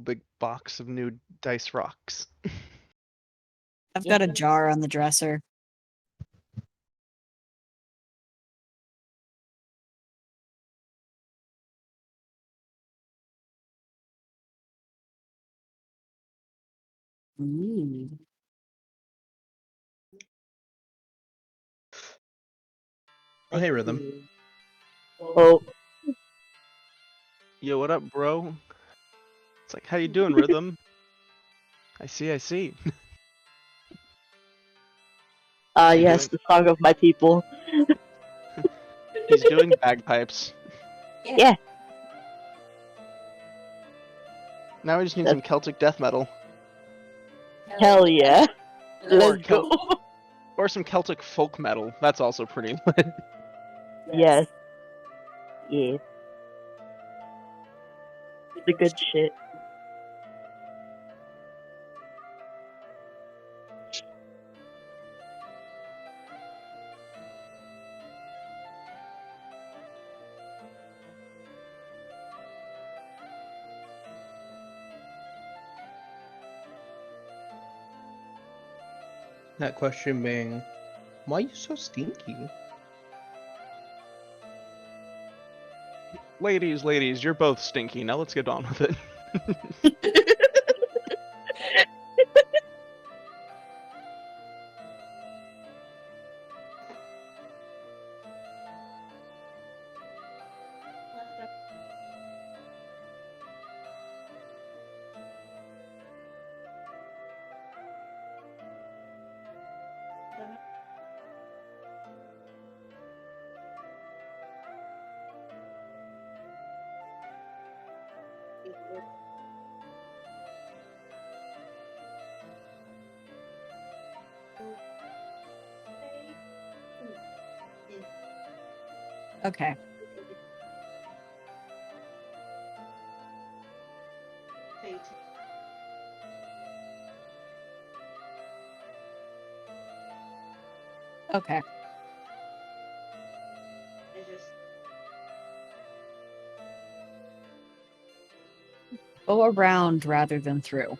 big box of new dice rocks. I've got a jar on the dresser. Ooh. Oh, hey, Rhythm. Oh, Yo, what up, bro? It's like, how you doing, Rhythm? I see. yes, the song of my people. He's doing bagpipes. Yeah. Now we just need some Celtic death metal. Hell yeah. Or Let's go. Or some Celtic folk metal. That's also pretty lit. Yes. Yeah. The good shit. That question being, why are you so stinky? Ladies, you're both stinky. Now let's get on with it. Okay. Okay. Go around rather than through.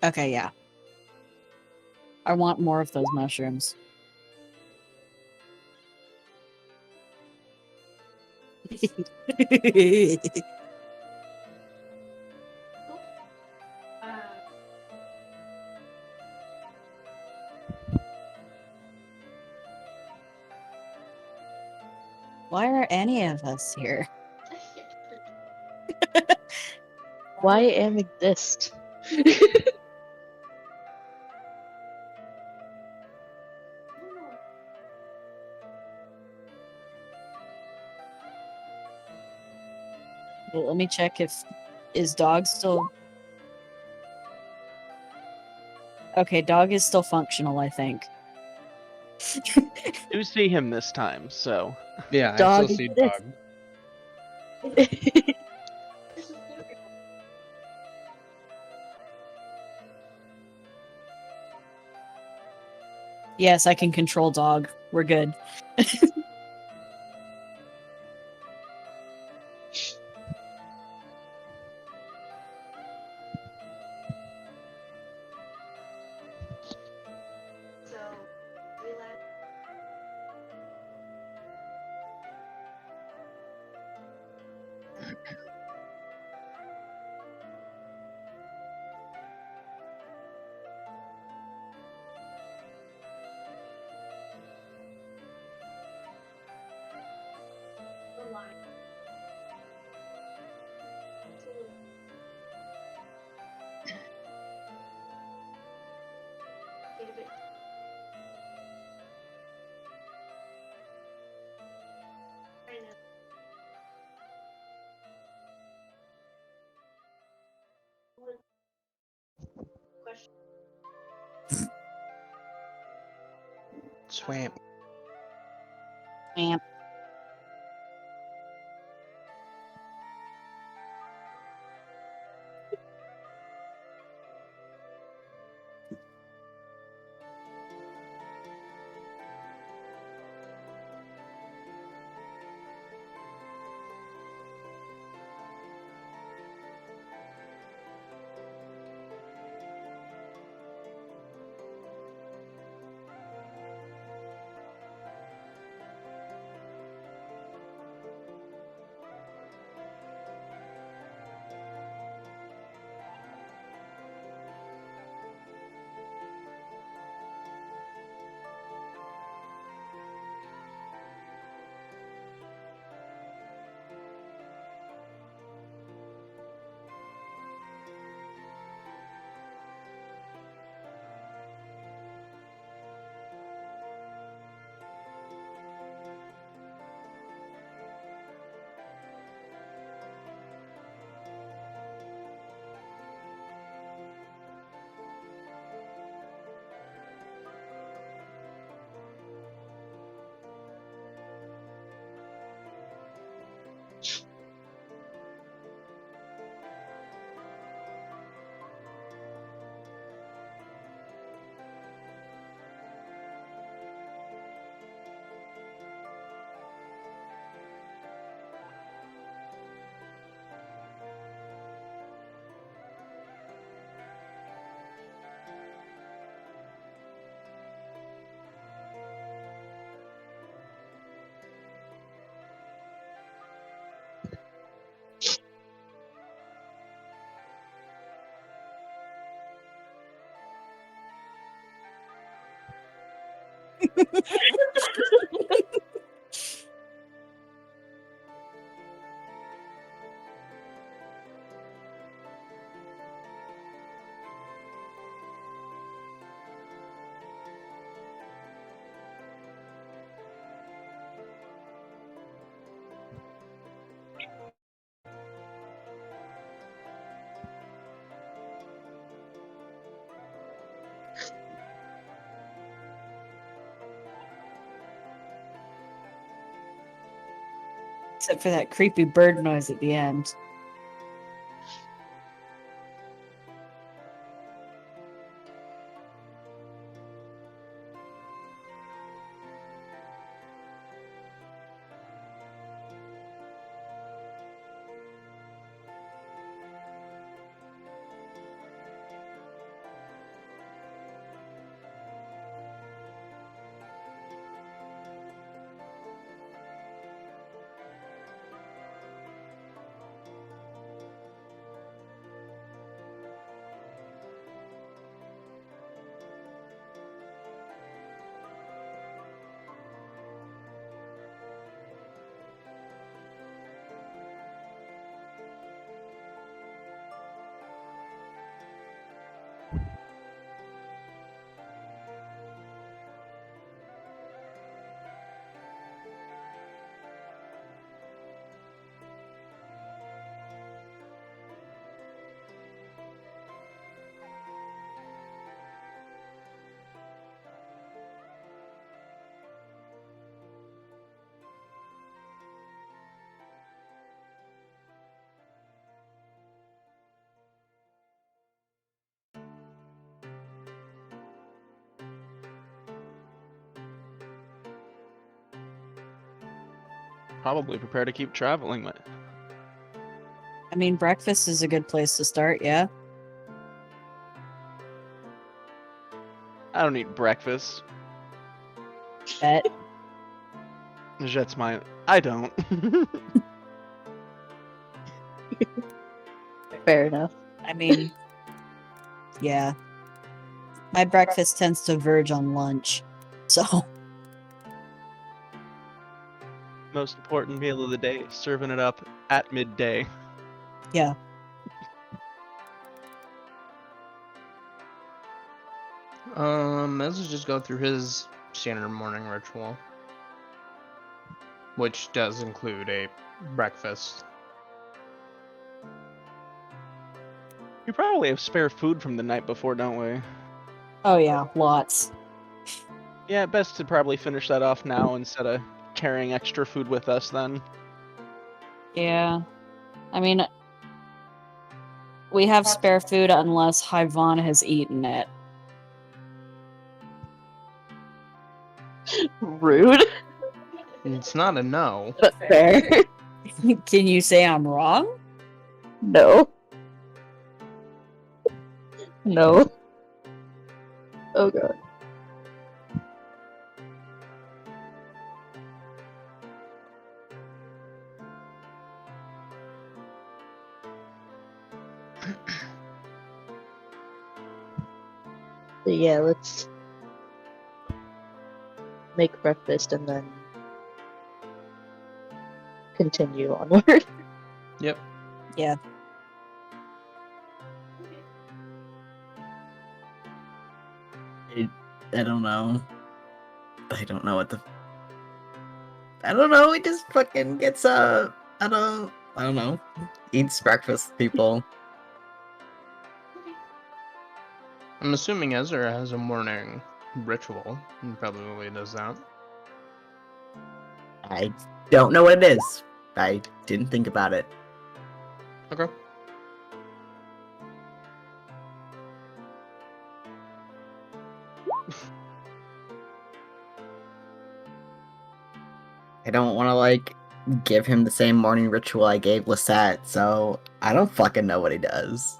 Okay, yeah. I want more of those mushrooms. Why are any of us here? Why am exist? Well, let me check if is dog still. Okay, dog is still functional, I think. Do see him this time, so. Yeah, Dog I still see exists. dog. Yes, I can control dog. We're good. Swamp. Amp. Except for that creepy bird noise at the end. Probably prepare to keep traveling. I mean, breakfast is a good place to start, yeah? I don't eat breakfast. Bet. Jet's mine. I don't. Fair enough. I mean, yeah. My breakfast tends to verge on lunch, so Most important meal of the day, serving it up at midday. yeah. Let's just go through his standard morning ritual, which does include a breakfast. We probably have spare food from the night before, don't we? Oh yeah, lots. Yeah, best to probably finish that off now instead of carrying extra food with us then. Yeah. I mean, we have spare food unless Hyvon has eaten it. Rude, It's not a no. but fair. Can you say I'm wrong? No. No. Oh god. So yeah, let's make breakfast and then continue onward. Yep. Yeah. I don't know. I don't know what the. I don't know. He just fucking gets I don't know. Eats breakfast, people. I'm assuming Ezra has a morning ritual. He probably does that. I don't know what it is. I didn't think about it. Okay. I don't want to like give him the same morning ritual I gave Lisette, so I don't fucking know what he does.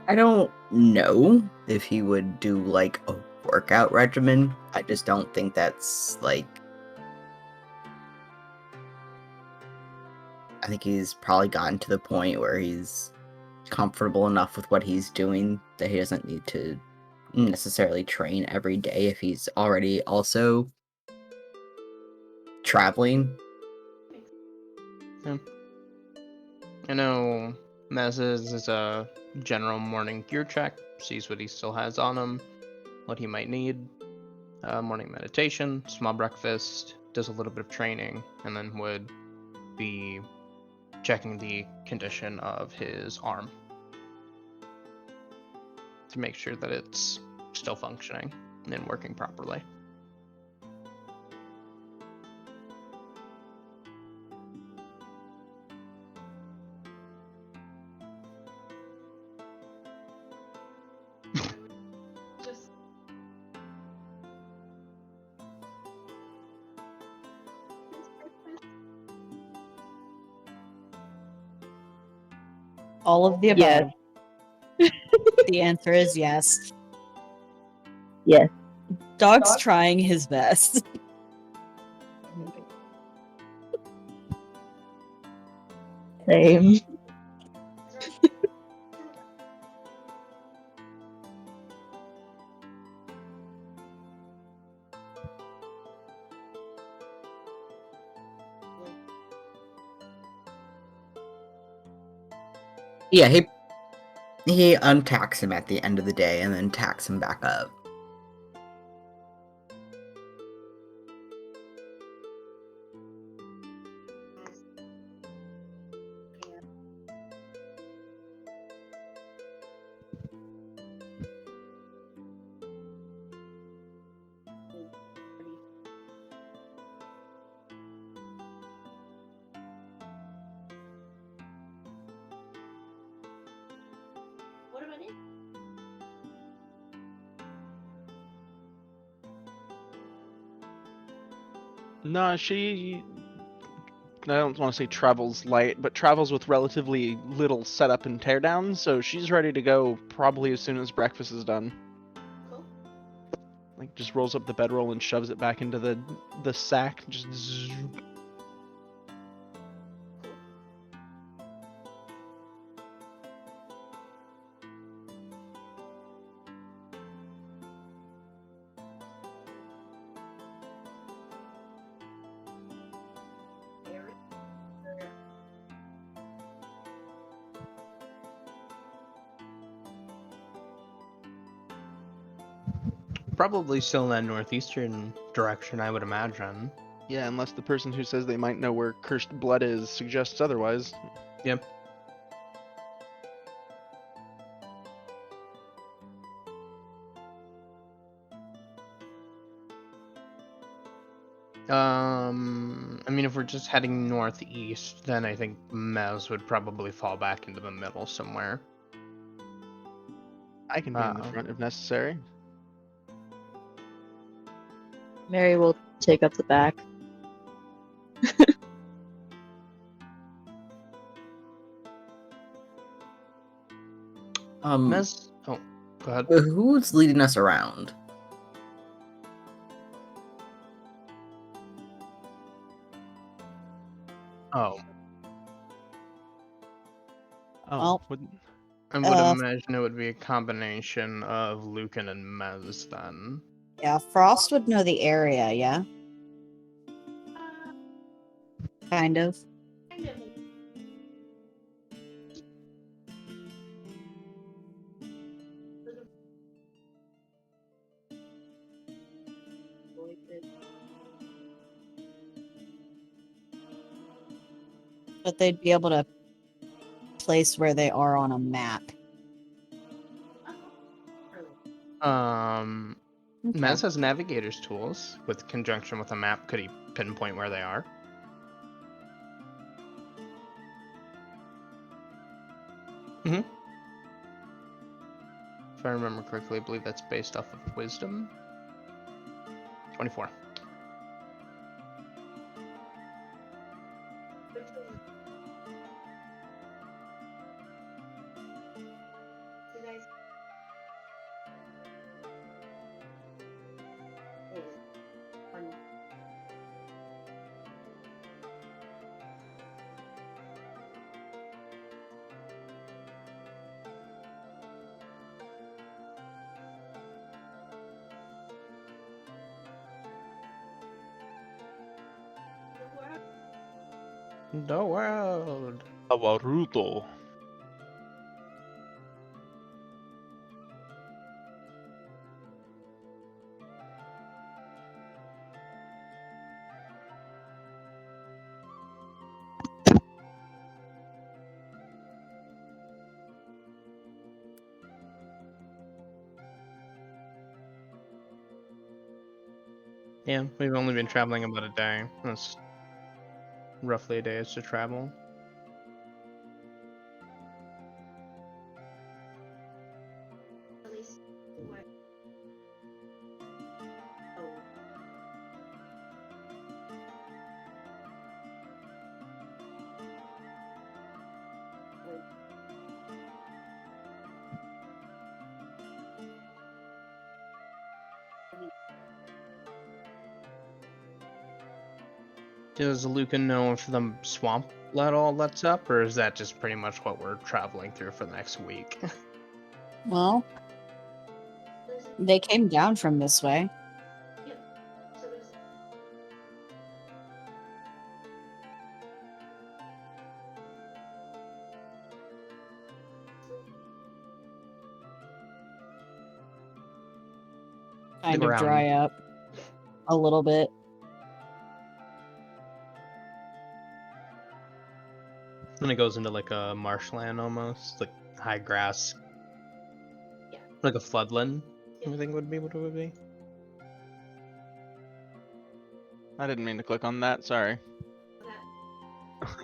I don't know if he would do like a workout regimen. I just don't think that's like. I think he's probably gotten to the point where he's comfortable enough with what he's doing that he doesn't need to necessarily train every day if he's already also traveling. Yeah. I know Mez's is a general morning gear check, sees what he still has on him, what he might need. Morning meditation, small breakfast, does a little bit of training, and then would be checking the condition of his arm to make sure that it's still functioning and working properly. All of the above. Yes. The answer is yes. Yes. Dog's trying his best. Same. Yeah, he untacks him at the end of the day and then tacks him back up. No, she. I don't want to say travels light, but travels with relatively little setup and teardown, so she's ready to go probably as soon as breakfast is done. Like, just rolls up the bedroll and shoves it back into the sack. Just zzz. Probably still in that northeastern direction, I would imagine. Yeah, unless the person who says they might know where cursed blood is suggests otherwise. Yep. I mean, if we're just heading northeast, then I think Mez would probably fall back into the middle somewhere. I can be in the front if necessary. Mary will take up the back. Mez, oh, go ahead. Who's leading us around? Oh, Oh, Well, wouldn't. I would imagine it would be a combination of Lucan and Mez then. yeah, Frost would know the area, yeah? Kind of. But they'd be able to place where they are on a map. Okay. Mez has navigator's tools. With conjunction with a map, could he pinpoint where they are? Mm-hmm. If I remember correctly, I believe that's based off of wisdom. 24. The world. Awaruto. Yeah, we've only been traveling about a day. That's roughly a day to travel. Does Lucan know if the swamp all lets up, or is that just pretty much what we're traveling through for the next week? Well, they came down from this way. Kind of ground. dry up a little bit. And it goes into like a marshland almost, like high grass. Like a floodland, I think would be what it would be. I didn't mean to click on that. Sorry.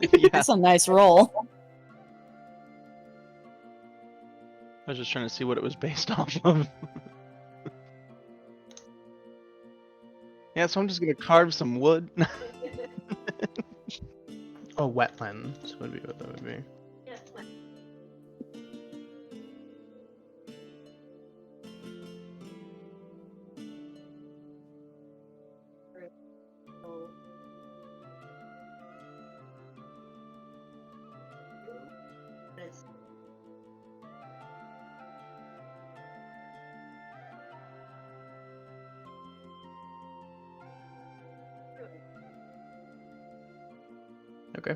Yeah, It's a nice roll. I was just trying to see what it was based off of. Yeah, so I'm just gonna carve some wood. Oh, wetlands would be what that would be. Okay.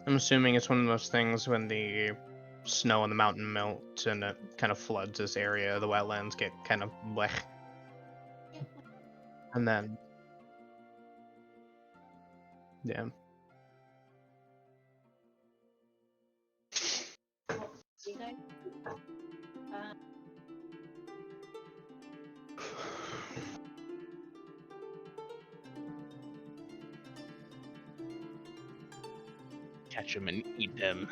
I'm assuming it's one of those things when the snow on the mountain melts and it kind of floods this area, the wetlands get kind of blech. And then... Yeah. Catch them and eat them.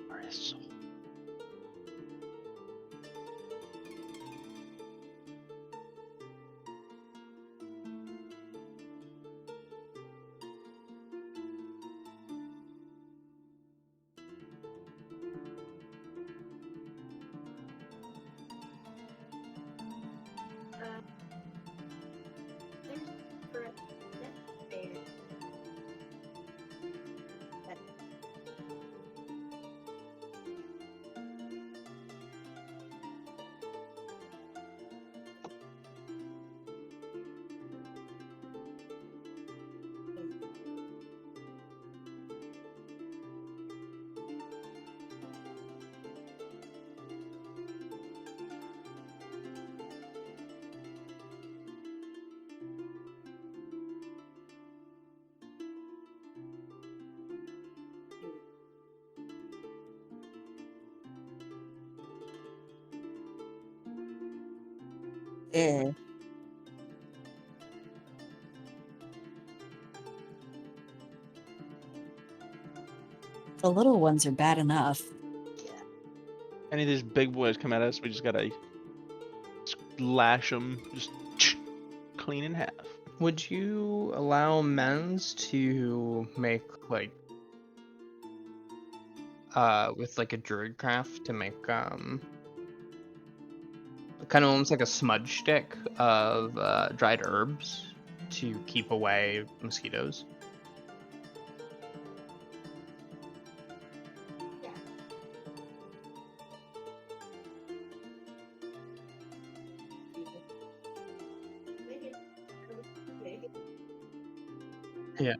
Morris. Eh. The little ones are bad enough. Any of these big boys come at us, we just gotta lash them, just clean in half. Would you allow men's to make like with like a druid craft to make kind of almost like a smudge stick of dried herbs to keep away mosquitoes? Yeah.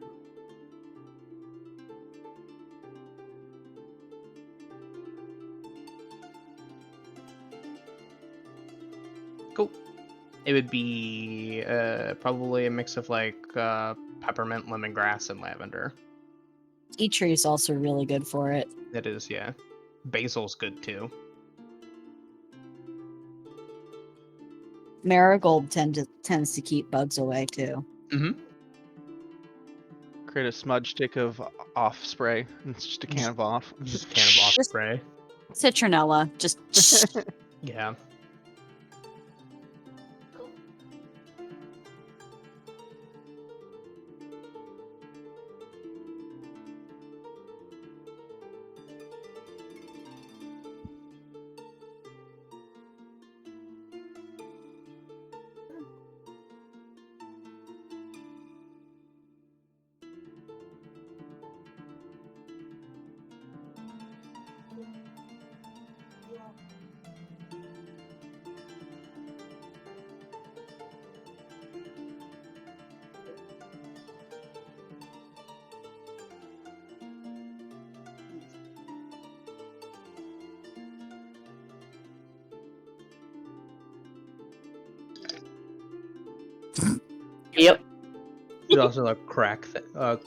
Cool. It would be probably a mix of like peppermint, lemongrass, and lavender. Tea tree is also really good for it. It is, yeah. Basil's good too. Marigold tends to keep bugs away too. Mm-hmm. Create a smudge stick of off spray. It's just a can of off. Just a can of off spray. Citronella, just Yeah. Yep. There's also a cracked dog.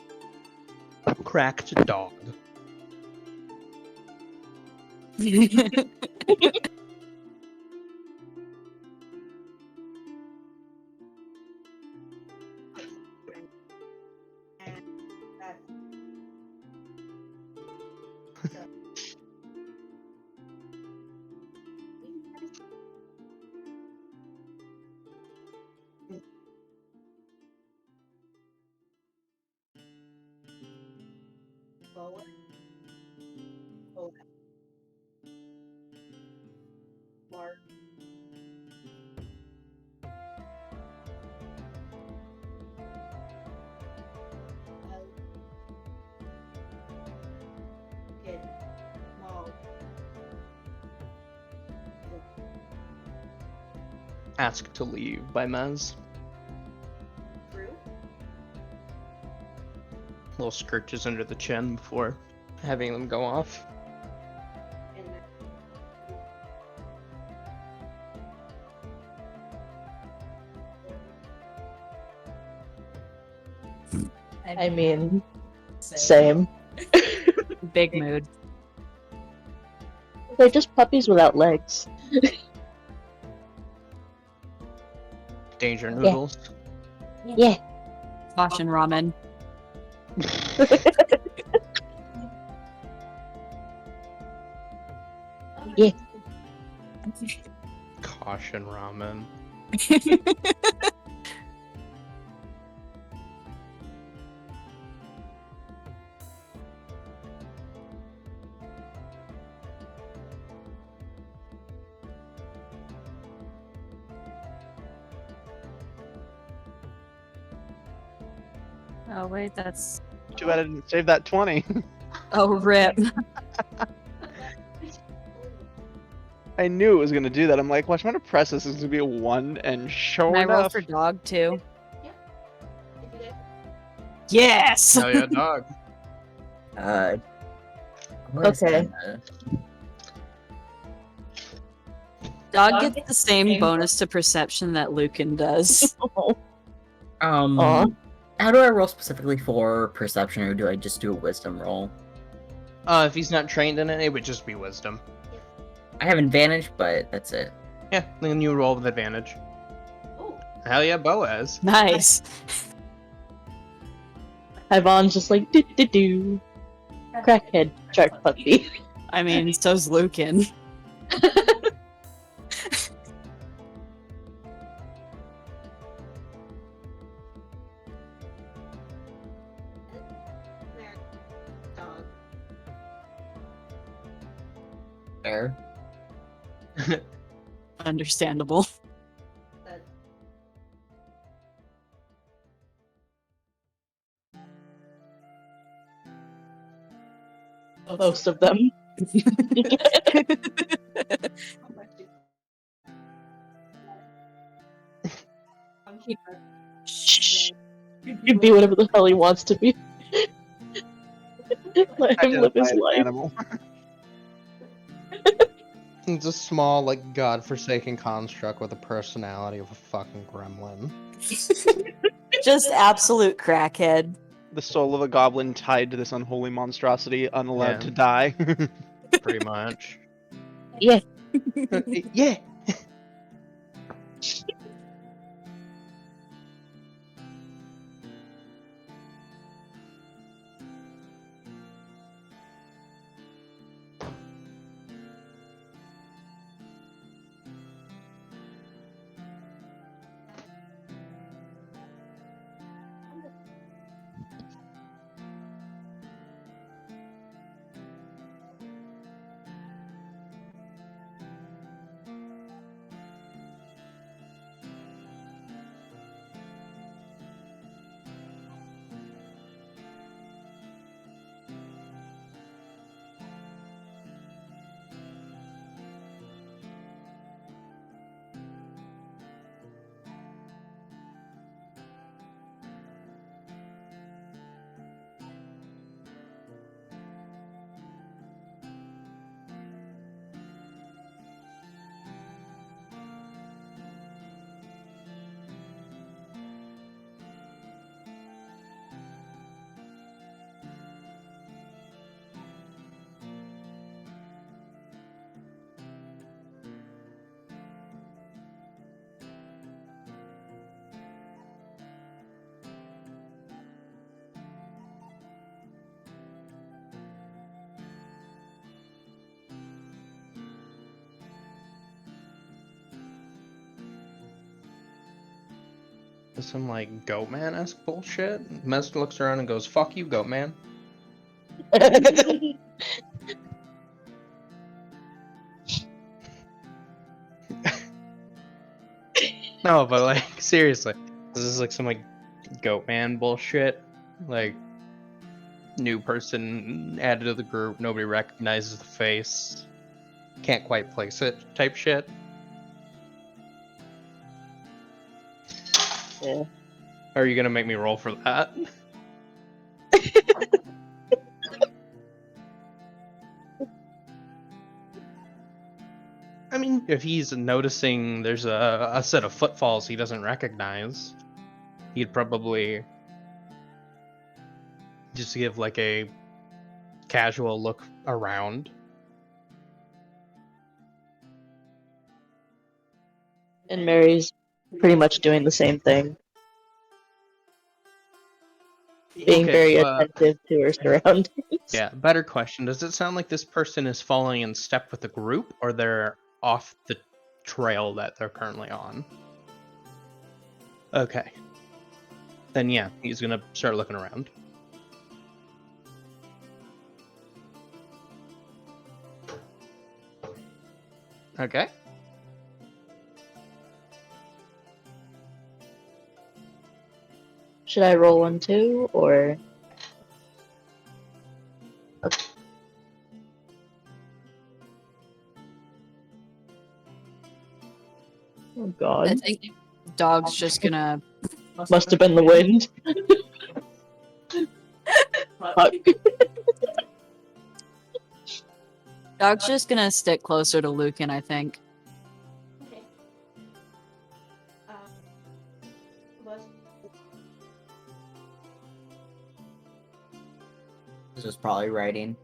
Ask to leave by Mez. Little scratches under the chin before having them go off. I mean, same. big mood. They're just puppies without legs. Danger noodles. Yeah. Caution ramen. Yeah. Caution ramen. Oh wait, that's Too bad I didn't save that 20. rip. I knew it was gonna do that. I'm like, watch, I'm gonna press this. It's gonna be a 1, and sure Can I roll enough, for dog too? Yes. Hell yeah, dog. Okay. Dog gets the same bonus to perception that Lucan does. Aw. How do I roll specifically for perception, or do I just do a wisdom roll? If he's not trained in it, it would just be wisdom. I have advantage, but that's it. Yeah, then you roll with advantage. Hell yeah, Boaz. Nice. Ivon's just like, do. Crackhead shark puppy. I mean, so's Lucan. Fair. Understandable. Most of them. Shh. He'd be whatever the hell he wants to be. Let him live his Identify as an life. animal. It's a small, like, godforsaken construct with the personality of a fucking gremlin. Just absolute crackhead. The soul of a goblin tied to this unholy monstrosity, unallowed Yeah. to die. Pretty much. Yeah. Yeah. Some like goat man-esque bullshit. Mez looks around and goes, "Fuck you, goat man." No, but like seriously, this is like some like goat man bullshit. Like new person added to the group, nobody recognizes the face, can't quite place it type shit. Yeah. Are you gonna make me roll for that? I mean, if he's noticing there's a set of footfalls he doesn't recognize, he'd probably just give like a casual look around. And Mary's pretty much doing the same thing. Being Okay, very but- attentive to her surroundings. Yeah, better question. Does it sound like this person is following in step with the group, or they're off the trail that they're currently on? Okay. Then yeah, he's gonna start looking around. Okay. Should I roll one too, or? Oh I god. think dog's just gonna. Must have been the wind. Fuck. Dog's just gonna stick closer to Lucan, I think. This was probably writing.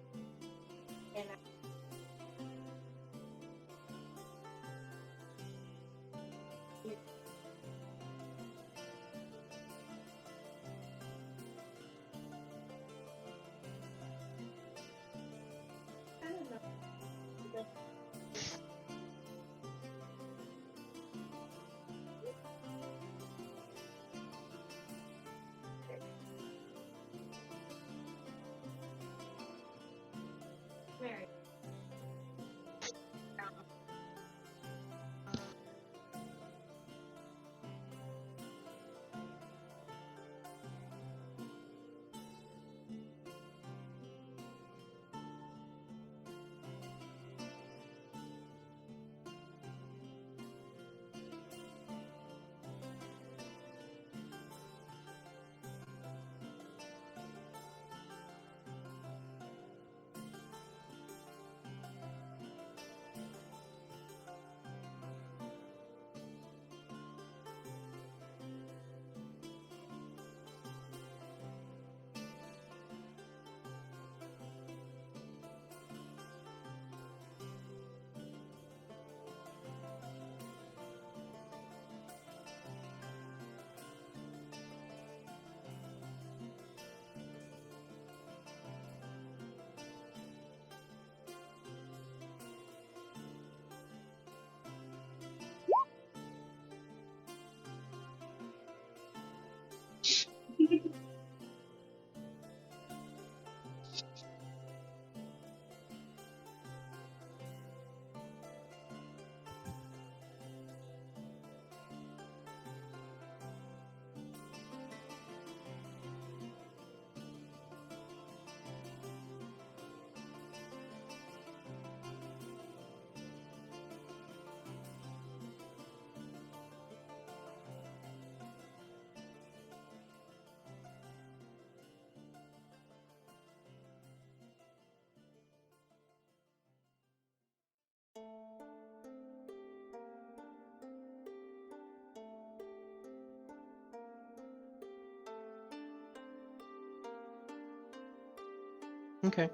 Okay.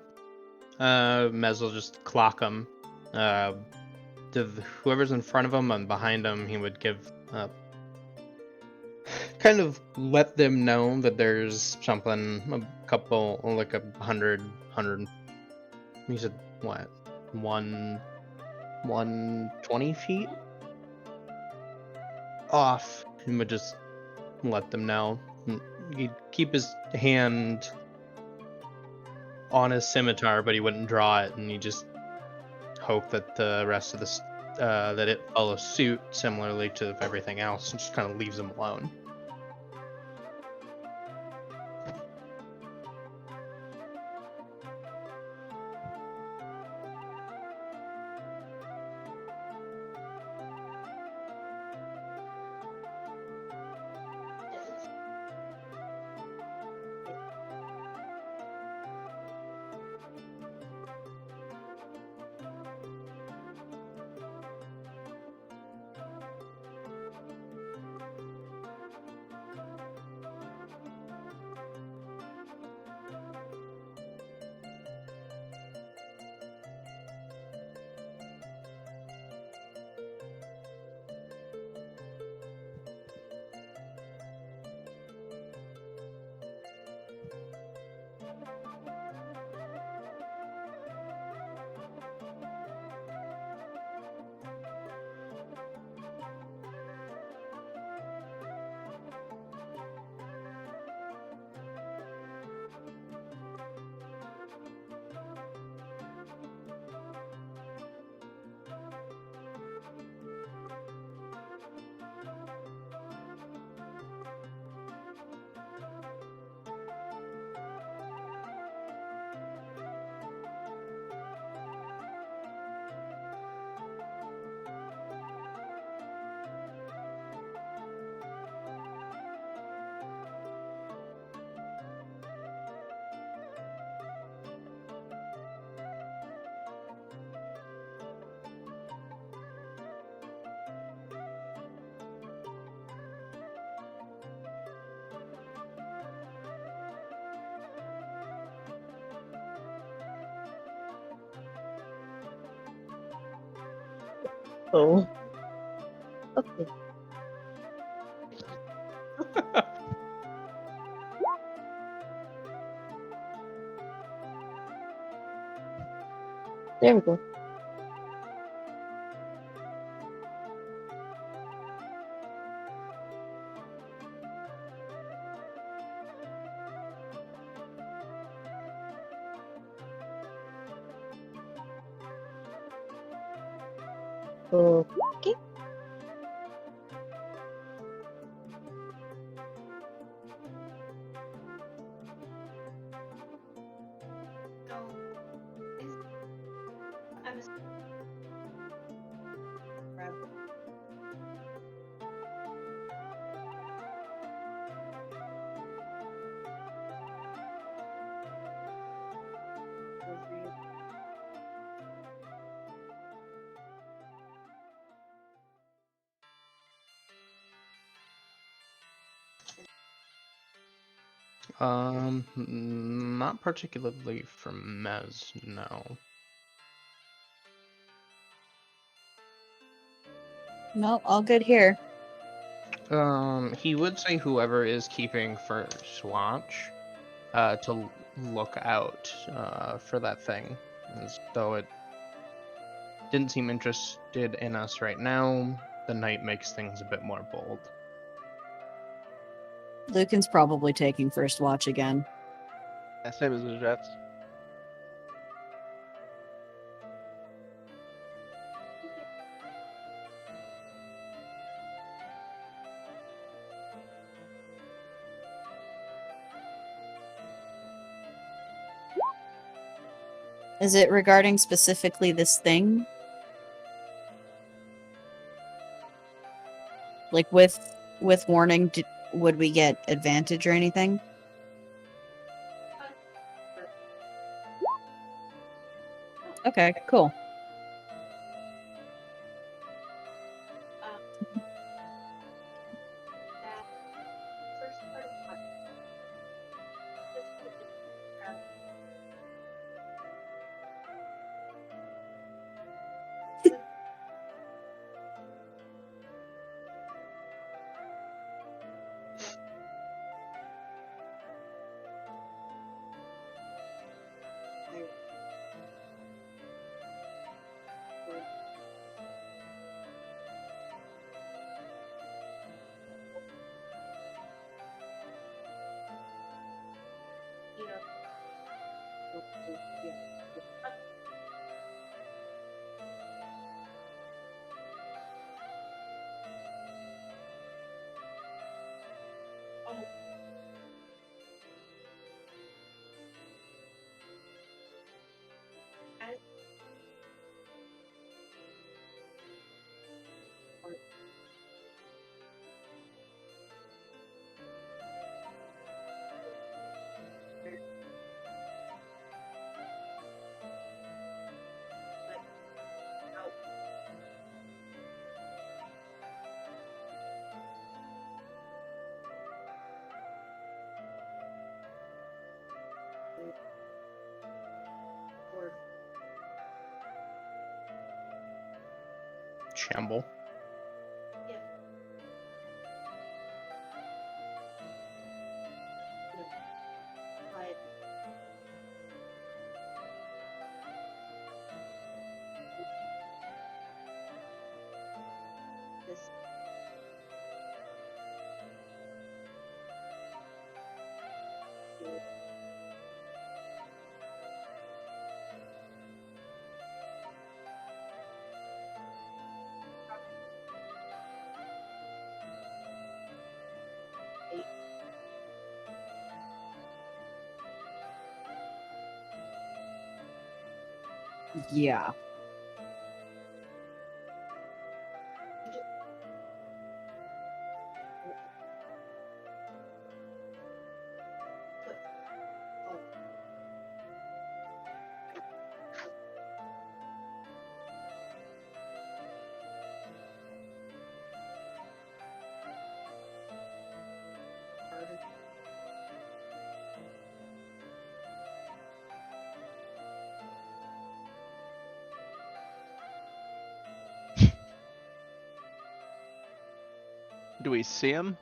Mez will just clock him. To whoever's in front of him and behind him, he would give kind of let them know that there's something a couple, like 100. He said what? 120 feet off. He would just let them know. He'd keep his hand on his scimitar, but he wouldn't draw it, and he just hope that the rest of this that it follows suit similarly to everything else, and just kind of leaves him alone. Oh. Okay. There we go. Okay. Not particularly from Mez, no. No, all good here. He would say whoever is keeping first watch, to look out, for that thing, as though it didn't seem interested in us right now. The night makes things a bit more bold. Lucan's probably taking first watch again. Yeah, same as the Jets. Is it regarding specifically this thing? Like with warning, would we get advantage or anything? Okay, cool. shamble. Yeah. Do we see him?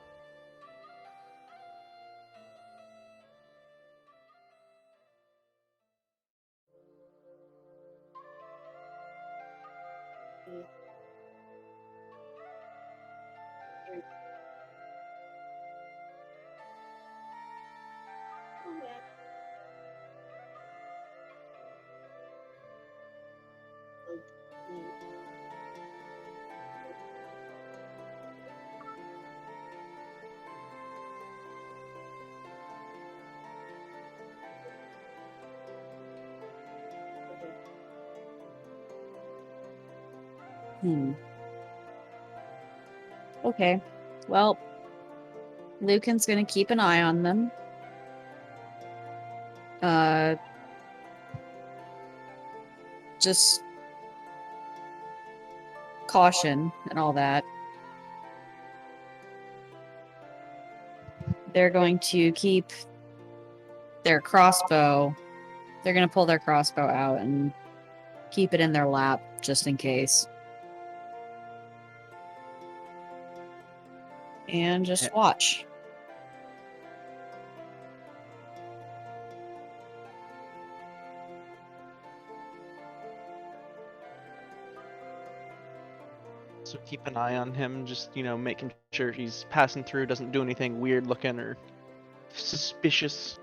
Okay. Well, Lucan's gonna keep an eye on them. Just caution and all that. They're going to keep their crossbow. They're going to pull their crossbow out and keep it in their lap just in case. And just watch. So keep an eye on him, just, making sure he's passing through, doesn't do anything weird looking or suspicious.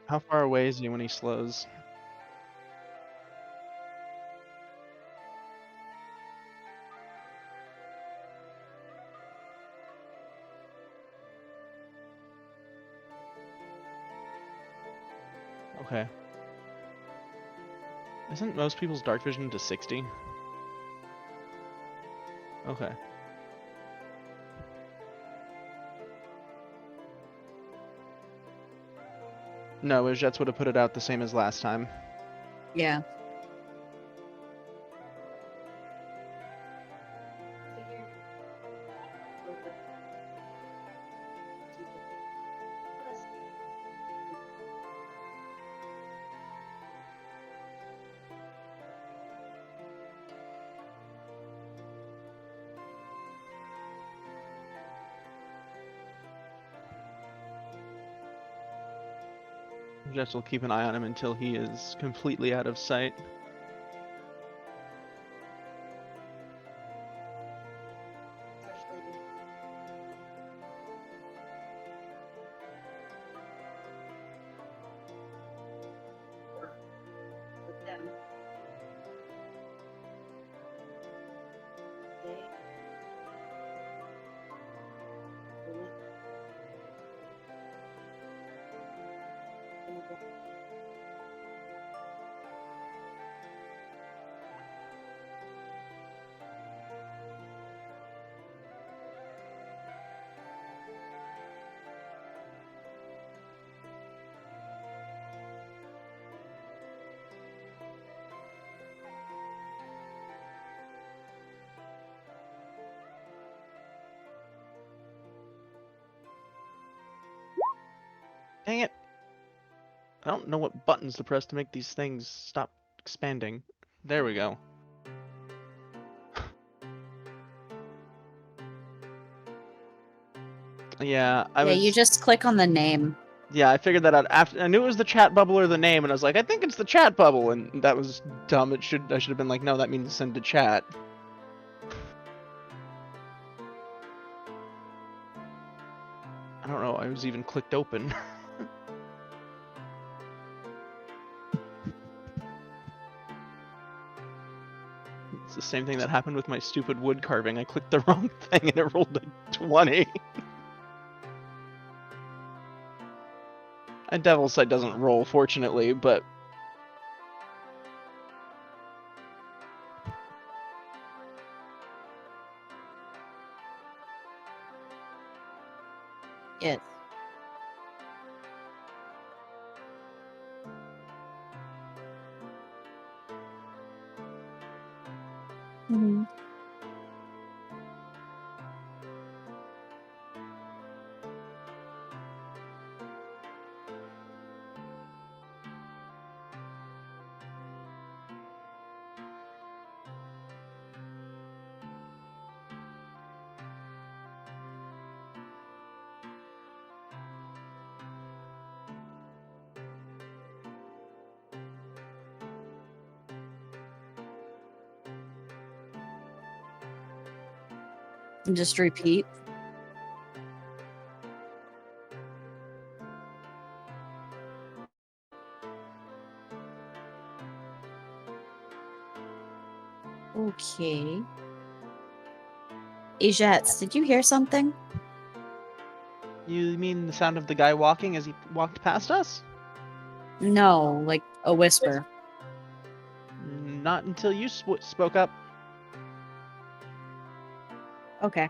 How far away is he when he slows? Okay. Isn't most people's dark vision to 60? Okay. No, his jets would have put it out the same as last time. Yeah. Jets will keep an eye on him until he is completely out of sight. Dang it. I don't know what buttons to press to make these things stop expanding. There we go. Yeah, You just click on the name. Yeah, I figured that out after. I knew it was the chat bubble or the name, and I was like, I think it's the chat bubble, and that was dumb. I should have been like, no, that means send to chat. I don't know. I was even clicked open. It's the same thing that happened with my stupid wood carving. I clicked the wrong thing and it rolled a 20. And Devil's Sight doesn't roll, fortunately, but Yes. Mm-hmm. And just repeat. Okay. Ajets, did you hear something? you mean the sound of the guy walking as he walked past us? No, like a whisper. Not until you spoke up. Okay.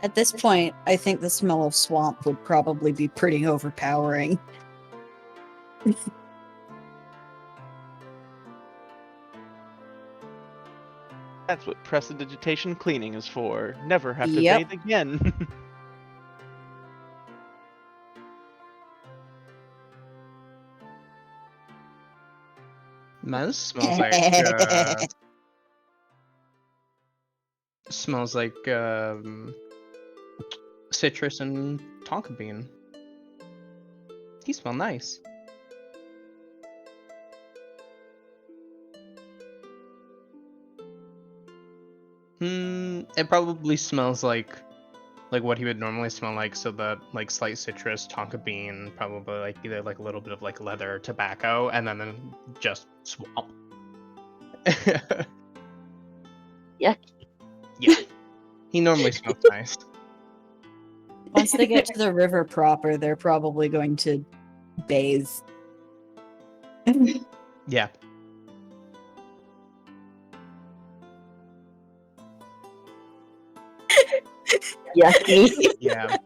At this point, I think the smell of swamp would probably be pretty overpowering. That's what prestidigitation cleaning is for. Never have to Yep. bathe again. Man, this smells like citrus and tonka bean. These smell nice. It probably smells like what he would normally smell like, so that like slight citrus, tonka bean, probably like either like a little bit of like leather, tobacco, and then just swamp. Yuck. Yeah. He normally smells nice. Once they get to the river proper, they're probably going to bathe. Yeah. Yucky. Yeah.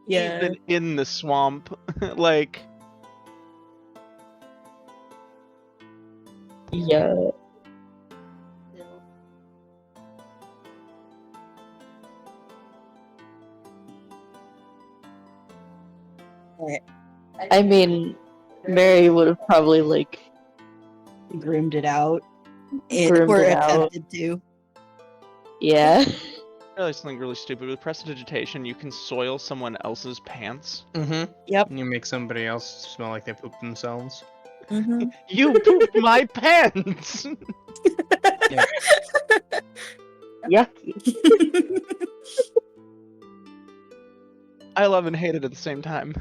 Yeah. Even in the swamp. Like, Yeah. I mean, Mary would have probably like Groomed it out. Groomed Or it out. attempted to. Yeah. realized something really stupid. With prestidigitation, you can soil someone else's pants. Mm-hmm. Yep. You make somebody else smell like they pooped themselves. Mm-hmm. You pooped my pants! Yucky. I love and hate it at the same time.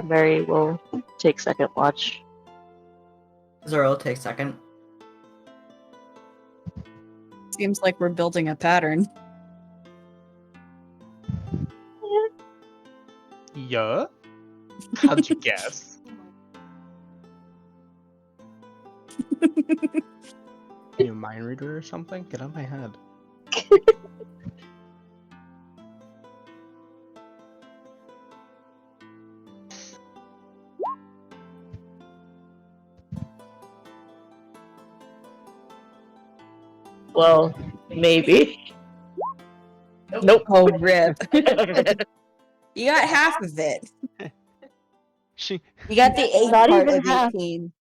Mary will take second watch. Zoro, take second. Seems like we're building a pattern. Yeah? How'd you guess? You a mind reader or something? Get out of my head. Well, maybe. Nope. Oh, rip. You got half of it. She, You got the 8 Not part even of half. 18.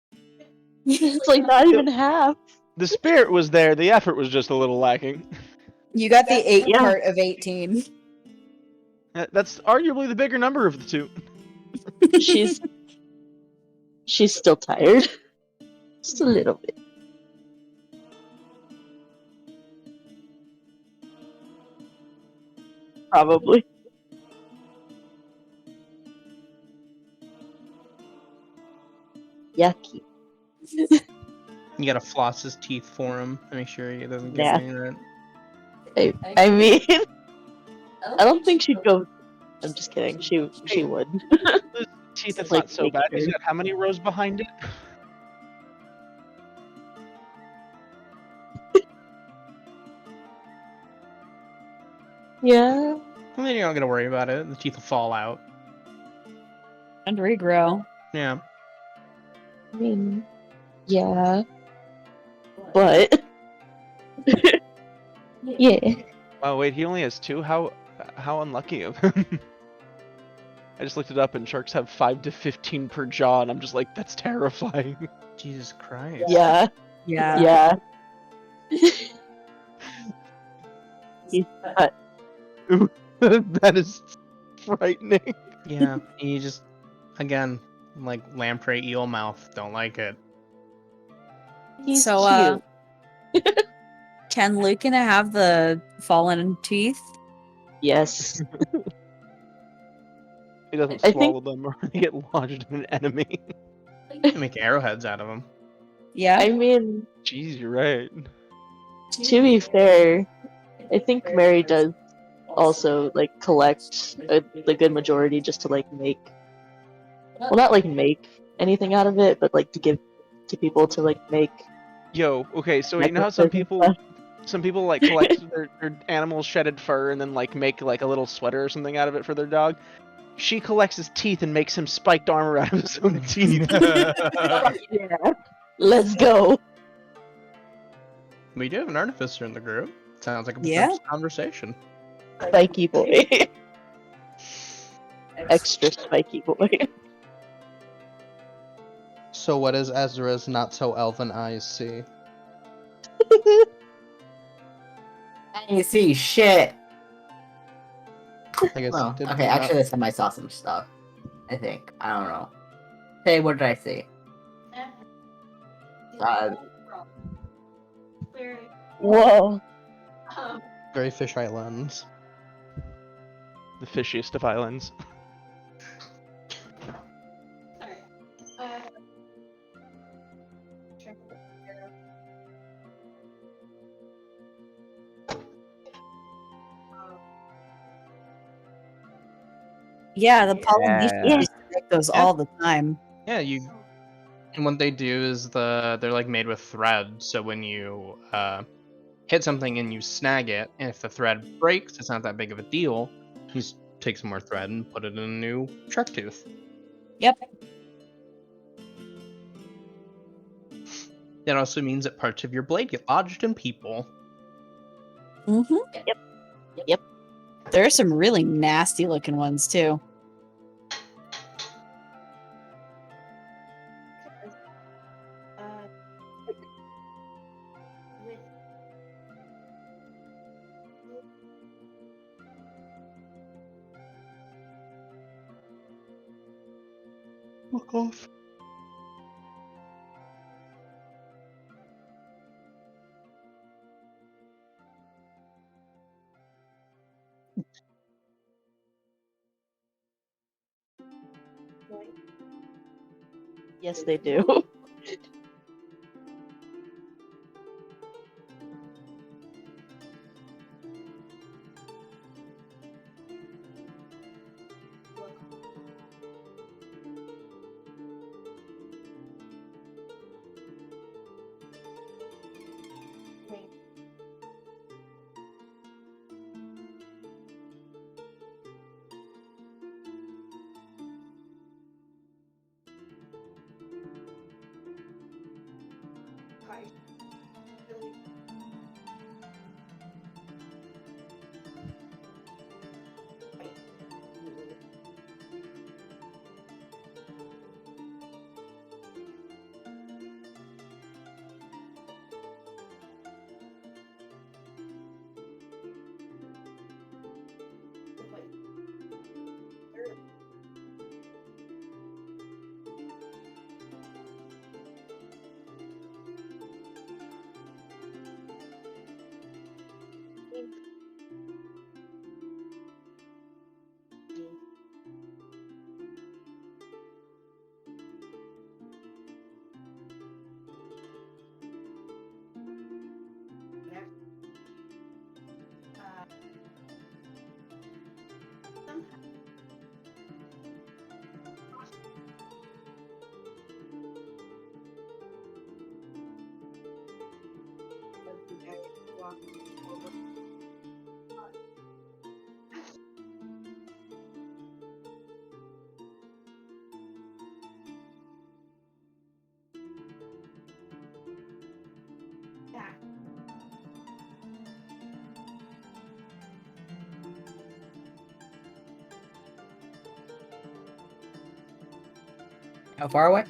It's like not even half. the spirit was there, the effort was just a little lacking. You got the 8 Yeah. part of 18. That's arguably the bigger number of the two. She's still tired. Just a little bit. Probably. Yucky. You gotta floss his teeth for him to make sure he doesn't get Yeah. any of that. I mean, I don't think she'd go. I'm just kidding. She would. His teeth, it's Like, not so make bad. He's sure. got how many rows behind it? Yeah. And then you're not gonna worry about it. The teeth will fall out. And regrow. Yeah. I mean, yeah. But yeah. Oh wait, he only has 2? How unlucky of him. I just looked it up and sharks have 5 to 15 per jaw, and I'm just like, that's terrifying. Jesus Christ. Yeah. Yeah. Yeah. He's cut. That is frightening. Yeah. You just, again, like lamprey eel mouth. Don't like it. He's So, cute. Can Lucana have the fallen teeth? Yes. He doesn't I swallow them or they get lodged in an enemy. You make arrowheads out of them. Yeah. I mean, Jeez, you're right. to be fair, I think Mary does also like collect the good majority just to like make, well, not like make anything out of it, but like to give to people to like make. Yo, okay, so you know how necklaces and some people like collect their animal's shedded fur and then like make like a little sweater or something out of it for their dog? She collects his teeth and makes him spiked armor out of his own teeth. stuff? Yeah. Let's go. We do have an artificer in the group. Sounds like a Yeah. productive conversation. Spiky boy. Extra spiky boy. So what does Ezra's not so elven eyes see? And you see shit. I guess Well, did okay, not- actually this time I saw some stuff. I think. I don't know. Hey, what did I see? Whoa. very fish islands. The fishiest of islands. Yeah, the Polynesians Yeah. used to make those Yeah. all the time. Yeah, and what they do is they're like made with thread, so when you hit something and you snag it, and if the thread breaks, it's not that big of a deal. You just take some more thread and put it in a new shark tooth. Yep. That also means that parts of your blade get lodged in people. Mm-hmm. Yep. There are some really nasty looking ones too. Fuck off. Yes, they do. How far away?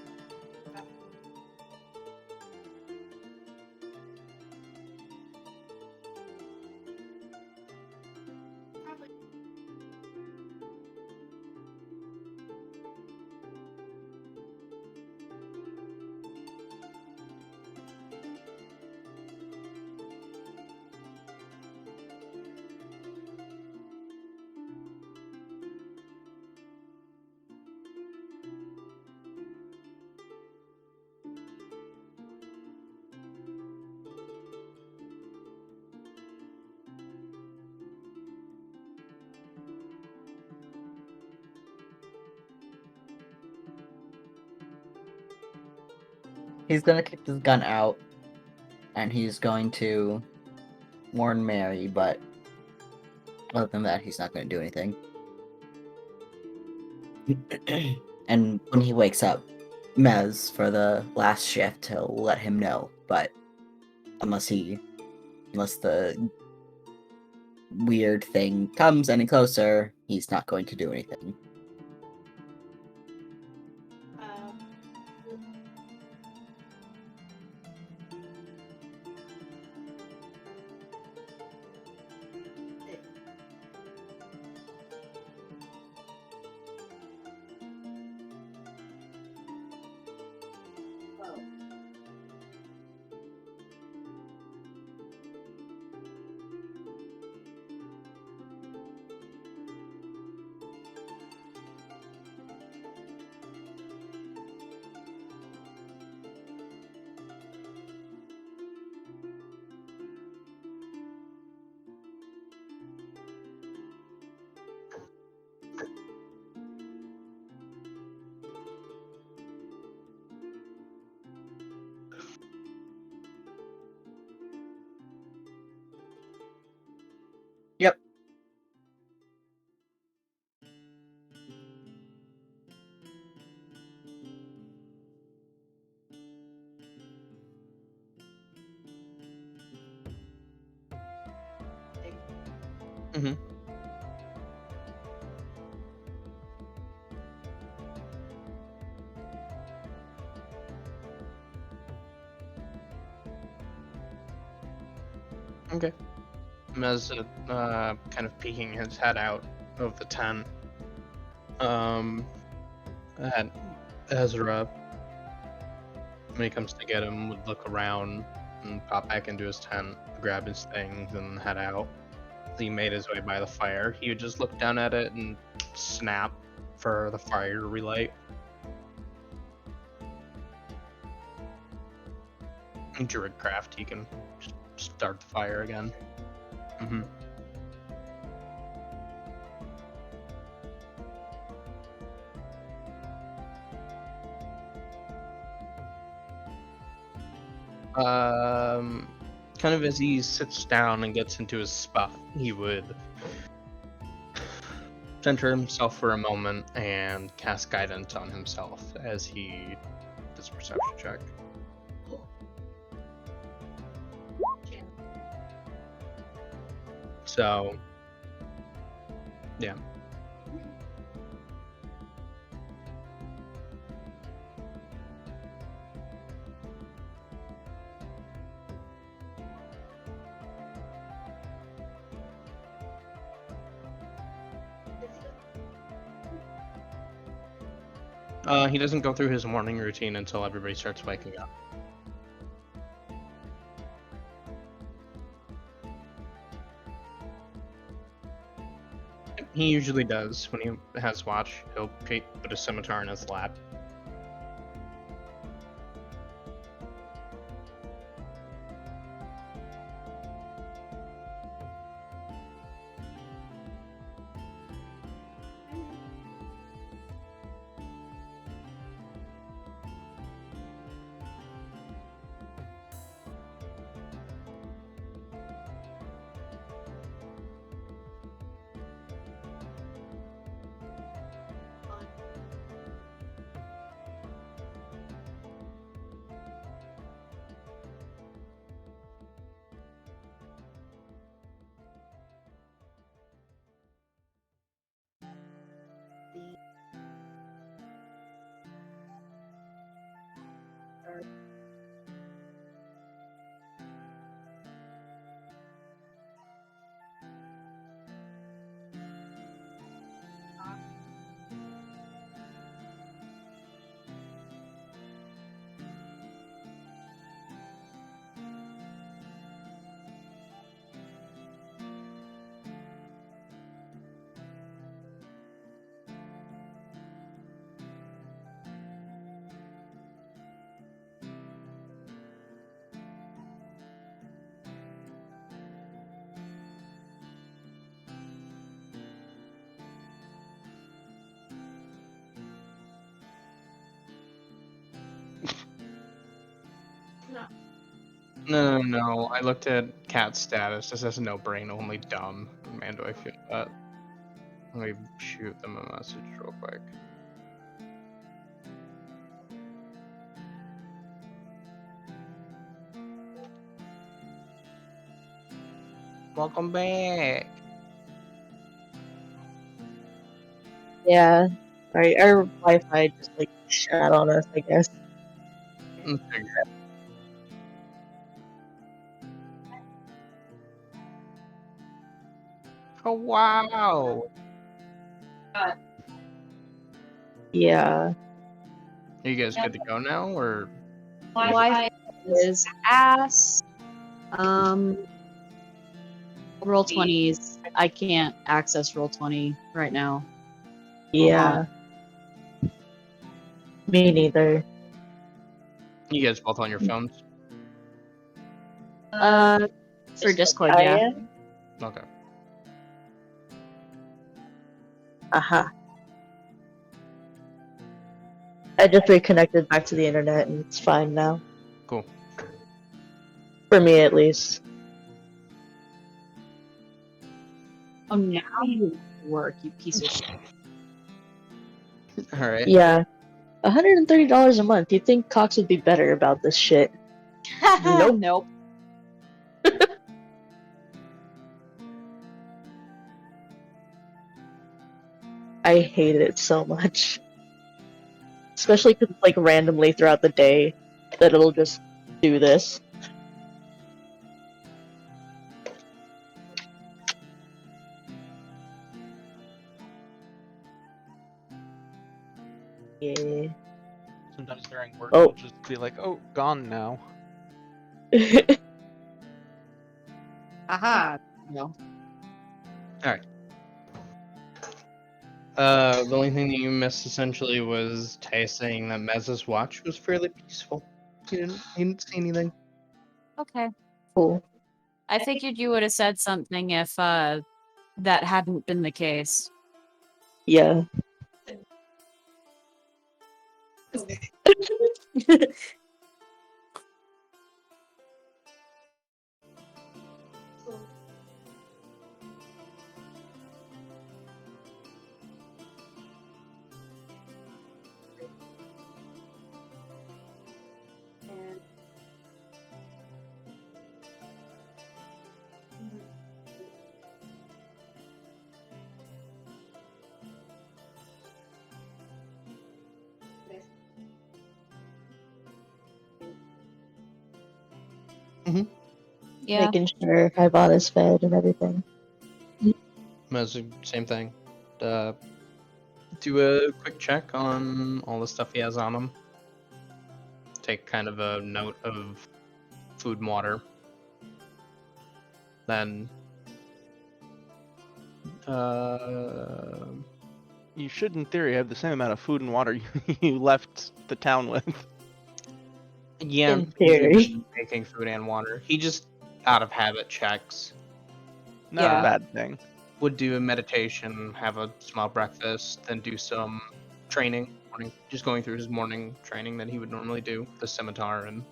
He's gonna kick his gun out, and he's going to warn Mary, but other than that, he's not gonna do anything. And when he wakes up, Mez, for the last shift, he'll let him know, but unless the weird thing comes any closer, he's not going to do anything. Mm-hmm. Okay. Mez, kind of peeking his head out of the tent. At Ezra, when he comes to get him, would look around and pop back into his tent, grab his things, and head out. As he made his way by the fire, he would just look down at it and snap for the fire to relight. In Druidcraft, he can just start the fire again. Mm-hmm. Kind of as he sits down and gets into his spot, he would center himself for a moment and cast guidance on himself as he does a perception check. So, yeah. He doesn't go through his morning routine until everybody starts waking up. He usually does. When he has watch, he'll put a scimitar in his lap. No. I looked at Cat's status. It says no brain, only dumb. Man, do I feel that. Let me shoot them a message real quick. Welcome back. Yeah. Our Wi-Fi just like shat on us, I guess. Oh wow! Yeah. Are you guys good to go now, or? Wi-Fi is ass. Roll 20s. I can't access Roll 20 right now. Yeah. Me neither. You guys both on your phones? For Discord, I yeah. am? Okay. Uh-huh. I just reconnected back to the internet and it's fine now. Cool. For me, at least. Oh, now you work, you piece of shit. Alright. Yeah. $130 a month. You'd think Cox would be better about this shit. Nope. Nope. I hate it so much. Especially because like randomly throughout the day that it'll just do this. Yeah. Sometimes during work, Oh. it'll just be like, oh, gone now. Aha. No. The only thing that you missed essentially was Tay saying that Mez's watch was fairly peaceful. He didn't see anything. Okay. Cool. I figured you would have said something if that hadn't been the case. Yeah. Yeah. Making sure Ivana's fed and everything. Mez, same thing. Do a quick check on all the stuff he has on him. Take kind of a note of food and water. Then, You should, in theory, have the same amount of food and water you left the town with. yeah, In he's theory. been making food and water. He just out of habit checks. Not Yeah. a bad thing. Would do a meditation, have a small breakfast, then do some training. Just going through his morning training that he would normally do, the scimitar, and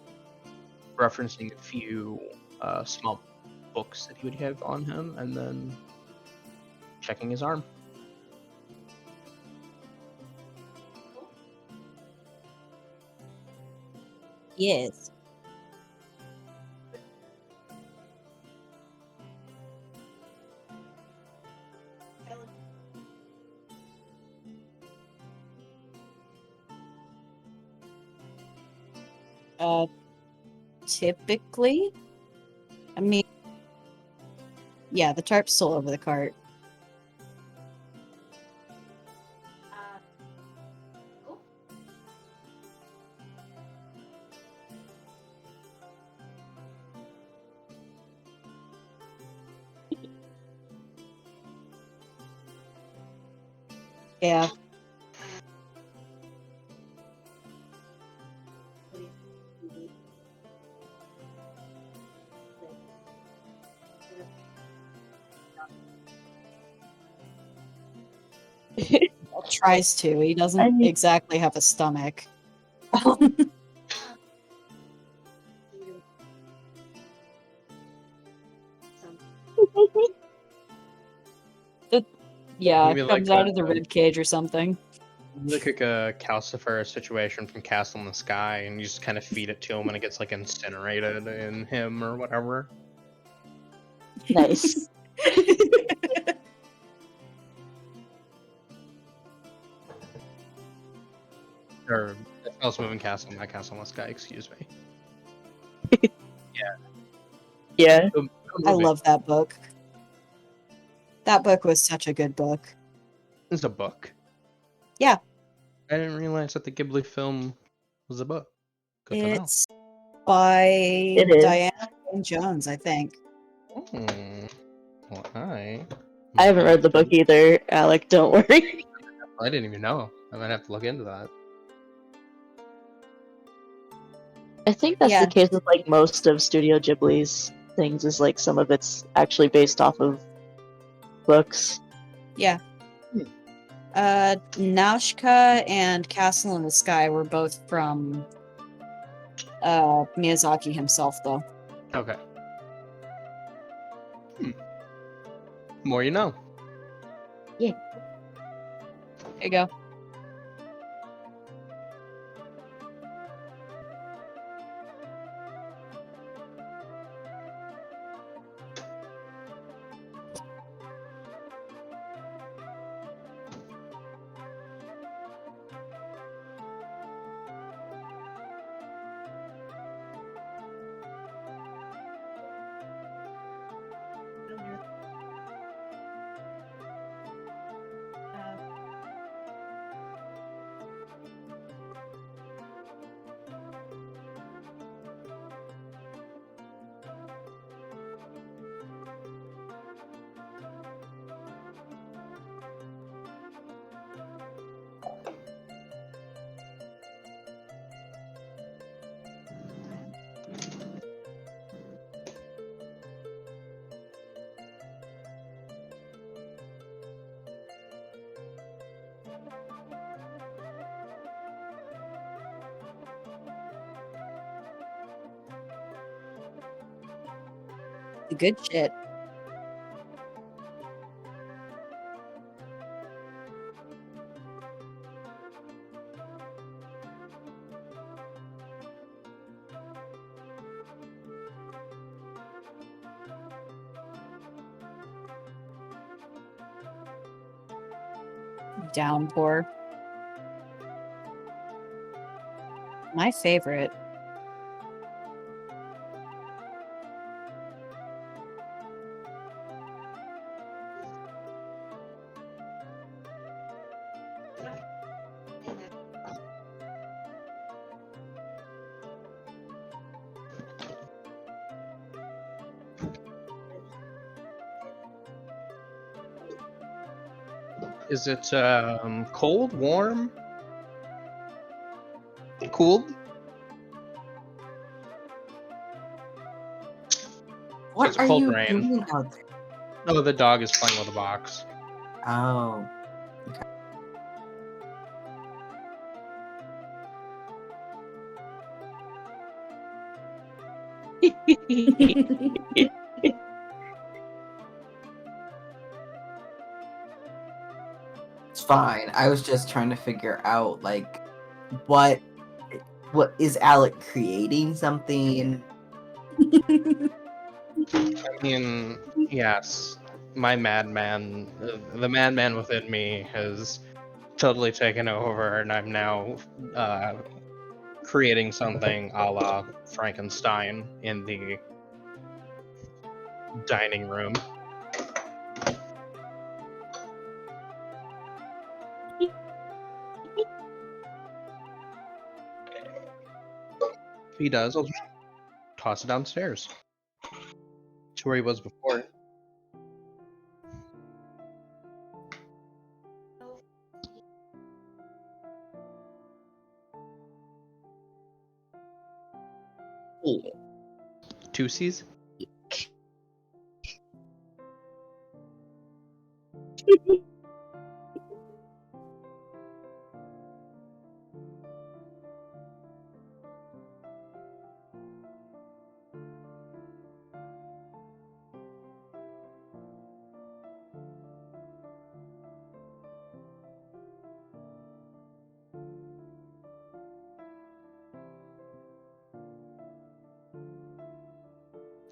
referencing a few small books that he would have on him, and then checking his arm. Yes. Typically, I mean, yeah, the tarp's still over the cart. Yeah. Tries to. He doesn't I mean- exactly have a stomach. Yeah, Maybe it like comes out a- of the rib cage or something. Look like a calcifer situation from Castle in the Sky, and you just kind of feed it to him, and it gets like incinerated in him or whatever. Nice. Or Alice Moving Castle, not Castle in the Sky. Excuse me. Yeah. I love that book. That book was such a good book. It's a book. Yeah. I didn't realize that the Ghibli film was a book. Good to know. It's by It is. Diana Jones, I think. Well, I haven't read the book either, Alec, don't worry. I didn't even know. I might have to look into that. I think that's Yeah. the case with like most of Studio Ghibli's things, is like some of it's actually based off of books. Yeah. Nashakra and Castle in the Sky were both from Miyazaki himself, though. Okay. More you know. There you go. The good shit. Downpour. My favorite. Is it cold, warm, cooled? What it's a are cold you rain. doing out there? Oh, the dog is playing with a box. Oh. It's fine. I was just trying to figure out, like, what is Alec creating something? I mean, yes, my madman, the madman within me has totally taken over, and I'm now creating something a la Frankenstein in the dining room. If he does, I'll just toss it downstairs to where he was before. Two C's?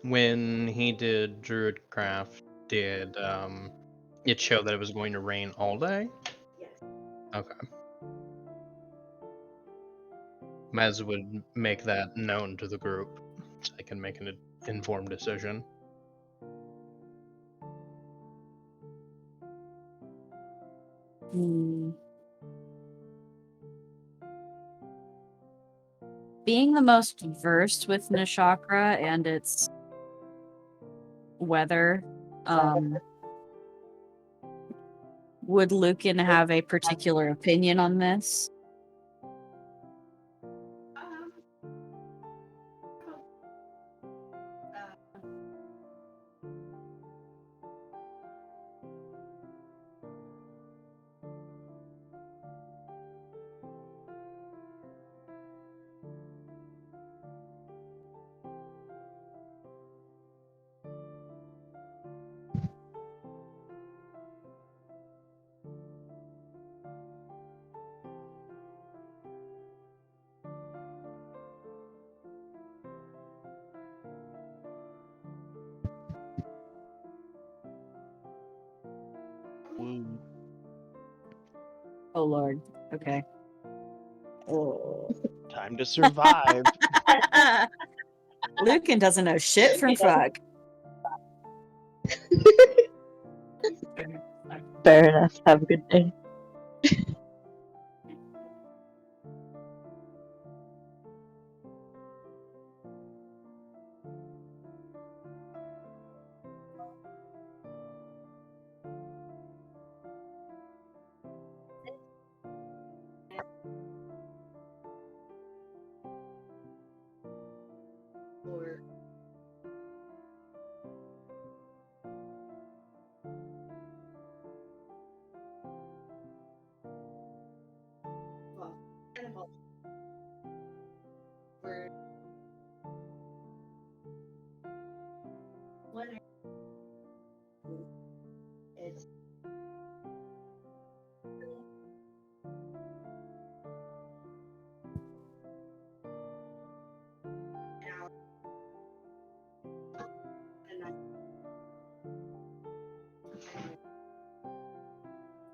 When he did Druidcraft, did it show that it was going to rain all day? Yes. Okay. Mez would make that known to the group so they can make an informed decision. Hmm. Being the most versed with Nashakra and its weather, would Lucan have a particular opinion on this? Um, Woo. Oh lord. Okay. Oh. Time to survive. Lucan doesn't know shit from fuck. Fair enough. Have a good day. or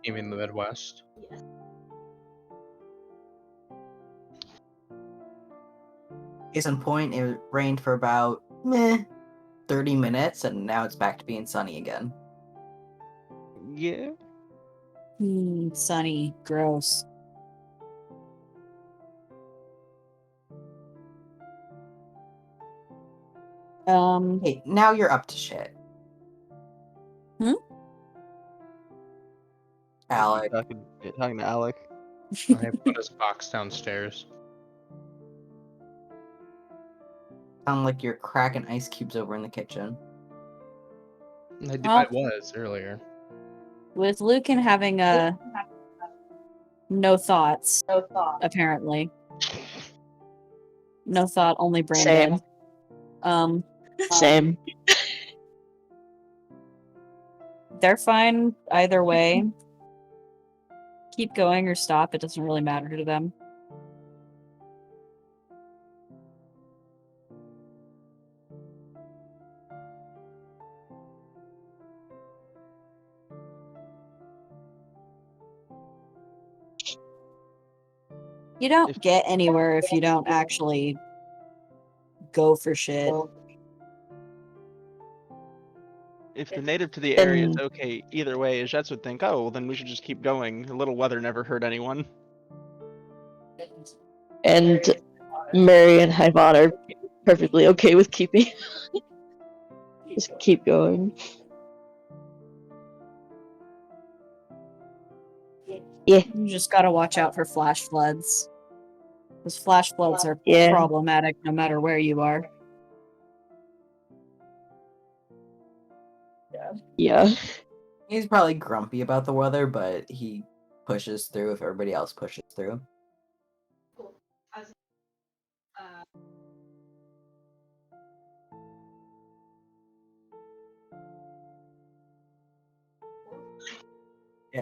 You mean the Midwest? Case in point, it rained for about 30 minutes, and now it's back to being sunny again. Yeah. Sunny. Gross. Hey, now you're up to shit. Alec. Talking to Alec. I put his box downstairs. Sound like you're cracking ice cubes over in the kitchen. I was earlier. With Lucan having no thoughts, apparently. No thought, only brain Same. dead. Same. They're fine either way. Keep going or stop, it doesn't really matter to them. You don't get anywhere if you don't actually go for shit. If the native to the area is And- okay either way, Jets would think, oh, well, then we should just keep going. A little weather never hurt anyone. And Mary and Hyvon are perfectly okay with keeping. Just keep going. Yeah. You just gotta watch out for flash floods. Because flash floods are Yeah. problematic no matter where you are. Yeah. He's probably grumpy about the weather, but he pushes through if everybody else pushes through. Yeah.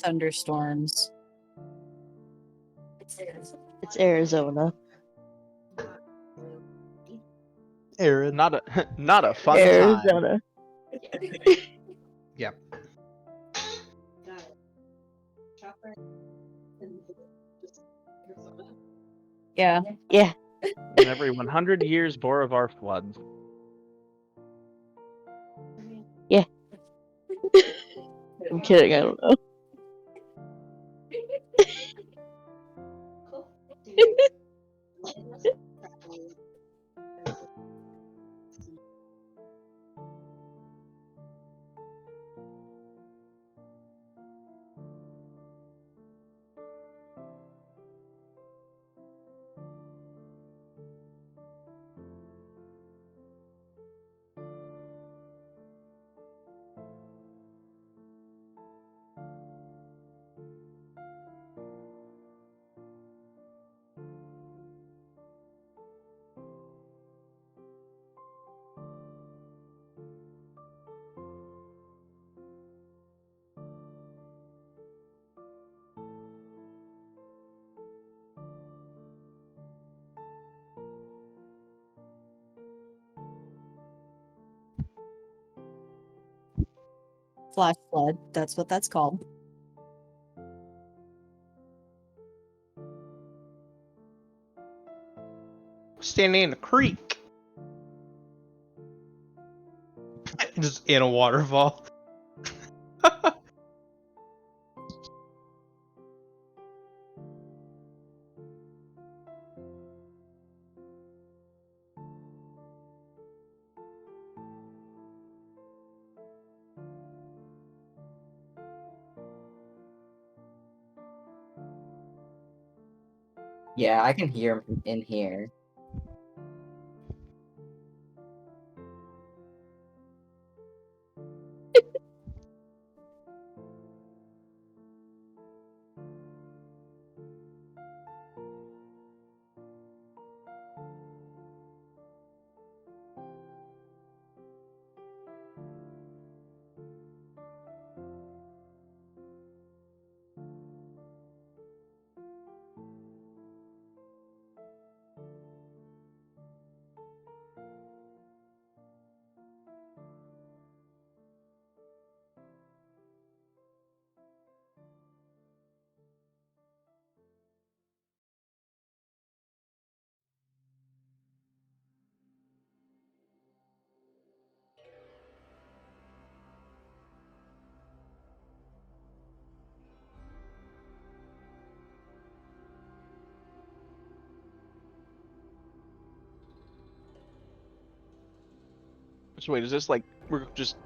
Thunderstorms. It's Arizona. Aaron. Not a fun time. Arizona. Yep. Yeah. Yeah. And every 100 years, Bolivar floods. I'm kidding, I don't know. Flash flood. That's what that's called. Standing in a creek. Just in a waterfall. Yeah, I can hear him in here. So wait, is this like we're just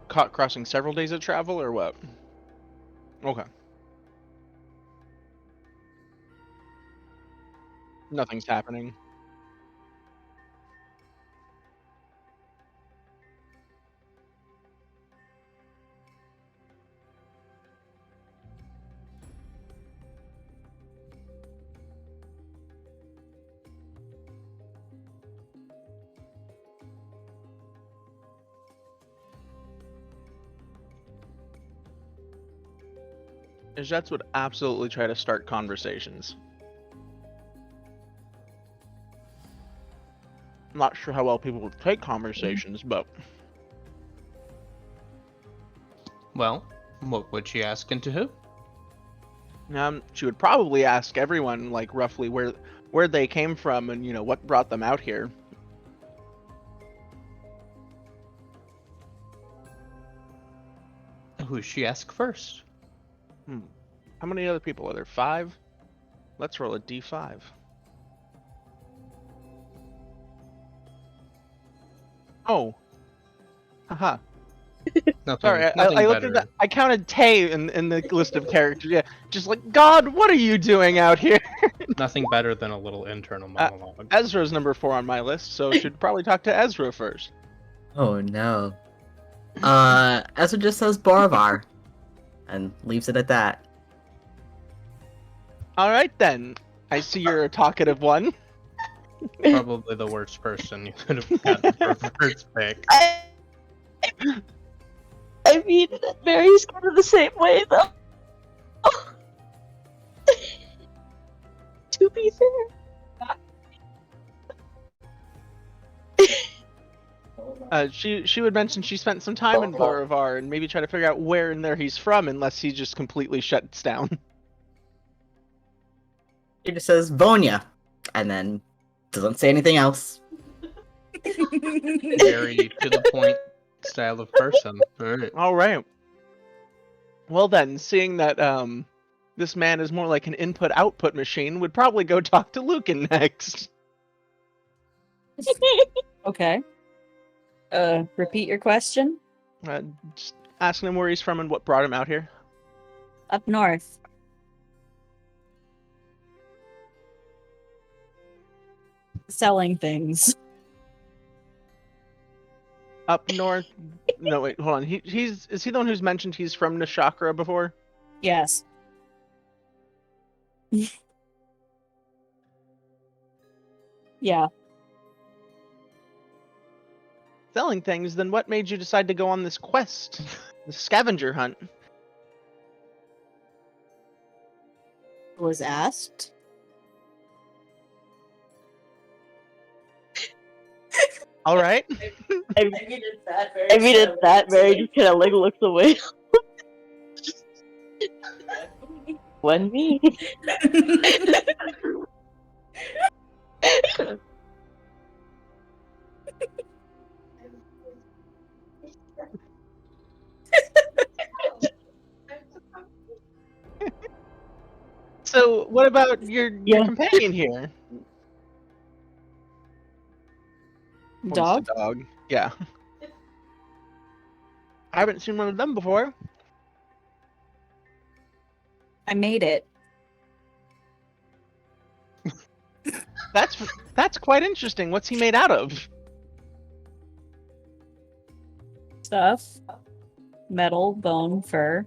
crossing several days of travel or what? Okay. Nothing's happening. Jets would absolutely try to start conversations. I'm not sure how well people would take conversations, but Well, what would she ask into who? she would probably ask everyone like roughly where they came from and what brought them out here. Who she ask first? How many other people are there? 5? Let's roll a d5. Oh. Haha. Sorry, Nothing I looked at better. that. I counted Tay in the list of characters. Yeah, just like, God, what are you doing out here? Nothing better than a little internal monologue. Ezra's number 4 on my list, so should probably talk to Ezra first. Oh no. Ezra just says Borovar, and leaves it at that. All right then. I see you're a talkative one. Probably the worst person you could have gotten for first pick. I mean, Mary's kind of the same way, though. To be fair. She would mention she spent some time in Borovar and maybe try to figure out where in there he's from, unless he just completely shuts down. He just says Vonya, and then doesn't say anything else. Very to the point style of person. Alright. All right. Well then, seeing that this man is more like an input-output machine, would probably go talk to Lucan next. Okay. Repeat your question. Just asking him where he's from and what brought him out here. Up north. Selling things. Up north. No, wait, hold on. Is he the one who's mentioned he's from Nashakra before? Yes. Yeah. Selling things. Then what made you decide to go on this quest, the scavenger hunt? Was asked. All right. I mean, at that, Mary just kind of like looks away. When me? So, what about your companion here? Dog? Points to dog. Yeah. I haven't seen one of them before. I made it. That's quite interesting. What's he made out of? Stuff. Metal, bone, fur.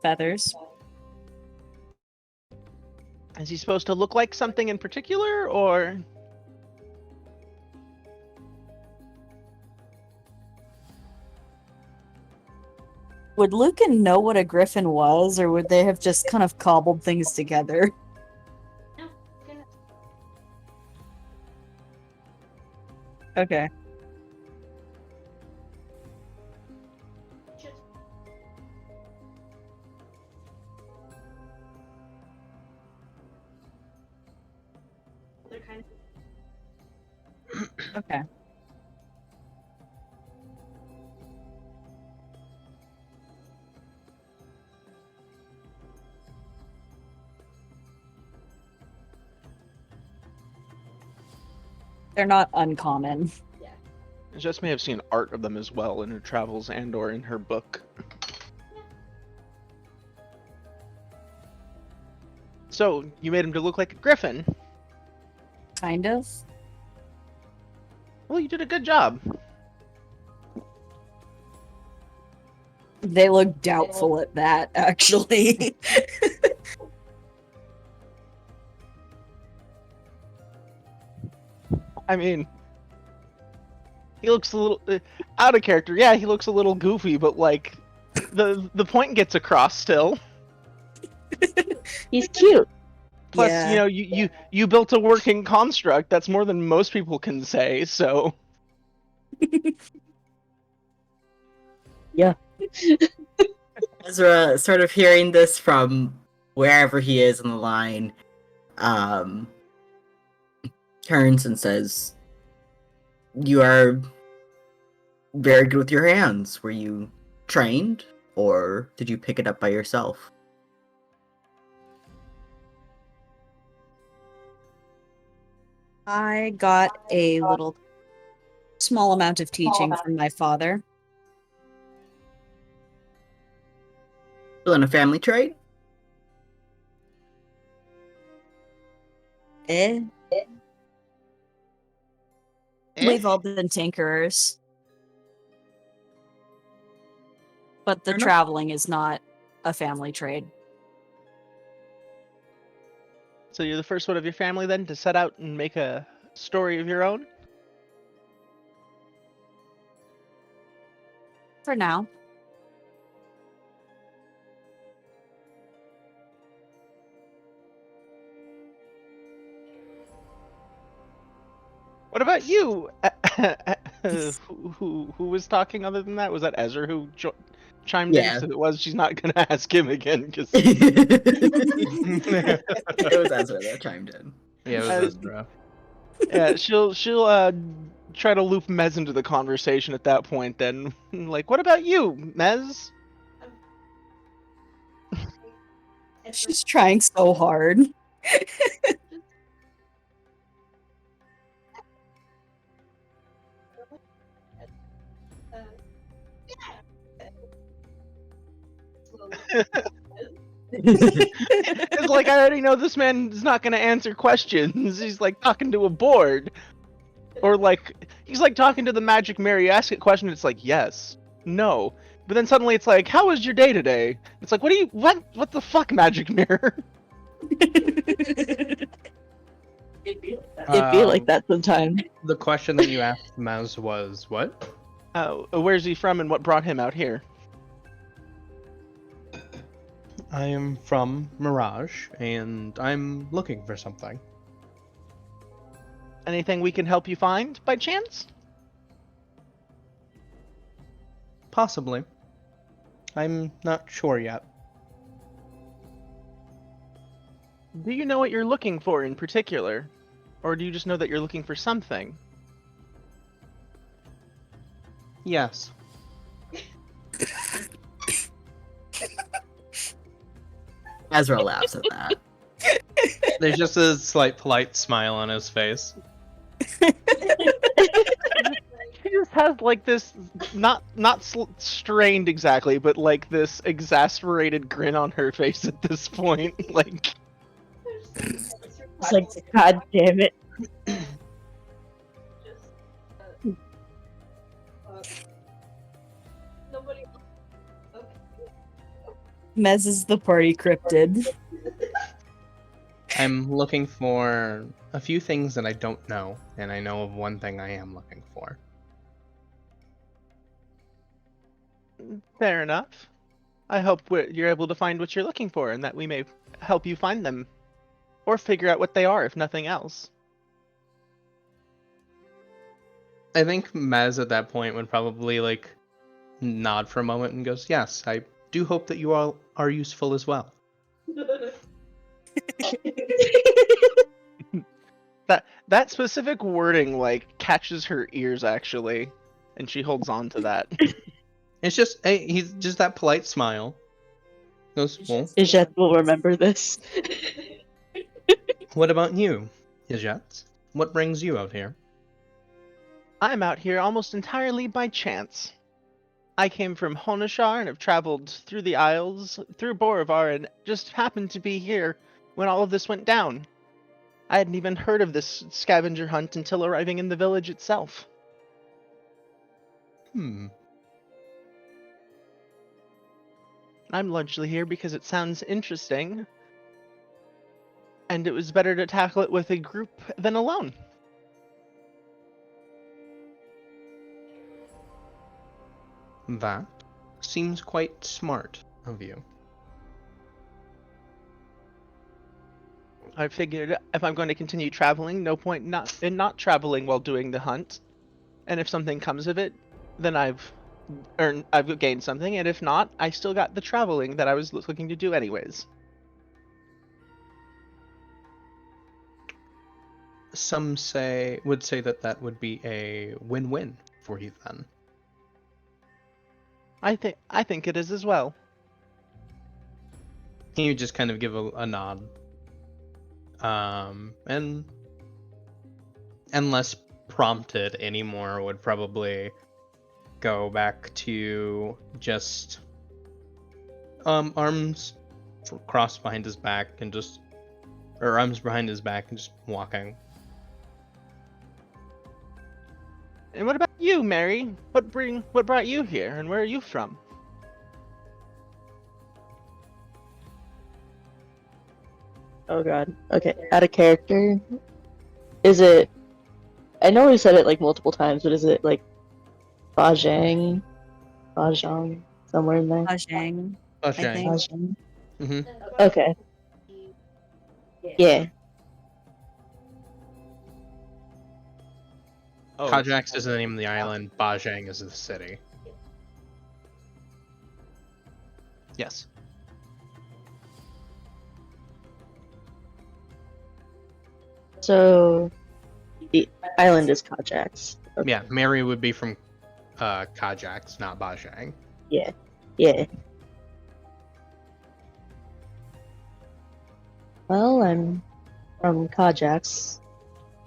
Feathers. Is he supposed to look like something in particular, or? Would Lucan know what a griffin was, or would they have just kind of cobbled things together? Okay. Okay. They're not uncommon. Jess may have seen art of them as well in her travels and or in her book. So, you made him to look like a griffin. Kind of. Well, you did a good job. They look doubtful at that, actually. I mean, he looks a little out of character. Yeah, he looks a little goofy, but like the point gets across still. He's cute. Plus, Yeah. you know, you built a working construct. That's more than most people can say. So Ezra, sort of hearing this from wherever he is in the line, turns and says, "You are very good with your hands. Were you trained, or did you pick it up by yourself?" I got a little small amount of teaching from my father. Still in a family trade? Eh? We've all been tinkerers. But the Fair enough. traveling is not a family trade. So you're the first one of your family then to set out and make a story of your own? For now. What about you? Who was talking other than that? Was that Ezra who chimed in? Yeah. 'Cause if it was, she's not gonna ask him again. Cause It was Ezra that chimed in. Yeah, it was Ezra. yeah, she'll try to loop Mez into the conversation at that point. Then, like, what about you, Mez? She's trying so hard. It's like, I already know this man's not gonna answer questions. He's like talking to a board, or like he's like talking to the magic mirror. You ask a question, it's like yes, no, but then suddenly it's like, how was your day today? It's like, what the fuck, magic mirror? It'd be like that sometimes. The question that you asked Maz was what? Where's he from and what brought him out here? I am from Mirage, and I'm looking for something. Anything we can help you find by chance? Possibly. I'm not sure yet. Do you know what you're looking for in particular? Or do you just know that you're looking for something? Yes. Ezra laughs at that. There's just a slight polite smile on his face. She just has like this, not strained exactly, but like this exasperated grin on her face at this point. Like, It's like, God damn it. Mez is the party cryptid. I'm looking for a few things that I don't know, and I know of one thing I am looking for. fair enough. I hope you're able to find what you're looking for, and that we may help you find them, or figure out what they are, if nothing else. I think Maz at that point would probably like nod for a moment and goes, "Yes, I do hope that you all are useful as well." That specific wording like catches her ears actually, and she holds on to that. It's just he's just that polite smile. Goes, "Well, Ijette will remember this. what about you, Ijette? What brings you out here?" I'm out here almost entirely by chance. I came from Honashar and have traveled through the Isles, through Borovar, and just happened to be here when all of this went down. I hadn't even heard of this scavenger hunt until arriving in the village itself. Hmm. I'm largely here because it sounds interesting, and it was better to tackle it with a group than alone. That seems quite smart of you. I figured if I'm going to continue traveling, no point in not traveling while doing the hunt. And if something comes of it, then I've gained something, and if not, I still got the traveling that I was looking to do anyways. Some would say that would be a win-win for you then. I think it is as well. You just kind of give a nod. And unless prompted anymore, would probably go back to just arms crossed behind his back and just, or arms behind his back and just walking. And what about you, Mary? What brought you here, and where are you from? Oh god. Okay, out of character. Is it... I know we said it like multiple times, but is it like Bajang? Bajang? Somewhere in there? Ajang, Oh, I think. Bajang? Mm-hmm. Okay. Yeah. Oh, Kajax is the name of the island. Bajang is the city. yes. So... the island is Kajax. Okay. Yeah, Mary would be from Kajax, not Bajang. Yeah. Yeah. Well, I'm from Kajax.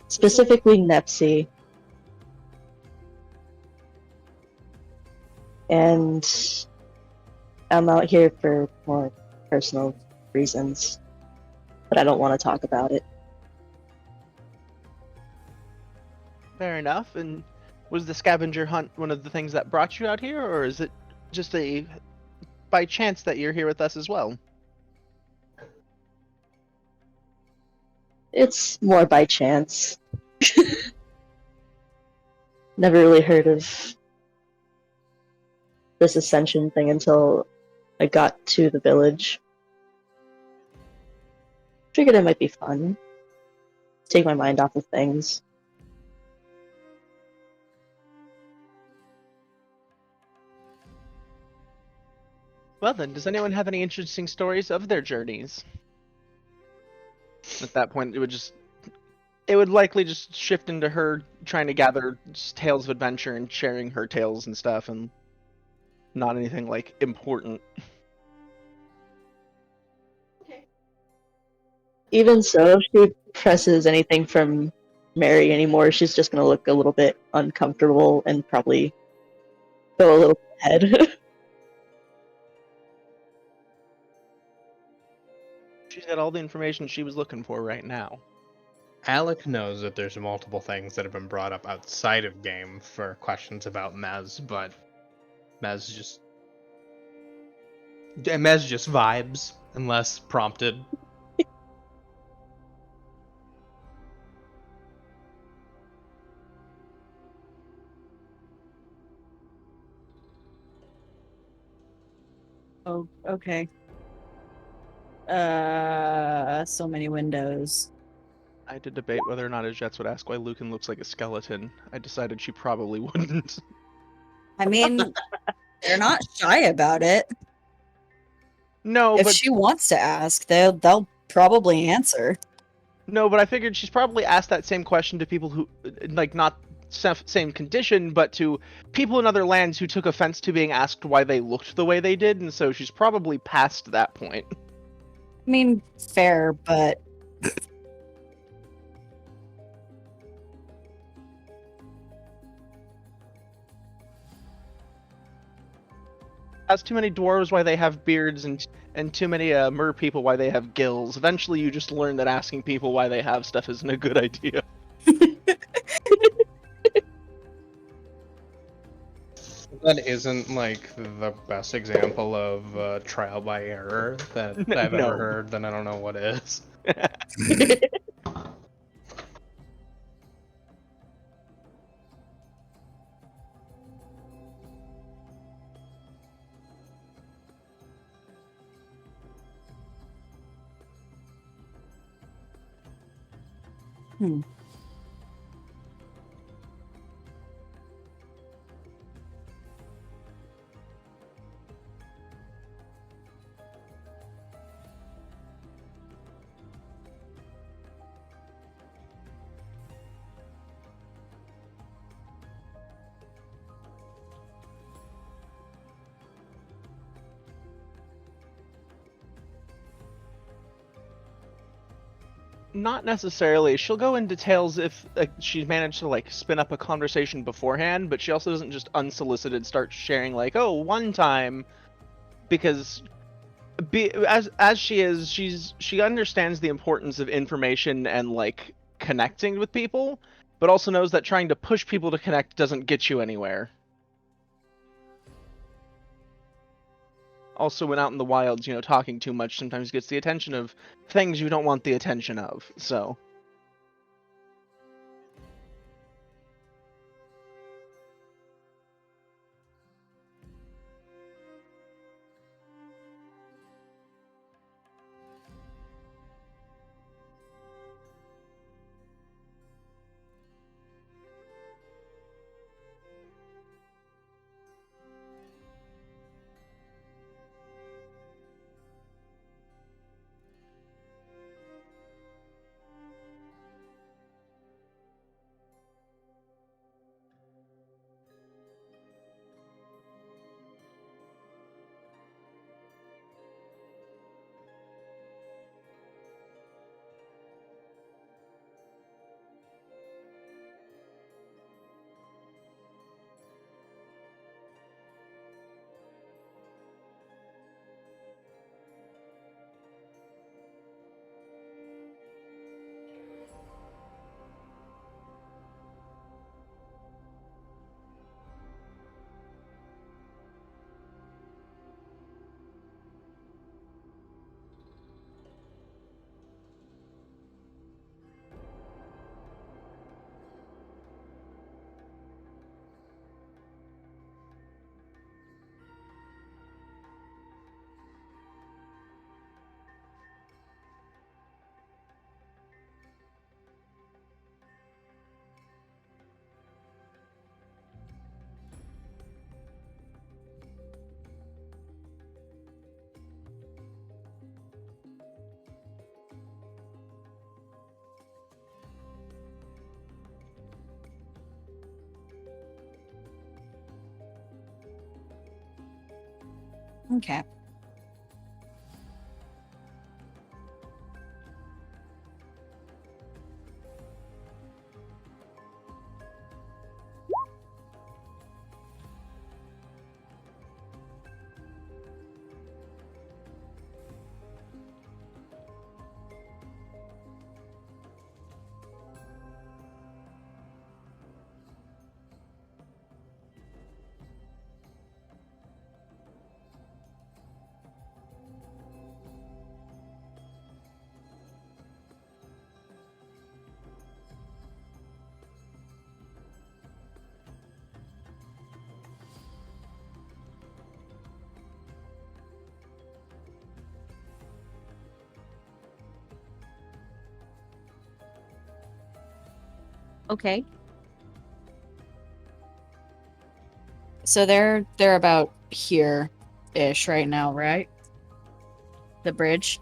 Specifically Nepsi. And I'm out here for more personal reasons. But I don't want to talk about it. Fair enough. And was the scavenger hunt one of the things that brought you out here, or is it just a by chance that you're here with us as well? It's more by chance. Never really heard of this ascension thing until I got to the village. Figured it might be fun. Take my mind off of things. Well then, does anyone have any interesting stories of their journeys? At that point, it would likely just shift into her trying to gather just tales of adventure and sharing her tales and stuff, and not anything like important. Even so, if she presses anything from Mary anymore, she's just gonna look a little bit uncomfortable and probably go a little ahead. She's got all the information she was looking for right now. Alec knows that there's multiple things that have been brought up outside of game for questions about Mez, but Mez just vibes unless prompted. Oh, okay. So many windows. I had to debate whether or not Ajets would ask why Lucan looks like a skeleton. I decided she probably wouldn't. I mean, they're not shy about it. No, If but she wants to ask, they'll probably answer. no, but I figured she's probably asked that same question to people who, like, not same condition, but to people in other lands who took offense to being asked why they looked the way they did, and so she's probably past that point. I mean, fair, but Ask too many dwarves why they have beards, and too many mer people why they have gills. Eventually, you just learn that asking people why they have stuff isn't a good idea. That isn't like the best example of trial by error that I've No. ever heard. Then I don't know what is. Hmm. Not necessarily. She'll go in details if she's managed to like spin up a conversation beforehand, but she also doesn't just unsolicited start sharing like, oh, one time, because as she is, she understands the importance of information and like connecting with people, but also knows that trying to push people to connect doesn't get you anywhere. Also, when out in the wilds, talking too much sometimes gets the attention of things you don't want the attention of. So. Okay. Okay. So they're about here-ish right now, right? The bridge.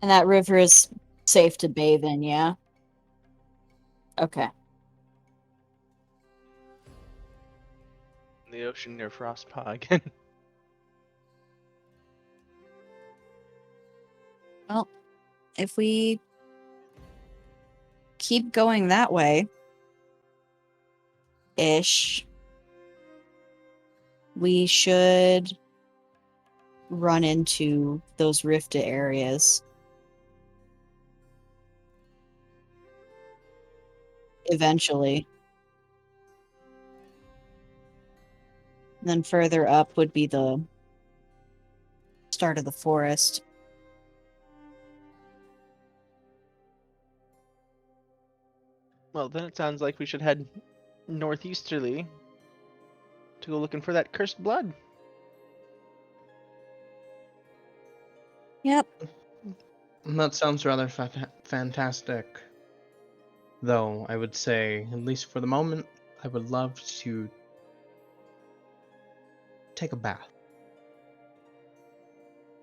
And that river is safe to bathe in, yeah? Okay. In the ocean near Frostpaw again. Well, if we keep going that way, ish, we should run into those rifted areas. Eventually. And then further up would be the start of the forest. Well, then it sounds like we should head northeasterly to go looking for that cursed blood. Yep. That sounds rather fantastic. Though, I would say, at least for the moment, I would love to take a bath.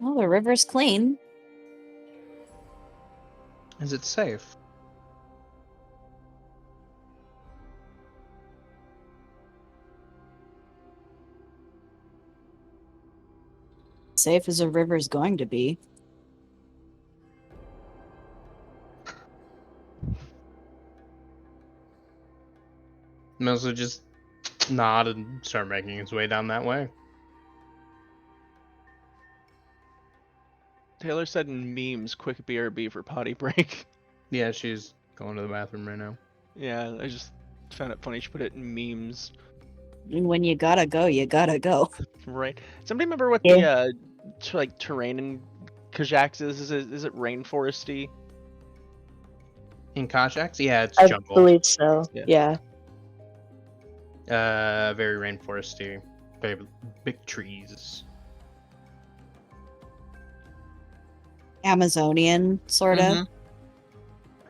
Well, the river's clean. Is it safe? Safe as a river's going to be. Mills would just nod and start making his way down that way. Taylor said in memes, quick BRB for potty break. Yeah, she's going to the bathroom right now. Yeah, I just found it funny. She put it in memes. And when you gotta go, you gotta go. Right. Somebody remember what Yeah. the like terrain in Kajaks is? Is it rainforesty? In Kajaks? Yeah, it's I jungle. believe so. Yeah. Yeah. Very rainforesty. Very big trees. Amazonian, sort of. Mhm.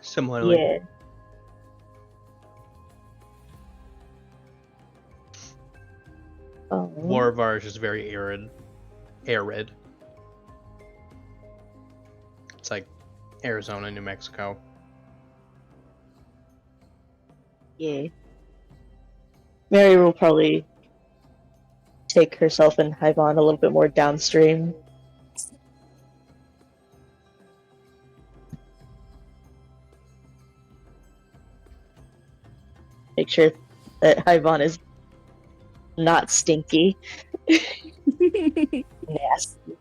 Similarly. Yeah. Oh. Warvar is just very arid. Arid. It's like Arizona, New Mexico. Yeah. Mary will probably take herself and Hyvon a little bit more downstream. Make sure that Hyvon is not stinky. Nasty.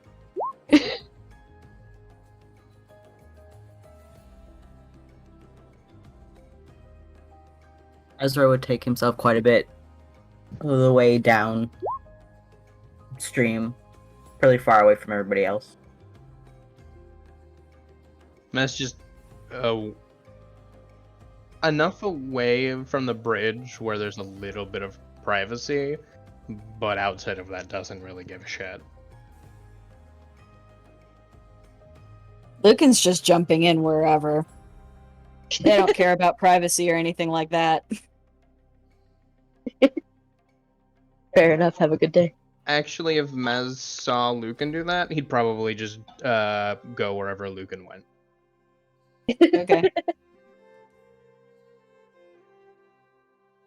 Ezra would take himself quite a bit of the way down stream, fairly far away from everybody else. That's just enough away from the bridge where there's a little bit of privacy, but outside of that doesn't really give a shit. Lucan's just jumping in wherever. They don't care about privacy or anything like that. Fair enough. Have a good day. Actually, if Mez saw Lucan do that, he'd probably just go wherever Lucan went. Okay.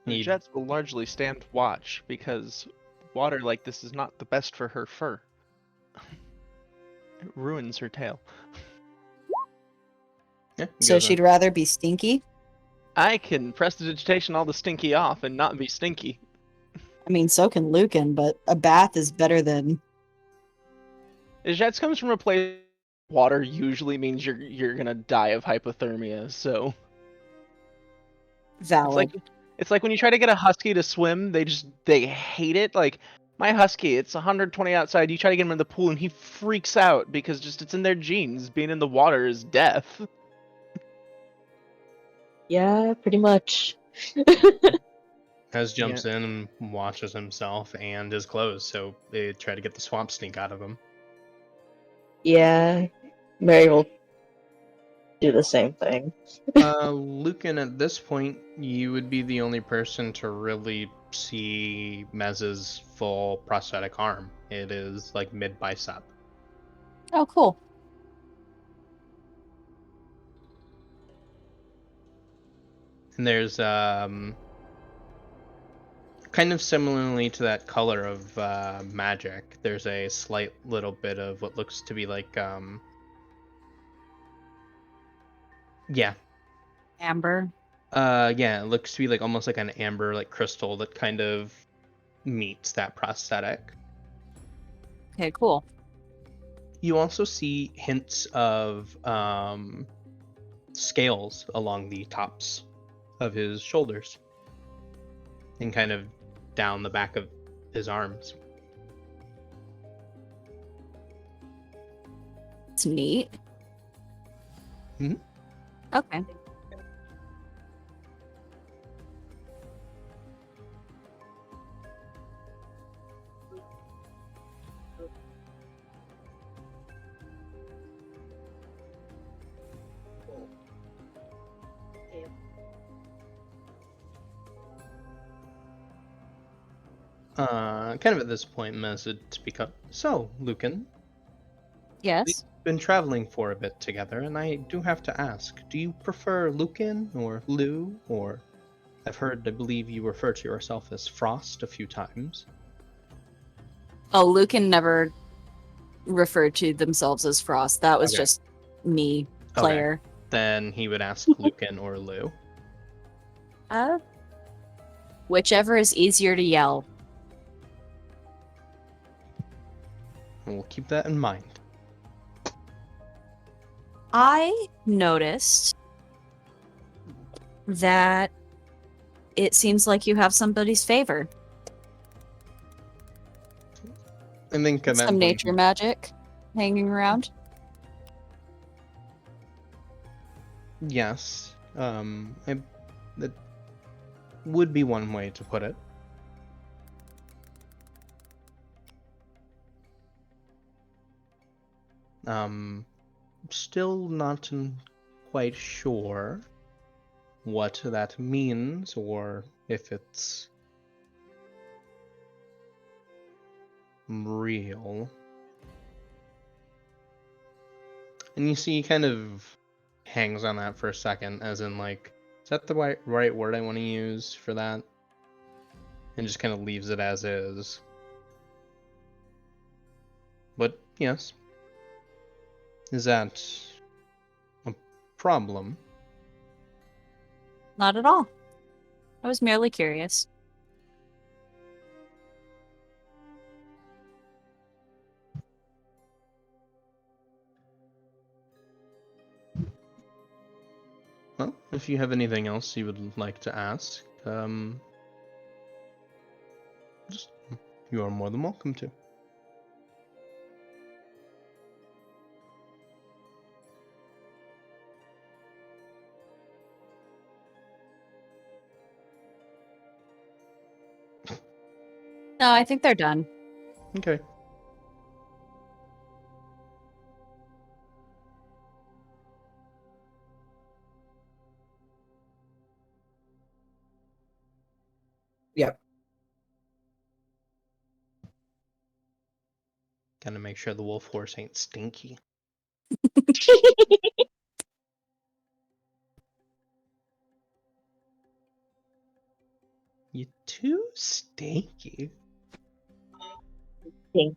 The He'd- Jets will largely stand watch because water like this is not the best for her fur. It ruins her tail. Yeah, he So goes in. she'd rather be stinky? I can prestidigitation all the stinky off and not be stinky. I mean, so can Lucan, but a bath is better than... The Jets comes from a place water usually means you're gonna die of hypothermia, so valid. it's like when you try to get a husky to swim, they hate it. Like my husky, it's 120 outside. You try to get him in the pool and he freaks out because just it's in their genes. Being in the water is death. Yeah, pretty much. Mez jumps in and washes himself and his clothes, so they try to get the swamp stink out of him. Yeah, Mary will do the same thing. Lucan, at this point, you would be the only person to really see Mez's full prosthetic arm. It is like mid bicep. Oh, cool. And there's kind of similarly to that color of magic, there's a slight little bit of what looks to be like yeah. Amber. Yeah, it looks to be like almost like an amber like crystal that kind of meets that prosthetic. Okay, cool. You also see hints of scales along the tops of his shoulders and kind of down the back of his arms. It's neat. Mhm. Okay. Kind of at this point, Mez would speak up. So, Lucan, we've Yes. been traveling for a bit together, and I do have to ask, do you prefer Lucan or Lou, or I believe you refer to yourself as Frost a few times. Oh, Lucan never referred to themselves as Frost. That was Okay. just me, Okay. player. Then he would ask Lucan or Lou. Whichever is easier to yell. And we'll keep that in mind. I noticed that it seems like you have somebody's favor. I think at that Some point, nature magic hanging around. yes. That would be one way to put it. Still not quite sure what that means or if it's real. And you see he kind of hangs on that for a second, as in like, is that the right word I want to use for that? And just kind of leaves it as is. But yes. Is that a problem? Not at all. I was merely curious. Well, if you have anything else you would like to ask, just you are more than welcome to. No, I think they're done. Okay. Yep. Gotta make sure the wolf horse ain't stinky. You too stinky. Thank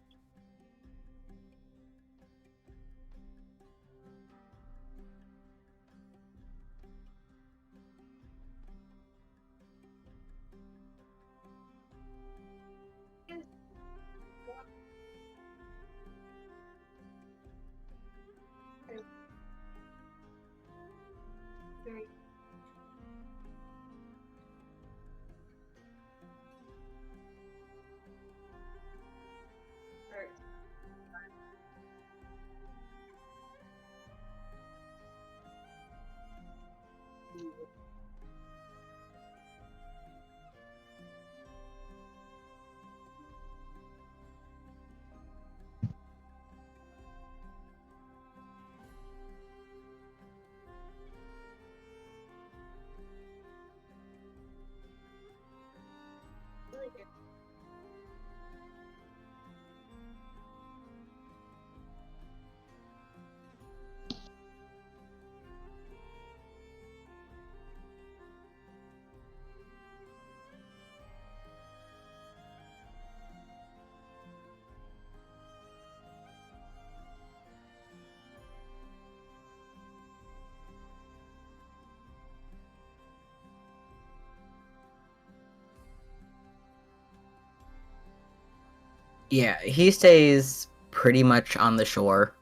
Yeah, he stays pretty much on the shore.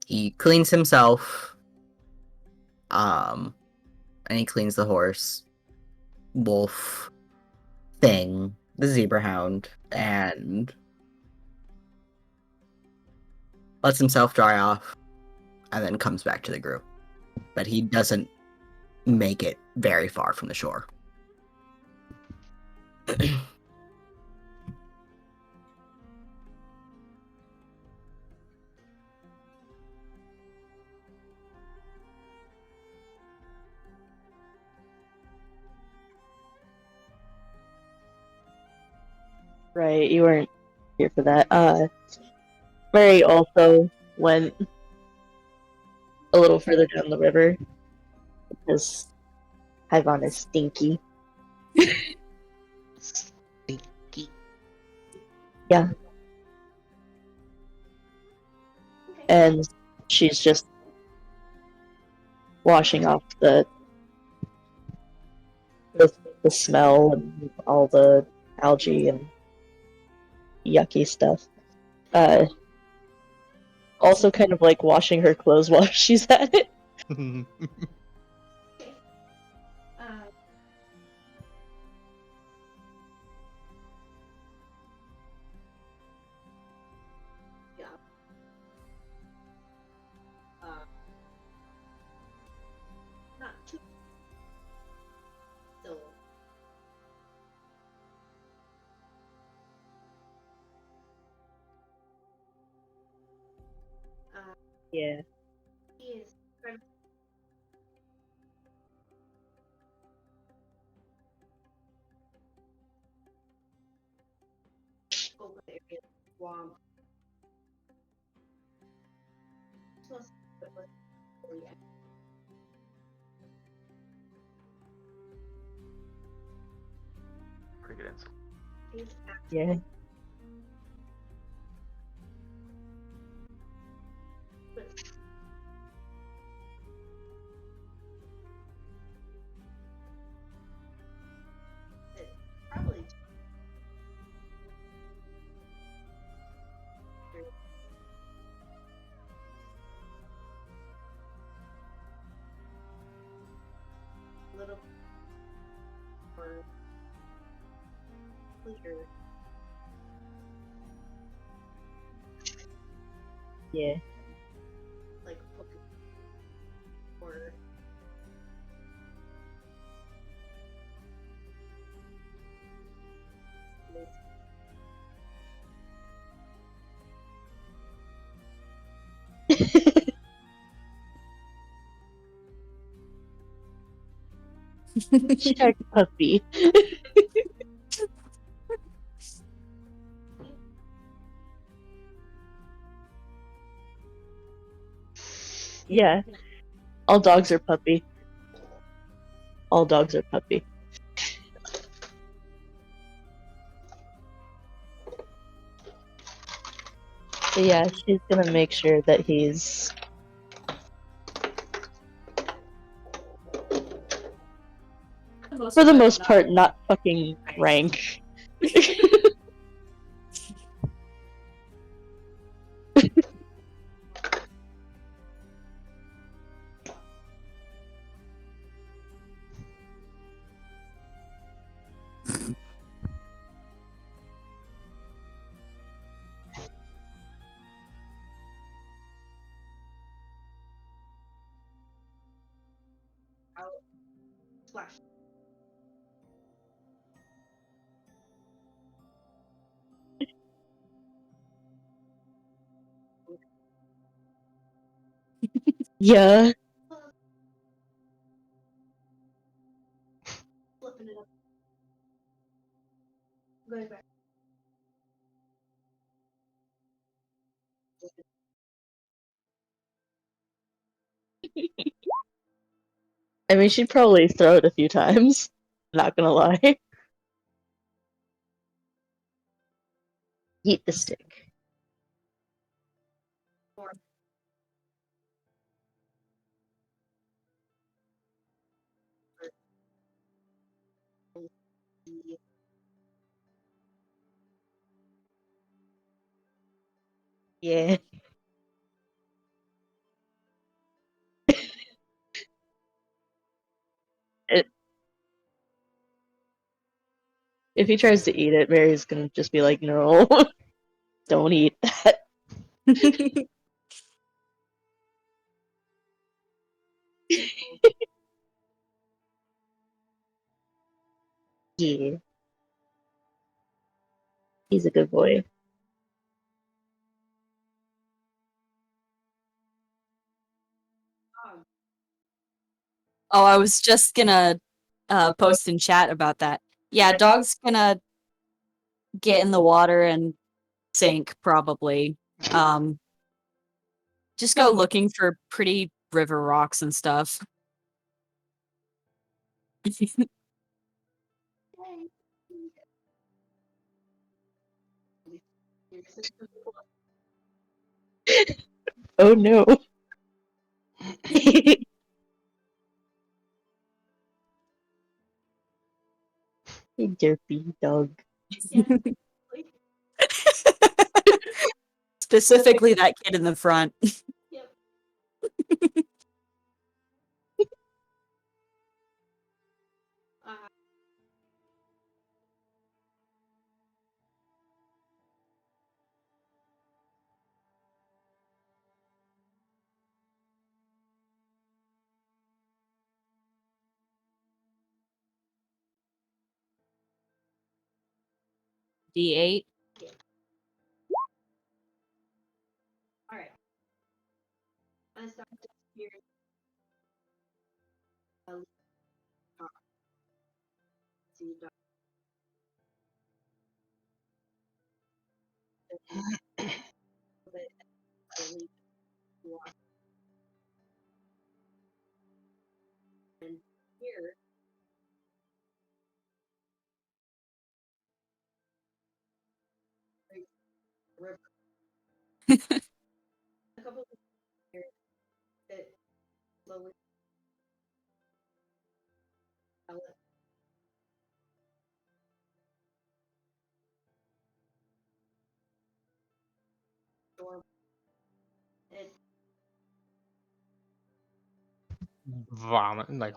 He cleans himself, and he cleans the horse, wolf, thing, the zebra hound, and lets himself dry off, and then comes back to the group. But he doesn't make it very far from the shore. Right, you weren't here for that. Mary also went a little further down the river because Hyvon is stinky. Stinky. Yeah. And she's just washing off the smell and all the algae and yucky stuff. Also kind of like washing her clothes while she's at it. Yeah. Pretty good answer. Yeah. Yeah. Shark puppy. Yeah. All dogs are puppy. All dogs are puppy. But yeah, she's gonna make sure that he's for the most part not fucking rank. Yeah. I mean, she'd probably throw it a few times. Not gonna lie. Eat the stick. Yeah. If he tries to eat it, Mary's gonna just be like, no, don't eat that. Yeah. He's a good boy. Oh, I was just gonna post in chat about that. Yeah, dog's gonna get in the water and sink probably. Just go looking for pretty river rocks and stuff. Oh no. You derpy dog. Specifically that kid in the front. D8. Vomit, like,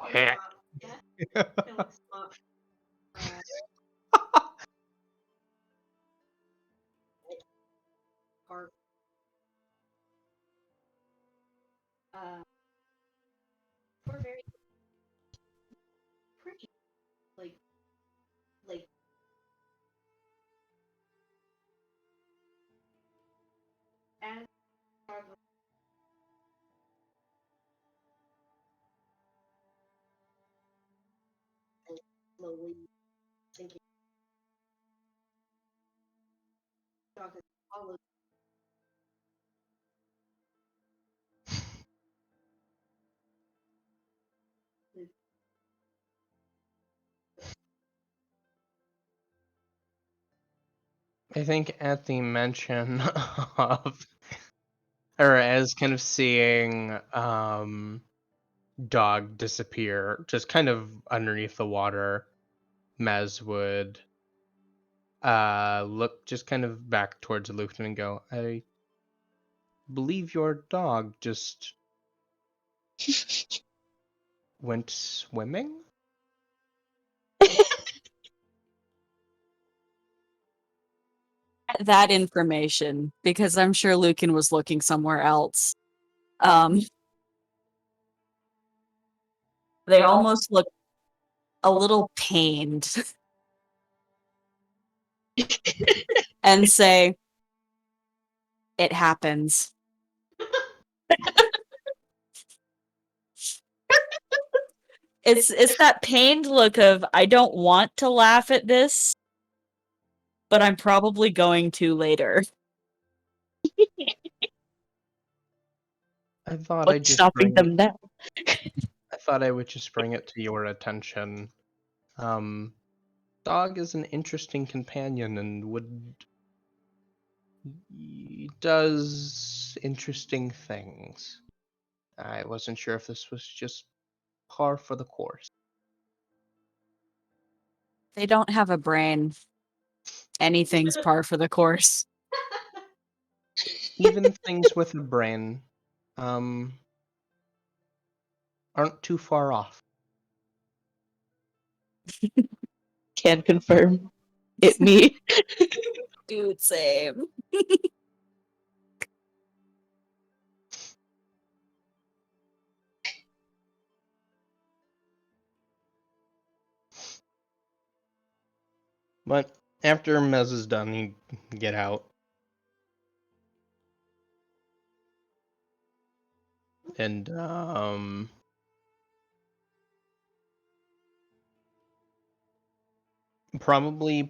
I think at the mention of, or as kind of seeing dog disappear, just kind of underneath the water, Mez would look just kind of back towards Luton and go, I believe your dog just went swimming? That information, because I'm sure Lucan was looking somewhere else. They almost look a little pained and say, it happens. It's that pained look of, I don't want to laugh at this, but I'm probably going to later. I thought What's I'd just stopping them now? I thought I would just bring it to your attention. Dog is an interesting companion and does interesting things. I wasn't sure if this was just par for the course. They don't have a brain. Anything's par for the course. even things with a brain aren't too far off. Can confirm. It me. Dude, same. But after Mez is done, you get out. And probably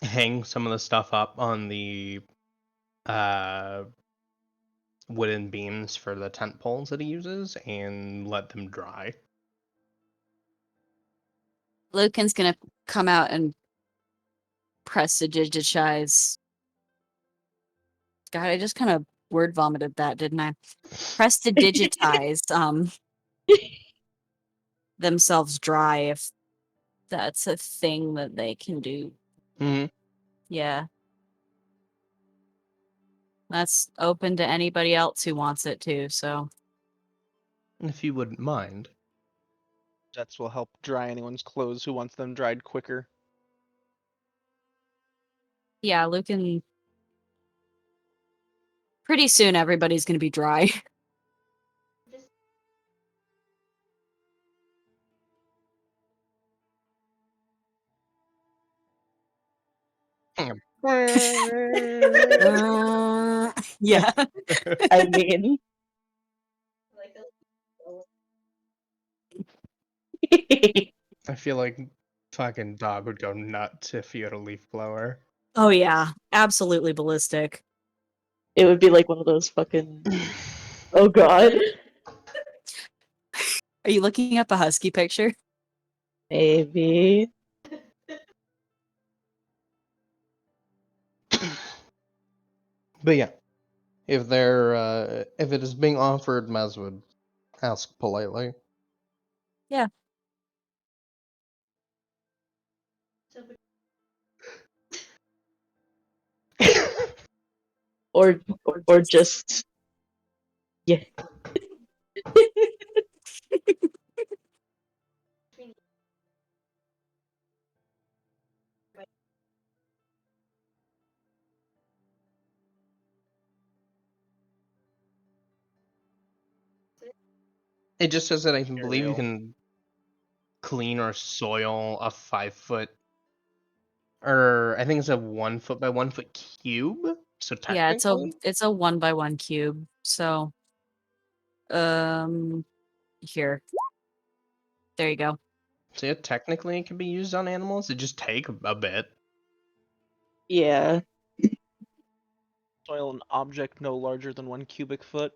hang some of the stuff up on the wooden beams for the tent poles that he uses and let them dry. Lucan's gonna come out and prestidigitize. God, I just kind of word vomited that, didn't I? Prestidigitize themselves dry if that's a thing that they can do. Mm-hmm. Yeah. That's open to anybody else who wants it too, so. If you wouldn't mind. Jets will help dry anyone's clothes who wants them dried quicker. Yeah, Lucan. Pretty soon everybody's gonna be dry. Yeah. I mean. I feel like fucking dog would go nuts if you had a leaf blower. Oh yeah, absolutely ballistic. It would be like one of those fucking. Oh god. Are you looking up a husky picture? Maybe. But yeah, if it is being offered, Maz would ask politely. Yeah. Or just. Yeah. It just says that I believe you Ariel. can clean or soil a 5-foot, or I think it's a 1-foot by 1-foot cube. So Yeah, technically, it's a 1x1 cube. So here. There you go. so yeah, technically it can be used on animals. It just take a bit. Yeah. Soil an object no larger than 1 cubic foot.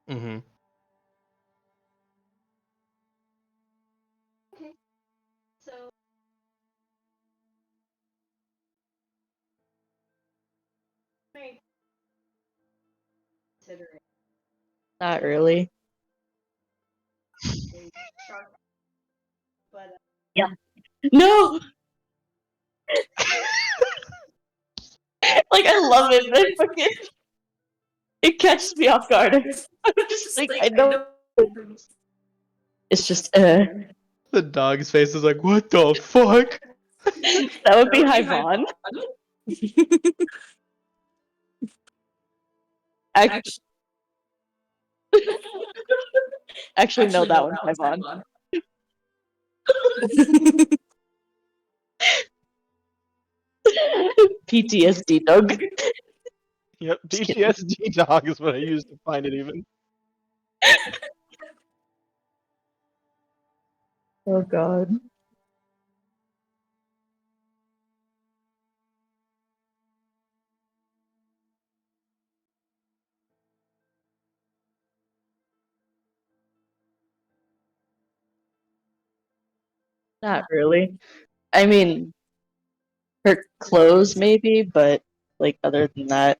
Mm-hmm. Not really. Yeah. No! Like, I love it, but fucking. It catches me off guard. I'm just like, I know. It's just, The dog's face is like, what the fuck? that would be Hyvon. Actually, no, that one's Hyvon. PTSD dog. Yep, Just kidding. PTSD dog is what I used to find it even. Oh god. Not really. I mean, her clothes maybe, but like other than that,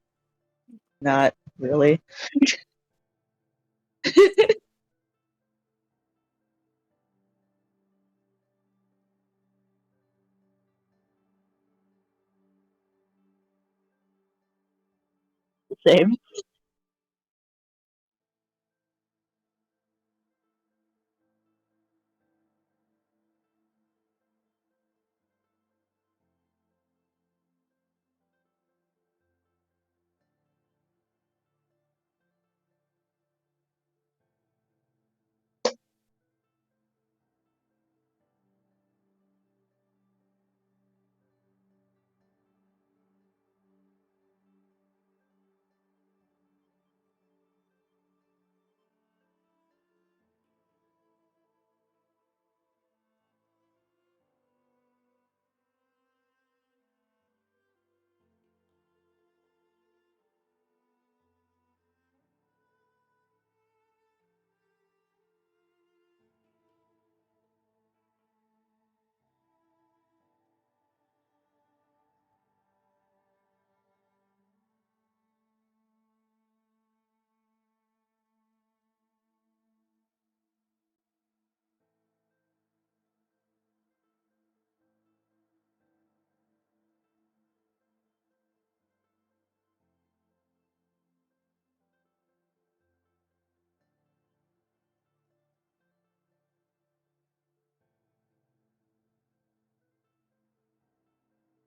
not really. Same.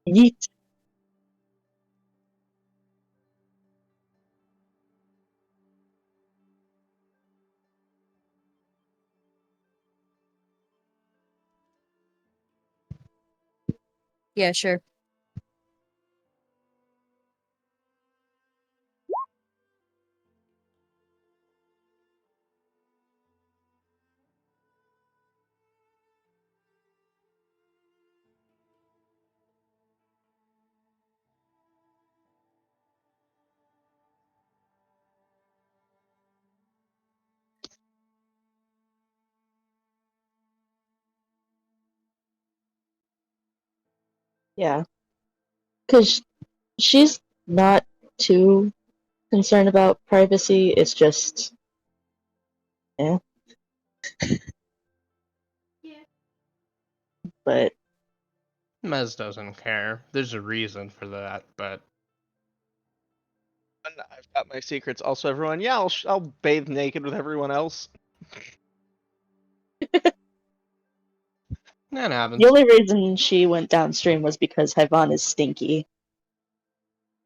Yeet. Yeah, sure. Yeah. Because she's not too concerned about privacy. It's just, yeah. But Mez doesn't care. There's a reason for that, but I've got my secrets. Also, everyone, yeah, I'll bathe naked with everyone else. that happens. the only reason she went downstream was because Hyvon is stinky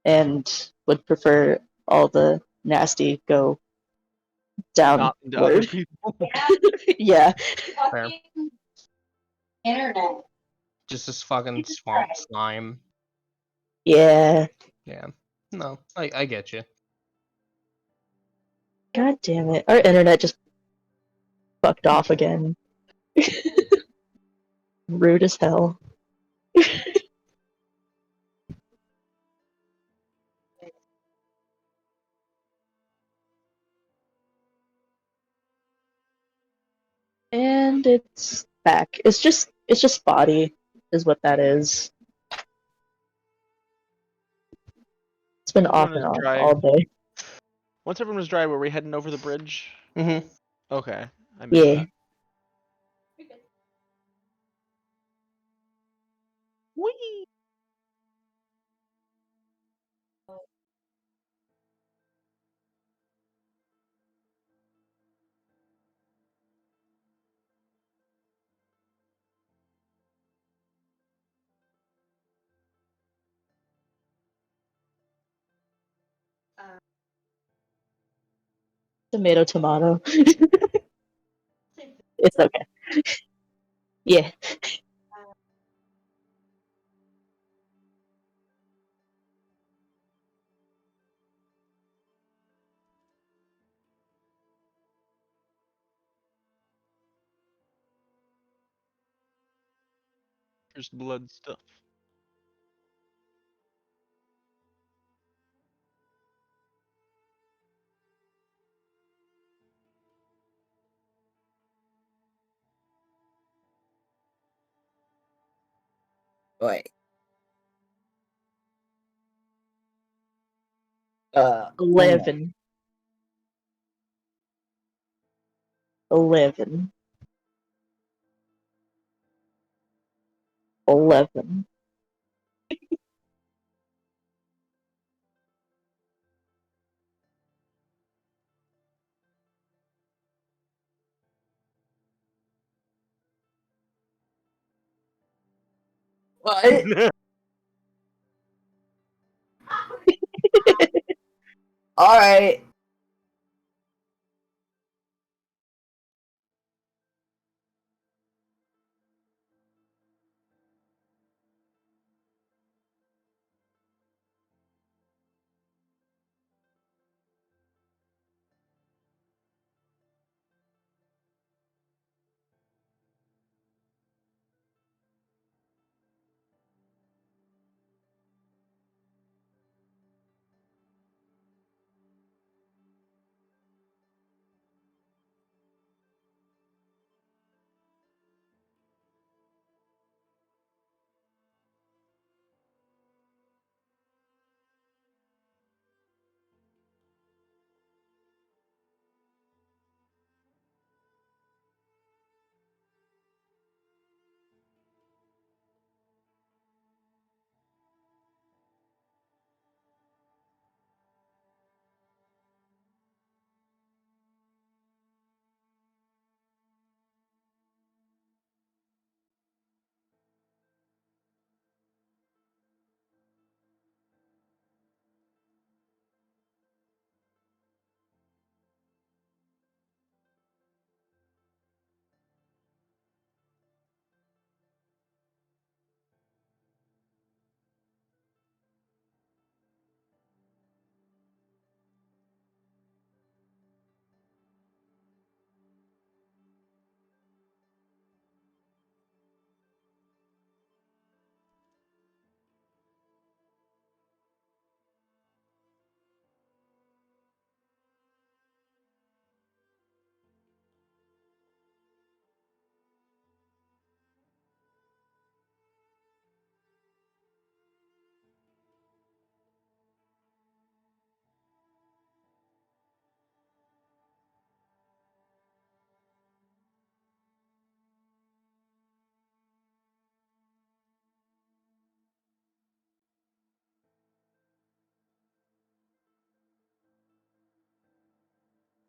and would prefer all the nasty go Not into other downward. people. Yeah. Fair. Internet. Just this fucking swamp slime. Yeah. Yeah. No, I get you. God damn it. Our internet just fucked off again. Rude as hell. And it's back. It's just spotty is what that is. It's been off Everyone and is on dry. all day. Once everyone was dry, were we heading over the bridge? Mm-hmm. Okay, I missed Yeah. that. Whee! Tomato, tomato. It's okay. Yeah. There's blood stuff. Wait. 11. 11. 11. What? Alright.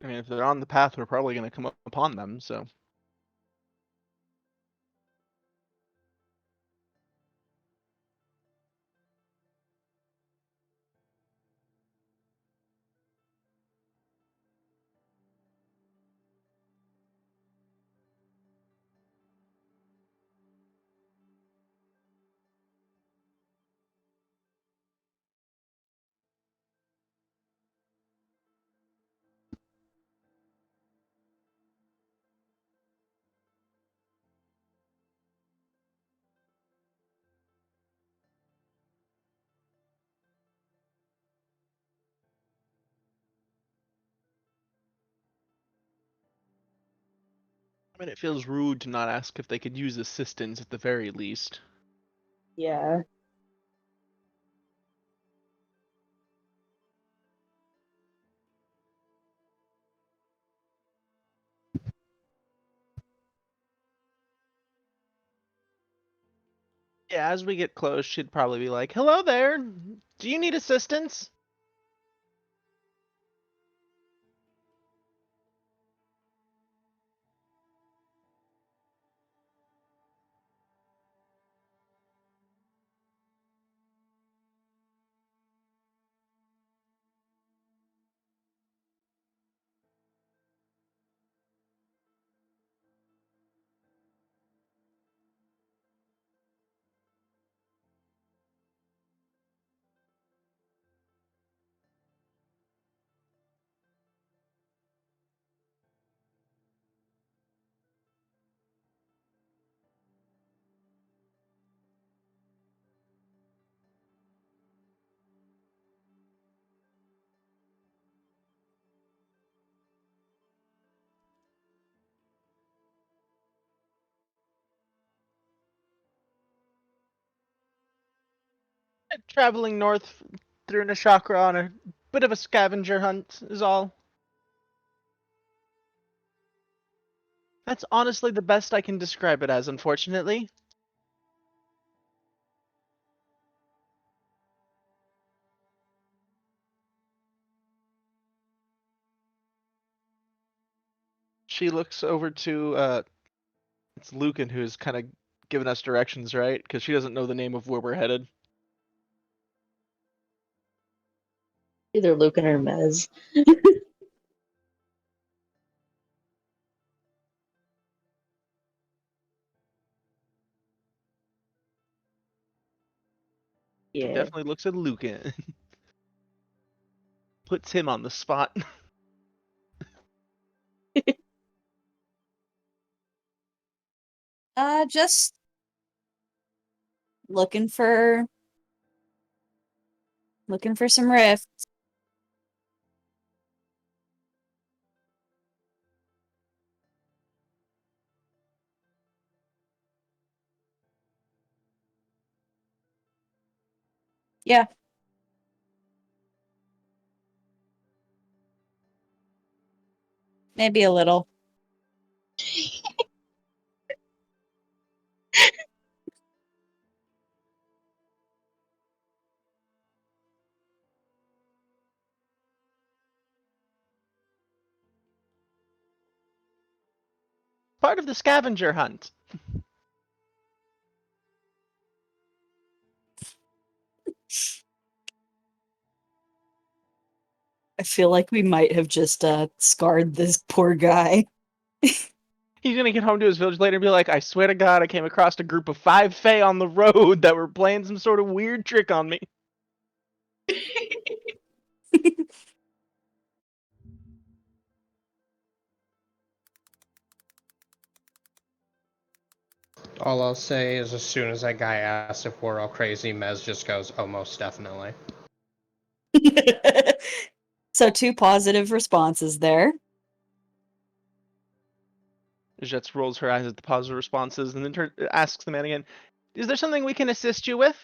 I mean, if they're on the path, we're probably going to come upon them, so. I mean, it feels rude to not ask if they could use assistance at the very least. Yeah. Yeah, as we get close, she'd probably be like, "Hello there. Do you need assistance?" Traveling north through Nashakra on a bit of a scavenger hunt is all. That's honestly the best I can describe it as, unfortunately. She looks over to it's Lucan, who's kind of giving us directions, right? Because she doesn't know the name of where we're headed. Either Lucan or Mez. It Yeah. definitely looks at Lucan. Puts him on the spot. Just looking for some rift. Yeah. Maybe a little. Part of the scavenger hunt. I feel like we might have just scarred this poor guy. He's gonna get home to his village later and be like, I swear to God, I came across a group of 5 Fae on the road that were playing some sort of weird trick on me. All I'll say is as soon as that guy asks if we're all crazy, Mez just goes, oh, most definitely. So 2 positive responses there. Jets rolls her eyes at the positive responses and then asks the man again, is there something we can assist you with?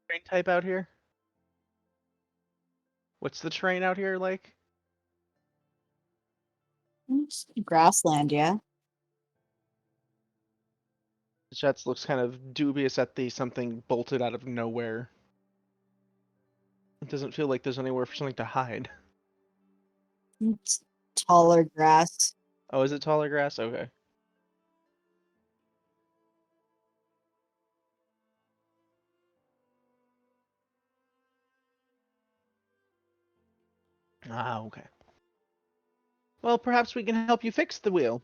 Terrain type out here? What's the terrain out here like? Grassland, yeah. Jets looks kind of dubious at the something bolted out of nowhere. It doesn't feel like there's anywhere for something to hide. It's taller grass. Oh, is it taller grass? Okay. Ah, okay. Well, perhaps we can help you fix the wheel.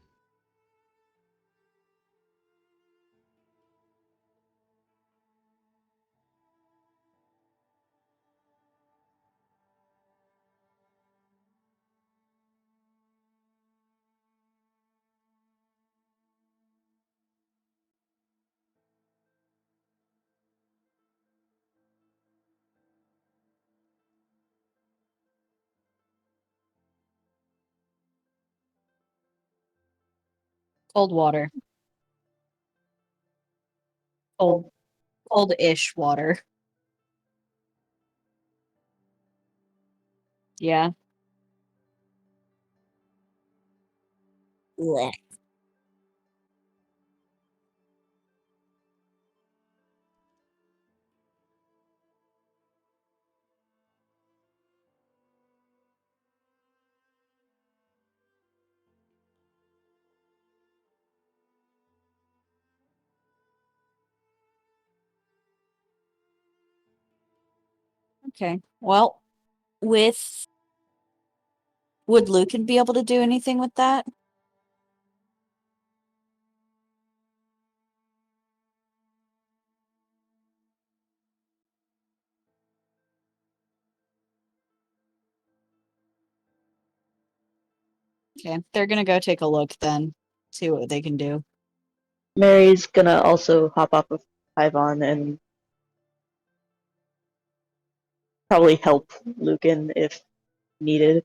Cold water. Cold, cold-ish water. Yeah. Blech. Okay. Well, with would Lucan be able to do anything with that? Okay, they're gonna go take a look then, see what they can do. Mary's gonna also hop off of Pyvon and probably help Lucan if needed.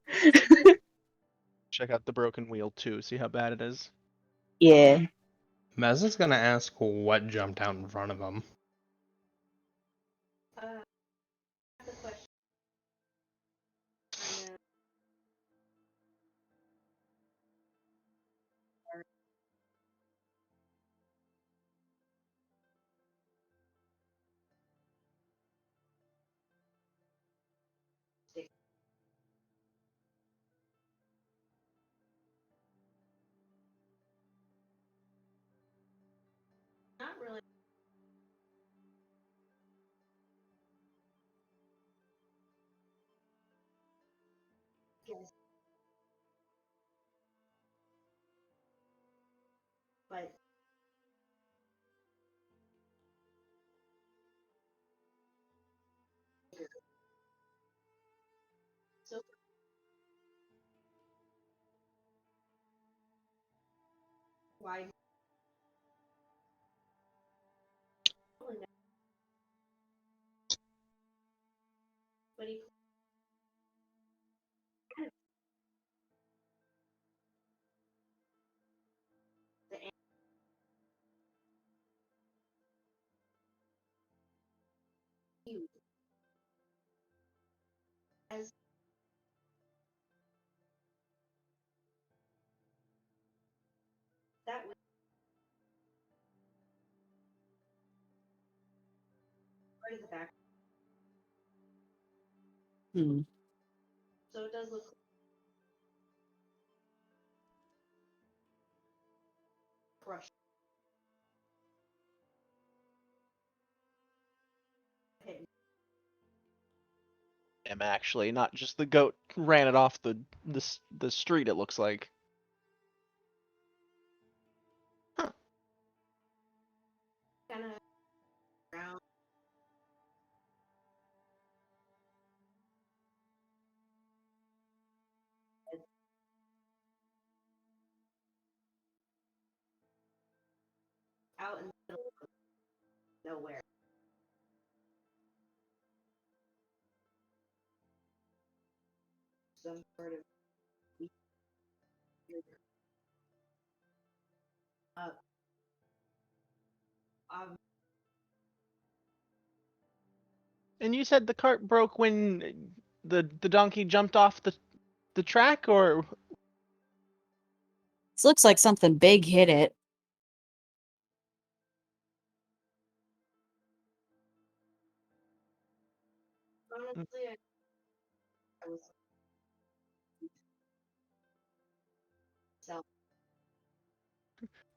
Check out the broken wheel too. See how bad it is. Yeah. Mez is gonna ask what jumped out in front of him. Hmm. Him actually, not just the goat ran it off the street. It looks like. Huh. And you said the cart broke when the donkey jumped off the track, or This looks like something big hit it.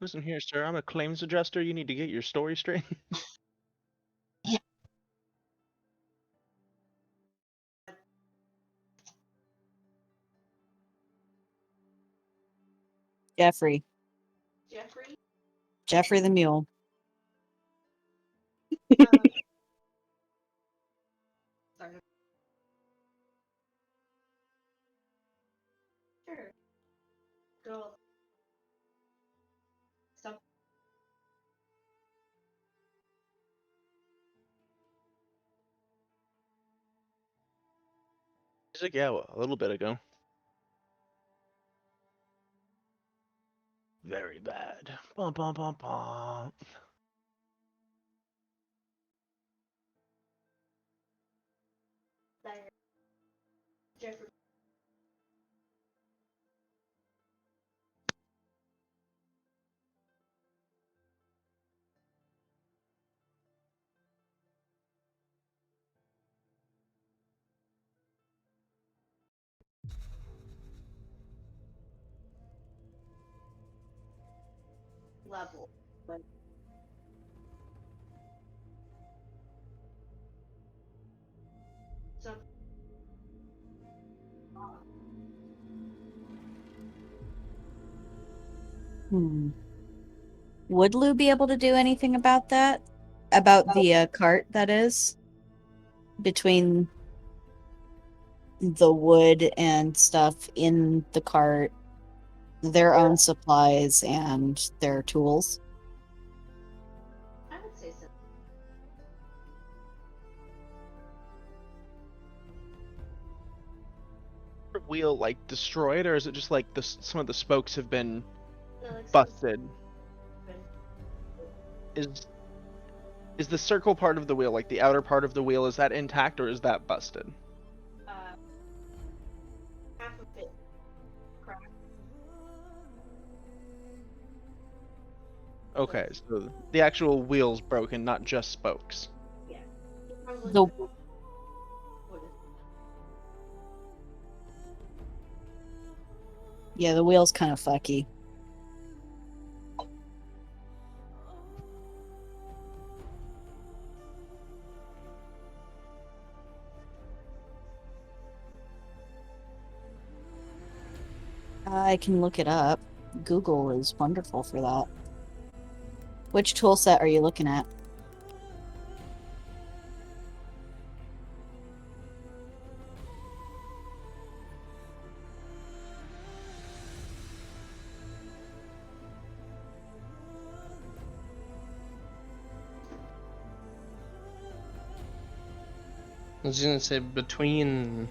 listen here, sir. I'm a claims adjuster. You need to get your story straight. Geoffrey. Geoffrey the mule. He's like, yeah, well, a little bit ago. Very bad. Bum, bum, bum, bum. Would Lou be able to do anything about that? About the cart, that is? Between the wood and stuff in the cart, their own supplies, and their tools? Wheel like destroyed, or is it just like some of the spokes have been busted? Is the circle part of the wheel, like the outer part of the wheel, is that intact or is that busted? Okay, so the actual wheel's broken, not just spokes. The Yeah, the wheel's kind of fucky. I can look it up. Google is wonderful for that. Which tool set are you looking at? I was gonna say between.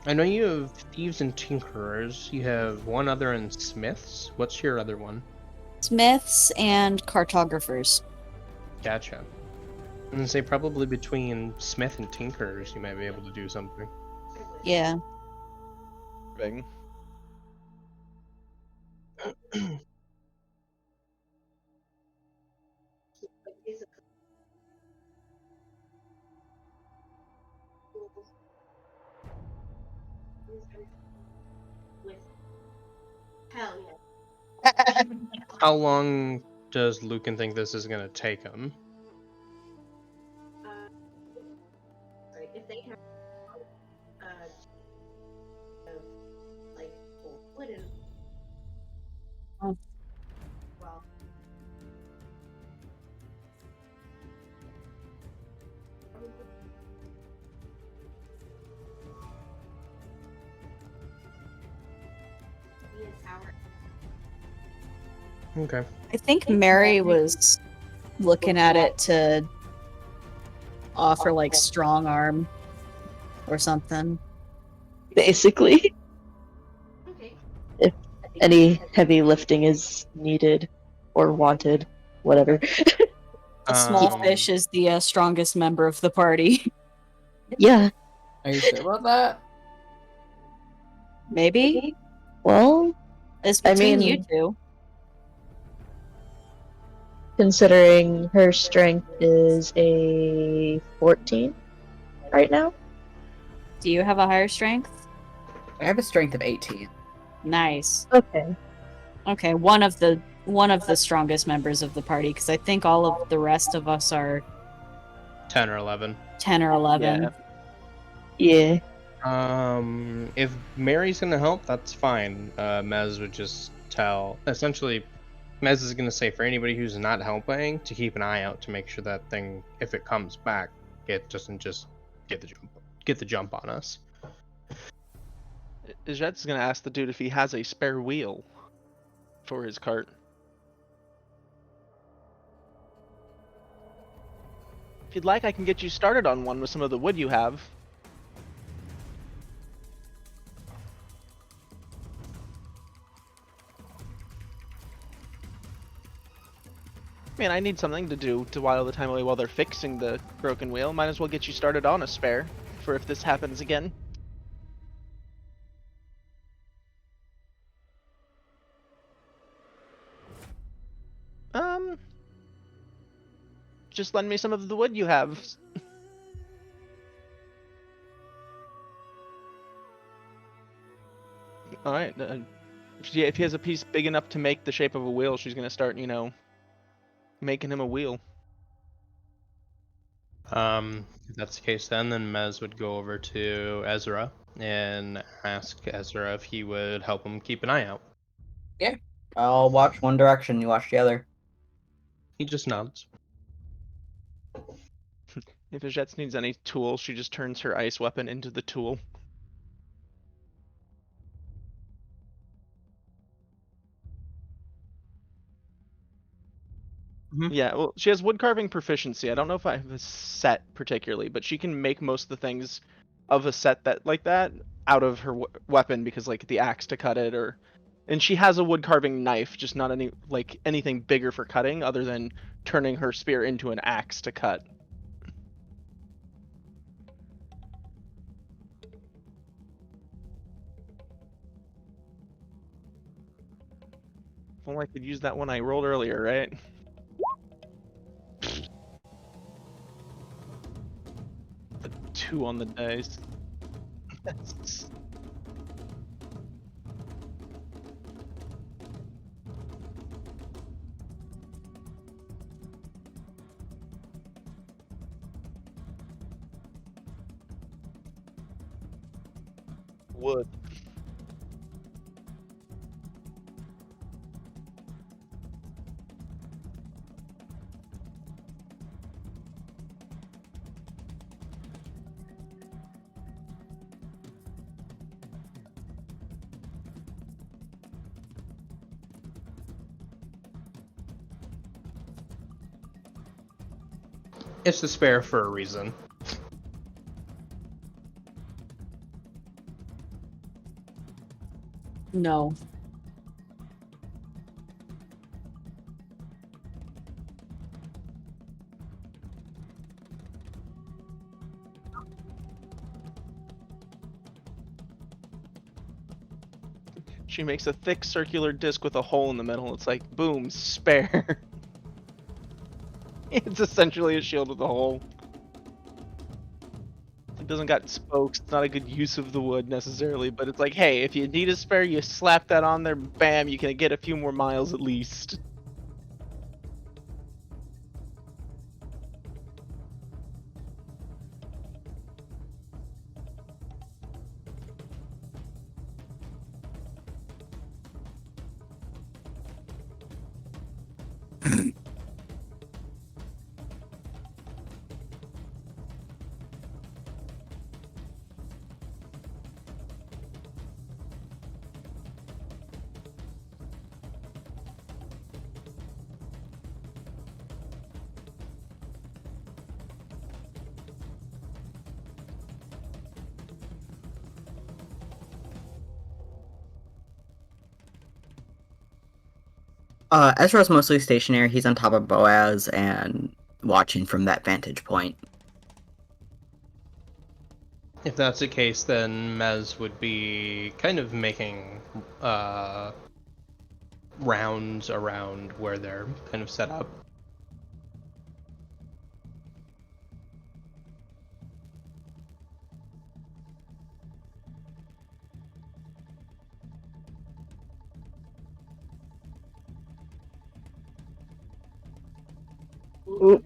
I know you have thieves and tinkerers. You have one other in smiths. What's your other one? Smiths and cartographers. Gotcha. I'm gonna say probably between smith and tinkerers, you might be able to do something. Yeah. Bing. How long does Lucan think this is gonna take him? Okay. I think Mary was looking at it to offer like strong arm or something. Basically. If any heavy lifting is needed or wanted, whatever. A small Um, fish is the strongest member of the party. Yeah. Are you sure about that? Maybe? Well, It's I between mean- you two. considering her strength is a 14 right now. Do you have a higher strength? I have a strength of 18. Nice. Okay. Okay, one of the strongest members of the party, because I think all of the rest of us are 10 or 11. 10 or 11. Yeah. Yeah. If Mary's gonna help, that's fine. Mez would just tell. Essentially, Mez is gonna say for anybody who's not helping to keep an eye out to make sure that thing, if it comes back, it doesn't just get the jump on us. Jet's gonna ask the dude if he has a spare wheel for his cart. If you'd like, I can get you started on one with some of the wood you have. Man, I need something to do to while the time away while they're fixing the broken wheel. Might as well get you started on a spare for if this happens again. Just lend me some of the wood you have. Alright, if he has a piece big enough to make the shape of a wheel, she's gonna start, making him a wheel. If that's the case, then Mez would go over to Ezra and ask Ezra if he would help him keep an eye out. I'll watch one direction, you watch the other. He just nods. If Ajets needs any tool, she just turns her ice weapon into the tool. Yeah, well, she has wood carving proficiency. I don't know if I have a set particularly, but she can make most of the things of a set that like that out of her weapon because like the axe to cut it and she has a wood carving knife, just not any like anything bigger for cutting other than turning her spear into an axe to cut. If only I could use that one I rolled earlier, right? The 2 on the dice. Wood. It's the spare for a reason. No. She makes a thick circular disc with a hole in the middle. It's like, boom, spare. It's essentially a shield with a hole. It doesn't got spokes. It's not a good use of the wood necessarily, but it's like, hey, if you need a spare, you slap that on there, bam, you can get a few more miles at least. Ezra's mostly stationary. He's on top of Boaz and watching from that vantage point. If that's the case, then Mez would be kind of making rounds around where they're kind of set up. Ooh.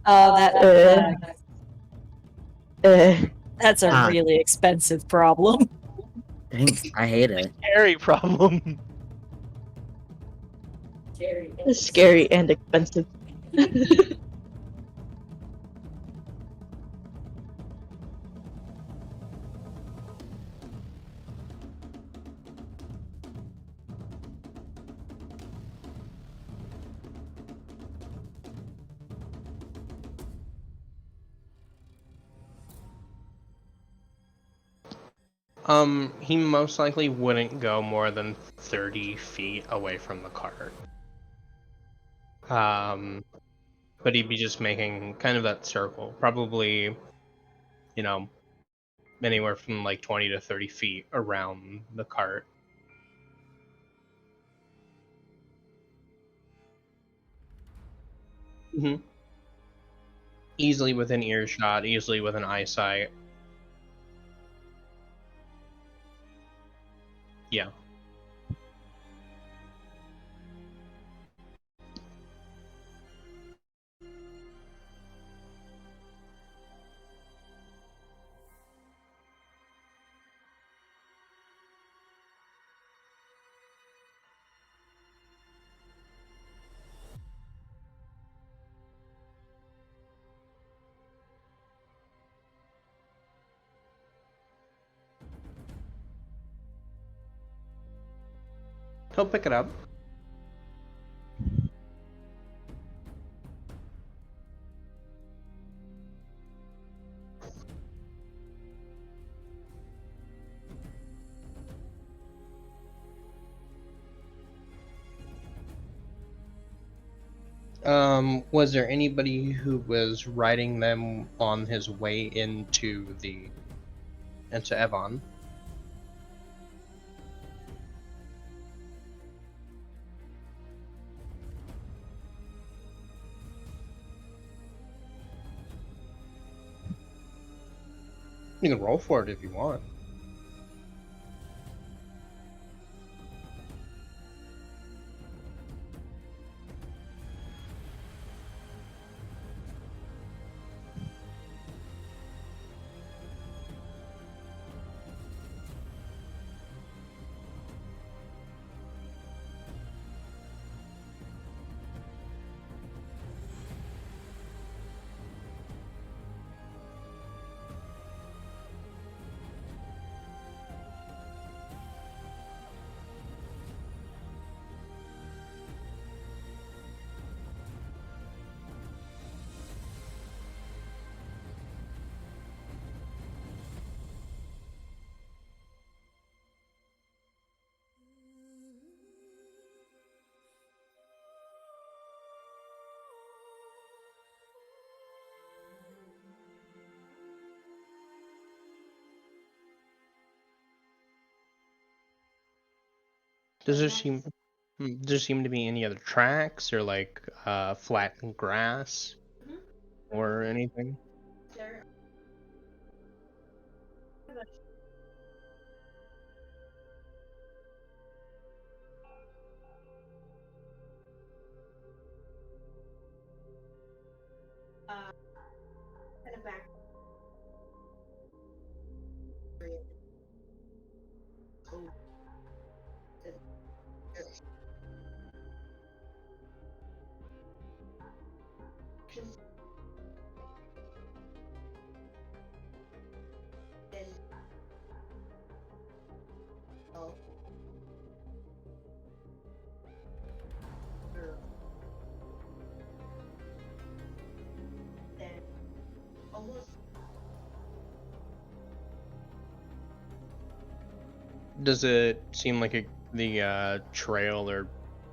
Oh, Uh, that's a Ah. really expensive problem. Dang, I hate it. Scary problem. it's scary and expensive. He most likely wouldn't go more than 30 feet away from the cart. But he'd be just making kind of that circle, probably, anywhere from like 20 to 30 feet around the cart. Mm-hmm. Easily within earshot, easily within eyesight. Yeah. He'll pick it up. Was there anybody who was riding them on his way into Evon? You can roll for it if you want. Does there seem to be any other tracks or like flat grass or anything? Does it seem like the trail or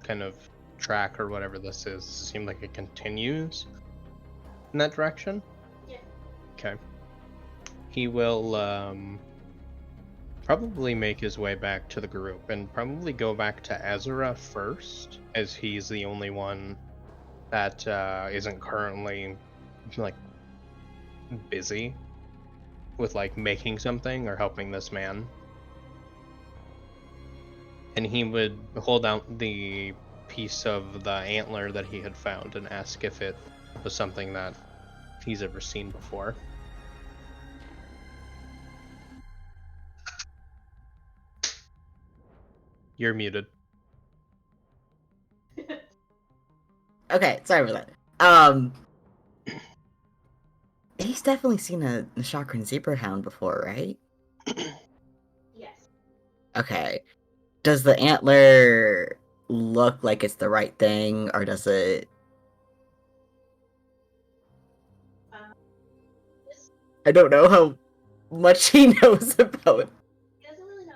kind of track or whatever this is seem like it continues in that direction? Yeah. Okay. He will probably make his way back to the group and probably go back to Ezra first, as he's the only one that isn't currently like busy with like making something or helping this man. And he would hold out the piece of the antler that he had found and ask if it was something that he's ever seen before. You're muted. Okay, sorry for that. He's definitely seen a Nashakran zebra hound before, right? Yes. Okay. Does the antler look like it's the right thing, or does it... I don't know how much he knows about... He doesn't really know.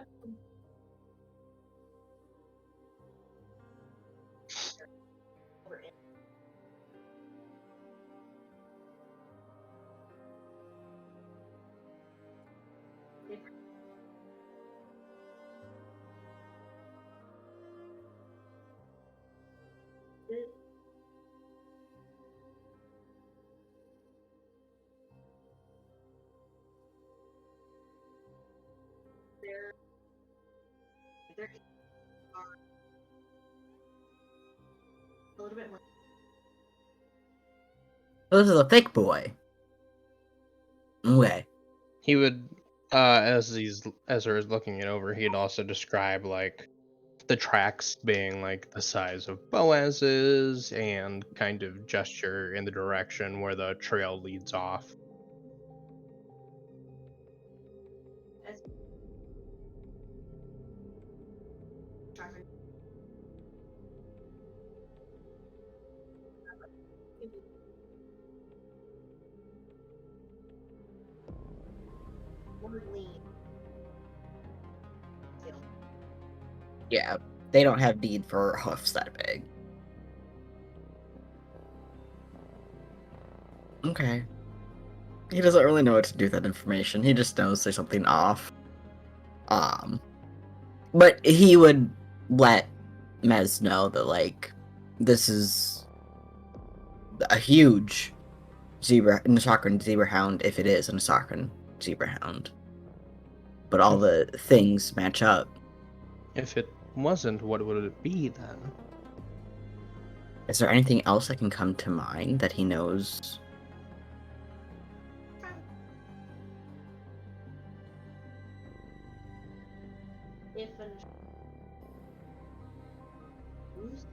There are a little bit more. This is a thick boy. Okay. He would, as Ezra is looking it over, he'd also describe like the tracks being like the size of Boaz's and kind of gesture in the direction where the trail leads off. Orollin. Still. Yeah, they don't have need for hoofs that big. Okay. He doesn't really know what to do with that information. He just knows there's something off. But he would let Mez know that, like, this is a huge Nashakran zebra hound, if it is a Nashakran zebra hound. But all the things match up. If it wasn't, what would it be then? Is there anything else that can come to mind that he knows? If an moose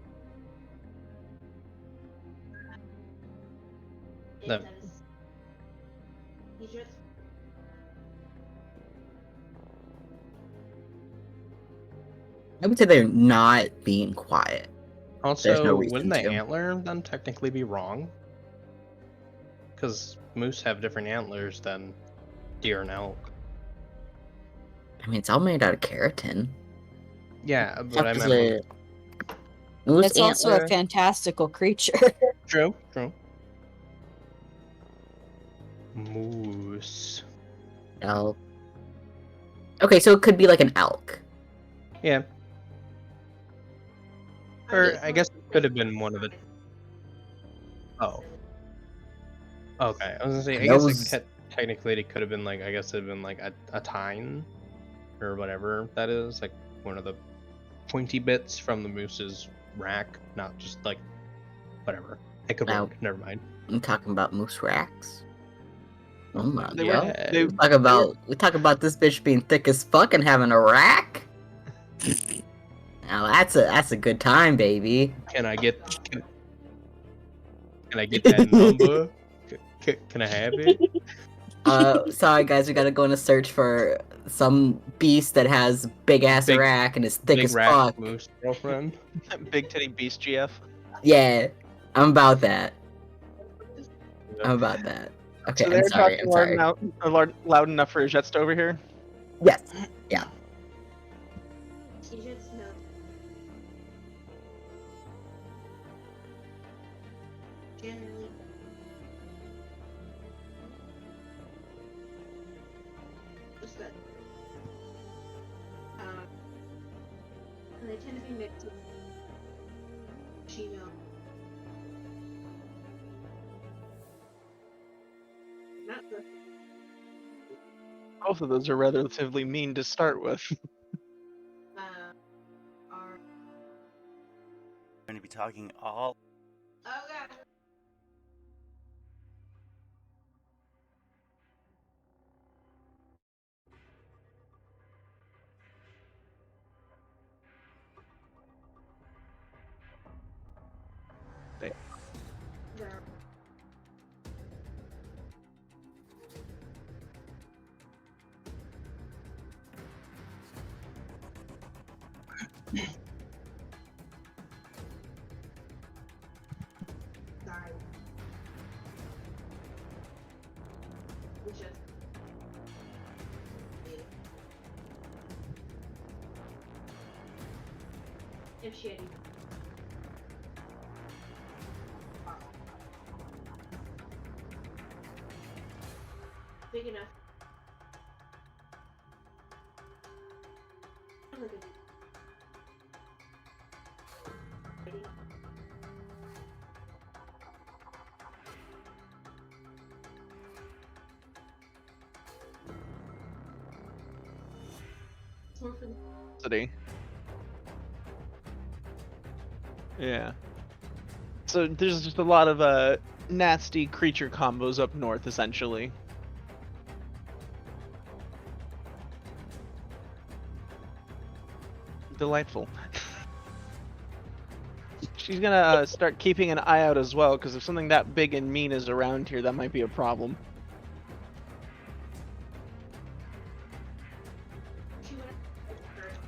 No. he just I would say they're not being quiet. There's no Also, reason wouldn't the to. antler then technically be wrong? Because moose have different antlers than deer and elk. I mean, it's all made out of keratin. Yeah, but I Except meant moose It's also a antler. fantastical creature. true. Moose. Elk. Okay, so it could be like an elk. Yeah, or I guess it could have been one of the. Oh, okay. I was gonna say, I guess Those- technically it could have been like, I guess it'd been like a tine, or whatever that is, like one of the pointy bits from the moose's rack, not just like whatever. I could Now- work. Never mind. I'm talking about moose racks. Oh my They god. were, they, We talk about this bitch being thick as fuck and having a rack. Now that's a good time, baby. Can I get that number? Can I have it? Sorry guys, we gotta go on a search for some beast that has big ass Big- rack and is thick Big as rack fuck. moose girlfriend. Big titty beast GF. Yeah, I'm about that. I'm about that. Okay, So I'm they're sorry. talking I'm sorry. loud enough for Jets to overhear. Yes. he just knows. Generally, just good. And they tend to be mixed with Chino. Not the Both of those are relatively mean to start with. are. Going to be talking all. Oh god. They- There. Sorry. We just. If she had even. Big enough. Look at it. It's more for the City. Yeah. So there's just a lot of nasty creature combos up north, essentially. Delightful. She's gonna start keeping an eye out as well, because if something that big and mean is around here, that might be a problem. she went first.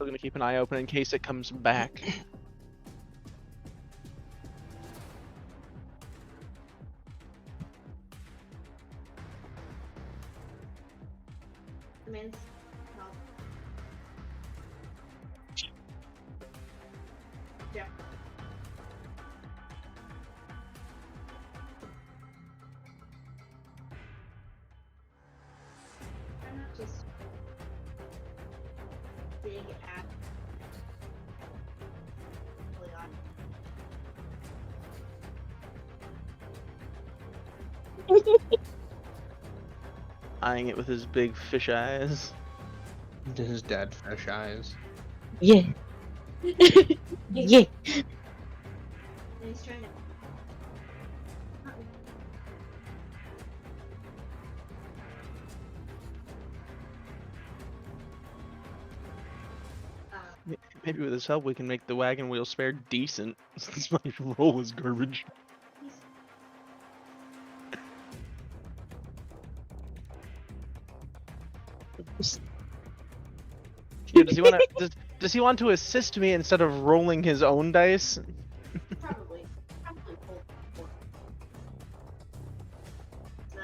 still gonna keep an eye open in case it comes back. The man's no. Jeff. I'm not just big at really odd. Eyeing it with his big fish eyes. His dead fish eyes. Yeah. Yeah. And he's trying to. Maybe with his help we can make the wagon wheel spare decent. Since my roll was garbage. Yeah, does he want to assist me instead of rolling his own dice? Probably pulled for. It's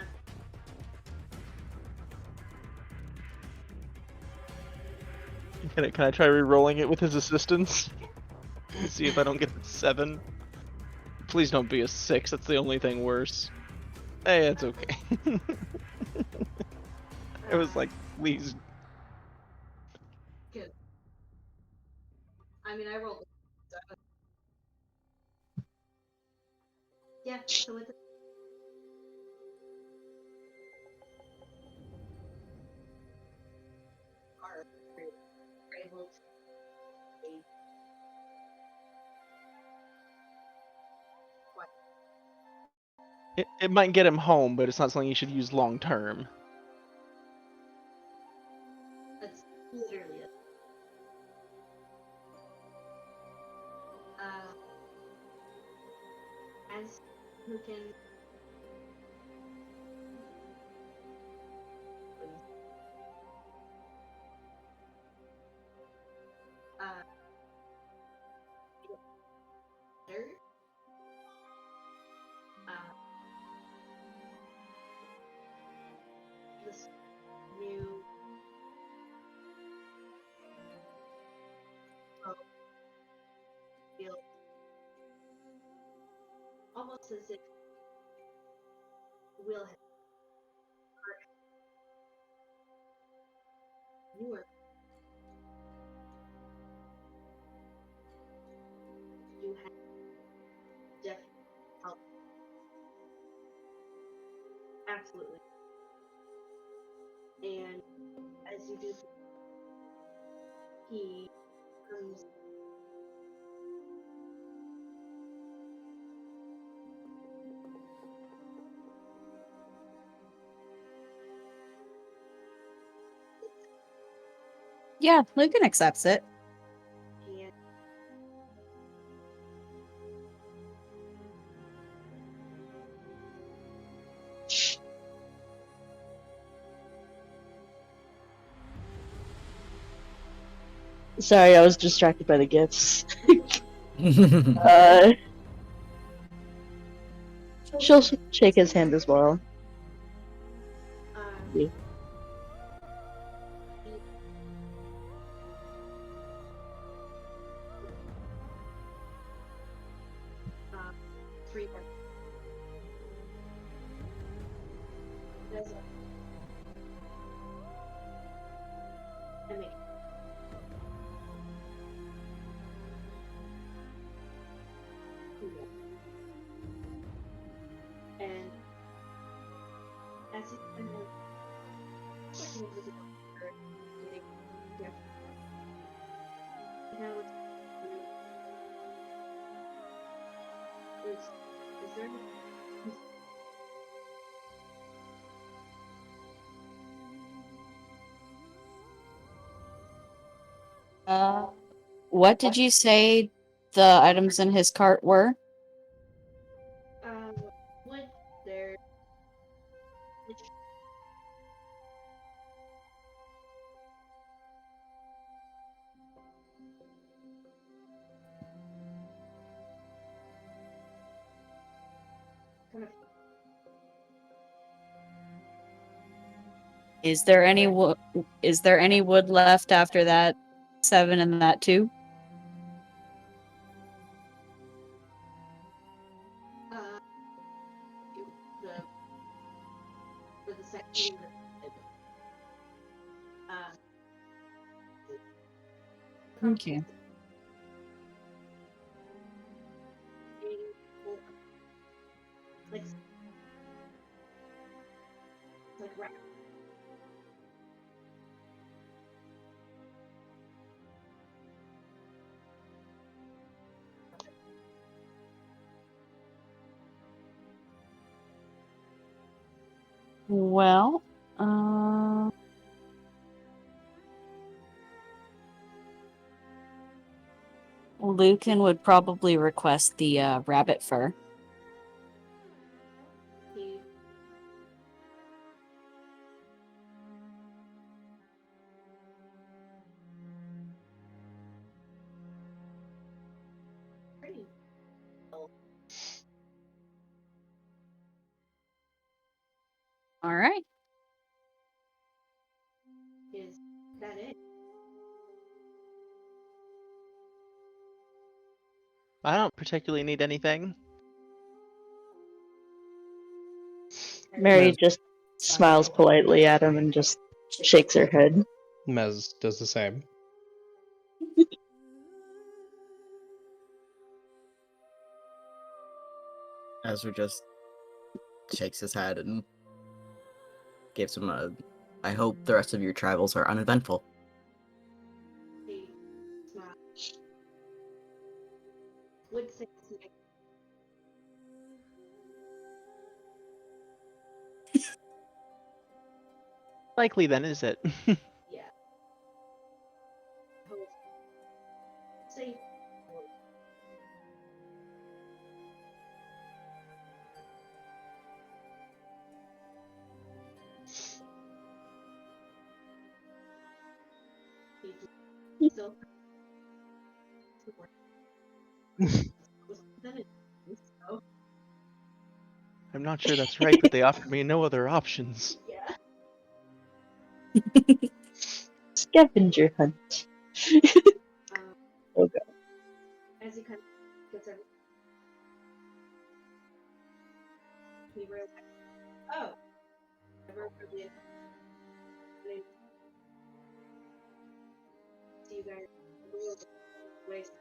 not. Can I try re-rolling it with his assistance? See if I don't get a 7. Please don't be a 6. That's the only thing worse. Hey, it's okay. It was like, please. Good. I mean, I rolled. Yeah, so with the are able to It might get him home, but it's not something you should use long term. that's literally it. As who can better this new feel almost as if Will had you were you had definitely help. Absolutely. And as you do, he comes. Yeah, Lucan accepts it. And Sorry, I was distracted by the gifts. uh, she'll shake his hand as well. yeah. Three more. There's a I mean, and as he's kind of looking over the border, getting Geoffrey, you know, is there any What did you say the items in his cart were? wood there? Is there any wood left after that 7 and that 2? The for the second Okay. like right. Well, Lucan would probably request the rabbit fur. All right. Is that it? I don't particularly need anything. Mary just smiles politely at him and just shakes her head. Mez does the same. Ezra just shakes his head and gives him a. I hope the rest of your travels are uneventful. He smiles. Would say snake. Likely then, is it? Yeah. Say still I'm not sure that's right, but they offered me no other options. yeah. Scavenger hunt. Oh god. As he kind of gets everything, he realizes, oh, never really see you guys a little bit waste.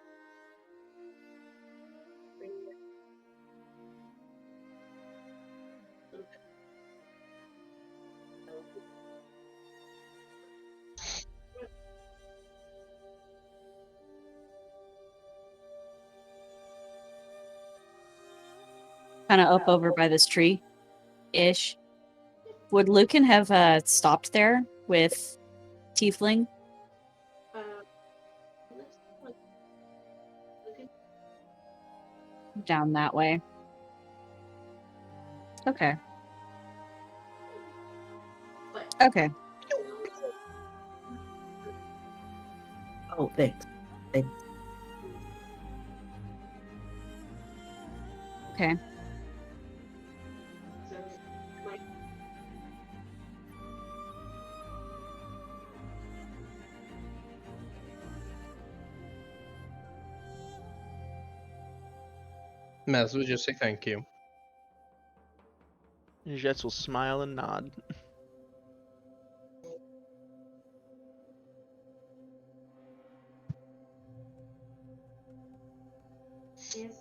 Kind of up over by this tree ish. Would Lucan have stopped there with Tiefling Let's look at down that way? Okay. Okay. Oh, thanks. Okay. so like Mez would just say thank you. Jets will smile and nod. yes.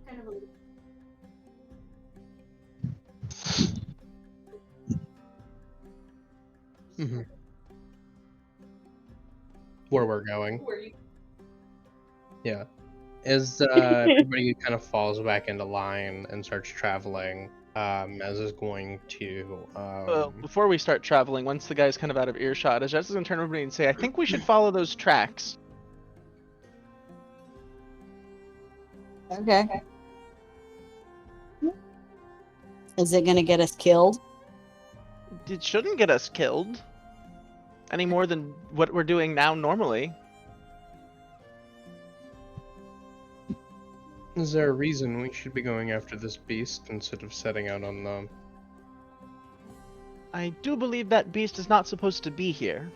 Kind of a Mm-hmm. Where we're going. Yeah. As everybody kind of falls back into line and starts traveling, Mez is going to. Before we start traveling, once the guy's kind of out of earshot, Jets is going to turn over to me and say, I think we should follow those tracks. Okay. Is it gonna get us killed? It shouldn't get us killed. any more than what we're doing now normally. Is there a reason we should be going after this beast instead of setting out on the... I do believe that beast is not supposed to be here.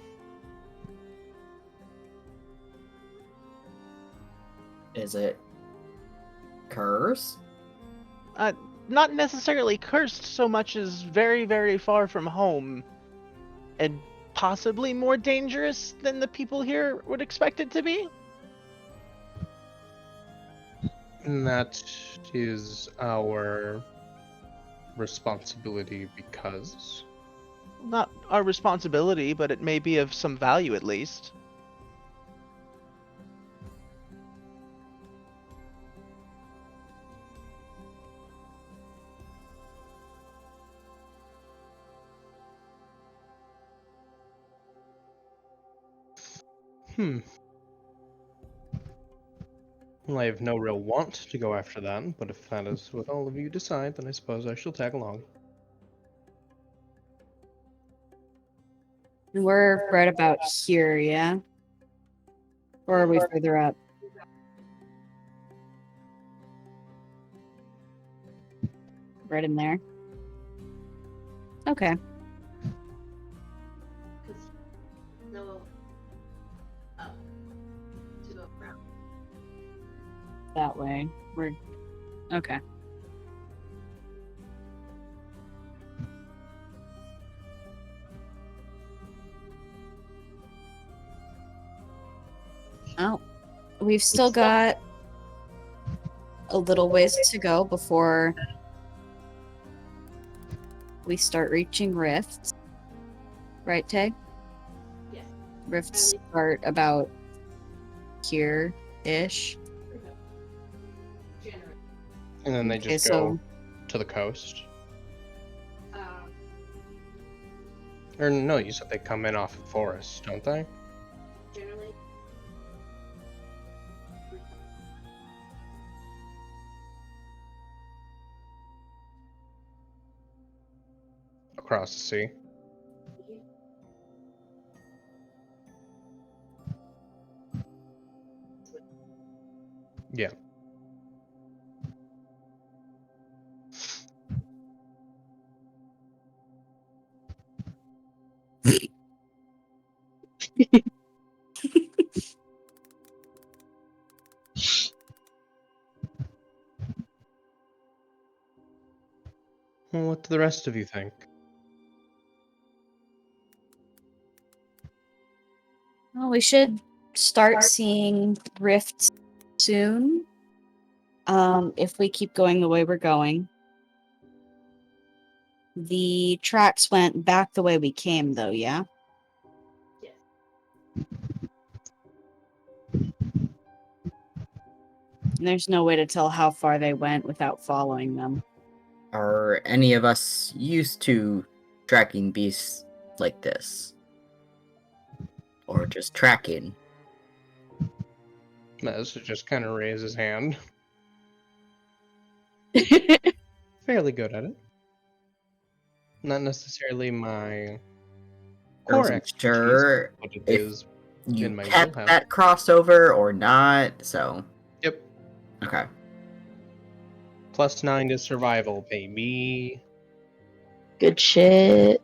Is it cursed? Not necessarily cursed so much as very, very far from home, and possibly more dangerous than the people here would expect it to be. And that is our responsibility because... Not our responsibility, but it may be of some value at least. Well, I have no real want to go after that, but if that is what all of you decide, then I suppose I shall tag along. We're right about here, yeah? Or are we further up? Right in there? Okay. Because no up to go around. That way. We're... Okay. Oh, we've still got a little ways to go before we start reaching rifts. Right, Tay? Yes. Rifts start about here-ish. Generally. And then they Okay, just go to the coast. Or no, you said they come in off of forest, don't they? Generally. Across the sea. Yeah. Well, what do the rest of you think? Well, we should start seeing rifts soon. If we keep going the way we're going. The tracks went back the way we came, though, yeah? Yes. And there's no way to tell how far they went without following them. Are any of us used to tracking beasts like this? Or just tracking? Mez just kind of raise his hand. Fairly good at it. Not necessarily my I core wasn't expertise, sure but it if is you in my kept wheelhouse. that crossover or not, so... Yep. Okay. +9 to survival, baby. Good shit.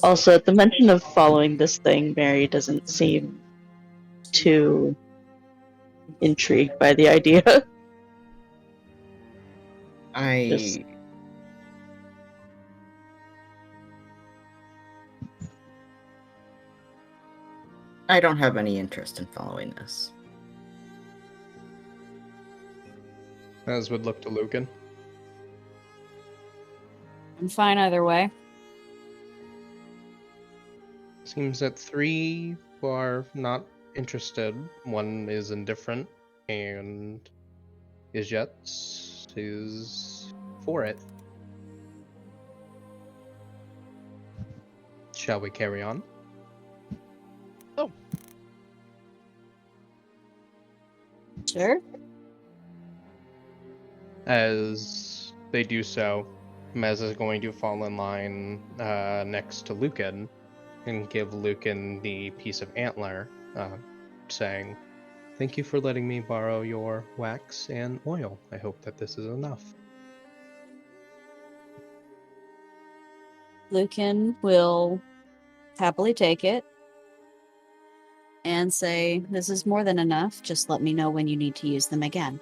Also, at the mention of following this thing, Mary doesn't seem too intrigued by the idea. Just- I don't have any interest in following this. As would look to Lucan. I'm fine either way. Seems that 3 are not interested. 1 is indifferent, and Ijet's is for it. Shall we carry on? Sure. As they do so, Mez is going to fall in line next to Lucan and give Lucan the piece of antler, saying, "Thank you for letting me borrow your wax and oil. I hope that this is enough." Lucan will happily take it and say, "This is more than enough. Just let me know when you need to use them again."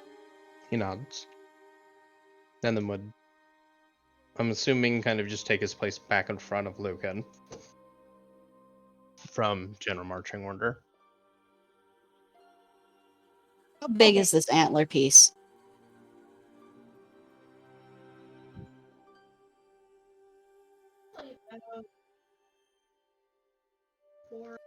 He nods. And then would, I'm assuming, kind of just take his place back in front of Lucan from general marching order. How big is this antler piece? Like, four.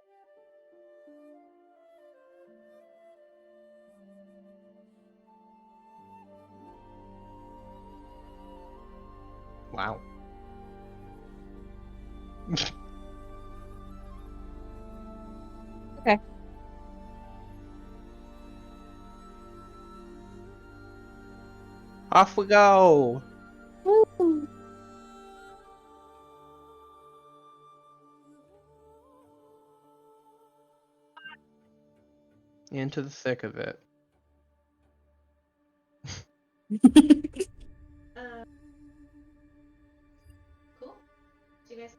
Wow. Okay. Off we go. Woo. Into the thick of it. Cool. So you guys.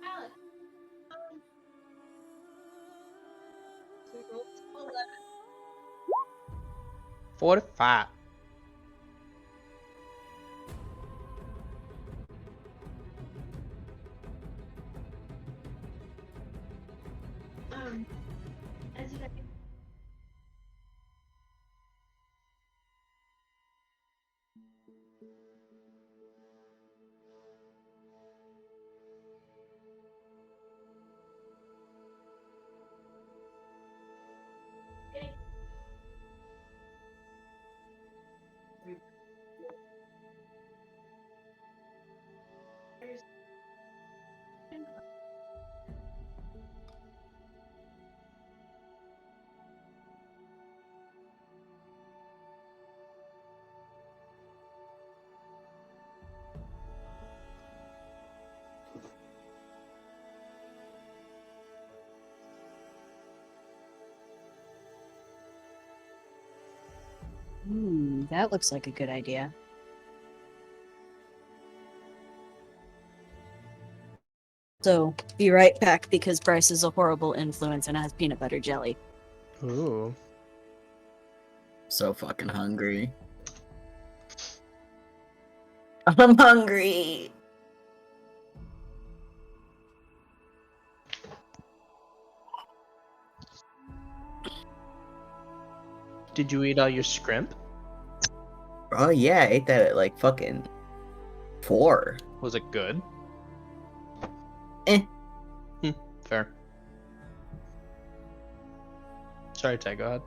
Alex. So we rolled 11. 45. As you guys. That looks like a good idea. So, be right back because Bryce is a horrible influence and has peanut butter jelly. Ooh. So fucking hungry. I'm hungry. Did you eat all your scrimp? Oh yeah, I ate that at like fucking 4. Was it good? Eh. Fair. Sorry, Ty, go ahead.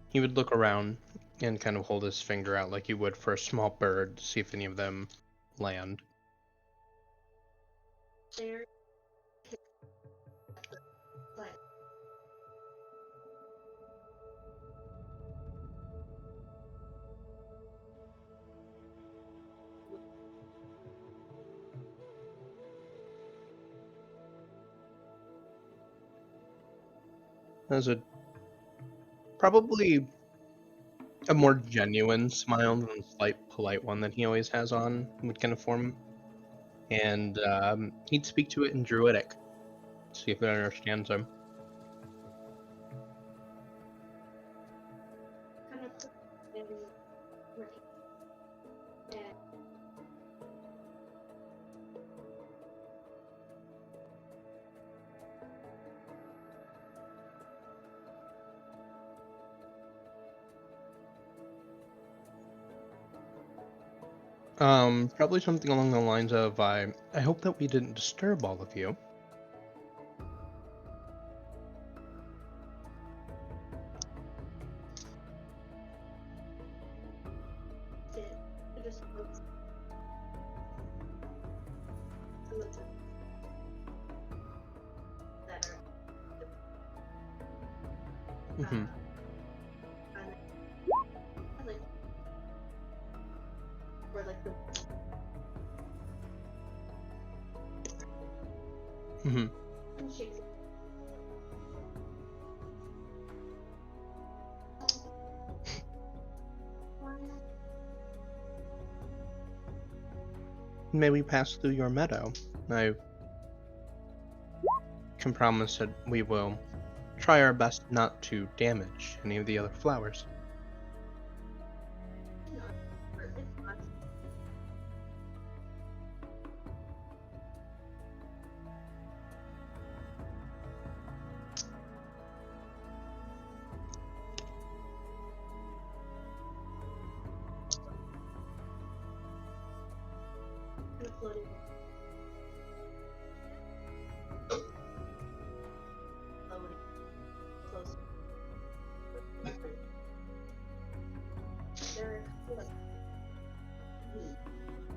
He would look around and kind of hold his finger out like you would for a small bird to see if any of them land. There. But There's a probably a more genuine smile than the slight polite one that he always has on would kind of form. And he'd speak to it in Druidic, see if it understands him. kind of put in working. And Probably something along the lines of, I hope that we didn't disturb all of you. it just looks a little better. Mm-hmm. And I like, or like the Mm-hmm. shakes. May we pass through your meadow? I can promise that we will try our best not to damage any of the other flowers.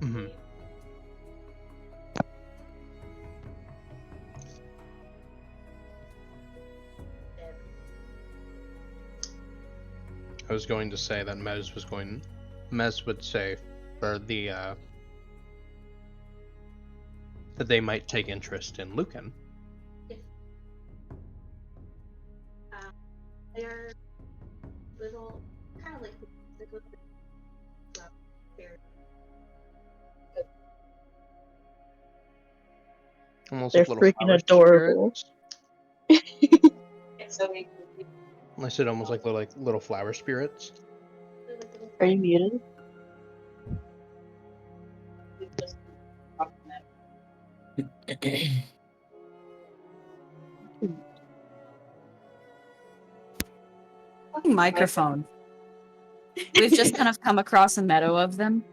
Mm-hmm. I was going to say that Mez would say for the that they might take interest in Lucan. They're little, kind of like little bear. Almost They're like little freaking flower adorable. spirits. I said almost like little flower spirits. Are you muted? Fucking microphone. We've just kind of come across a meadow of them.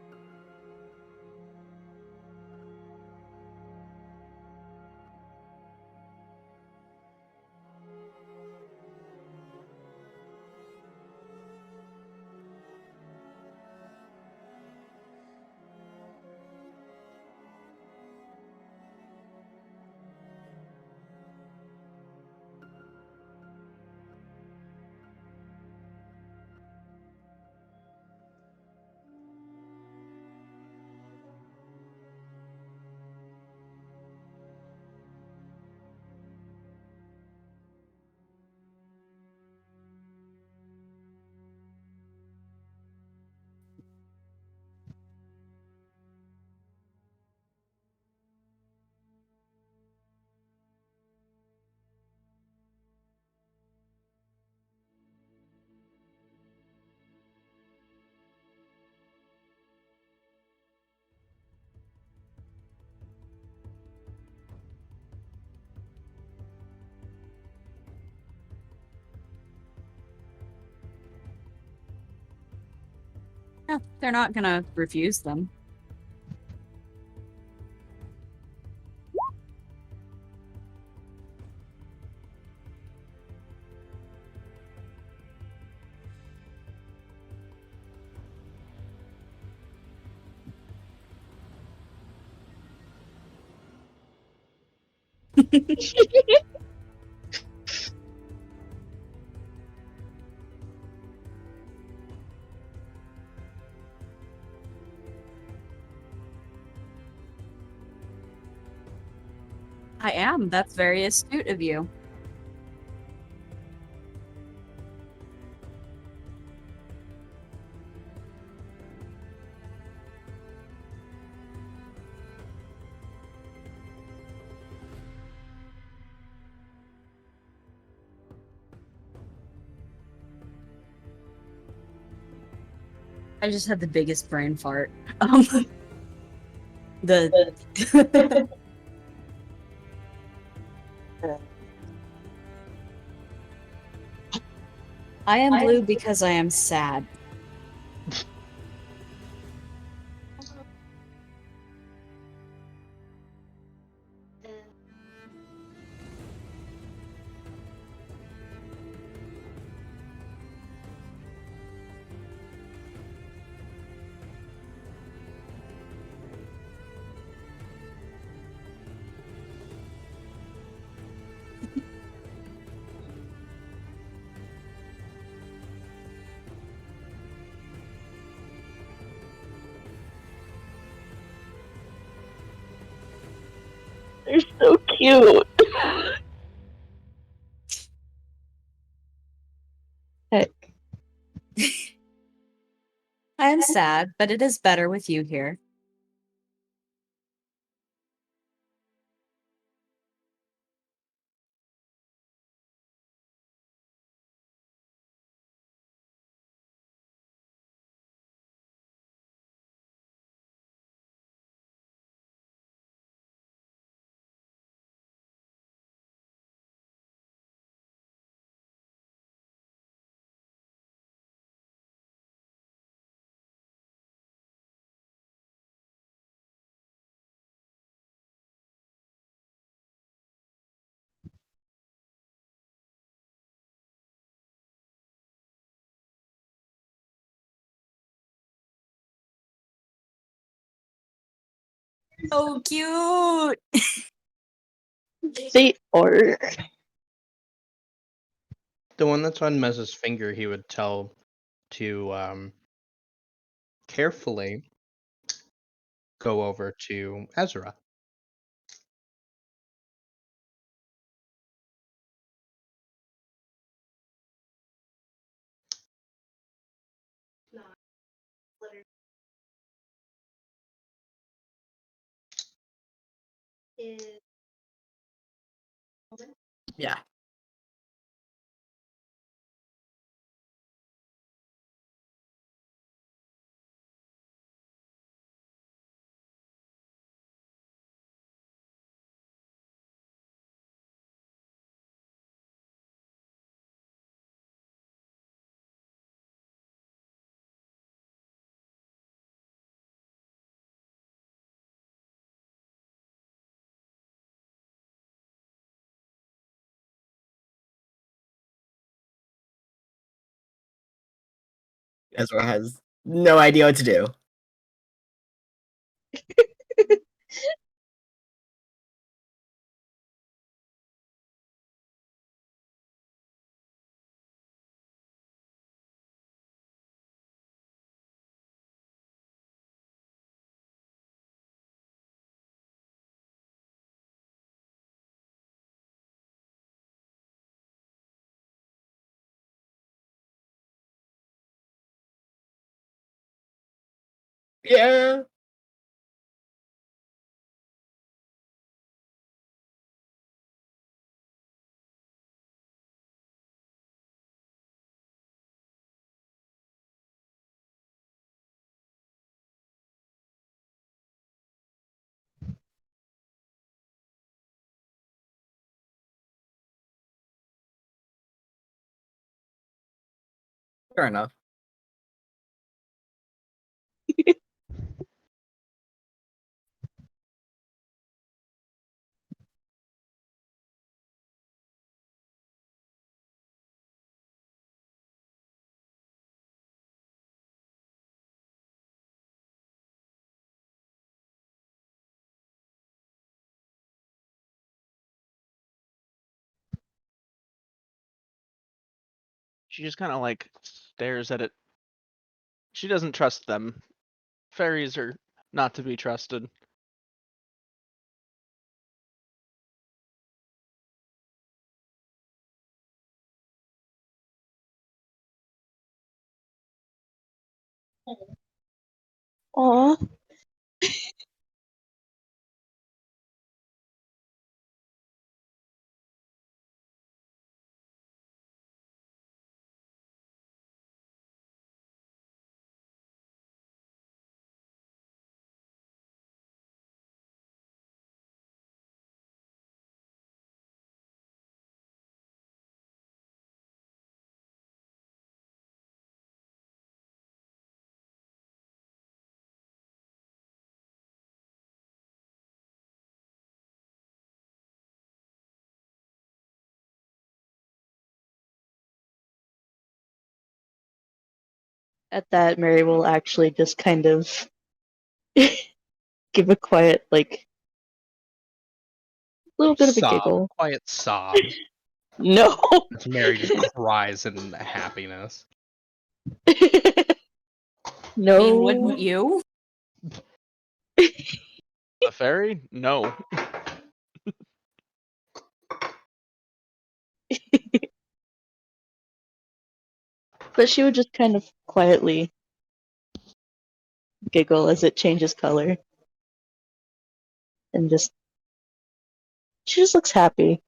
Yeah, they're not gonna refuse them. I am. That's very astute of you. I just had the biggest brain fart. The I am blue because I am sad. They're so cute. Heck. I am sad, but it is better with you here. So cute. They are. The one that's on Mez's finger, he would tell to carefully go over to Ezra. Letter is Yeah. Ezra has no idea what to do. Yeah. Fair enough. She just kind of like stares at it. She doesn't trust them. Fairies are not to be trusted. Aw. At that, Mary will actually just kind of give a quiet, like, little bit of a Sob, giggle. quiet sob. No! As Mary just cries in happiness. No. I mean, wouldn't you? The fairy? No. But she would just kind of quietly giggle as it changes color. And just. She just looks happy.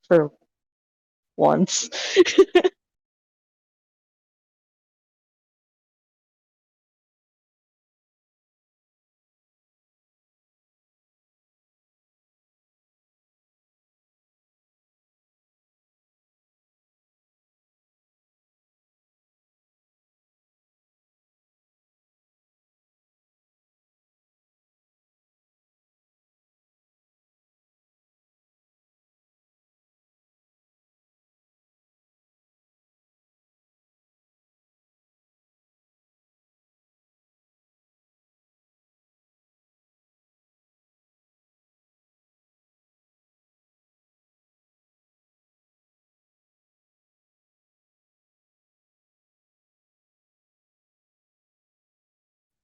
For once.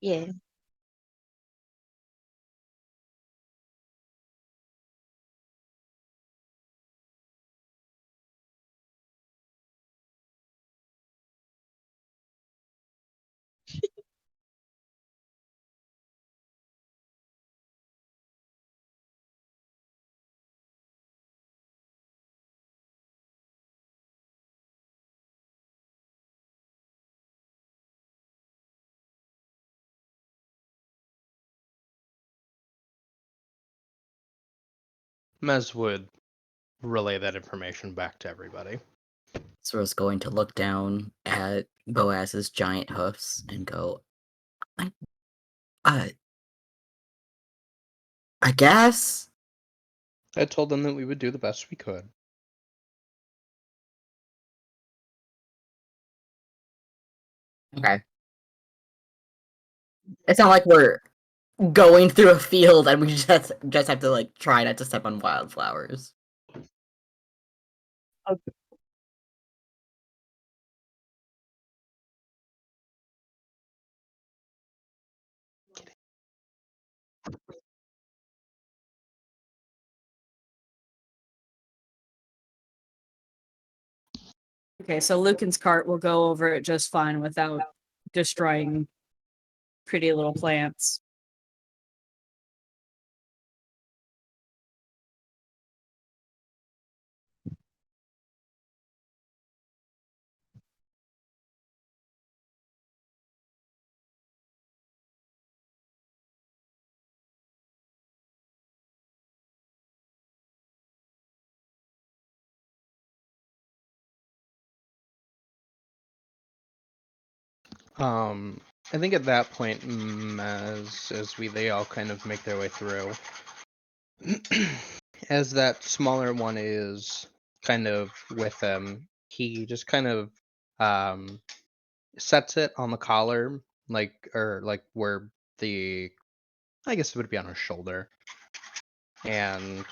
Yeah. Mez would relay that information back to everybody. Sora's going to look down at Boaz's giant hoofs and go, I guess? I told them that we would do the best we could. Okay. It's not like we're going through a field and we just have to, like, try not to step on wildflowers. Okay. Okay, so Lucan's cart will go over it just fine without destroying pretty little plants. I think at that point, they all kind of make their way through, as that smaller one is kind of with them, he just kind of sets it on the collar, like where I guess it would be on his shoulder, and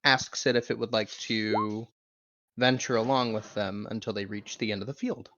asks it if it would like to venture along with them until they reach the end of the field.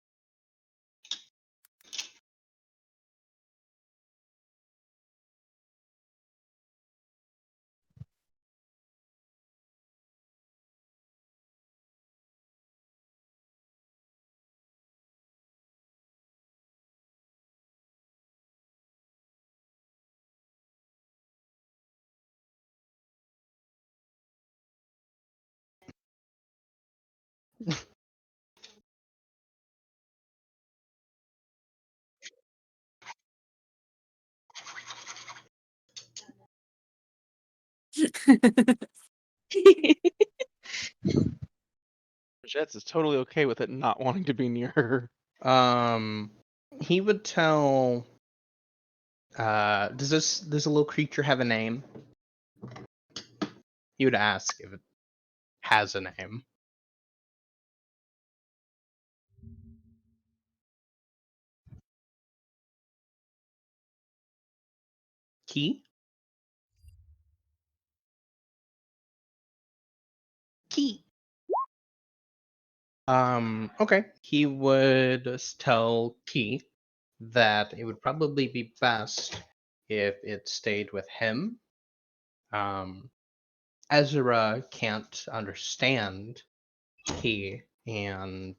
Jets is totally okay with it not wanting to be near her. He would tell. Does this little creature have a name? He would ask if it has a name. Key? Key. Okay. He would tell Key that it would probably be best if it stayed with him. Ezra can't understand Key, and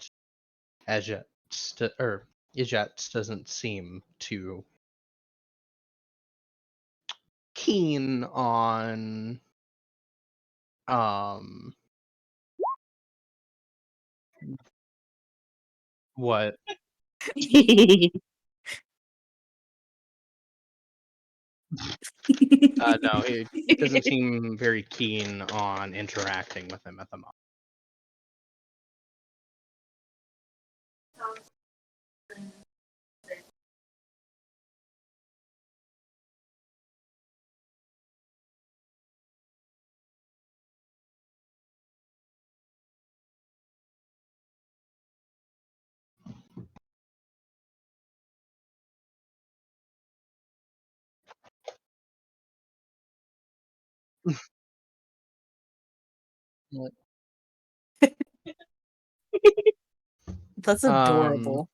Ijet doesn't seem too keen on what no, he doesn't seem very keen on interacting with him at the moment. That's Um, adorable.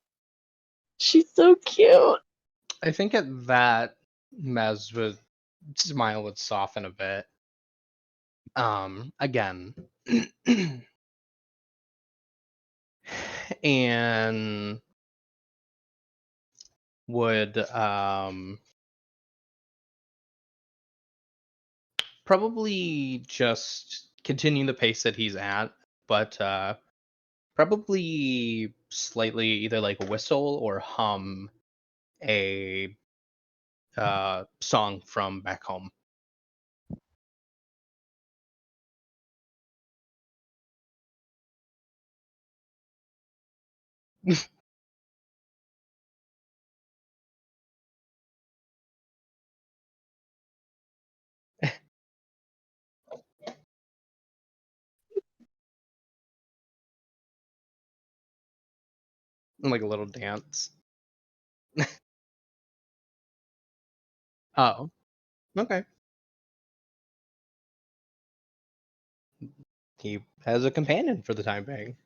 She's so cute. I think at that, Mez's smile would soften a bit. Again, and would probably just continue the pace that he's at, but probably slightly either like whistle or hum a song from back home. Like a little dance. Oh, okay. He has a companion for the time being.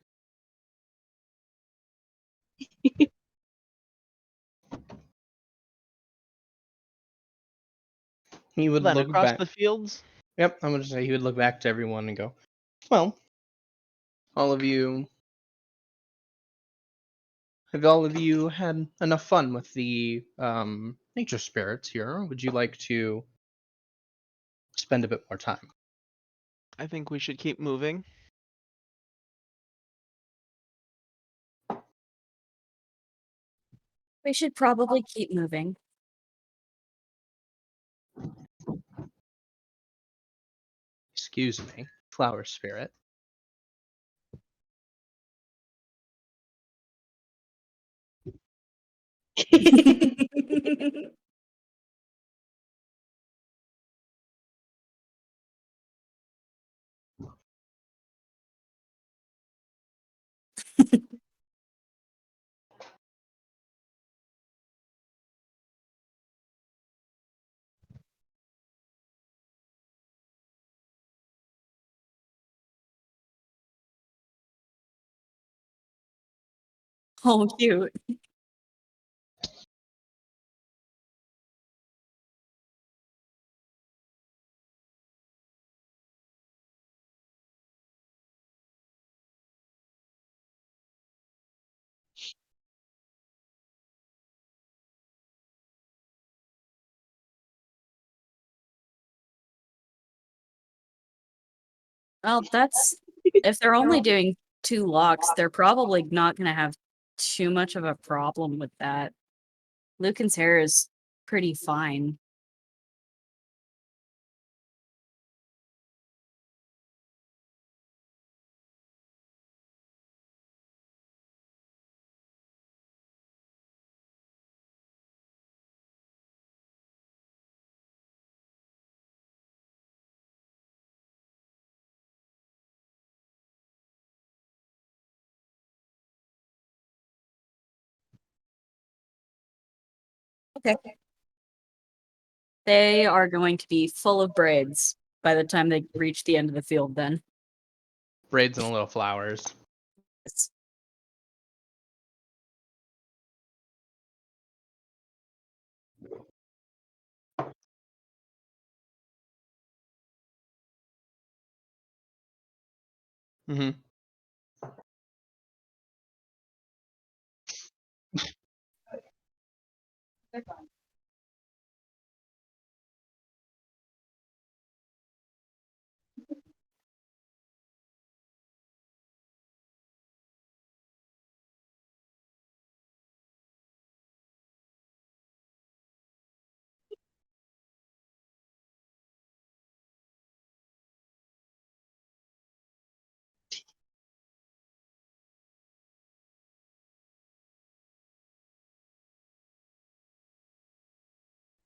He would Then look across back. the fields, Yep, I'm gonna say he would look back to everyone and go, "Well, all of you, have all of you had enough fun with the nature spirits here? Would you like to spend a bit more time?" I think we should keep moving. We should probably keep moving. Excuse me, flower spirit. Oh, cute. Well, that's if they're only doing 2 locks, they're probably not gonna have too much of a problem with that. Lucan's hair is pretty fine. Okay. They are going to be full of braids by the time they reach the end of the field then. Braids and little flowers. It's- Mm-hmm.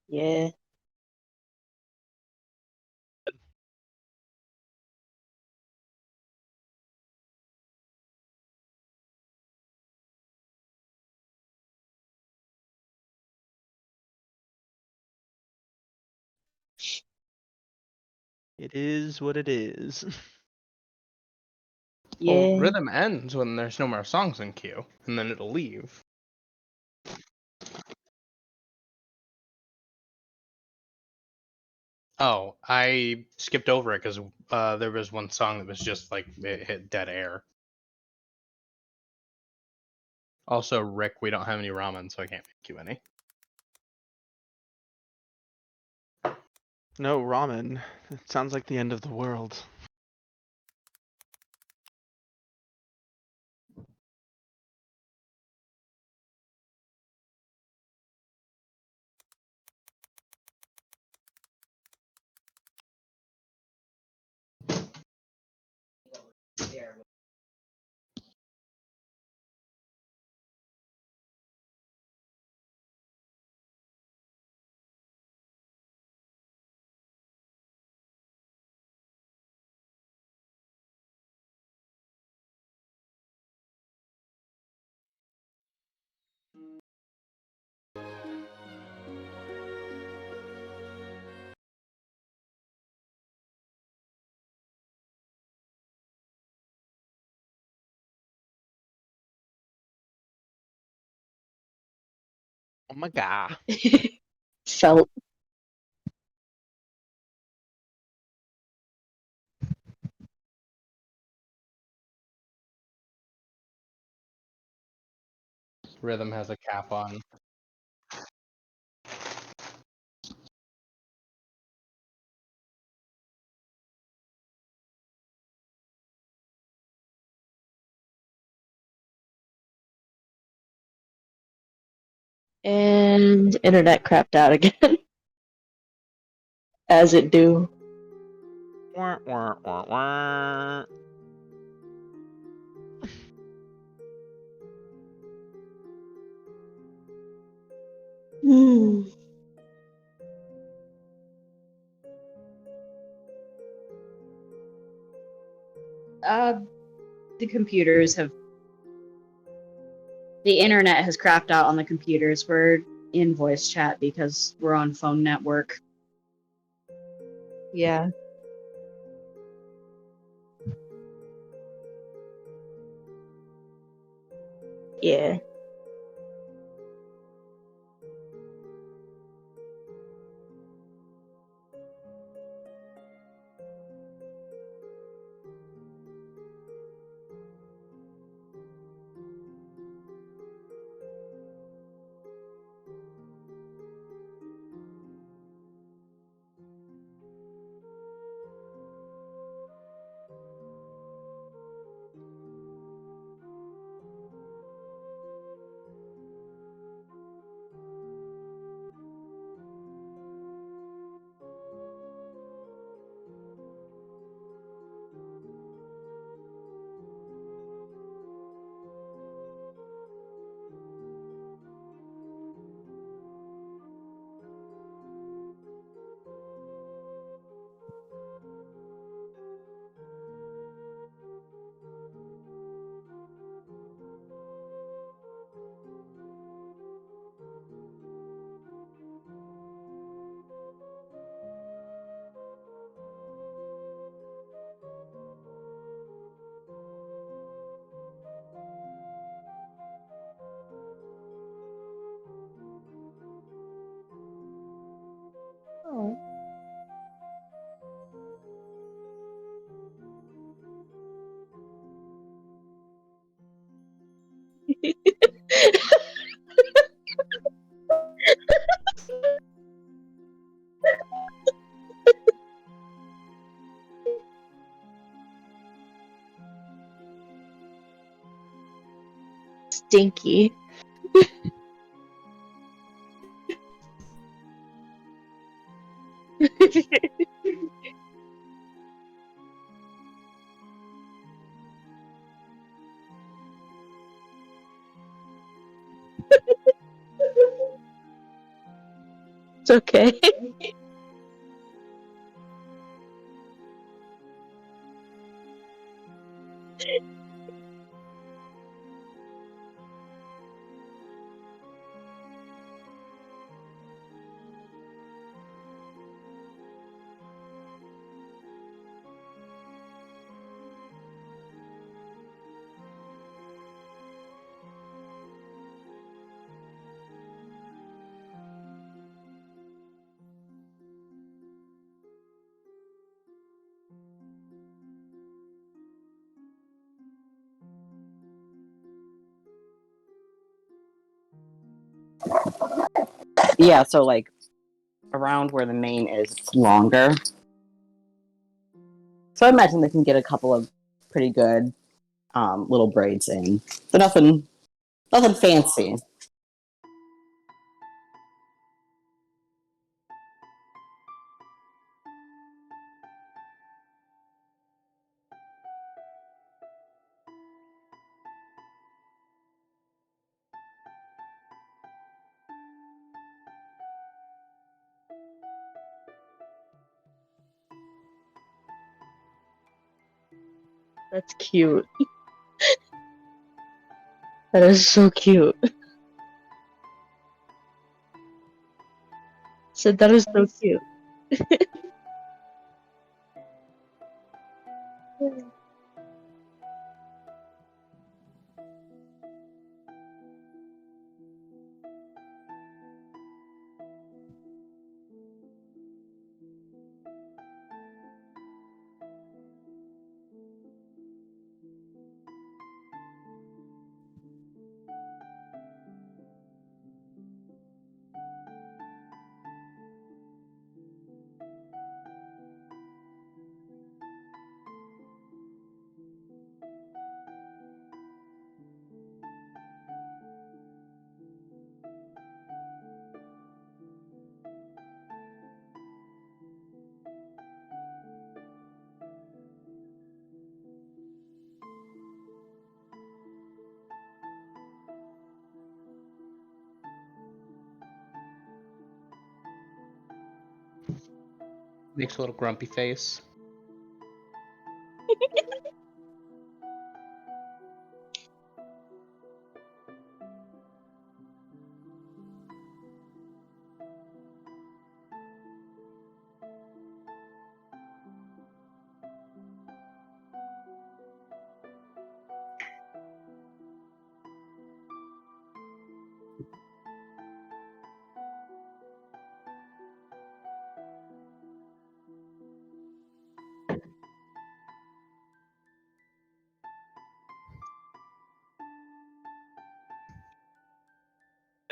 Yeah. It is what it is. Well, Yeah. rhythm ends when there's no more songs in queue, and then it'll leave. Oh, I skipped over it because there was one song that was just like it hit dead air. Also, Rick, we don't have any ramen, so I can't make you any. No ramen. It sounds like the end of the world. Oh my god. Felt. Rhythm has a cap on. And internet crapped out again. As it do. Wah, wah, wah, wah. Hmm. The computers have. The internet has crapped out on the computers. We're in voice chat because we're on phone network. Yeah. Yeah. Oh. Stinky. It's okay. Yeah, so like around where the mane is, it's longer. So I imagine they can get a couple of pretty good little braids in. But nothing fancy. That's cute. That is so cute. Said that is so cute. Makes a little grumpy face.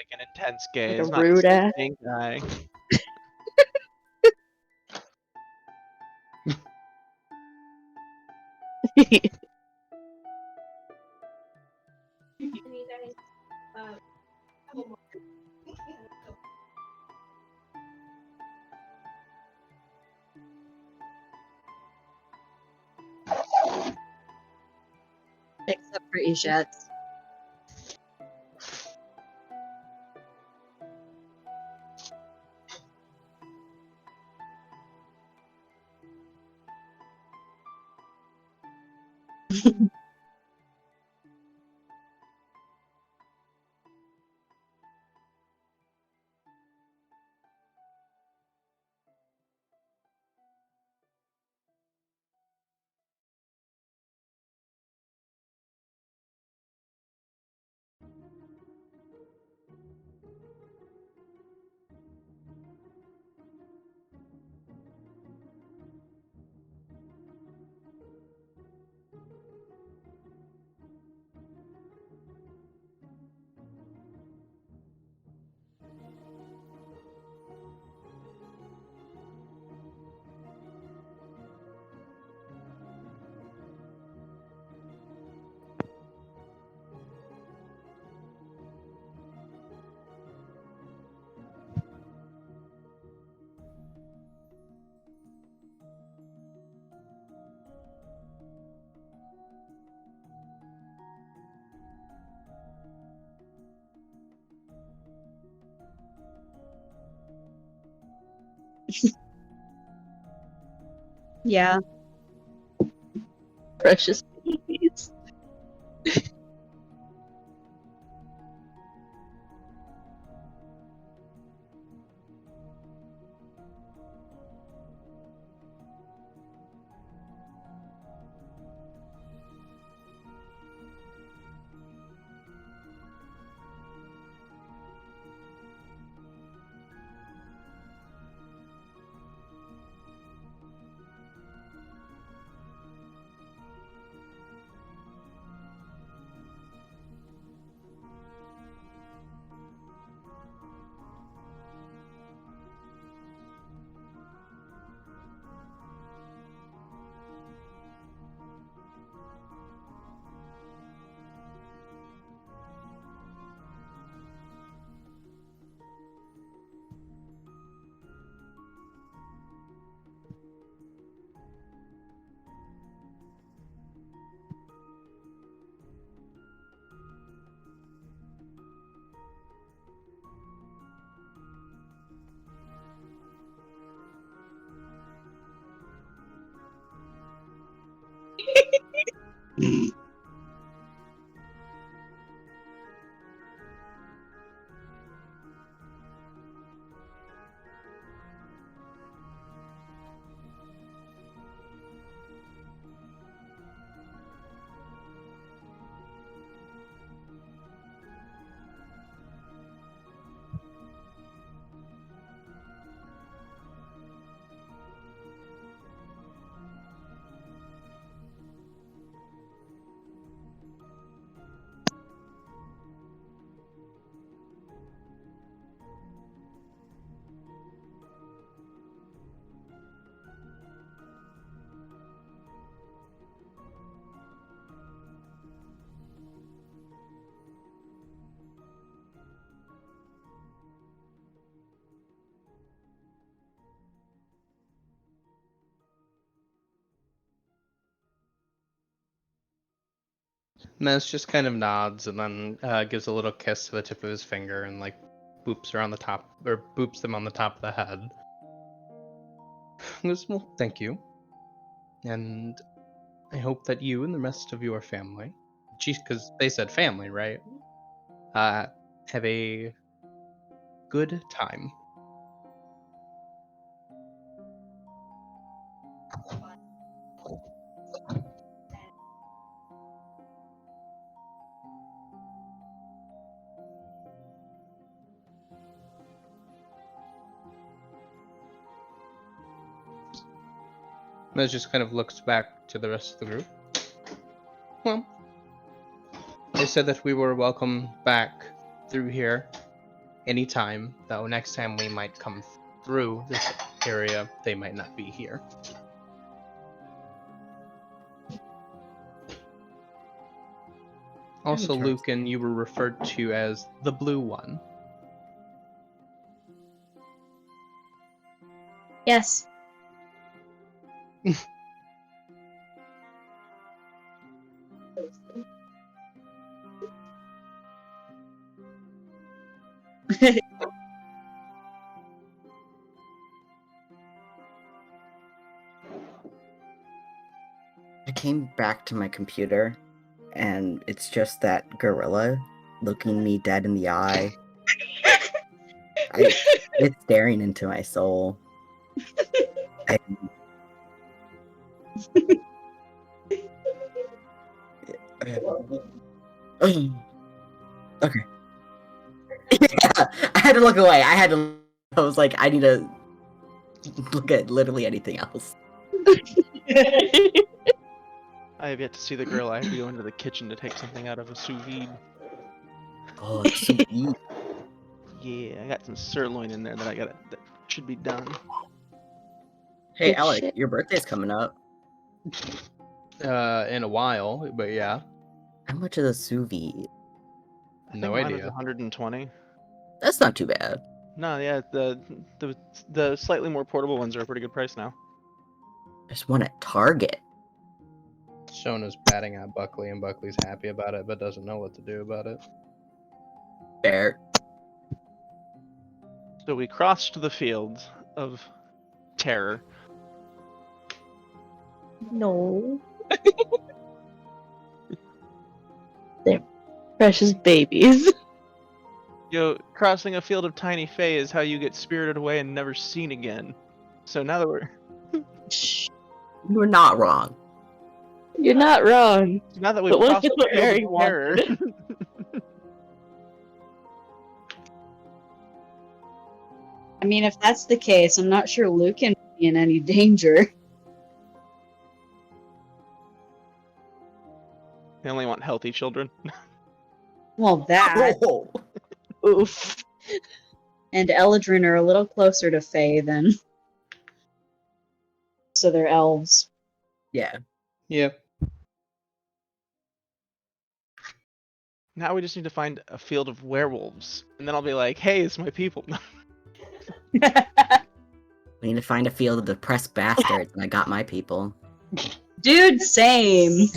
like an intense gay. Like a He's not rude the ass. same guy. And you guys, couple more. Except for Ishat's. Yeah. Precious babies. Mez just kind of nods and then gives a little kiss to the tip of his finger and like boops her on the top or boops them on the top of the head. He goes, well, thank you, and I hope that you and the rest of your family, because they said family, right? Have a good time. Mez just kind of looks back to the rest of the group. Well, they said that we were welcome back through here, anytime, though next time we might come through this area, they might not be here. Also, Interesting. Lucan, you were referred to as the blue one. Yes. I came back to my computer, and it's just that gorilla looking me dead in the eye. It's staring into my soul. Okay. Yeah, I had to look away. I was like, I need to look at literally anything else. I have yet to see the girl. I have to go into the kitchen to take something out of a sous vide. Oh, it's so deep. Yeah, I got some sirloin in there that should be done. Hey, Good Alec, shit. your birthday's coming up. In a while, but yeah, How much is a sous vide? I think no mine was idea. 120. That's not too bad. No, yeah, the slightly more portable ones are a pretty good price now. There's one at Target. Shona's batting at Buckley, and Buckley's happy about it, but doesn't know what to do about it. Fair. So we crossed the fields of terror. No. They're precious babies. Crossing a field of tiny fae is how you get spirited away and never seen again. So now that You're not wrong. You're not wrong. we've But what if crossed it's the what field Mary of terror, wanted? I mean, if that's the case, I'm not sure Lucan would be in any danger. they only want healthy children. Well, that Oh, Oof. and Eladrin are a little closer to Fae than. So they're elves. yeah. Yep. Now we just need to find a field of werewolves, and then I'll be like, "Hey, it's my people." We need to find a field of depressed bastards, and I got my people. Dude, same.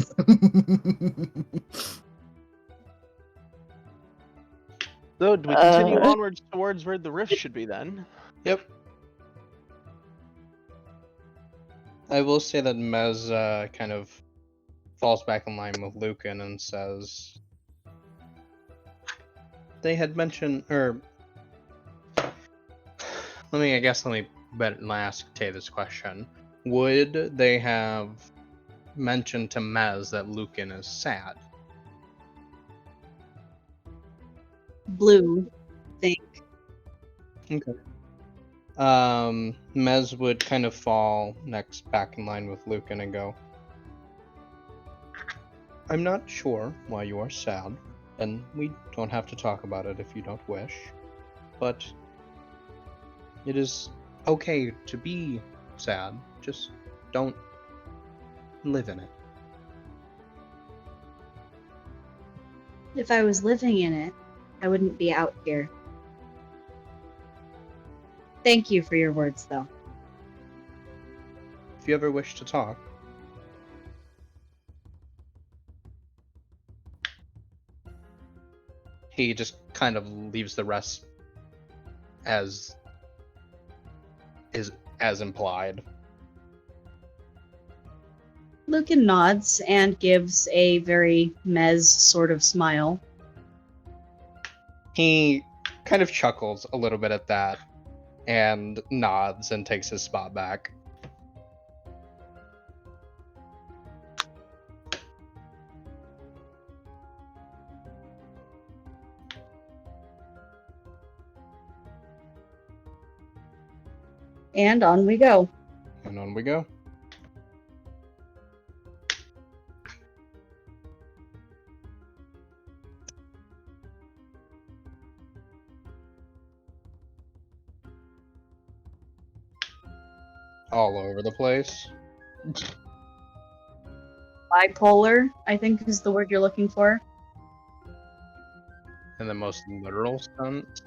So, do we continue Uh. onwards towards where the rift should be then? Yep. I will say that Mez kind of falls back in line with Lucan and says they had mentioned, or let me ask Tay this question. Would they have mentioned to Mez that Lucan is sad? Blue. Think. Mez would kind of fall next back in line with Lucan and go, I'm not sure why you are sad, and we don't have to talk about it if you don't wish, but it is okay to be sad, just don't live in it. If I was living in it, I wouldn't be out here. Thank you for your words, though. If you ever wish to talk. He just kind of leaves the rest as implied. Lucan nods and gives a very Mez sort of smile. He kind of chuckles a little bit at that and nods and takes his spot back. And on we go. And on we go. all over the place. Bipolar, I think is the word you're looking for. In the most literal sense.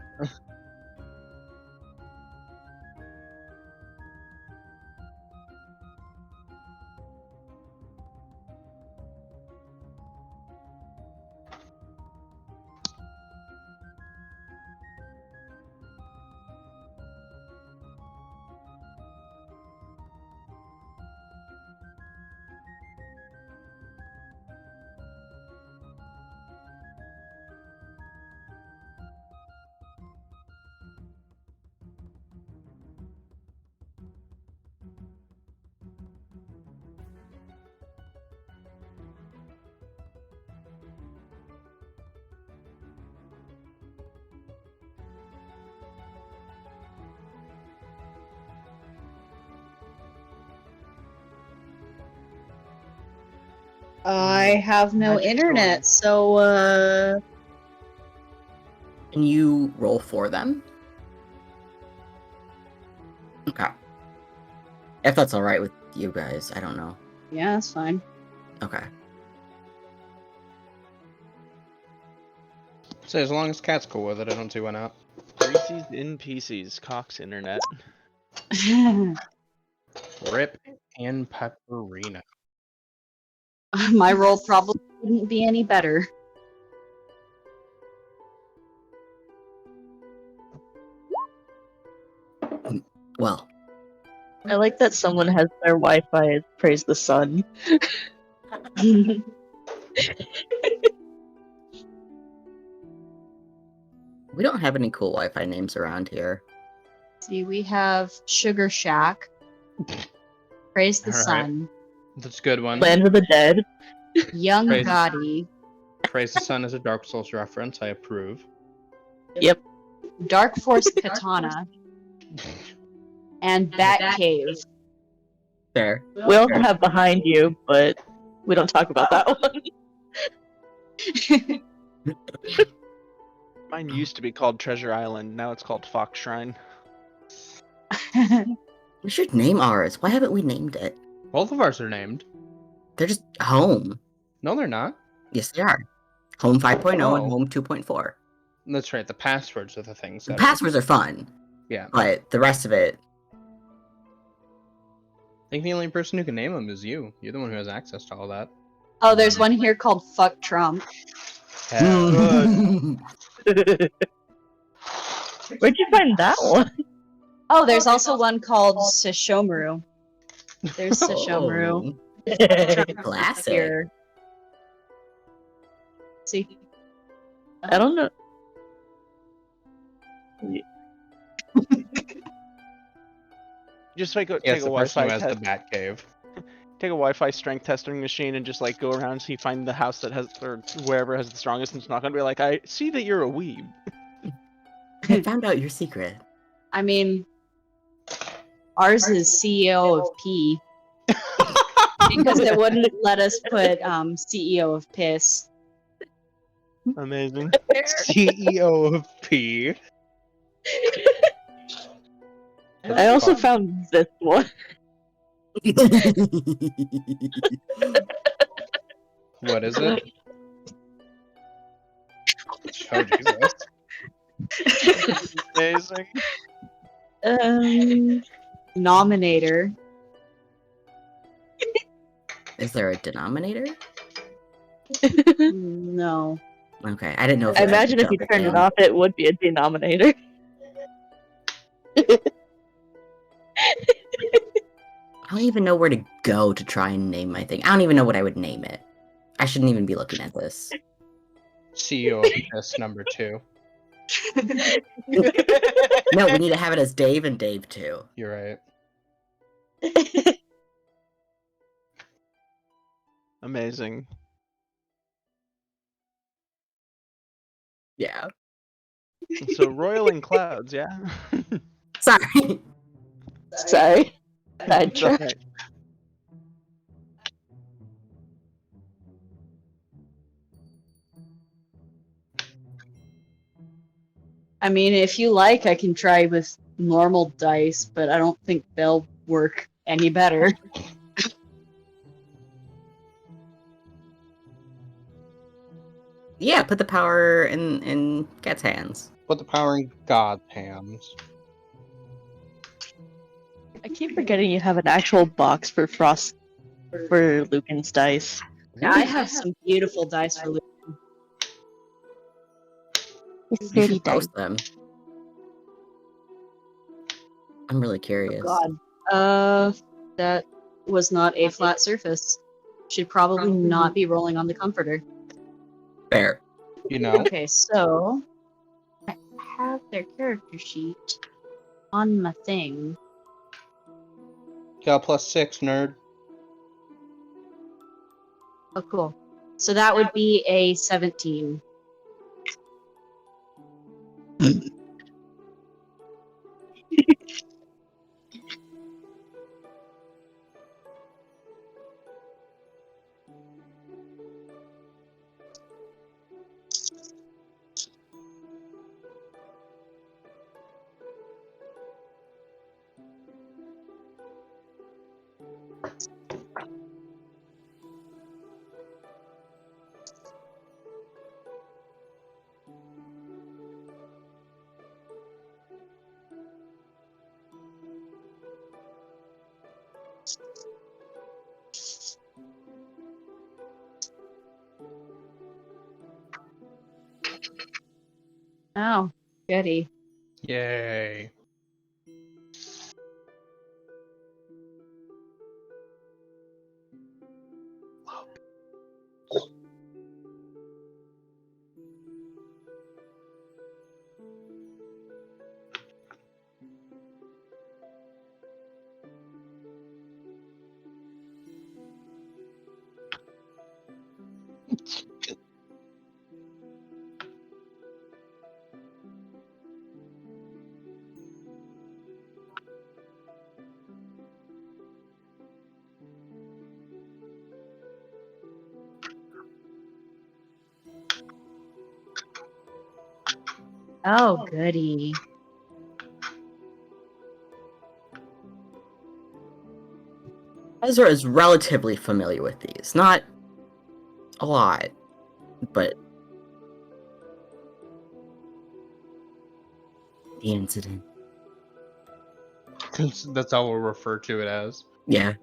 I have no Magic internet, so Can you roll for them? Okay. If that's alright with you guys, I don't know. yeah, that's fine. Okay. So as long as Cat's cool with it, I don't see why not. Reese's in PCs, Cox Internet. Rip and Pepperina. My roll probably wouldn't be any better. Well, I like that someone has their Wi-Fi as praise the sun. we don't have any cool Wi-Fi names around here. See, we have Sugar Shack, Praise the All right. Sun, That's a good one. Land of the Dead. Young Praise- Gotti, Praise the Sun is a Dark Souls reference. I approve. Yep. Dark Force Katana, and Bat Cave. Fair. We also have Behind You, but we don't talk about that one. Mine used to be called Treasure Island. Now it's called Fox Shrine. We should name ours. Why haven't we named it? Both of ours are named. They're just Home. No, they're not. Yes, they are. Home 5.0 and Oh. Home 2.4. That's right. The passwords are the things. The that passwords are fun, Yeah. but the rest of it, I think the only person who can name them is you. You're the one who has access to all that. Oh, there's one here called Fuck Trump. Mm. Where'd you find that one? Oh, there's also one called Sesshomaru. There's Sesshomaru. Oh, classic. Here. See? I don't know. Just take a, Yes, take a the person Wi-Fi who has the test. Bat Cave. Take a Wi-Fi strength testing machine and just like go around and see find the house that has or wherever has the strongest, and it's not gonna be like, I see that you're a weeb. I found out your secret. I mean, ours is CEO of P. Because it wouldn't let us put CEO of Piss. Amazing. CEO of P. I also found this one. What is it? Oh, Jesus. Amazing. Nominator. Is there a denominator? No. Okay, I didn't know if I it was a imagine if you double turned it thing. off, it would be a denominator. I don't even know where to go to try and name my thing. I don't even know what I would name it. I shouldn't even be looking at this. CEO of Piss number 2. No, we need to have it as Dave and Dave too. You're right. Amazing. Yeah. So roiling clouds, yeah. Sorry. Sorry. Bad It's joke. okay. I mean, if you like, I can try with normal dice, but I don't think they'll work any better. Yeah, put the power in Cat's hands. Put the power in God's hands. I keep forgetting you have an actual box for Lucan's dice. Yeah, I have some beautiful dice for Luke. It's You pretty should dice. post them. I'm really curious. God. That was not a flat surface. Should probably not be rolling on the comforter. Fair. You know? Okay, so I have their character sheet on my thing. Got +6, nerd. Oh, cool. So that would be a 17. Oh, goody. Yay. Oh, goody. Ezra is relatively familiar with these. Not a lot, but the incident. That's how we'll refer to it as. Yeah.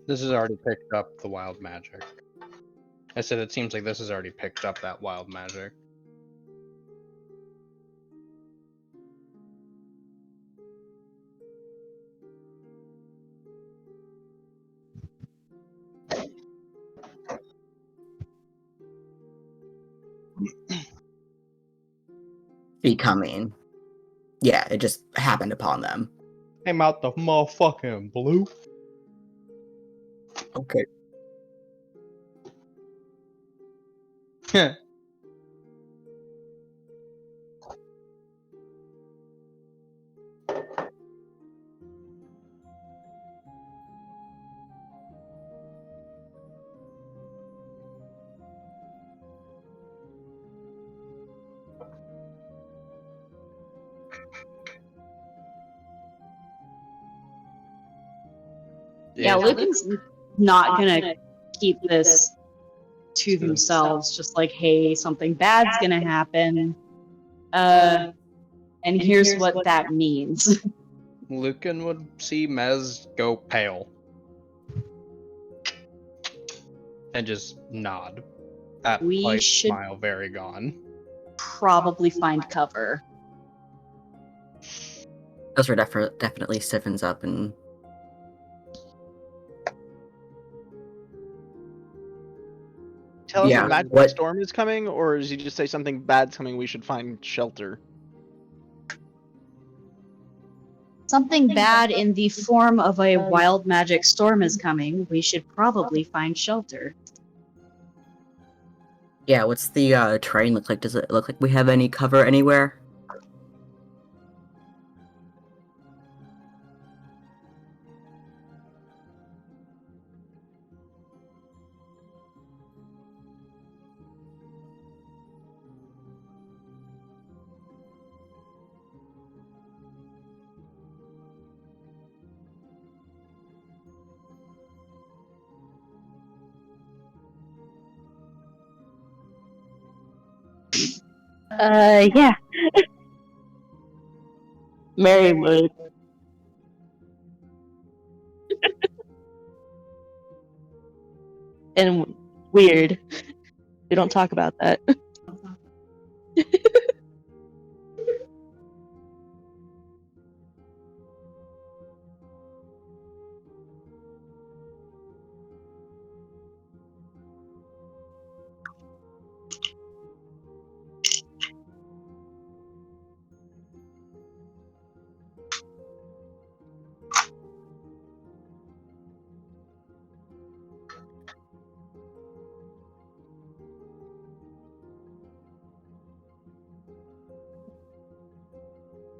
This has already picked up the wild magic. I said it seems like this has already picked up that wild magic. Becoming. Yeah, it just happened upon them. Came out the motherfucking blue. Okay. Yeah, Lucan's not gonna keep this to themselves, just like, hey, something bad's gonna happen. And here's what that means. Lucan would see Mez go pale. And just nod. That We polite should- smile very gone. Probably find cover. Ezra definitely stiffens up and Tell us Yeah, a magic what- storm is coming, or does he just say something bad's coming? We should find shelter. Something bad in the form of a wild magic storm is coming. We should probably find shelter. Yeah, what's the terrain look like? Does it look like we have any cover anywhere? Yeah. Mary would. And weird. We don't talk about that.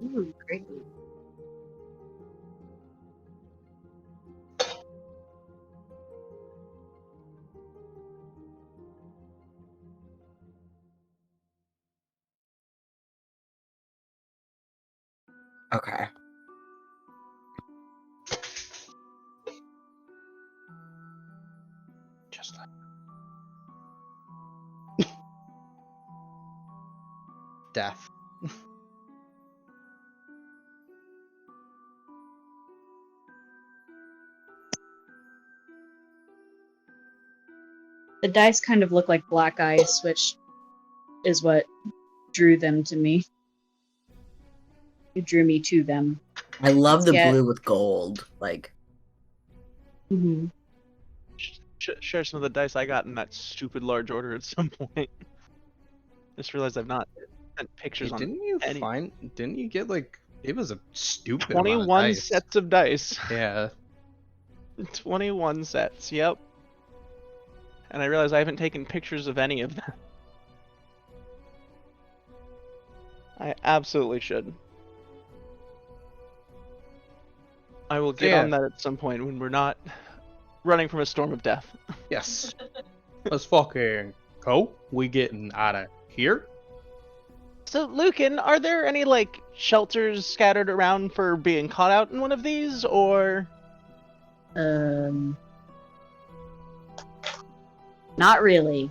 Ooh, great. Okay. Just like Death. The dice kind of look like black ice, which is what drew them to me. It drew me to them. I love the Yeah. blue with gold. Like, Mm-hmm. share some of the dice I got in that stupid large order at some point. Just realized I've not sent Hey, pictures on any. didn't you get like, it was a stupid amount of 21 dice. sets of dice. Yeah. 21 sets, yep. And I realize I haven't taken pictures of any of them. I absolutely should. I will get on that at some point when we're not running from a storm of death. Yes. Let's fucking go. We getting out of here? So, Lucan, are there any, like, shelters scattered around for being caught out in one of these, or...? Not really.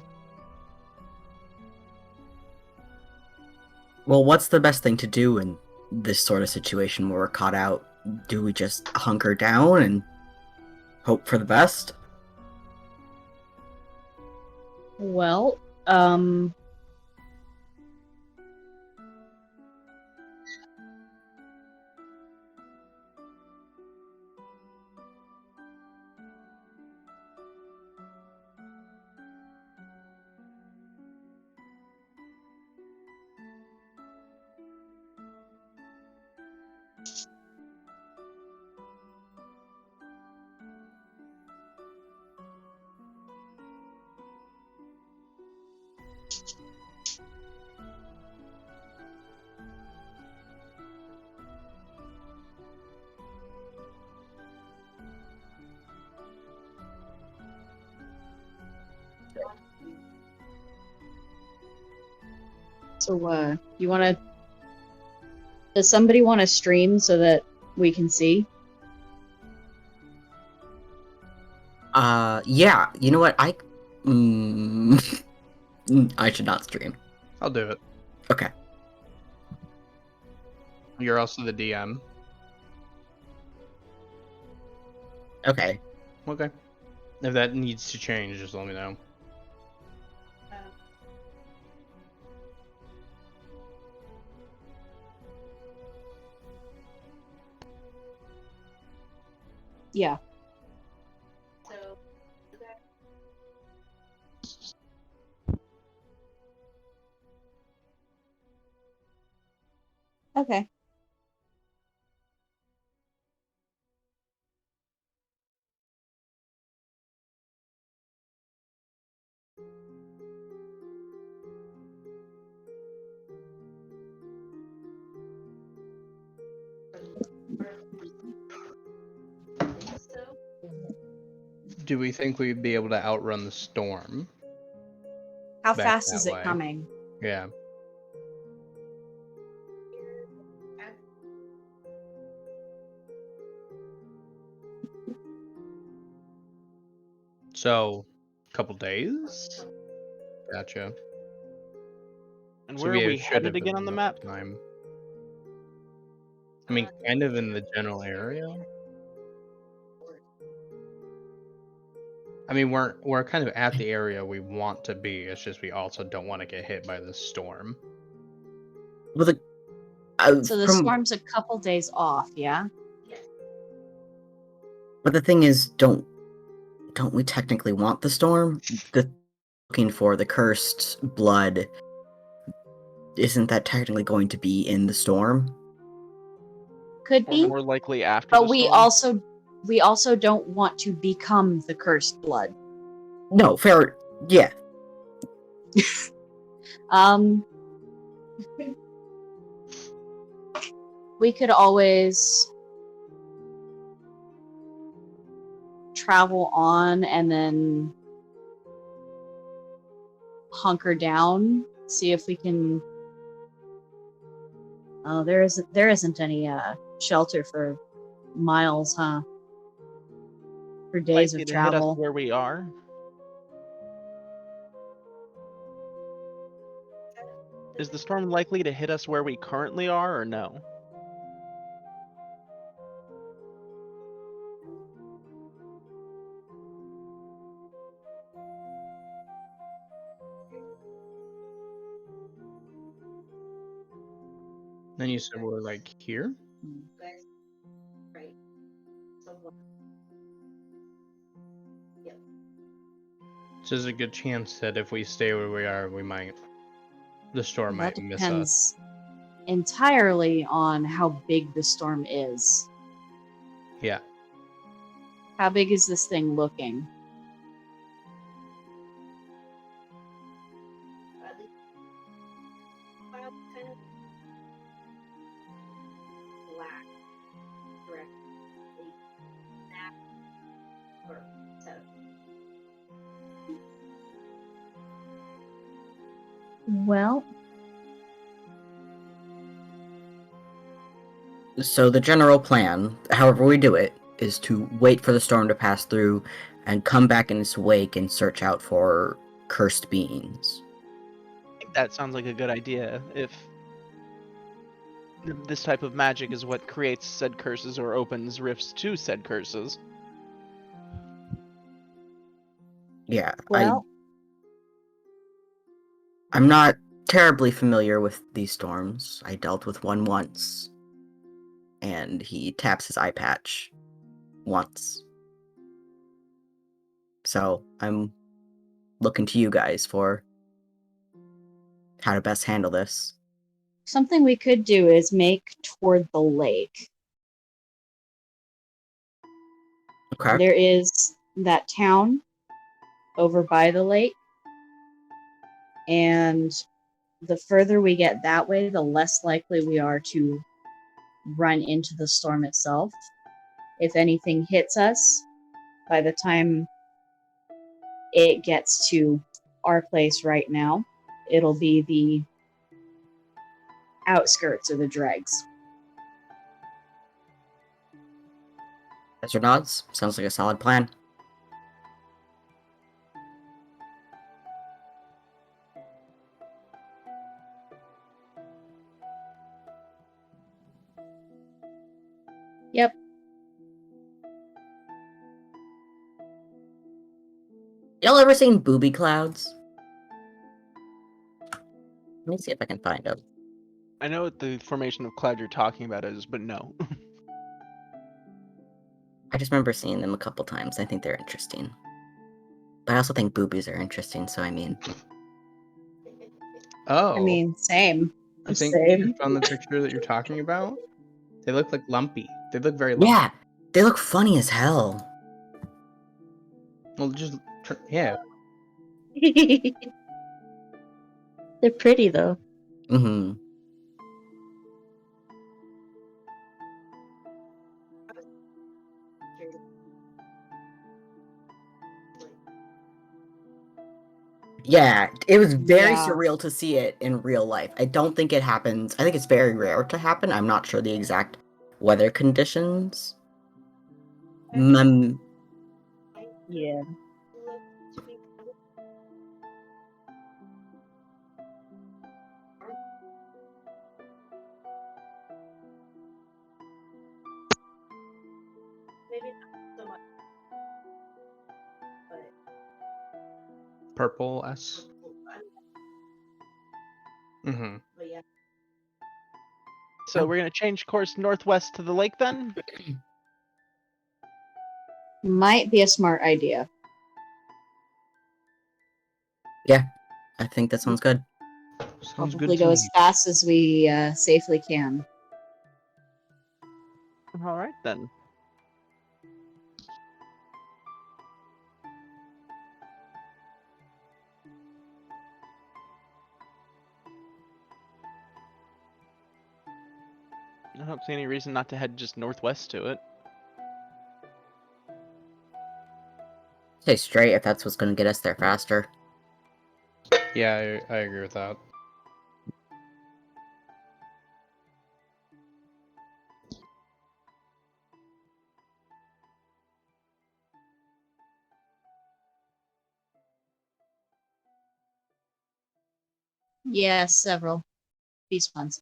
well, what's the best thing to do in this sort of situation where we're caught out? Do we just hunker down and hope for the best? Well, so, you want to... Does somebody want to stream so that we can see? Yeah, you know what? I should not stream. I'll do it. Okay. You're also the DM. Okay. Okay. If that needs to change, just let me know. Yeah. So, Okay. Do we think we'd be able to outrun the storm? How Back fast that is it way. coming? Yeah. So, couple days? Gotcha. And So where are we should headed have again on the enough map? time. I mean, kind of in the general area. I mean, we're kind of at the area we want to be. It's just we also don't want to get hit by the storm. Well, So the from storm's a couple days off, yeah? but the thing is, don't we technically want the storm? Looking for the cursed blood. Isn't that technically going to be in the storm? Could Or be. more likely after But the storm? we also don't want to become the cursed blood. No, fair. Yeah, We could always travel on and then hunker down, see if we can. Oh, there isn't any shelter for miles, huh? For days Likely of to hit us travel. where we are? Is the storm likely to hit us where we currently are, or no? Then you said we're like here? Right. Somewhat. Yep. So there's a good chance that if we stay where we are, the storm That might miss us. depends entirely on how big the storm is. Yeah. How big is this thing looking? At least cloud kind of black, correct? A snap or set. Well, so the general plan, however we do it, is to wait for the storm to pass through and come back in its wake and search out for cursed beings. I think that sounds like a good idea. If this type of magic is what creates said curses or opens rifts to said curses. Yeah, well, I'm not terribly familiar with these storms. I dealt with one once, and he taps his eye patch once. So I'm looking to you guys for how to best handle this. something we could do is make toward the lake. Okay. There is that town over by the lake, and the further we get that way, the less likely we are to run into the storm itself. If anything hits us, by the time it gets to our place right now, it'll be the outskirts of the dregs. That's your nods. Sounds like a solid plan. Yep. Y'all ever seen booby clouds? Let me see if I can find them. I know what the formation of cloud you're talking about is, but no. I just remember seeing them a couple times. I think they're interesting. But I also think boobies are interesting, so I mean... Oh. I mean, same. I think Same. on the picture that you're talking about, they look like lumpy. They look very lumpy. Yeah! They look funny as hell. Well, yeah. They're pretty though. Mm-hmm. Yeah, it was very Yeah. surreal to see it in real life. I don't think it happens. I think it's very rare to happen. I'm not sure the exact weather conditions. Mm, Yeah. Maybe not so much, but Purple S. Mm-hmm. but yeah. So Oh. we're gonna change course northwest to the lake then. Might be a smart idea. I think that sounds good. Sounds Probably good to go as me. fast as we safely can. All right then. I don't see any reason not to head just northwest to it. Stay straight if that's what's going to get us there faster. Yeah, I agree with that. Yeah, several. These ones.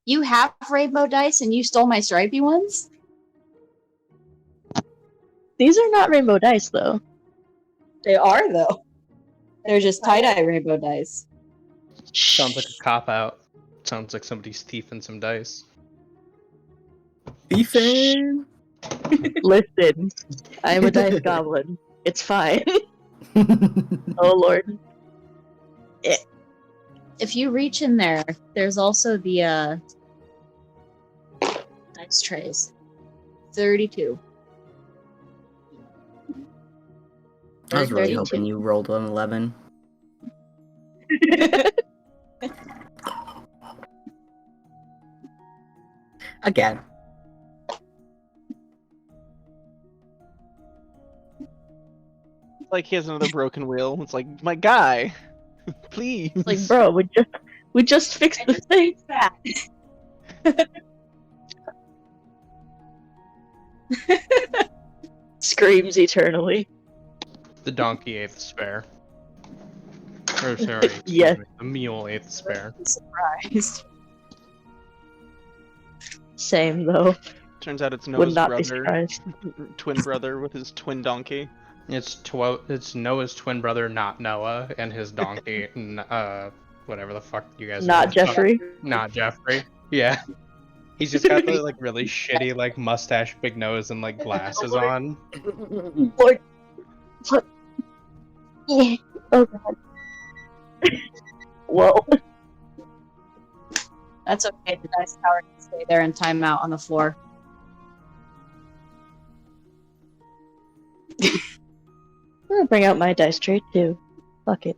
You have rainbow dice and you stole my stripy ones? These are not rainbow dice, though. They are, though. They're just tie-dye rainbow dice. Sounds like a cop out. Sounds like somebody's thieving some dice. Ethan! Listen, I'm a dice goblin. It's fine. Oh lord. If you reach in there, there's also the dice trays. 32. I was really 32. hoping you rolled an 11. Again. Like he has another broken wheel. It's like, my guy, please. Like, bro, we just fixed the thing. Screams eternally. The donkey ate the spare. Or sorry, excuse Yes. me, the mule ate the spare. Surprised. Same though. Turns out it's Would Noah's not be brother, surprised. twin brother with his twin donkey. It's Noah's twin brother, not Noah, and his donkey, whatever the fuck you guys Not are. Geoffrey. Not Geoffrey. Yeah. He's just got the like really shitty like mustache, big nose, and like glasses on. Lord. What? Yeah. Oh god. Whoa. That's okay. The dice tower can stay there and time out on the floor. I'm gonna bring out my dice tray too. Fuck it.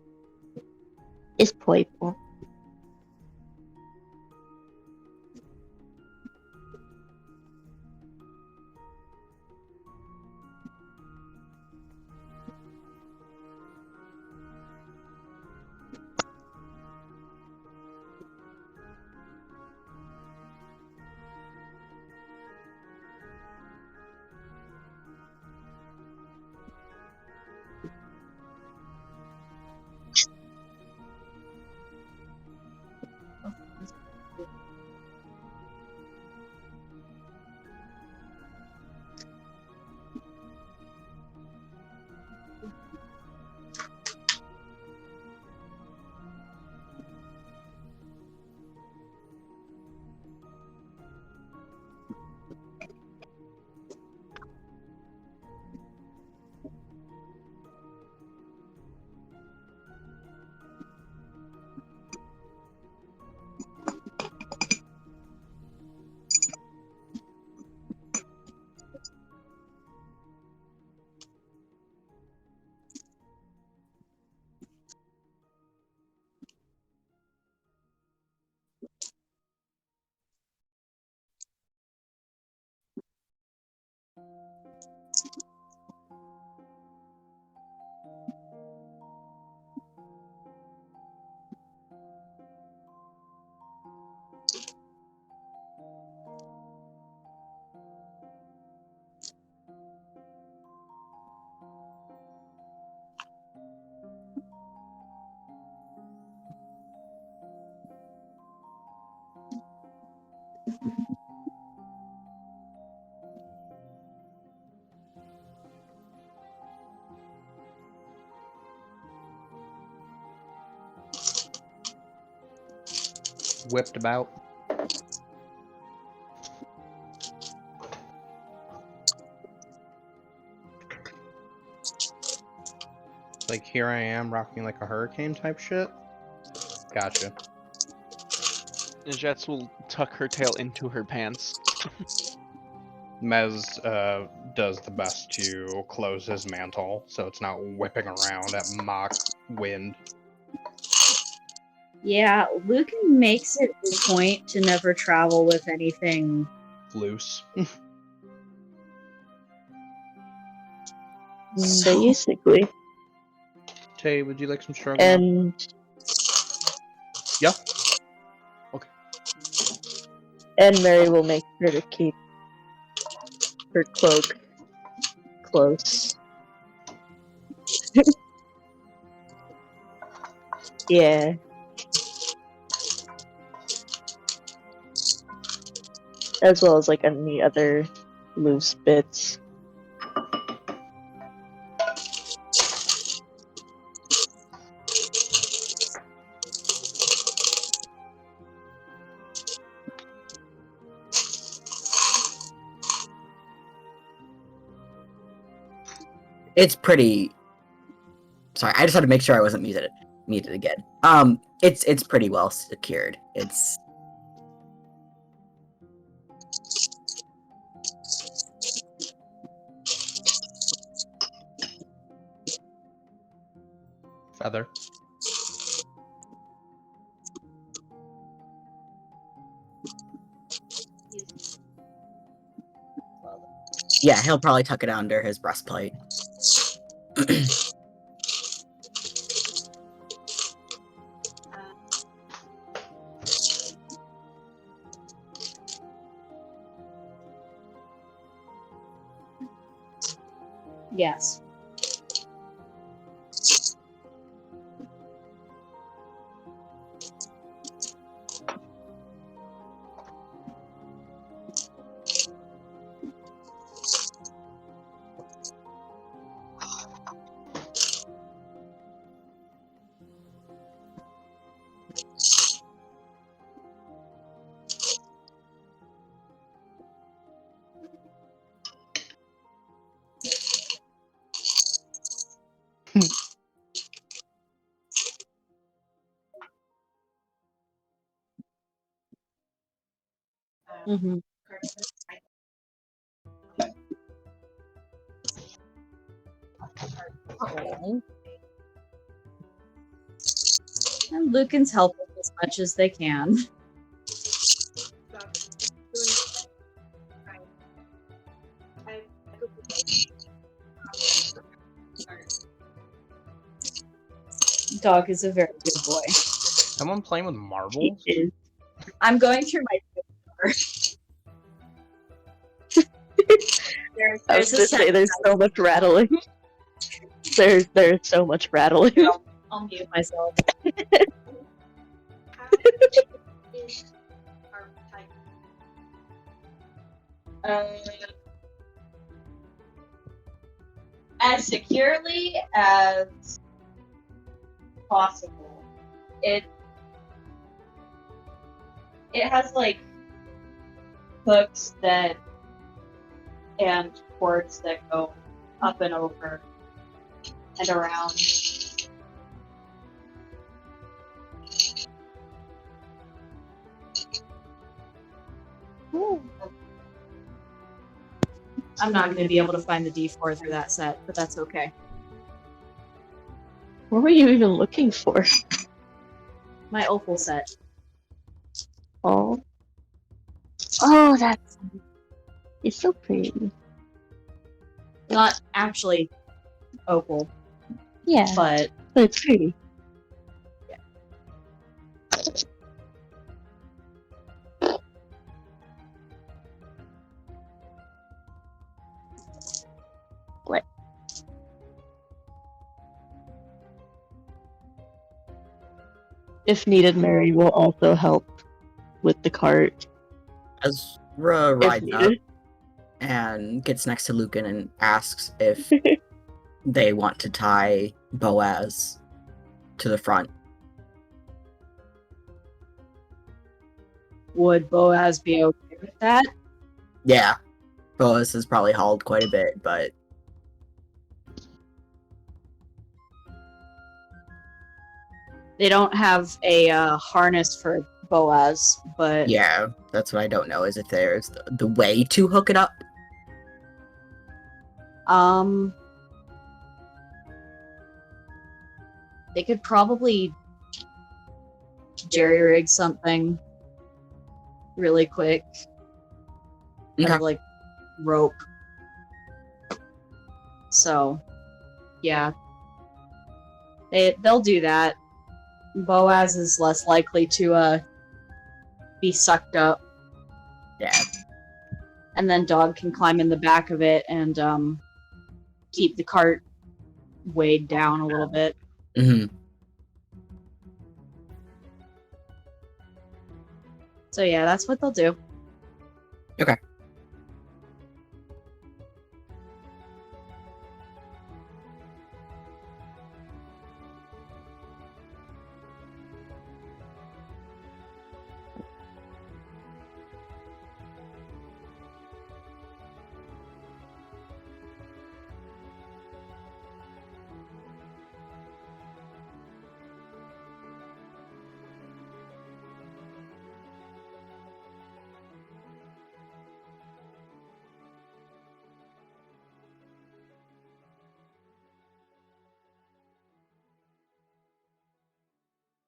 It's playful. Whipped about. Like, here I am rocking like a hurricane type shit. Gotcha. Jets will tuck her tail into her pants. Mez does the best to close his mantle so it's not whipping around at Mach wind. Yeah, Lucan makes it a point to never travel with anything. Loose. Basically. Tay, would you like some stroganoff? And Yeah. and Mary will make sure to keep her cloak close. Yeah. As well as like any other loose bits. It's pretty. Sorry, I just had to make sure I wasn't muted again. It's pretty well secured. It's. Feather. Yeah, he'll probably tuck it under his breastplate. Yes. Mm-hmm. And Lucan's helping as much as they can. Dog is a very good boy. Someone playing with marbles? I'm going through my I was gonna say there's so much rattling. There's so much rattling. I'll mute myself. As securely as possible. It has like hooks that and cords that go up and over and around. I'm not going to be able to find the D4 through that set, but that's okay. What were you even looking for? My opal set. Oh. Oh, that's. It's so pretty. Not actually opal, Yeah. but it's pretty. What? If needed, Mary will also help with the cart. Ezra if rides up needed. and gets next to Lucan and asks if they want to tie Boaz to the front. Would Boaz be okay with that? Yeah, Boaz has probably hauled quite a bit, but They don't have a harness for Boaz, but yeah, that's what I don't know, is if there's the way to hook it up. They could probably jerry-rig something really quick. Out Okay. of, like, rope. So, yeah. They'll do that. Boaz is less likely to be sucked up. Yeah. And then Dog can climb in the back of it and keep the cart weighed down a little bit. Mm-hmm. So yeah, that's what they'll do. Okay.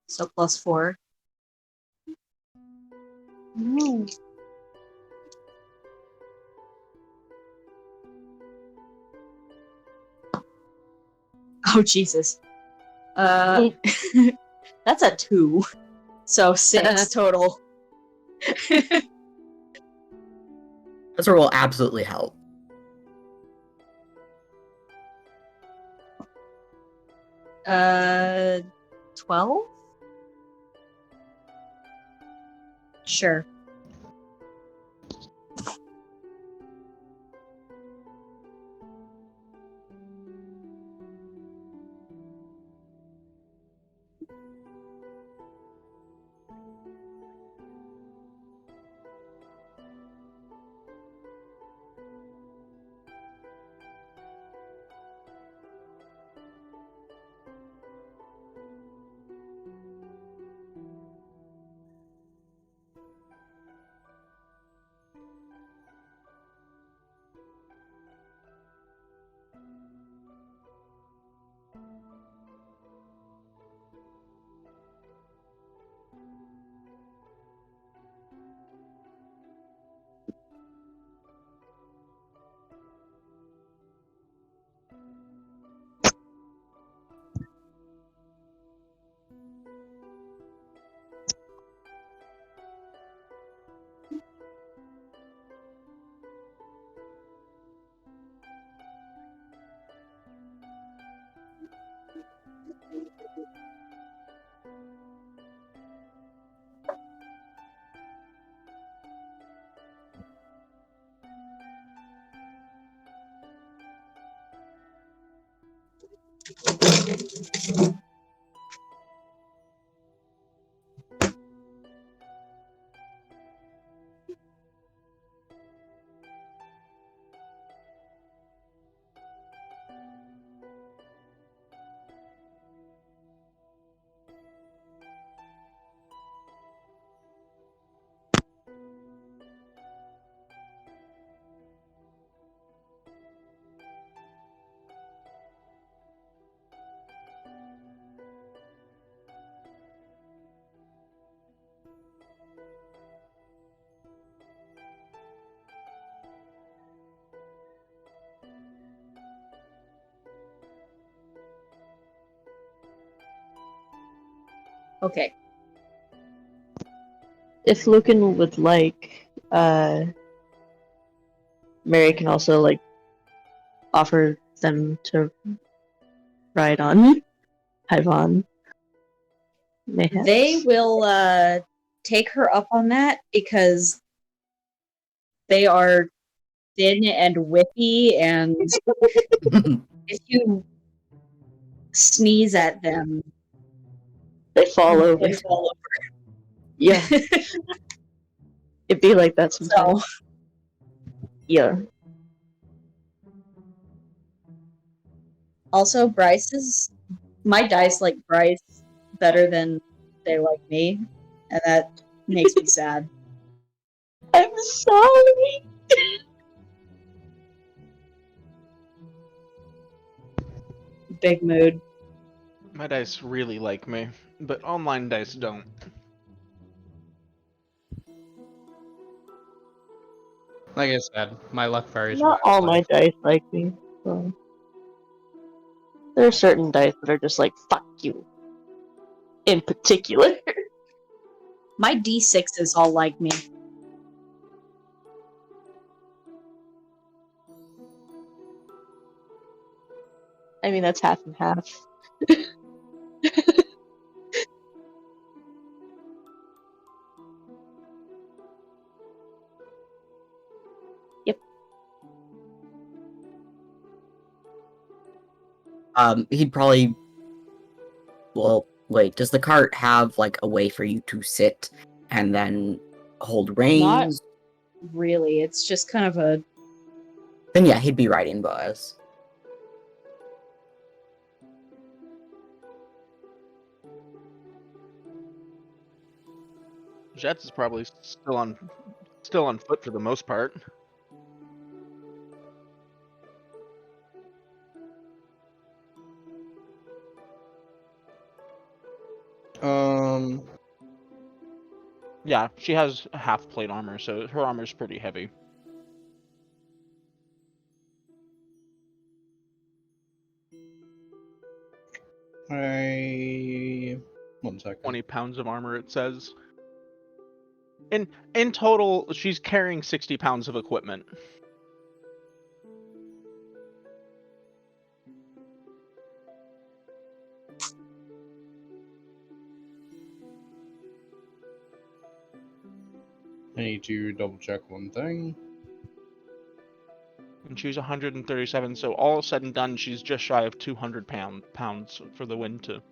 So +4. No. Oh Jesus. That's a 2. So 6 total. Ezra will absolutely help. Uh, 12? Sure. Okay. If Lucan would like, Mary can also like offer them to ride on Hyvon. Mayhaps. They will take her up on that because They are thin and whippy, and if you sneeze at them, They fall over. they fall Yeah, over. it'd be like that So, sometimes. Yeah. also, my dice like Bryce better than they like me, and that makes me sad. I'm sorry. Big mood. My dice really like me, but online dice don't. Like I said, my luck varies. Not all my dice like me. So. There are certain dice that are just like, fuck you. In particular. My D6s all like me. I mean, that's half and half. Yep. He'd probably. Well, wait. Does the cart have like a way for you to sit and then hold reins? Really, it's just kind of a. Then yeah, he'd be riding Boaz. Jets is probably still on foot for the most part. Yeah, she has half plate armor, so her armor's pretty heavy. One second. 20 pounds of armor, it says. In total, she's carrying 60 pounds of equipment. I need to double check one thing. And she's 137, so all said and done, she's just shy of 200 pounds for the wind to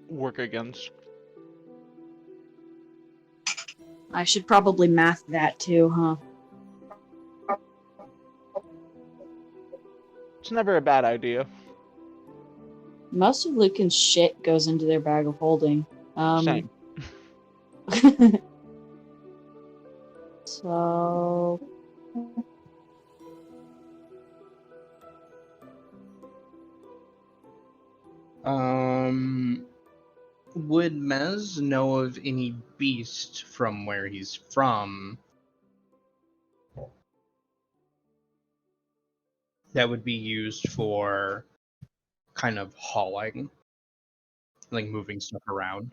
work against. I should probably math that too, huh? It's never a bad idea. Most of Lucan's shit goes into their bag of holding. Same. So. Would Mez know of any beast from where he's from that would be used for kind of hauling, like moving stuff around?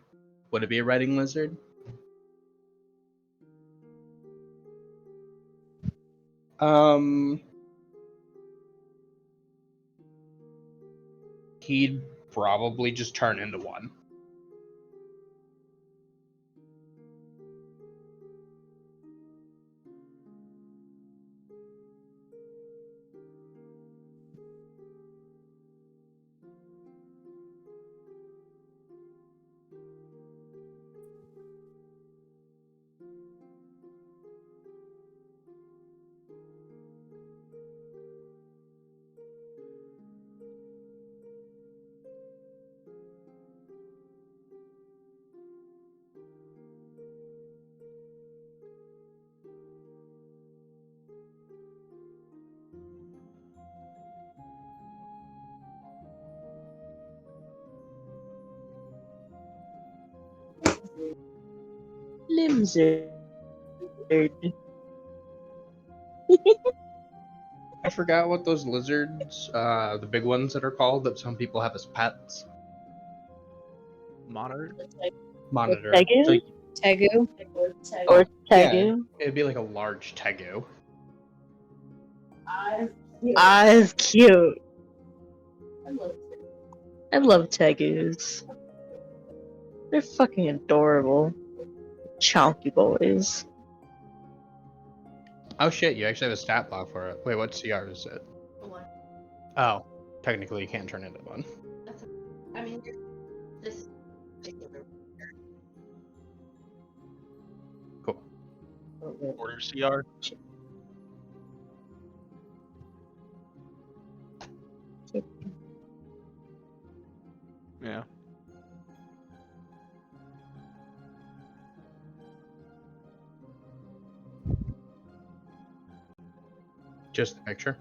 Would it be a riding lizard? He'd probably just turn into one. Limzard. I forgot what those lizards, the big ones that are called, that some people have as pets. Monitor? Monitor. Tegu? So, Tegu? Or yeah, Tegu? it'd be like a large tegu. It's cute. I love Tegus. They're fucking adorable. Chunky boys. Oh shit, you actually have a stat block for it. Wait, what CR is it? One. Oh, technically you can't turn it into one. That's I mean, this particular. Cool. Order CR. Yeah. Just the picture.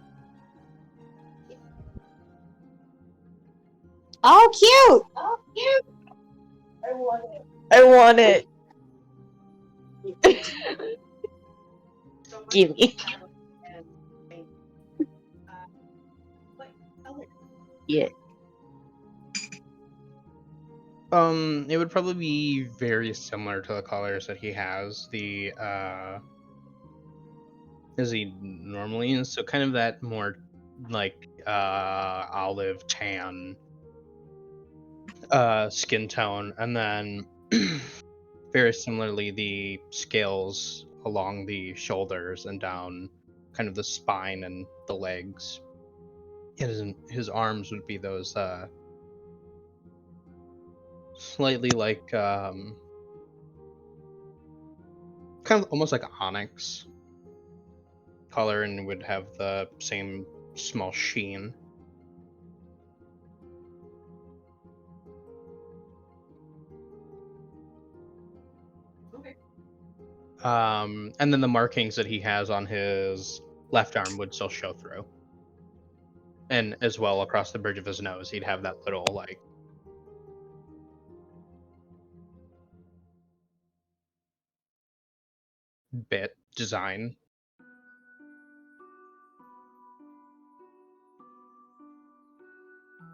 Oh, cute! Oh, cute! I want it. So much Give me. and what color? Yeah. It would probably be very similar to the colors that he has. As he normally is, so kind of that more like olive tan skin tone, and then very similarly the scales along the shoulders and down kind of the spine and the legs. His arms would be those slightly like kind of almost like onyx color, and would have the same small sheen. Okay. And then the markings that he has on his left arm would still show through. And as well across the bridge of his nose, he'd have that little like bit design.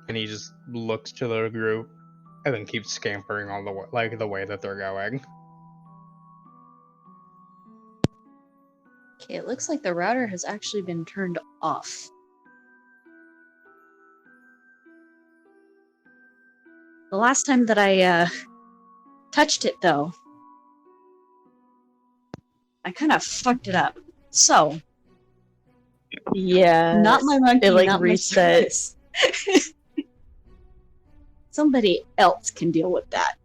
And he just looks to the group and then keeps scampering on the way that they're going. Okay, it looks like the router has actually been turned off. The last time that I touched it, though, I kind of fucked it up. So, Yeah. not my monkey, it like not reset. my circus. Somebody else can deal with that.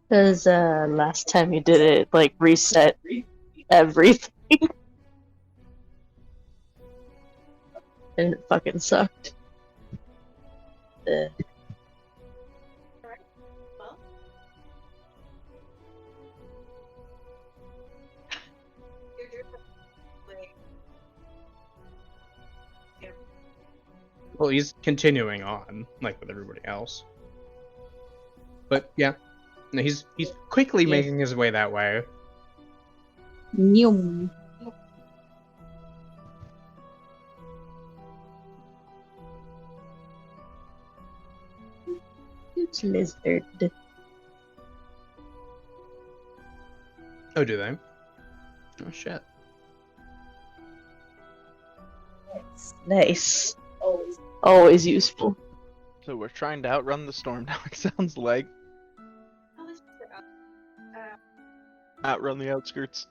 Because last time you did it, like reset everything. And it fucking sucked. Well, you're doing like Well, he's continuing on, like with everybody else. But yeah, no, he's quickly making his way that way. Nyum. It's lizard. Oh, do they? Oh shit. Nice. Always useful. So we're trying to outrun the storm now, it sounds like. how is it out? Outrun the outskirts.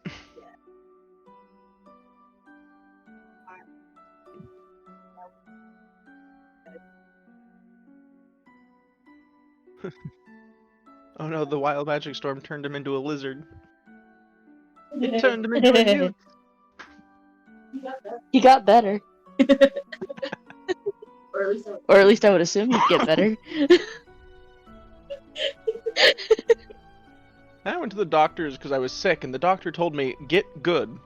Oh no, the wild magic storm turned him into a lizard. It turned him into a newt. He got better. Or at least Or at least I would assume he'd get better. I went to the doctor's because I was sick, and the doctor told me, get good.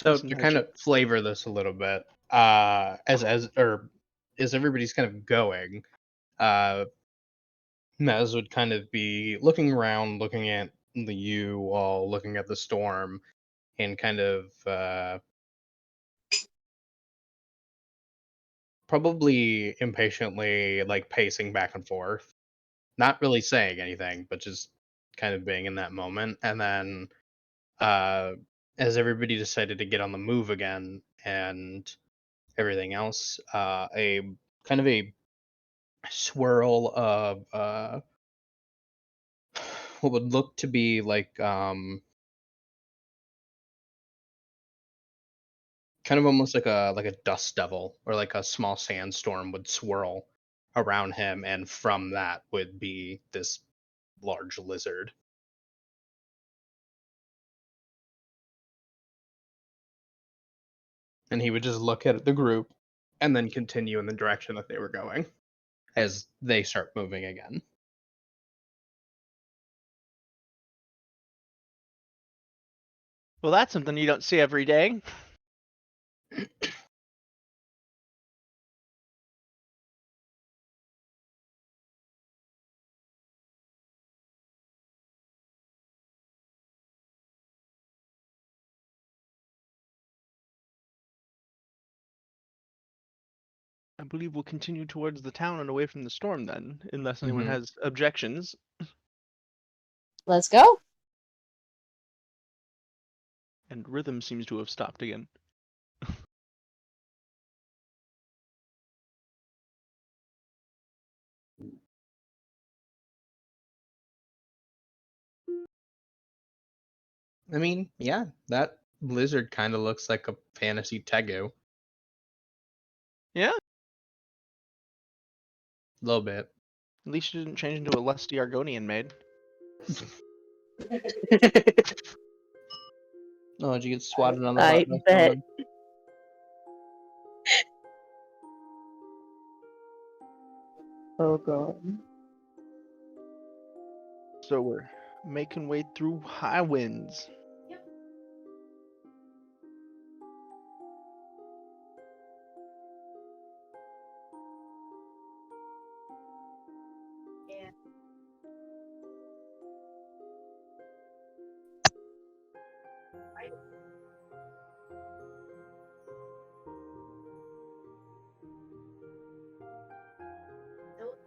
So Listen to to kind her of flavor this a little bit, as everybody's kind of going, uh, Mez would kind of be looking around, looking at you all, looking at the storm, and kind of probably impatiently like pacing back and forth, not really saying anything, but just kind of being in that moment. And then uh, as everybody decided to get on the move again and everything else, a kind of a swirl of what would look to be like kind of almost like a dust devil or like a small sandstorm would swirl around him, and from that would be this large lizard. And he would just look at the group and then continue in the direction that they were going as they start moving again. Well, that's something you don't see every day. I believe we'll continue towards the town and away from the storm then, unless anyone Mhm. has objections. Let's go. And rhythm seems to have stopped again. I mean, yeah, that lizard kind of looks like a fantasy tegu. Yeah, A little bit. at least she didn't change into a lusty Argonian maid. Oh, did you get swatted on the I butt by bet. someone? Oh god. So we're making way through high winds. Yep.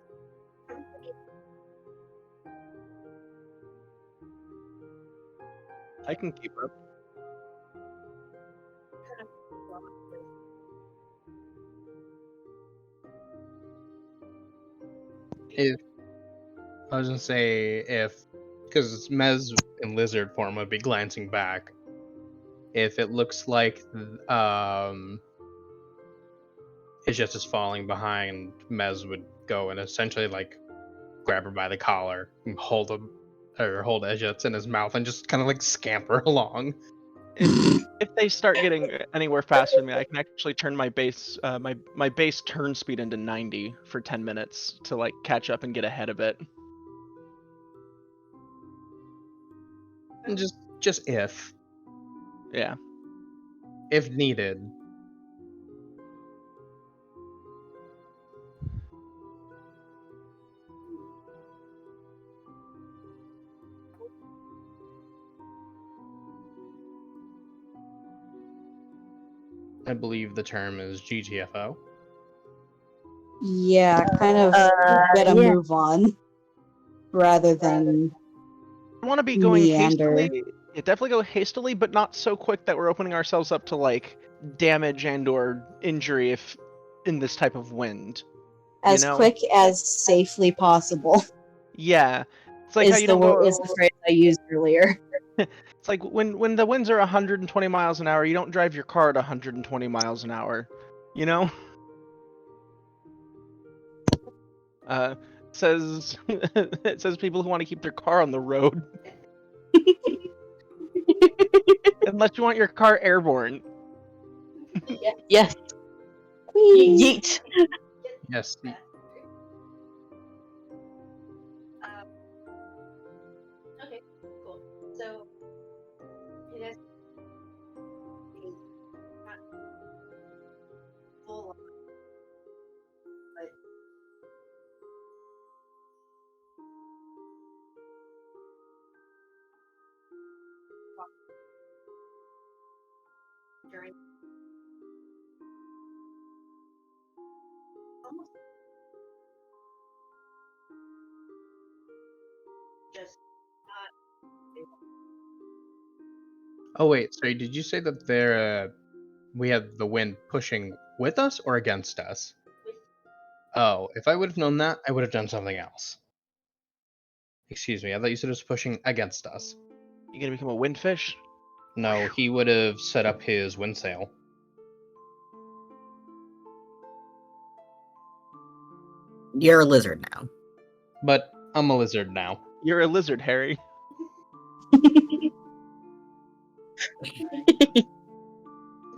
And those I can keep up. kind of If I was gonna say if, because Mez in lizard form would be glancing back. If it looks like it's just is falling behind, Mez would go and essentially like grab her by the collar and hold him or hold Ejets in his mouth and just kind of like scamper along. If they start getting anywhere faster than me, I can actually turn my base my base turn speed into 90 for 10 minutes to like catch up and get ahead of it. And just Yeah. if needed. I believe the term is GTFO. Yeah, kind of get a Yeah. move on rather than I want to be going meander. hastily. Yeah, definitely go hastily, but not so quick that we're opening ourselves up to like damage and or injury if in this type of wind. As know? quick as safely possible Yeah. It's like how you don't is the phrase I used earlier. It's like when the winds are 120 miles an hour, you don't drive your car at 120 miles an hour. You know? Says it says people who want to keep their car on the road. Unless you want your car airborne. Yes. Whee! Yeet. Yes. okay, cool. So it has during almost just Oh wait, sorry. Did you say that we had the wind pushing with us or against us? with Oh, if I would have known that, I would have done something else. Excuse me. I thought you said it was pushing against us. You gonna become a windfish? No, he would have set up his wind sail. You're a lizard now. But I'm a lizard now. You're a lizard, Harry.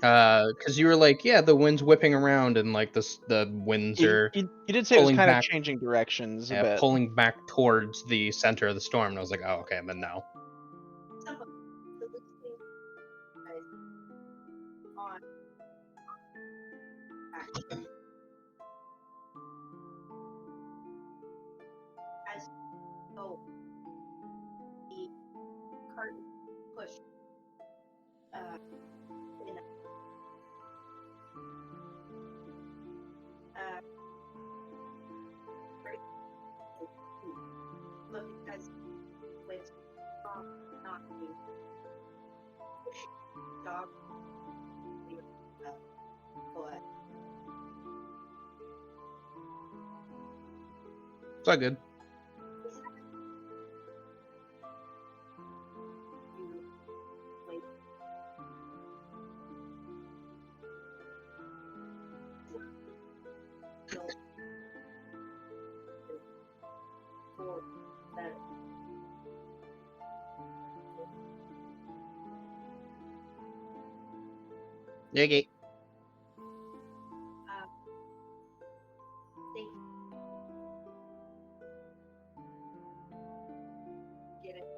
Because you were like, yeah, the wind's whipping around and like the winds are You did say it was pulling kind of back, changing directions a bit. pulling back towards the center of the storm. And I was like, oh, okay, then no. some of the listening guys on action as though the curtain pushed in look as with not being pushed dog but It's all good. you wait till for that Okay. think get it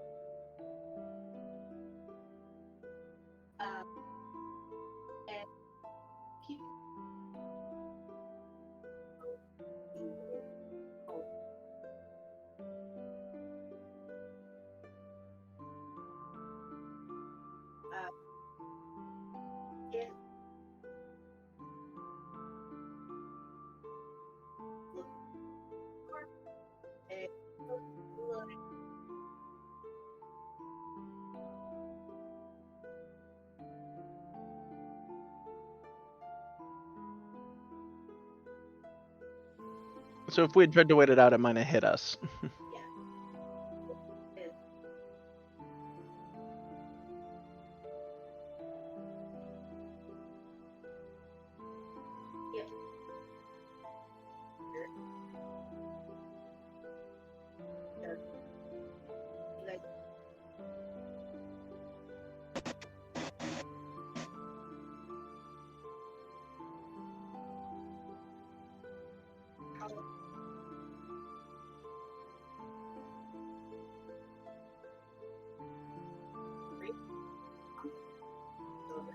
and keep if look and look So if we had tried to wait it out, it might have hit us. yeah and if like how great over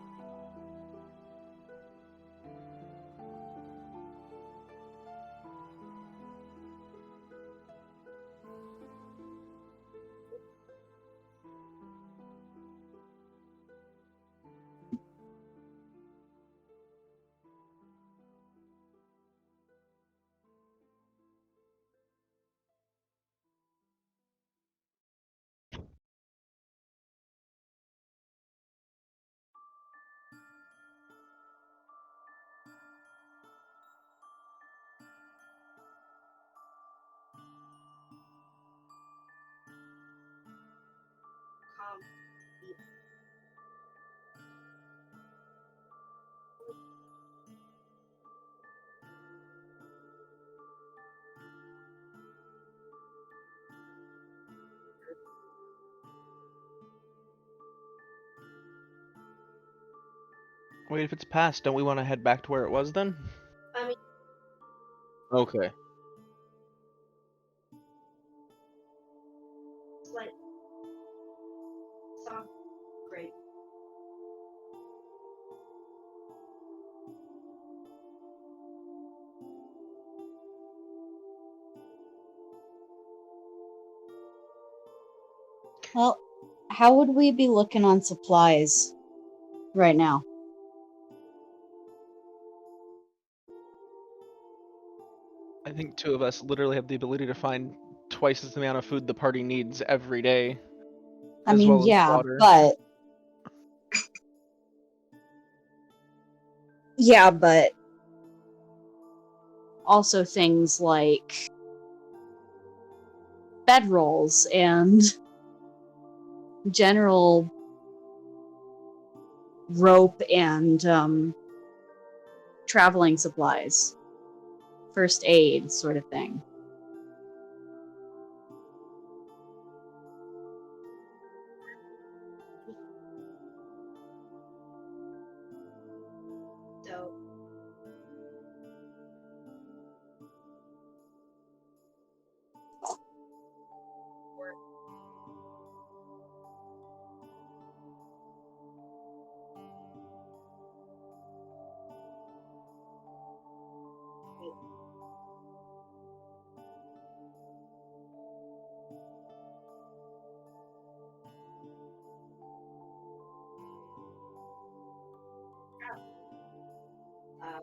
calm Wait, if it's past, don't we want to head back to where it was then? I mean Okay. slight sound great Well, how would we be looking on supplies right now? I think two of us literally have the ability to find twice as the amount of food the party needs every day, I as mean, well as yeah, water. but also things like bedrolls and general rope and traveling supplies, first aid sort of thing. So uh,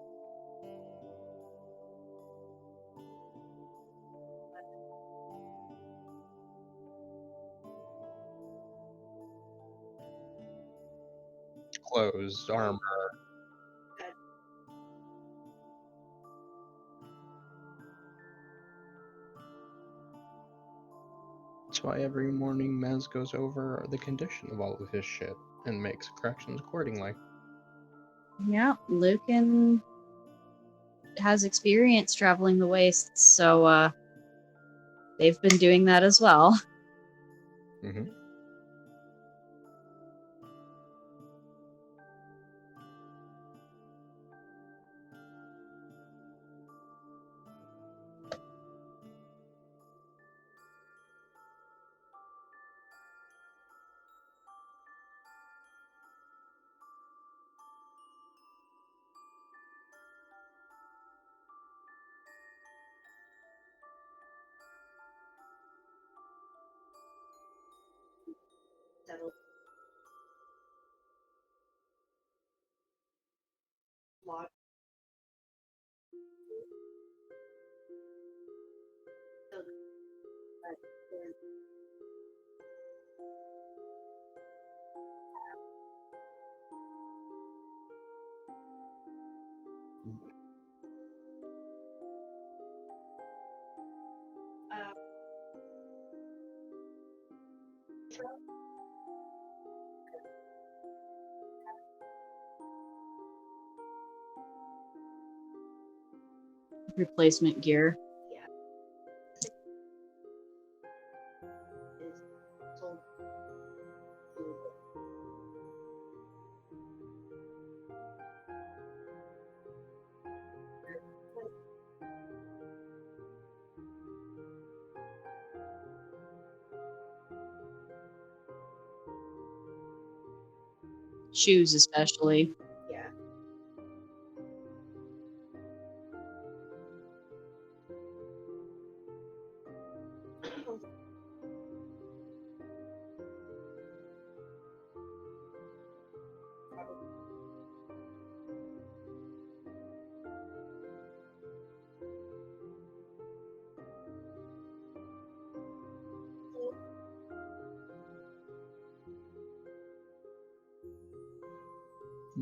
Clothes, armor. That's why every morning Mez goes over the condition of all of his shit and makes corrections accordingly. Yeah, Lucan has experience traveling the wastes, so they've been doing that as well. Mm-hmm. settled lot. So that there's uh, Replacement gear. yeah, is sold to Shoes, especially. yeah.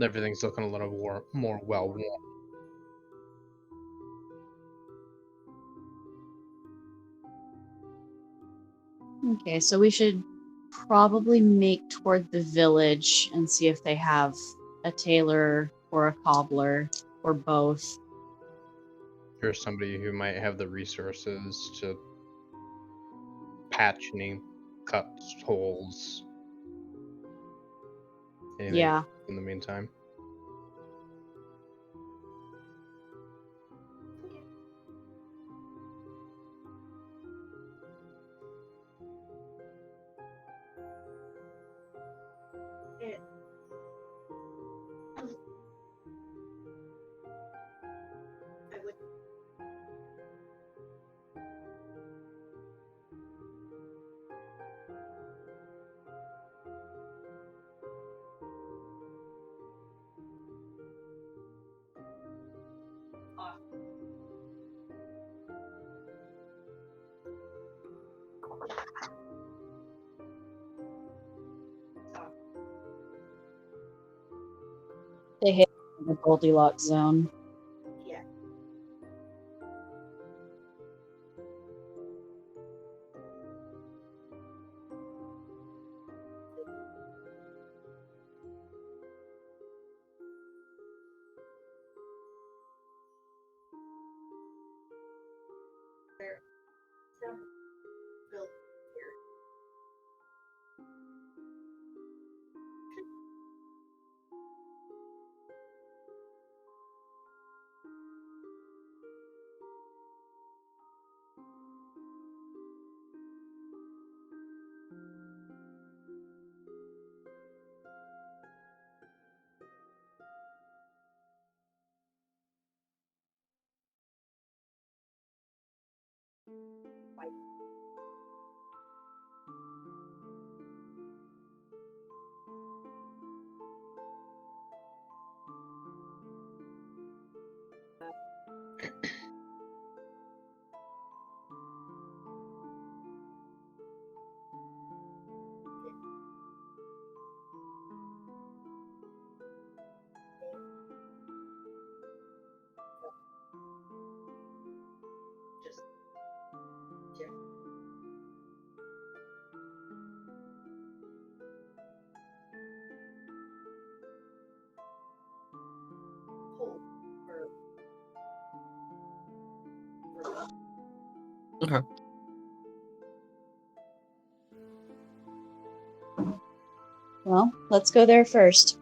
Everything's looking a little more well worn. Okay, so we should probably make toward the village and see if they have a tailor or a cobbler or both. Here's somebody who might have the resources to patch any cuts, holes, anything Yeah. in the meantime. It, I would They hit the Goldilocks zone. Yeah. There some built here. Just different. Hold or Okay. Well, let's go there first.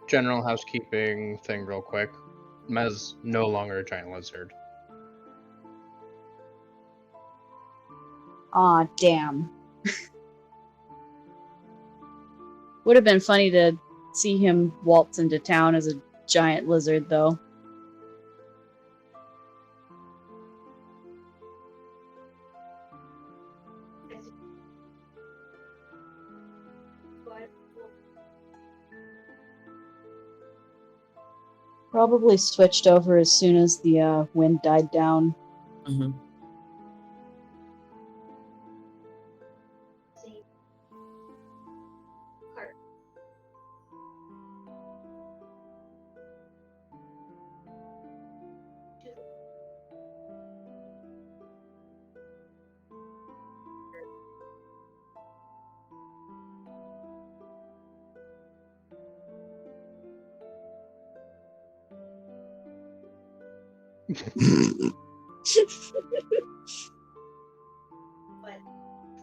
General housekeeping thing, real quick. Mez no longer a giant lizard. Aw, damn. Would have been funny to see him waltz into town as a giant lizard, though. but Probably switched over as soon as the wind died down. Mm-hmm. see cart. But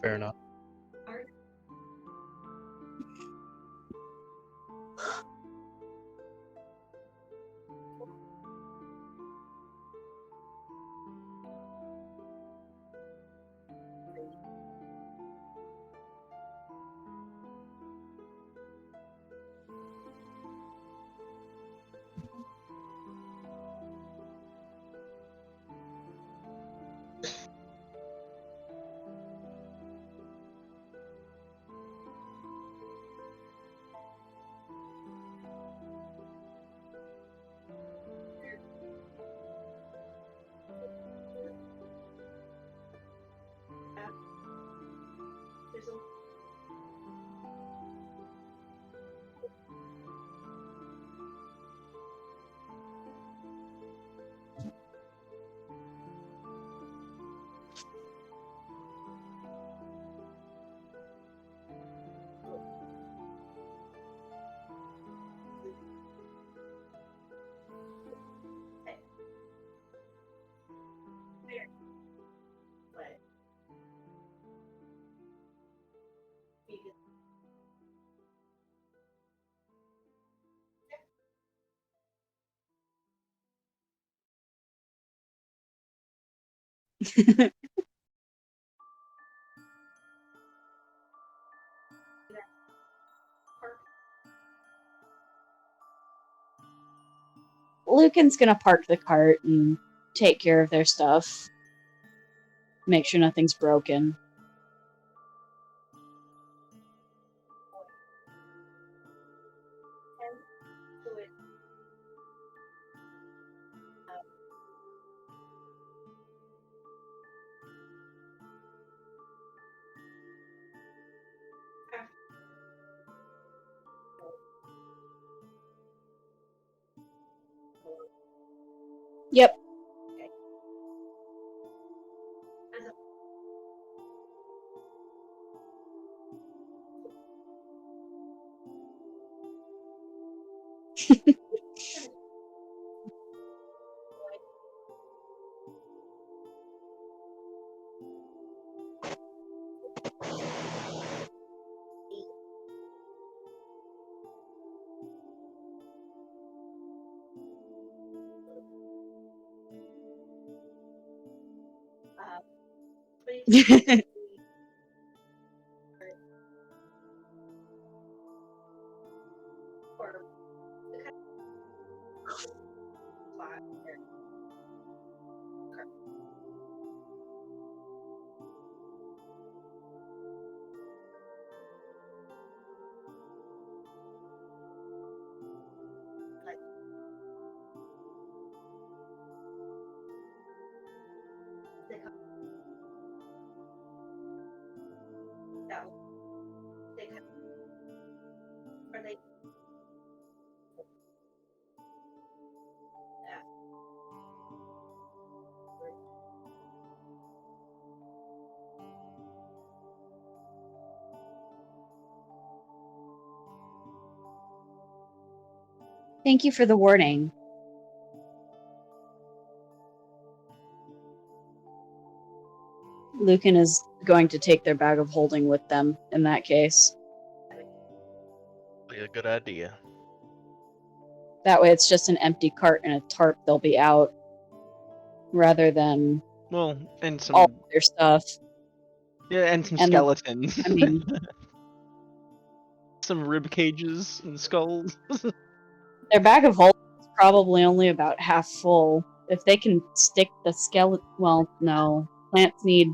Fair enough. aren't there's a fair, but because park Lucan's gonna park the cart and take care of their stuff. Make sure nothing's broken. and so it after Yep. Thank you for the warning. Lucan is going to take their bag of holding with them in that case. Be a good idea. That way it's just an empty cart and a tarp they'll be out rather than Well, and some all their stuff. yeah, and some and the- skeletons. I mean, some rib cages and skulls. their bag of holding is probably only about half full. If they can stick the skeleton, well, no. Plants need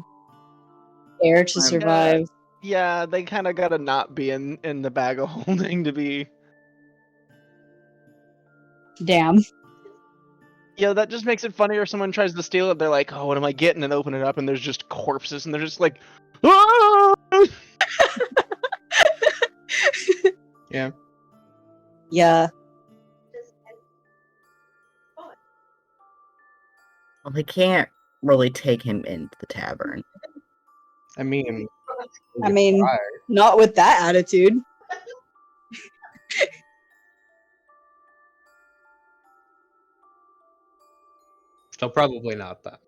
air to survive. Yeah, they kind of gotta not be in the bag of holding to be. Damn. Yeah, that just makes it funnier if someone tries to steal it. They're like, "Oh, what am I getting?" And open it up, and there's just corpses, and they're just like, "Ah!" Yeah. Yeah. Well, they can't really take him into the tavern. I mean, I mean, not with that attitude. still probably not that.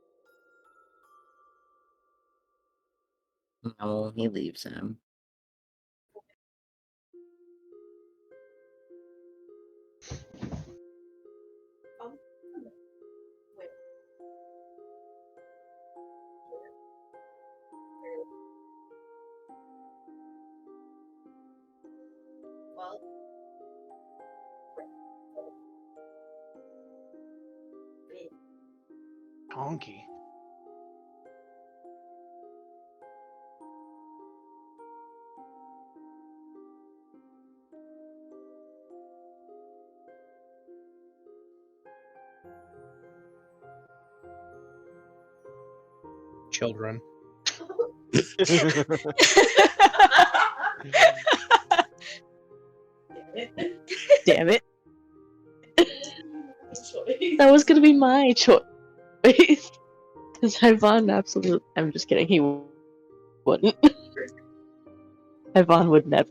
No, he leaves him. Donkey. Children. Damn it. That was gonna be my choice. Because Ivan absolutely. I'm just kidding. He wouldn't. Ivan would never.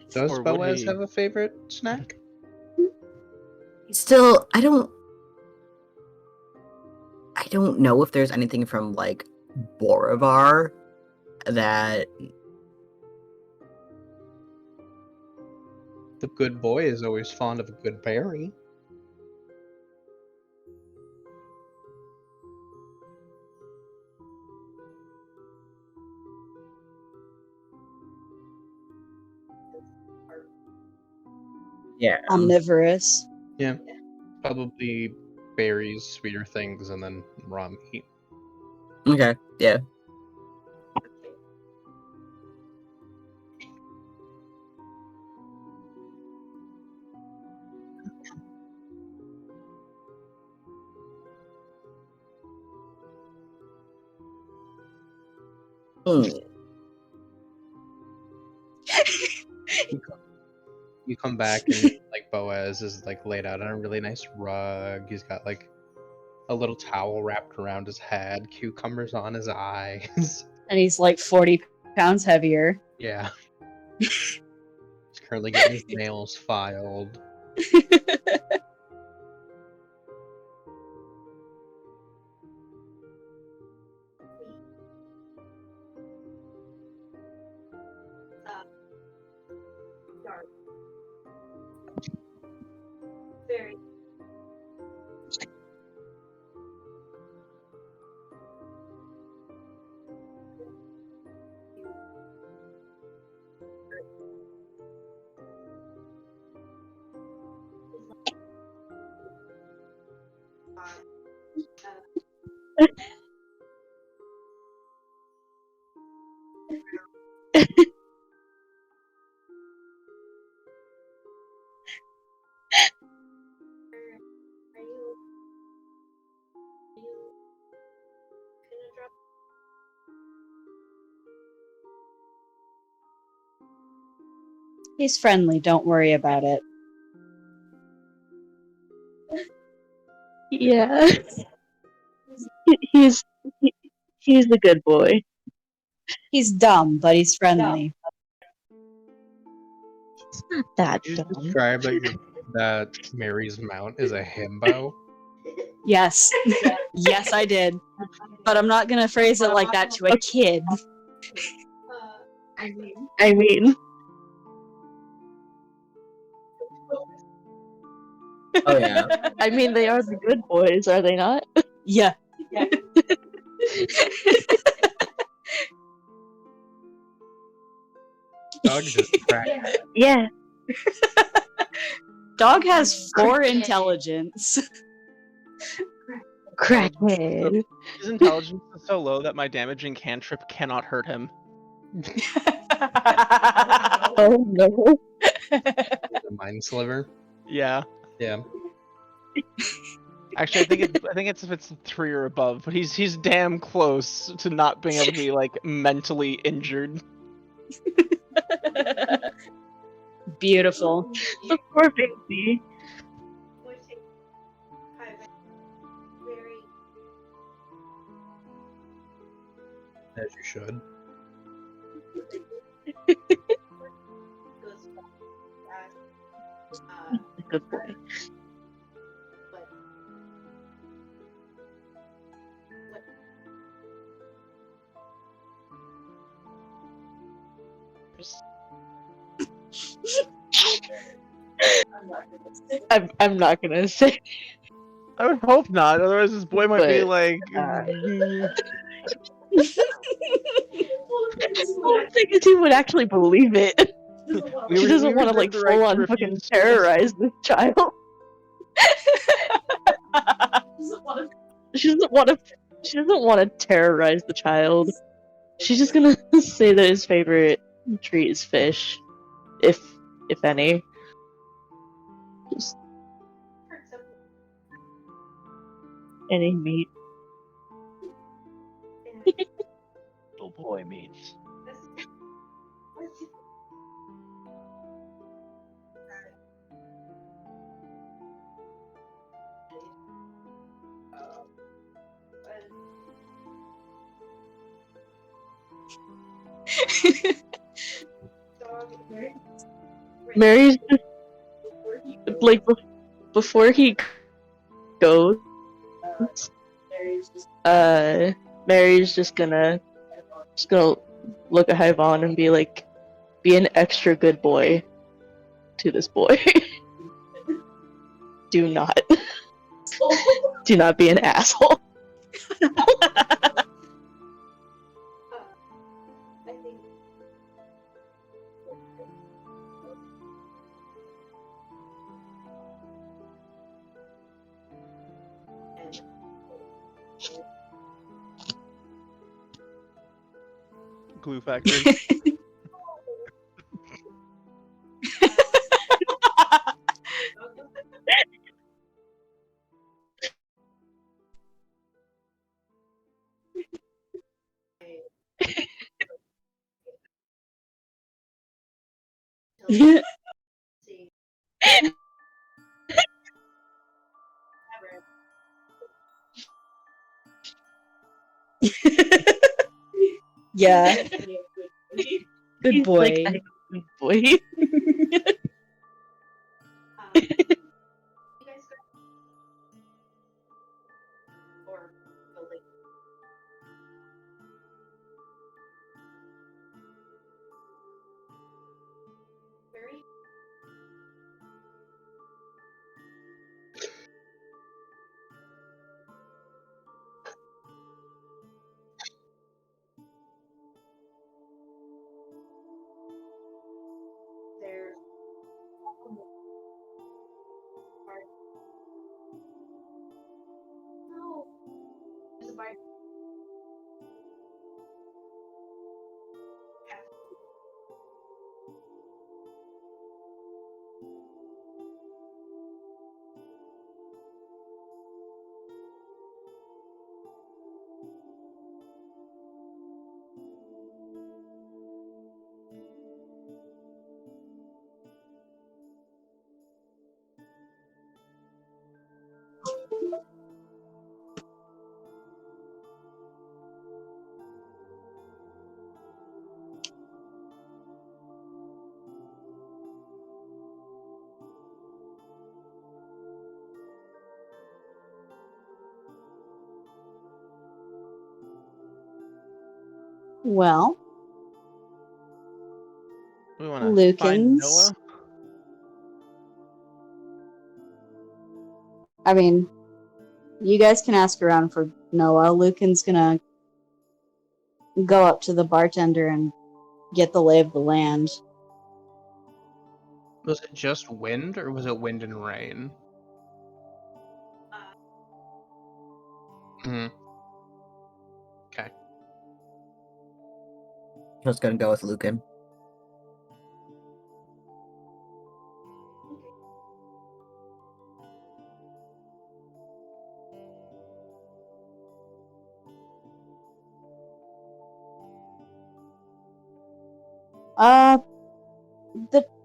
Does Or would Boaz he? have a favorite snack? Still, I don't know if there's anything from like Borovar that The good boy is always fond of a good berry. yeah. Omnivorous. Yeah. Probably berries, sweeter things, and then raw meat. Okay, yeah. Hmm. You come back and like like Boaz is like laid out on a really nice rug. He's got like a little towel wrapped around his head, cucumbers on his eyes. And he's like 40 pounds heavier. Yeah. He's currently getting his nails filed. Dark. Very. Are you gonna drop? He's friendly, don't worry about it. Yeah. He's he's a good boy. He's dumb, but he's friendly. That Did you dumb. describe that Mary's mount is a himbo? Yes. Yes, I did. But I'm not gonna phrase it like that to a kid. I mean, I mean, Oh yeah. I mean, they are the good boys, are they not? Yeah. Dog just cracked. Yeah. Dog has 4 intelligence. Crackhead. His intelligence is so low that my damaging cantrip cannot hurt him. Oh no. The mind sliver. Yeah. Yeah. Actually, I think it's if it's 3 or above, but he's damn close to not being able to be like mentally injured. Beautiful. The poor baby. going to take private, very. As you should. Goes fast. Good boy. But I'm not gonna say. I would hope not, otherwise this boy might be But, like. The thing is, he would actually believe it. We She doesn't want to reserve like the right full to on refuse fucking service. terrorize this child. She doesn't want to. She doesn't want to terrorize the child. She's just gonna say that his favorite treat is fish, if any. Just for example, any meat. Little boy means. this is dog. Mary's just like before he goes. Mary's just gonna look at Hyvon and be like, be an extra good boy to this boy. Do not be an asshole. I think Glue factory. see. Yeah. Good He's boy. like, I'm a good boy. You guys go or building. Very there. No. There's a bar. Well, We want to find Lukens. Noah. I mean, you guys can ask around for Noah. Lucan's gonna go up to the bartender and get the lay of the land. Was it just wind, or was it wind and rain? Hmm. Okay. Just gonna go with Lucan.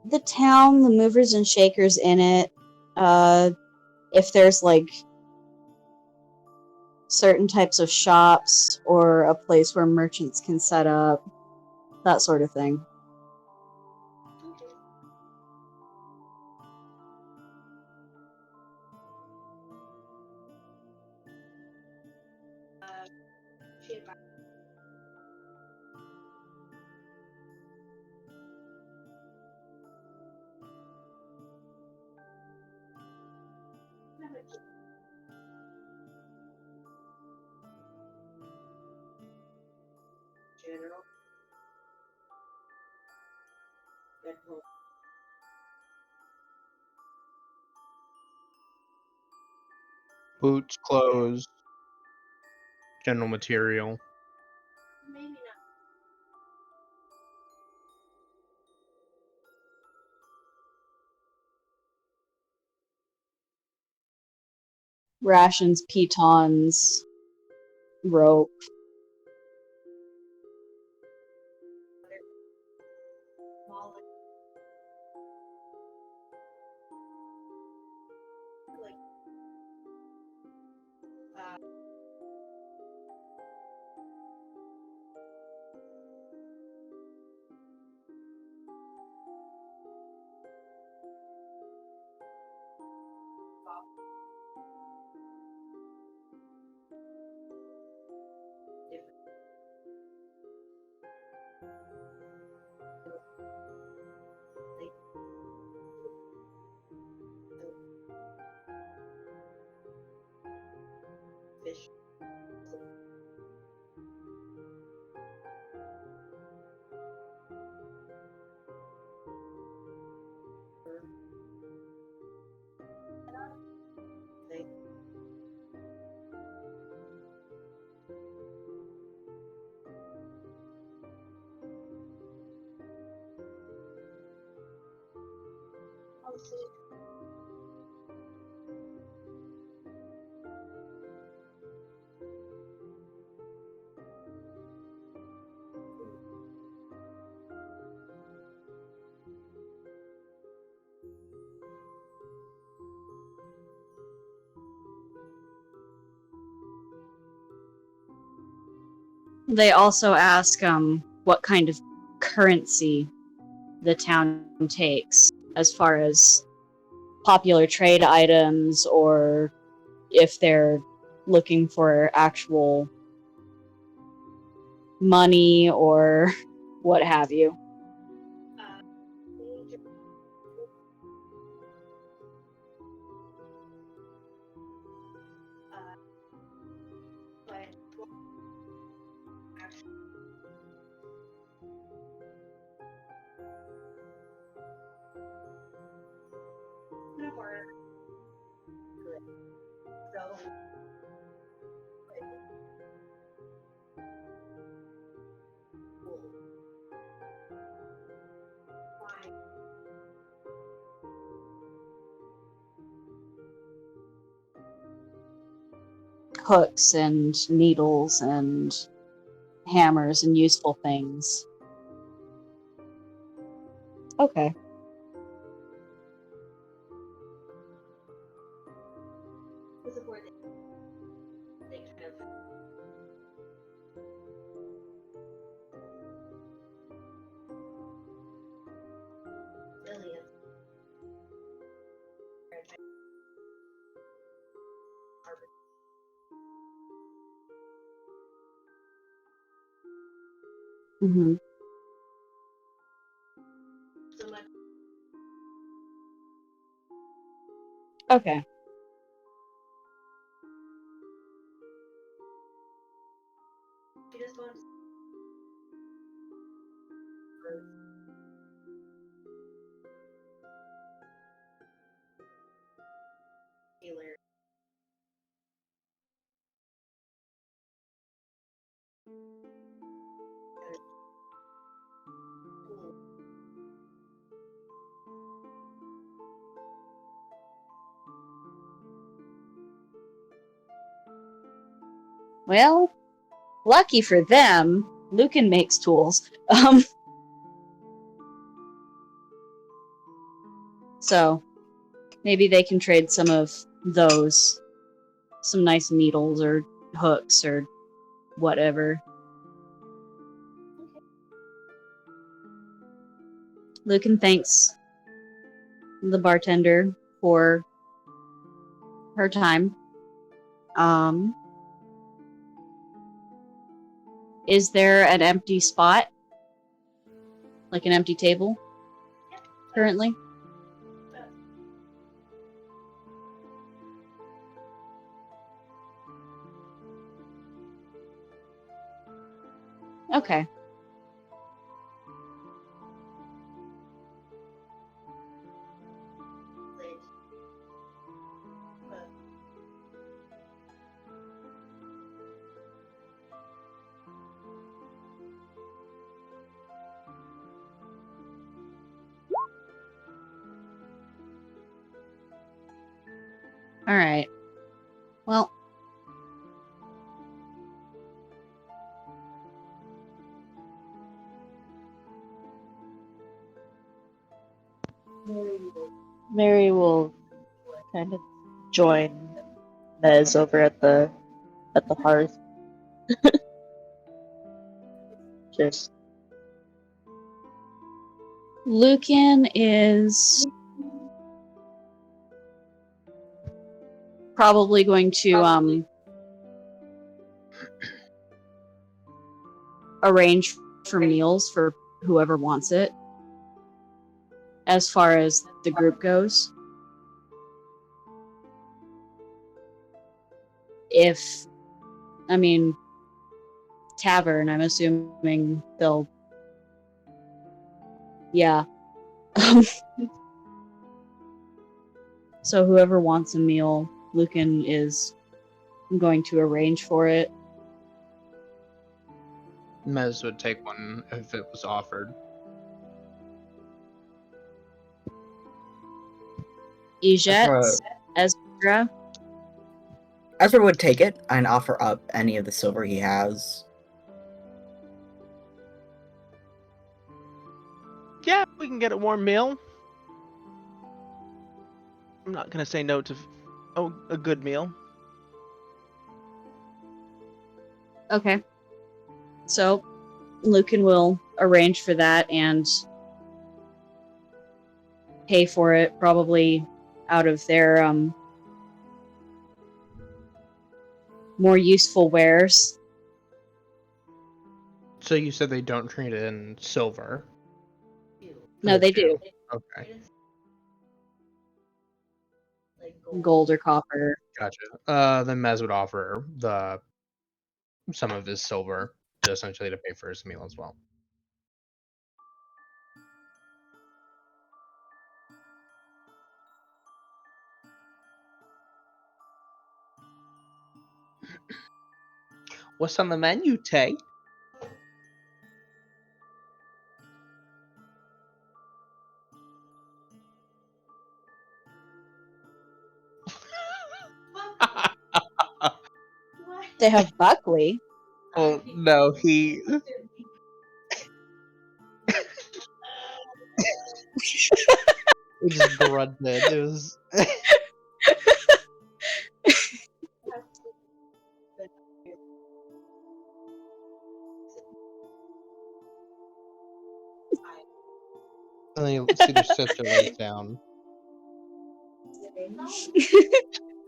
The town, the movers and shakers in it. If there's like certain types of shops or a place where merchants can set up, that sort of thing. She had general. Boots, clothes, general material. Maybe not. Rations, pitons, rope. Small, like, fish. They also They also ask what kind of currency the town takes as far as popular trade items, or if they're looking for actual money or what have you. But more good. So fine. Hooks and needles and hammers and useful things. Okay. This is where they kind of aliens. Mm-hmm. So much. Okay. She just wants Taylor. Well, lucky for them, Lucan makes tools. So maybe they can trade some of those, some nice needles or hooks or whatever. Lucan thanks the bartender for her time. Is there an empty spot? Like an empty table currently? Okay. All right. Well, Mary will kind of join Mez over at the hearth. Just Lucan is probably going to arrange for meals for whoever wants it, as far as the group goes. Tavern, I'm assuming they'll, yeah. So whoever wants a meal, Lucan is going to arrange for it. Mez would take one if it was offered. Ejets, Ezra. Ezra would take it and offer up any of the silver he has. Yeah, we can get a warm meal. I'm not gonna say no to a good meal. Okay. So, Lucan will arrange for that and pay for it, probably out of their more useful wares. So you said they don't trade in silver? No, they do. Okay, Gold or copper. gotcha. Then Mez would offer some of his silver to essentially to pay for his meal as well. What's on the menu, Tay? They have Buckley. Oh no, he just grunted. It was and then you see their sister lays down.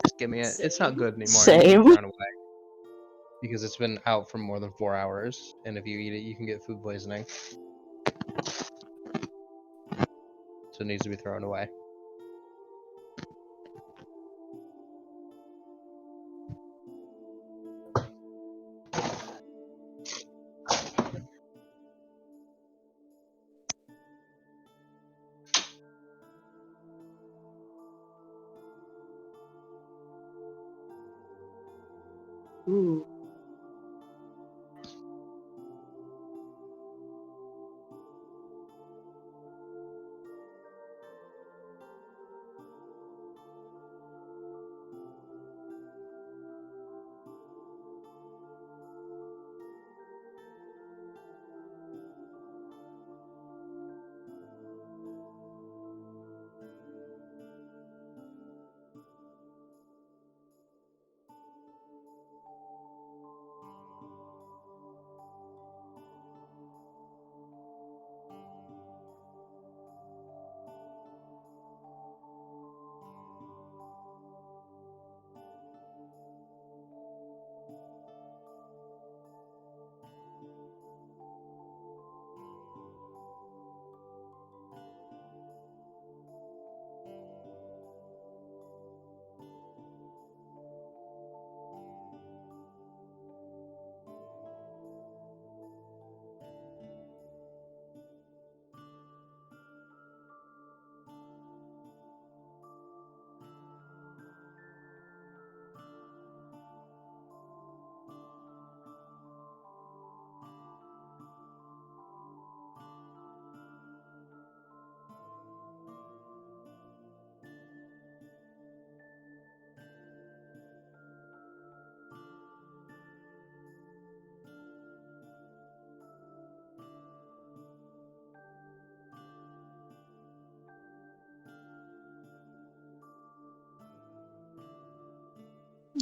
Just give me it. It's not good anymore. It needs to Same. be thrown away because it's been out for more than 4 hours, and if you eat it, you can get food poisoning. So it needs to be thrown away. Ooh.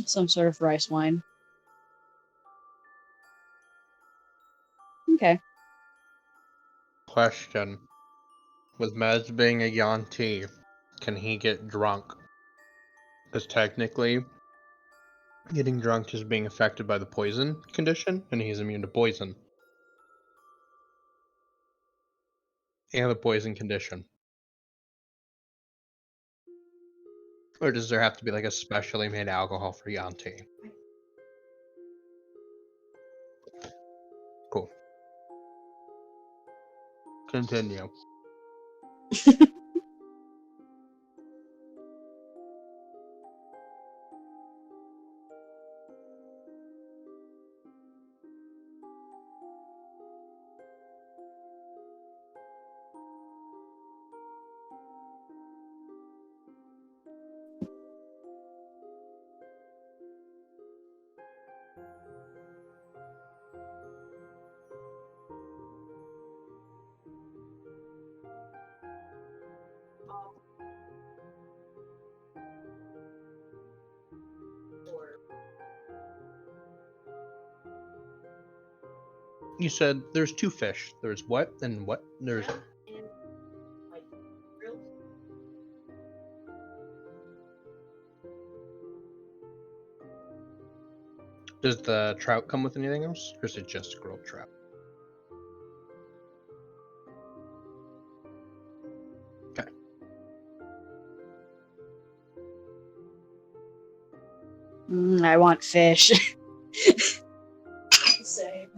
Some sort of rice wine. Okay. Question: with Mez being a Yanti, can he get drunk? Because technically, getting drunk is being affected by the poison condition, and he's immune to poison. And the poison condition. Or does there have to be like a specially made alcohol for Yanti? Cool. Continue. You said there's 2 fish. There's what and what? There's And like grilled. Does the trout come with anything else, or is it just grilled trout? Okay. I want fish. Same.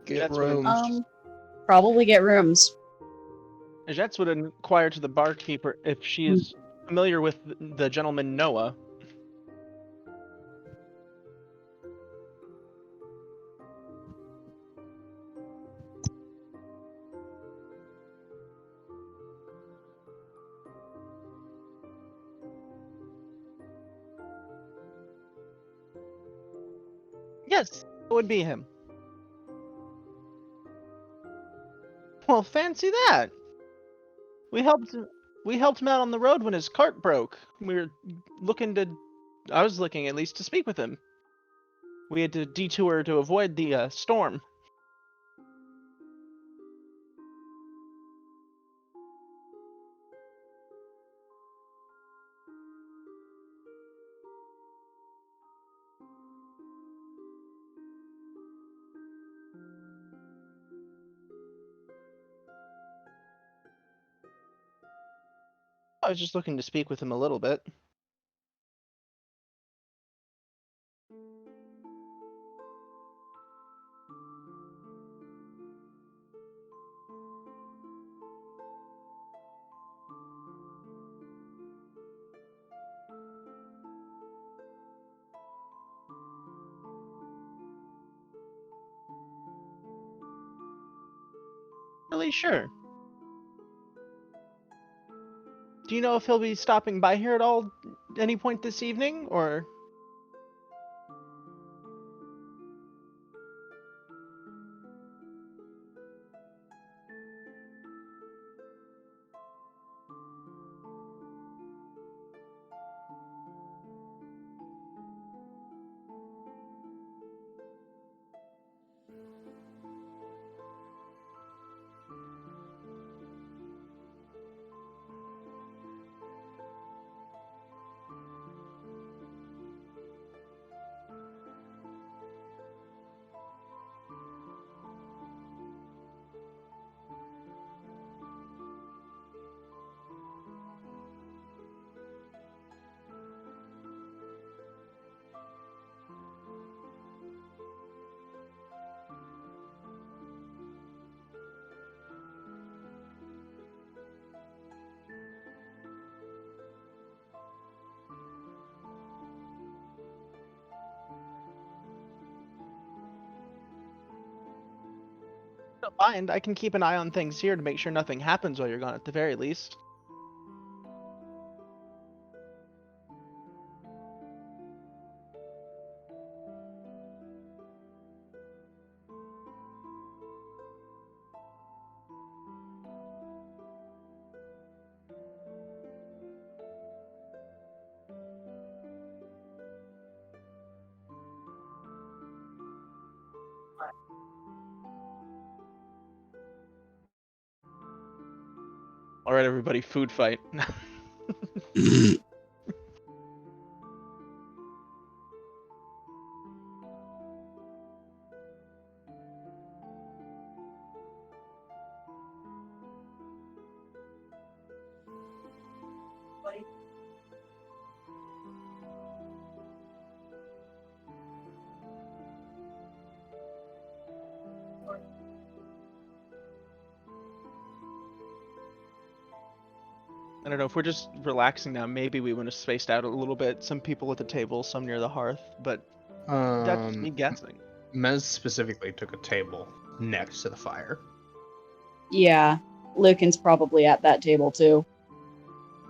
Get That's what rooms. Probably get rooms. Jets would inquire to the barkeeper if she is familiar with the gentleman Noah. Yes, it would be him. Well, fancy that. We helped him out on the road when his cart broke. We were looking to I was looking at least to speak with him. We had to detour to avoid the storm. I was just looking to speak with him a little bit. Really sure. Do you know if he'll be stopping by here at all any point this evening, or? Don't mind. I can keep an eye on things here to make sure nothing happens while you're gone at the very least. Alright, everybody, food fight. I don't know, if we're just relaxing now, maybe we want to spaced out a little bit. Some people at the table, some near the hearth, but that's me guessing. Mez specifically took a table next to the fire. Yeah, Lucan's probably at that table too.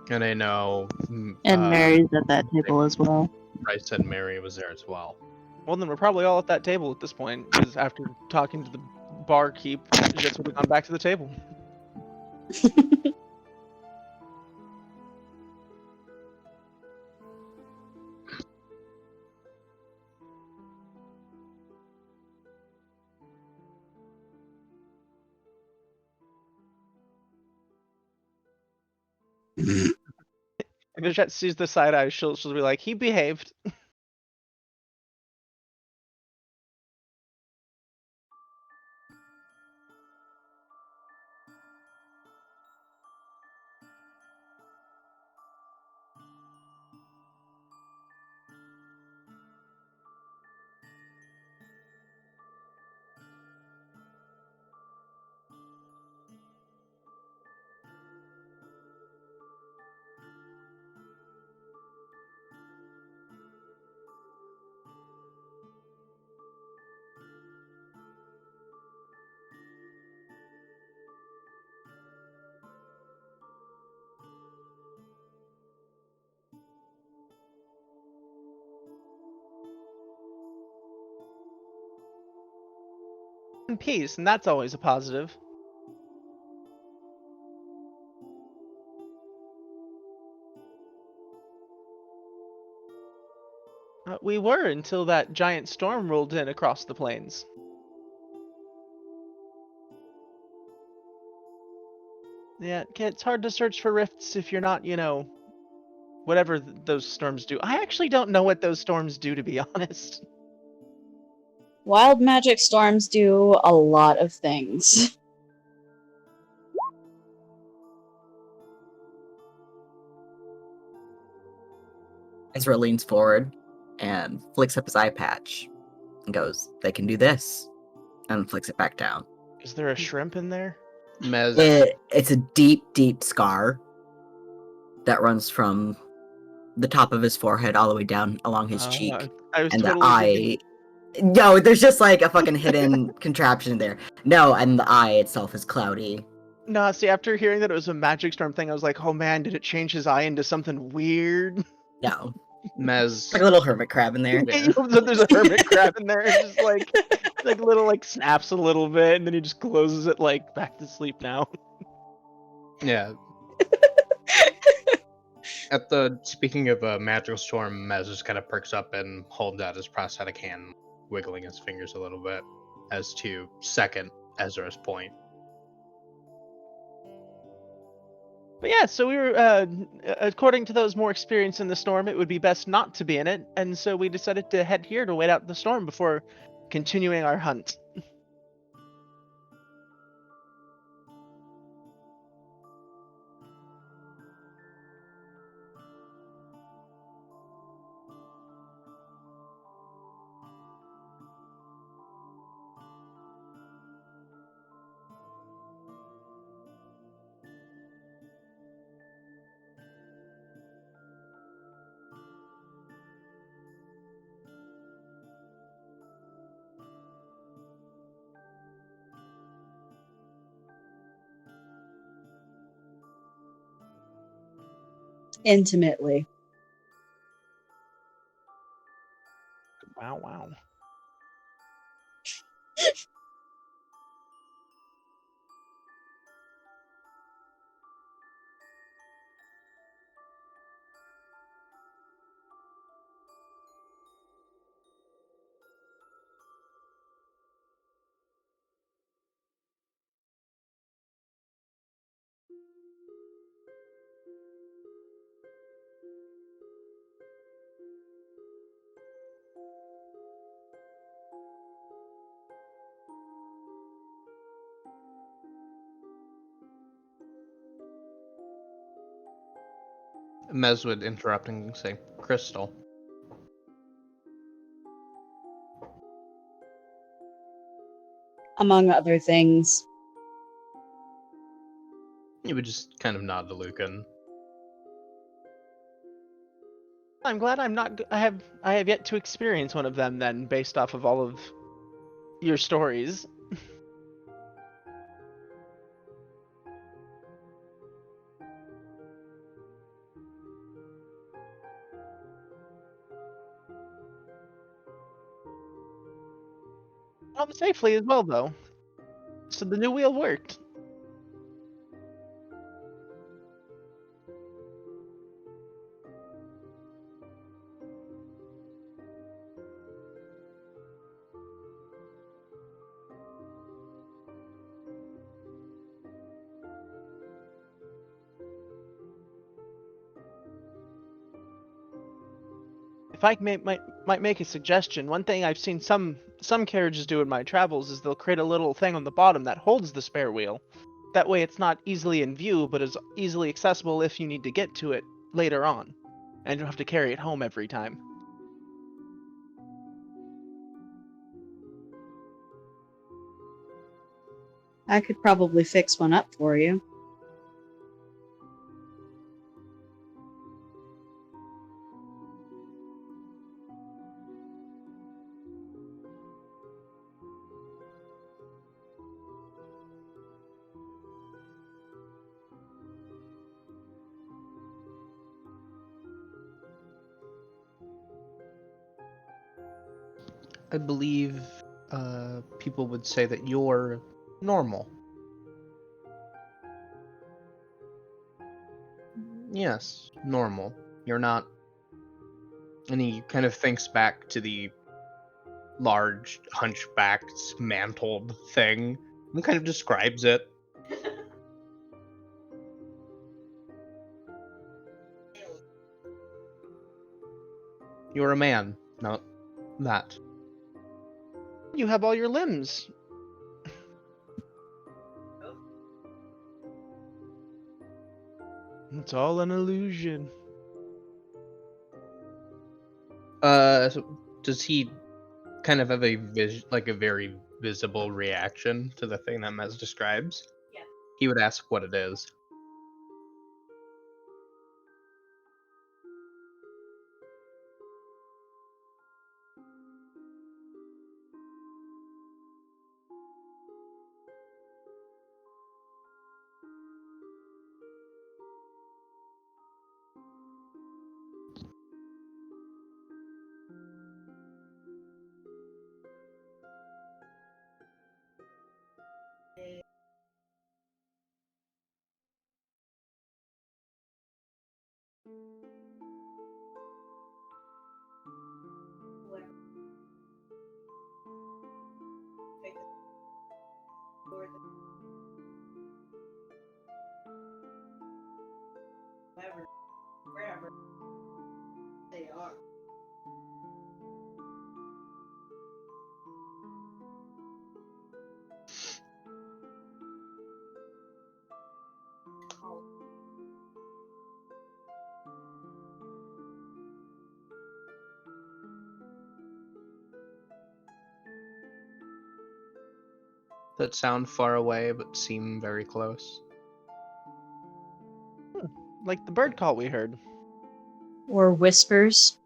And I know And Mary's at that table as well. Bryce said Mary was there as well. Well, then we're probably all at that table at this point, because after talking to the barkeep, Jets would have gone back to the table. If Jet sees the side eye, she'll be like, he behaved. In peace, and that's always a positive. We were until that giant storm rolled in across the plains. Yeah, it's hard to search for rifts if you're not, whatever those storms do. I actually don't know what those storms do, to be honest. Wild magic storms do a lot of things. Ezra leans forward and flicks up his eye patch and goes, "They can do this," and flicks it back down. Is there a shrimp in there? Mez, It's a deep, deep scar that runs from the top of his forehead all the way down along his cheek. I was And the totally eye. No, there's just like a fucking hidden contraption there. No, and the eye itself is cloudy. No, see, after hearing that it was a magic storm thing, I was like, oh man, did it change his eye into something weird? No, Mez, like a little hermit crab in there. You know that there's a hermit crab in there, and just like little snaps a little bit, and then he just closes it back to sleep now. yeah. Speaking of a magical storm, Mez just kind of perks up and holds out his prosthetic hand, wiggling his fingers a little bit, as to second Ezra's point. But yeah, so we were, according to those more experienced in the storm, it would be best not to be in it, and so we decided to head here to wait out the storm before continuing our hunt. Intimately. Wow. Mez would interrupt and say, Crystal. Among other things. You would just kind of nod to Lucan. I'm glad I'm not. I have yet to experience one of them then, based off of all of your stories. All safely as well, though. So the new wheel worked. If I might make a suggestion, one thing I've seen some carriages do in my travels is they'll create a little thing on the bottom that holds the spare wheel. That way it's not easily in view, but is easily accessible if you need to get to it later on. And you don't have to carry it home every time. I could probably fix one up for you. I believe people would say that you're normal. Yes, normal. You're not. And he kind of thinks back to the large, hunchbacked, mantled thing and kind of describes it. You're a man, not that. You have all your limbs. It's all an illusion. So does he kind of have a like a very visible reaction to the thing that Mez describes? Yeah. He would ask what it is. Whoever. Pick or whoever, wherever they are. That sound far away but seem very close. Like the bird call we heard. Or whispers.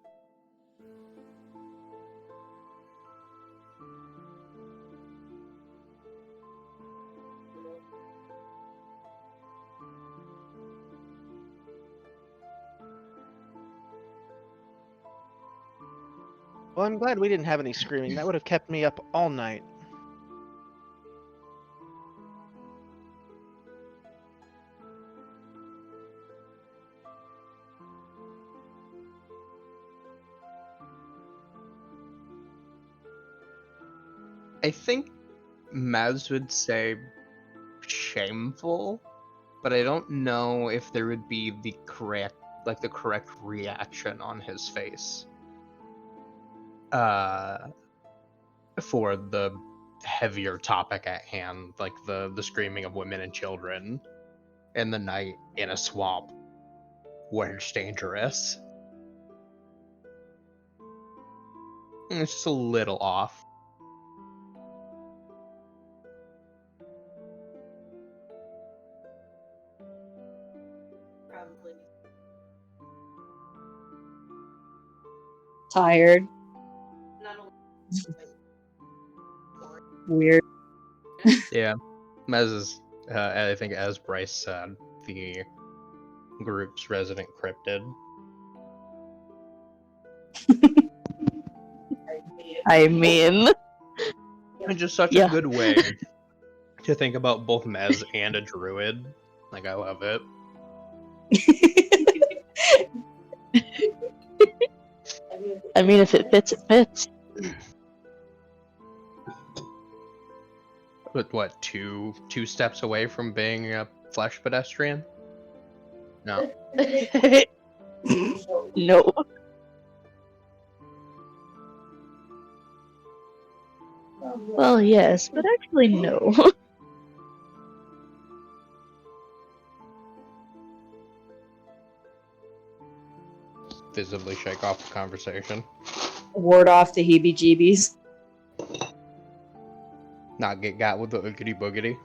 Well, I'm glad we didn't have any screaming. That would have kept me up all night. I think Maz would say shameful, but I don't know if there would be the correct reaction on his face. For the heavier topic at hand, like the screaming of women and children in the night in a swamp. where it's dangerous. And it's just a little off. Probably. Tired. Not only Weird. Yeah. As is, I think as Bryce said, the group's resident cryptid. I mean, It's just such Yeah. a good way to think about both Mez and a druid. Like, I love it. I mean, if it fits, it fits. But what, two steps away from being a flesh pedestrian? No. No. Well, yes, but actually, no. Visibly shake off the conversation. Ward off the heebie-jeebies. Not get got with the oogity boogity.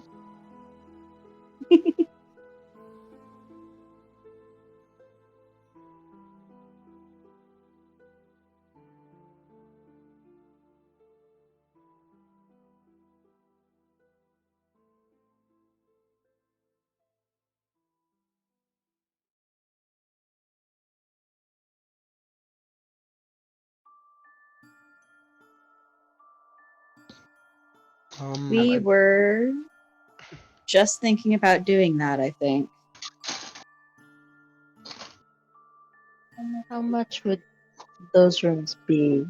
We were just thinking about doing that, I think. How much would those rooms be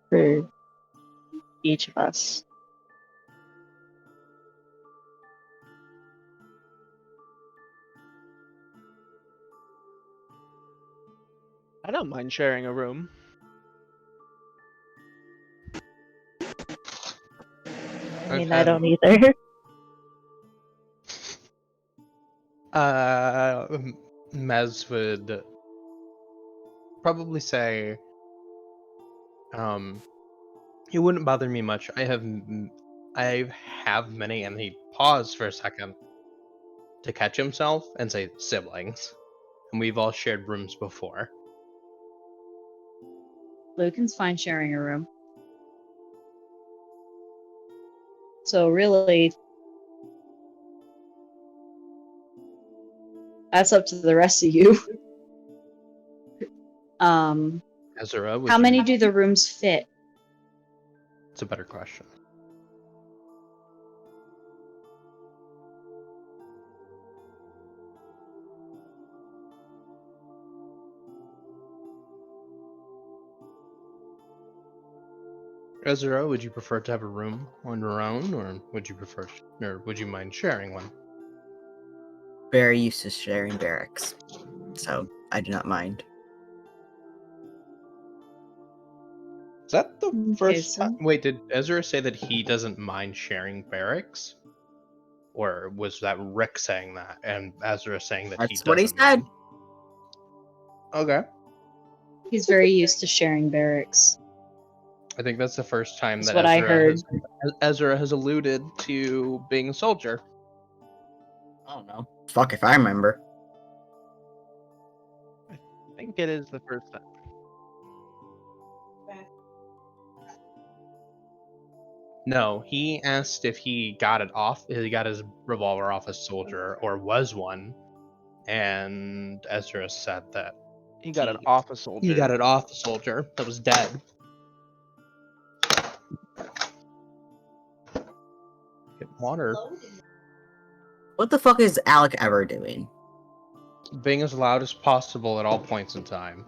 for each of us? I don't mind sharing a room. I mean, I don't either. Mez would probably say, it wouldn't bother me much. I have many, and he paused for a second to catch himself and say siblings, and we've all shared rooms before. Lucan's fine sharing a room. So really, that's up to the rest of you. Ezra, would How many you- do the rooms fit? It's a better question. Ezra, would you prefer to have a room on your own, or would you mind sharing one? Very used to sharing barracks, so I do not mind. Is that the Okay, first so- time? Wait, did Ezra say that he doesn't mind sharing barracks? Or was that Rick saying that, and Ezra saying that he That's doesn't what he said. mind? Okay. He's very used to sharing barracks. I think that's the first time That's that what I heard. Ezra has alluded to being a soldier. I don't know. Fuck if I remember. I think it is the first time. No, he asked if he got his revolver off a soldier, or was one, and Ezra said that He got it off a soldier. he got it off a soldier that was dead. Get water. What the fuck is Alec ever doing? Being as loud as possible at all points in time.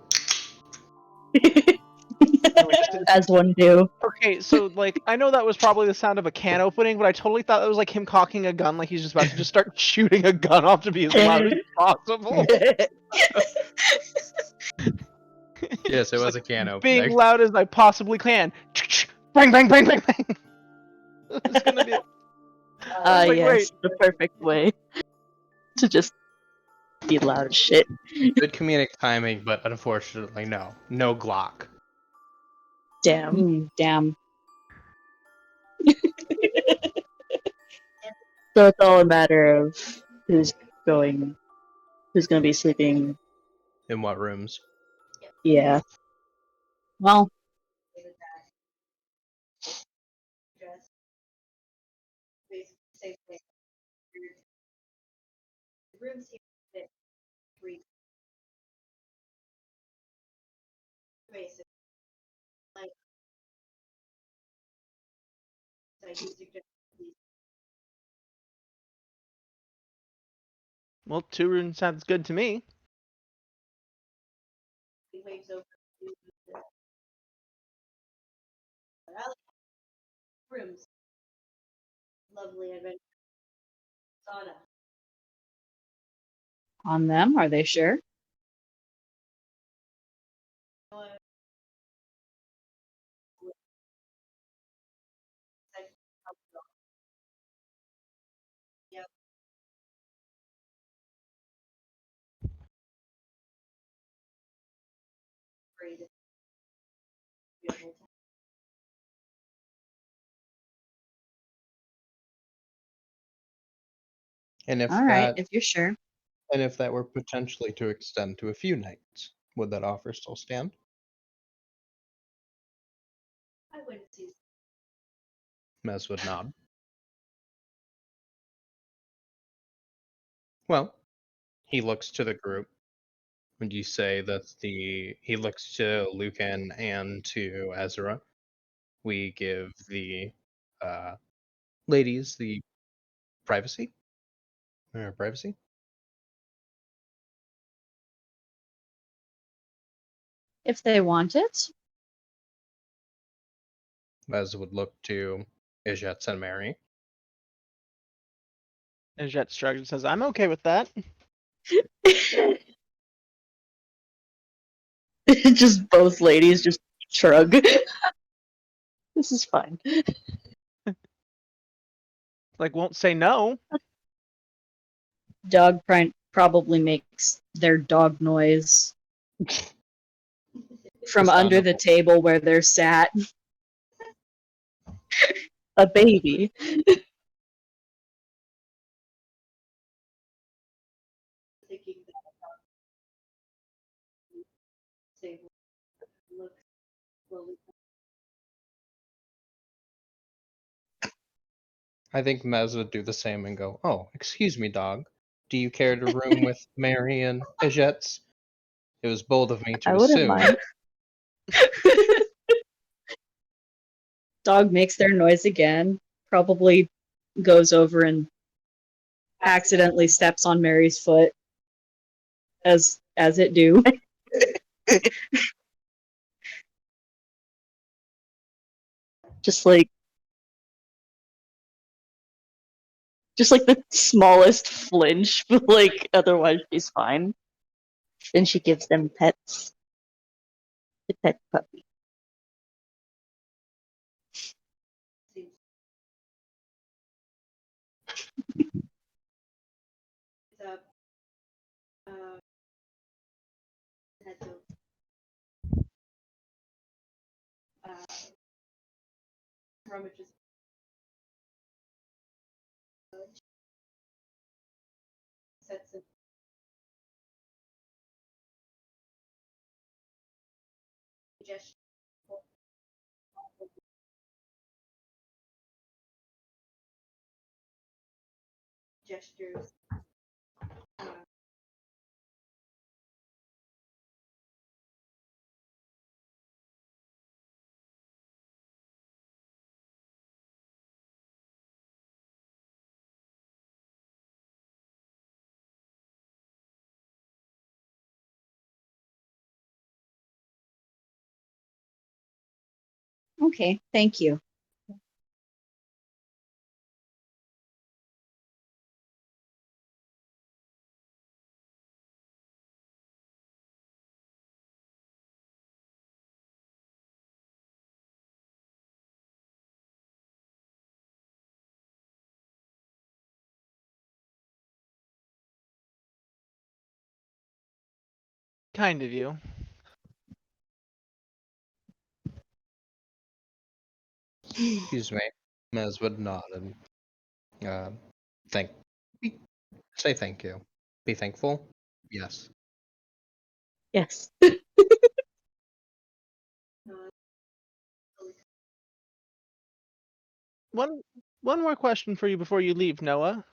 As one do. Okay, so like I know that was probably the sound of a can opening, but I totally thought that was like him cocking a gun, like he's just about to just start shooting a gun off to be as loud as possible. Yes, it was a can opening. Being loud as I possibly can. Bang bang bang bang bang. It's gonna be. Like, Yes, wait. the perfect way to just be loud as shit. Good comedic timing, but unfortunately, no. No Glock. Damn. Damn. So it's all a matter of who's gonna be sleeping. In what rooms? Yeah. Well, With that dress, basically same thing. The room seems a bit three basic. Like, so you suggest these Well, 2 rooms sounds good to me. waves over to the alley rooms. Lovely adventure sauna. on them, are they sure? Yep. Great. Beautiful. And if All right, that if you're sure. and if that were potentially to extend to a few nights, would that offer still stand? I wouldn't see. Mez would nod. Well, he looks to the group. Would you say that he looks to Lucan and to Ezra? We give the ladies the privacy? Privacy? If they want it. Mez would look to Ijets and Mary. And Jet shrugs and says, "I'm okay with that." Just both ladies just shrug. This is fine. Like, won't say no. Dog probably makes their dog noise from Just under the honorable. table where they're sat. A baby. Thinking that say look slowly. I think Mez would do the same and go, "Oh, excuse me, dog. Do you care to room with Mary and Ijets? It was bold of me I to wouldn't assume." mind. Dog makes their noise again, probably goes over and accidentally steps on Mary's foot as it do. Just like the smallest flinch, but like otherwise she's fine. Then she gives them pets. The pet puppy. Seems it's up. Head to rummages. Sets it. Just gestures. Okay, thank you. Kind of you. Excuse me. Mez would nod and thank. Say thank you. Be thankful. Yes. Yes. One more question for you before you leave, Noah.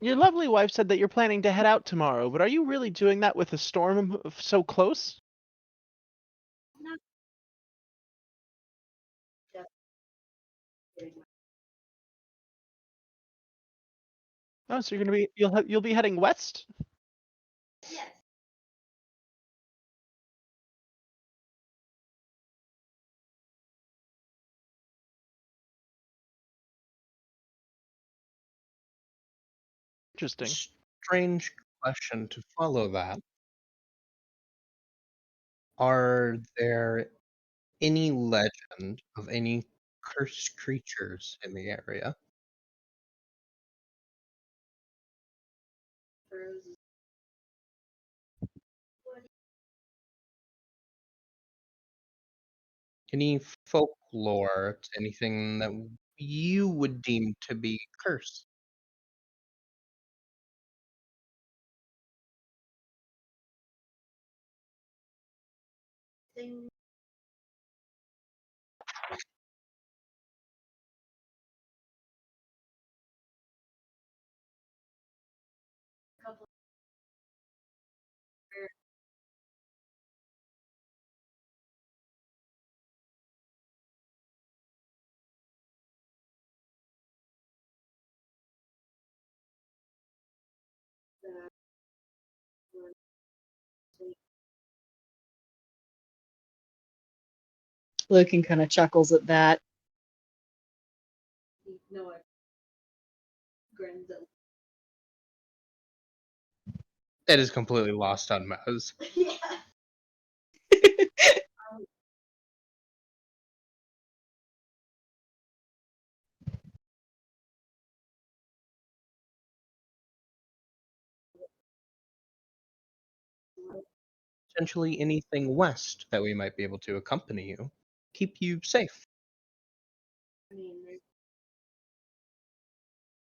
Your lovely wife said that you're planning to head out tomorrow, but are you really doing that with a storm so close? Oh, so you'll be heading west? Yes. Interesting. Strange question to follow that. Are there any legend of any cursed creatures in the area? Any folklore to anything that you would deem to be cursed? Thing. Couple. Lucan kind of chuckles at that. Noah grins at. It is completely lost on Mez. Yeah. Potentially anything west that we might be able to accompany you, keep you safe. I mean, there's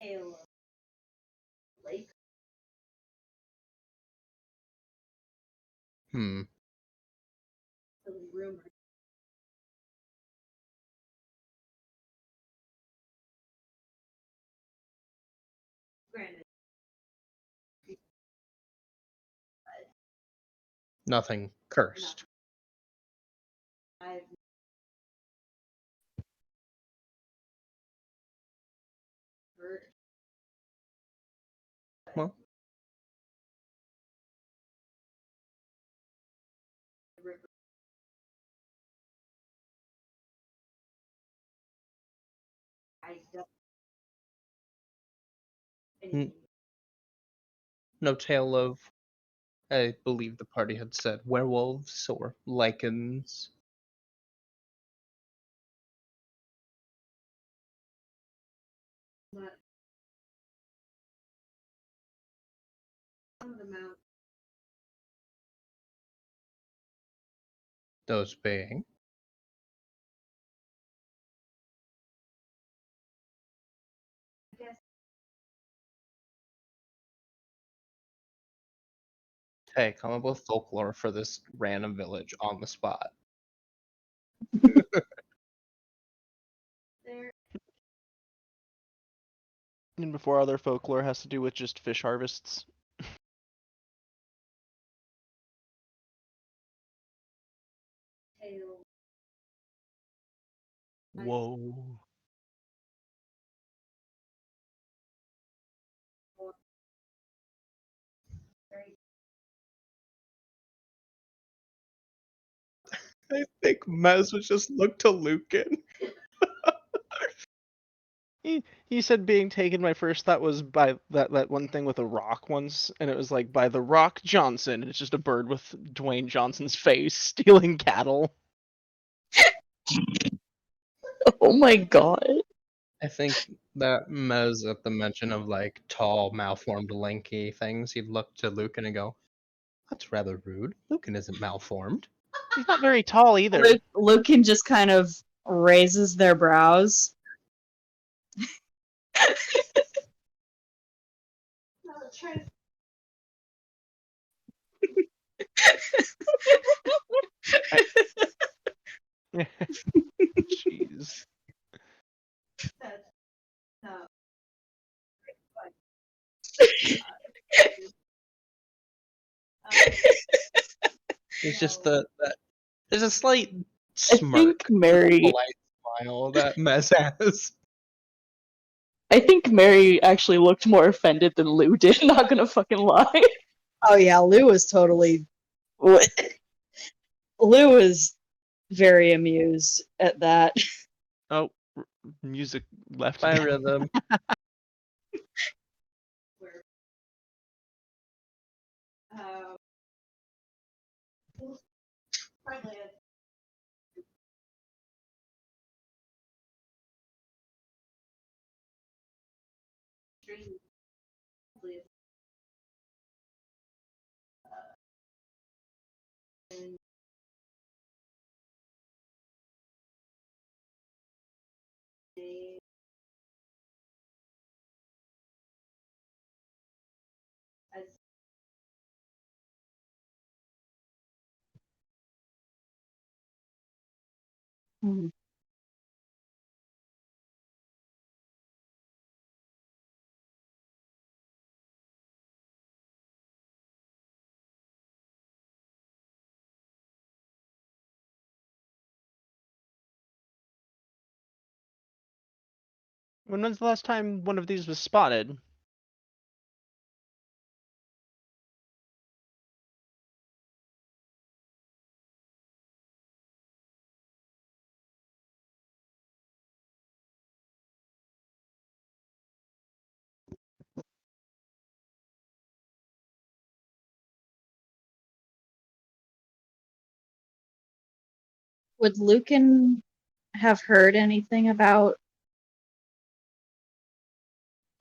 hail of lake. Hmm. Silly rumor. Granted, Nothing cursed. I've heard. Well, River. I don't. Anything. no tale of, I believe the party had said, werewolves or lichens. Not on the mount. Those being. I guess Hey, come up with folklore for this random village on the spot. there. And before other folklore has to do with just fish harvests. Hail. Whoa. Very. I think Mez would just look to Lucan. He said being taken, my first thought was by that one thing with a rock once, and it was like by the Rock Johnson, and it's just a bird with Dwayne Johnson's face stealing cattle. Oh my god. I think that Mez, at the mention of like tall, malformed, lanky things, he'd look to Lucan and go, That's rather rude. Lucan isn't malformed. He's not very tall either. Lucan just kind of raises their brows. No, try to Jeez. set. No. It's just that there's a slight I smirk, think Mary. polite smile that Mez has. I think Mary actually looked more offended than Lou did. Not gonna fucking lie. Oh yeah, Lou was totally. Lou was very amused at that. Oh, music left. By again. rhythm. Where, probably a dream. Probably and they as Mhm. When was the last time one of these was spotted? Would Lucan have heard anything about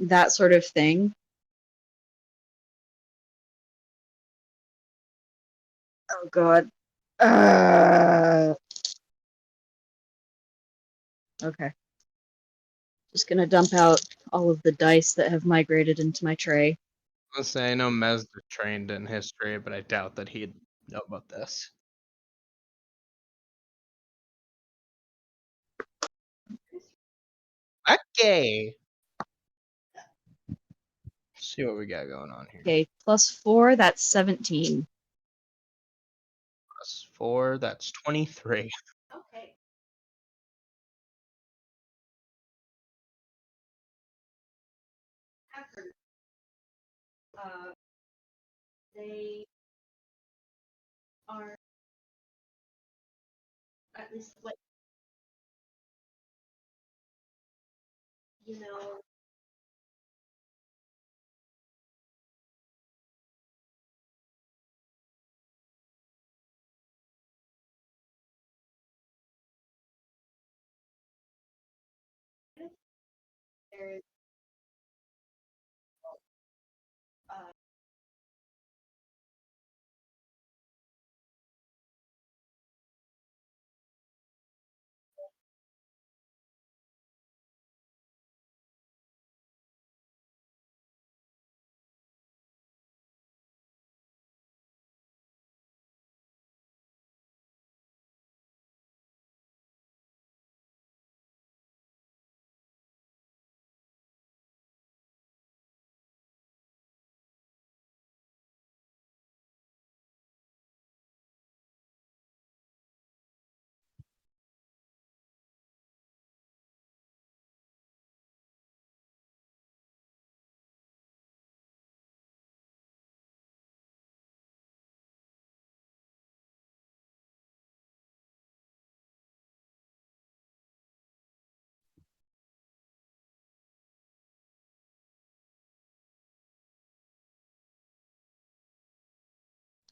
that sort of thing? Oh god. Okay. Just gonna dump out all of the dice that have migrated into my tray. Let's say I know Mez is trained in history, but I doubt that he'd know about this. Okay. See what we got going on here. Okay, +4, that's 17. +4, that's 23. okay. Have heard. They are at least what you know. There's uh,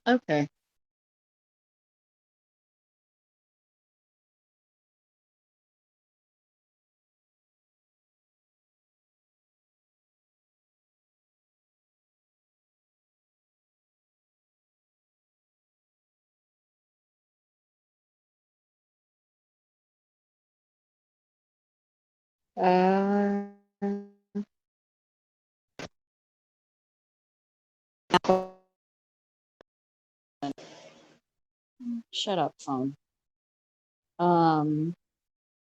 Okay. Uh, shut up, phone.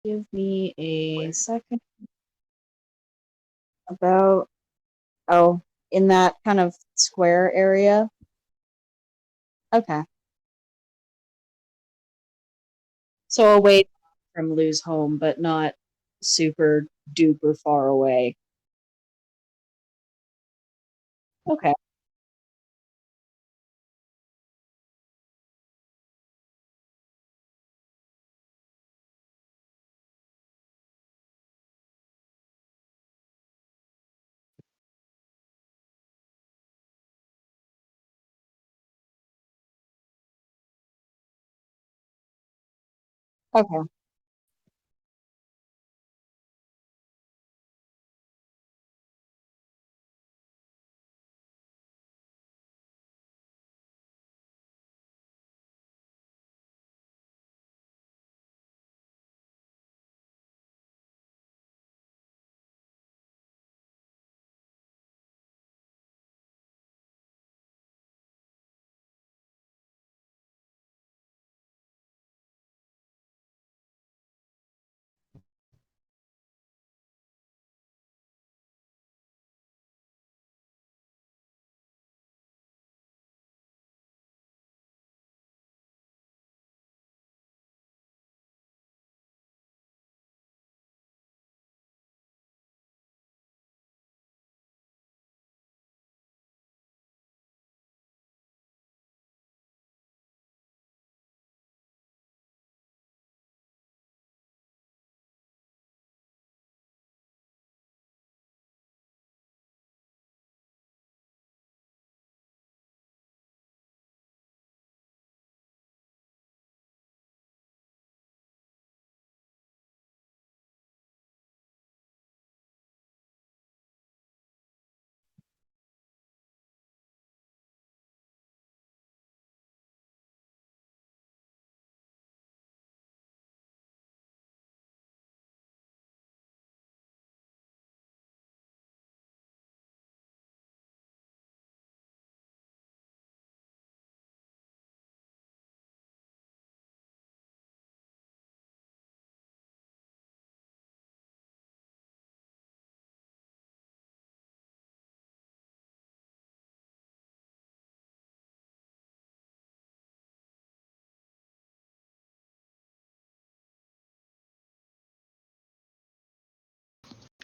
Give me a second. About, oh, in that kind of square area. Okay. So away from Lou's home, but not super duper far away. Okay. Okay.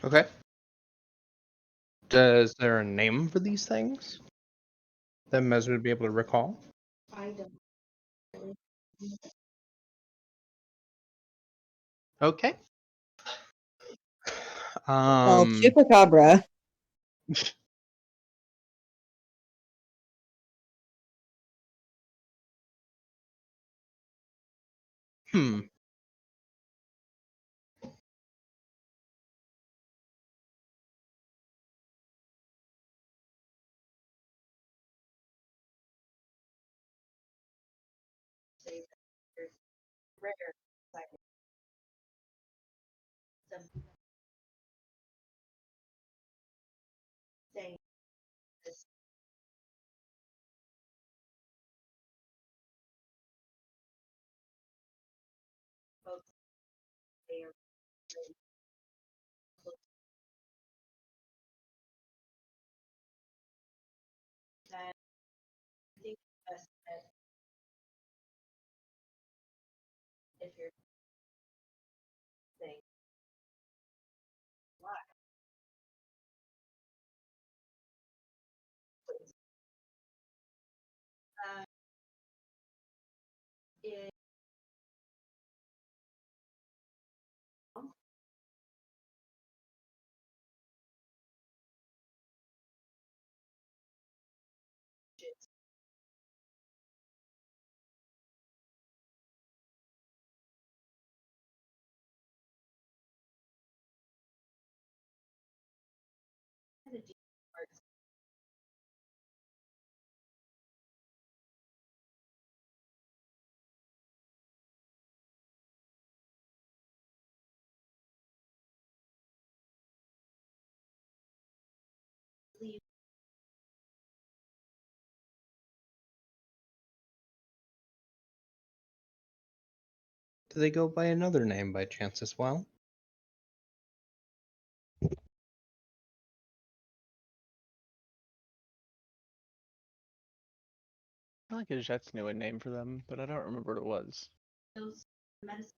Okay. Is there a name for these things that Mez would be able to recall? I don't. Okay. Well, Um. Chupacabra. Hmm. Say that there's rare cycle. Some saying this folks they are really close to that. I think best bet if you're saying why, please. Uh, it just kind of deep parts. Do they go by another name by chance as well? I feel like Ajet's knew a name for them, but I don't remember what it was. Those medicine.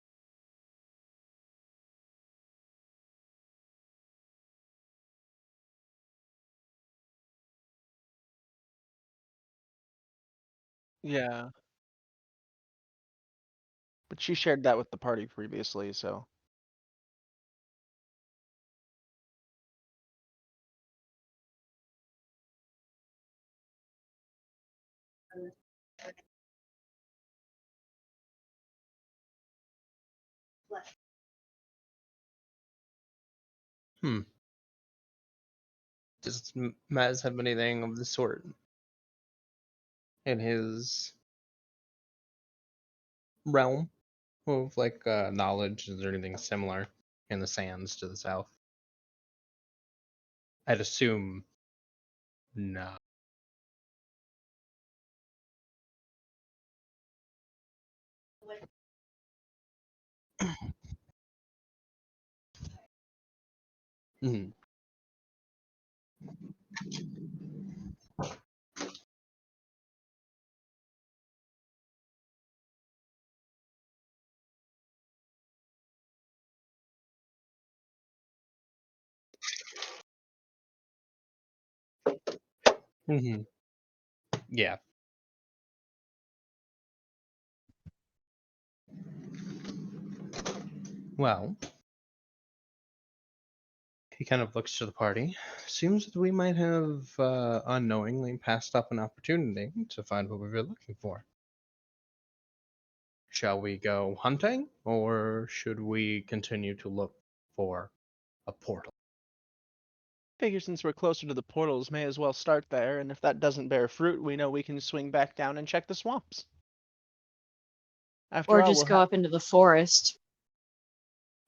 Yeah. But she shared that with the party previously, so. Flesh. Hmm. Does Maz have anything of the sort in his realm of like knowledge? Is there anything similar in the sands to the south? I'd assume no. Mhm. Mhm. Yeah. Well, he kind of looks to the party. Seems that we might have unknowingly passed up an opportunity to find what we were looking for. Shall we go hunting, or should we continue to look for a portal? Figure since we're closer to the portals, may as well start there, and if that doesn't bear fruit, we know we can swing back down and check the swamps. After Or all, just go up into the forest.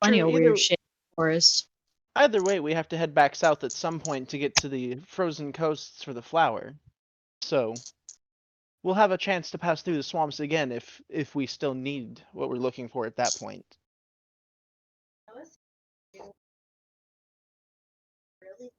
Plenty True, of weird shit in the forest. either way, we have to head back south at some point to get to the frozen coasts for the flower. So, we'll have a chance to pass through the swamps again if we still need what we're looking for at that point. Really?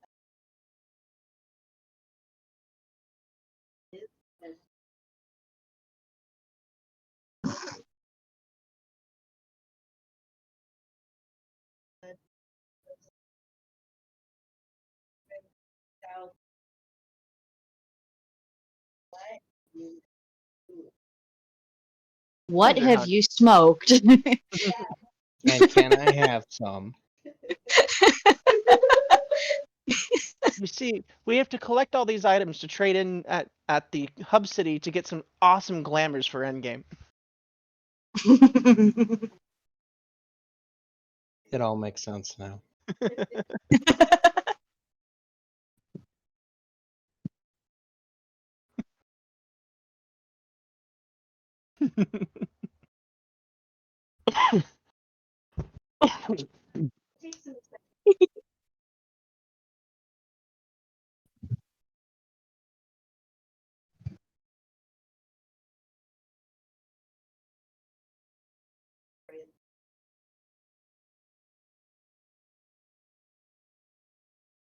What Ginger have hunt. you smoked? And can I have some? You see, we have to collect all these items to trade in at the hub city to get some awesome glamours for endgame. It all makes sense now. Take some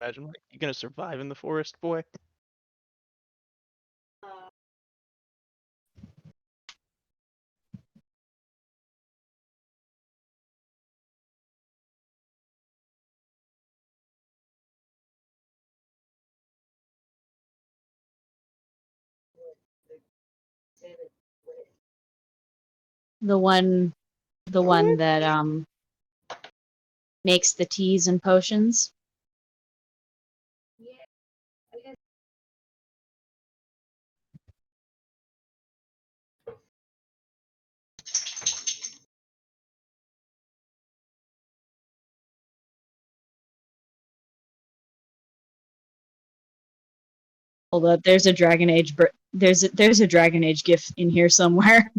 Imagine, like, you gonna survive in the forest, boy? the one that makes the teas and potions. yeah, I guess Hold up, there's a Dragon Age there's a Dragon Age gif in here somewhere.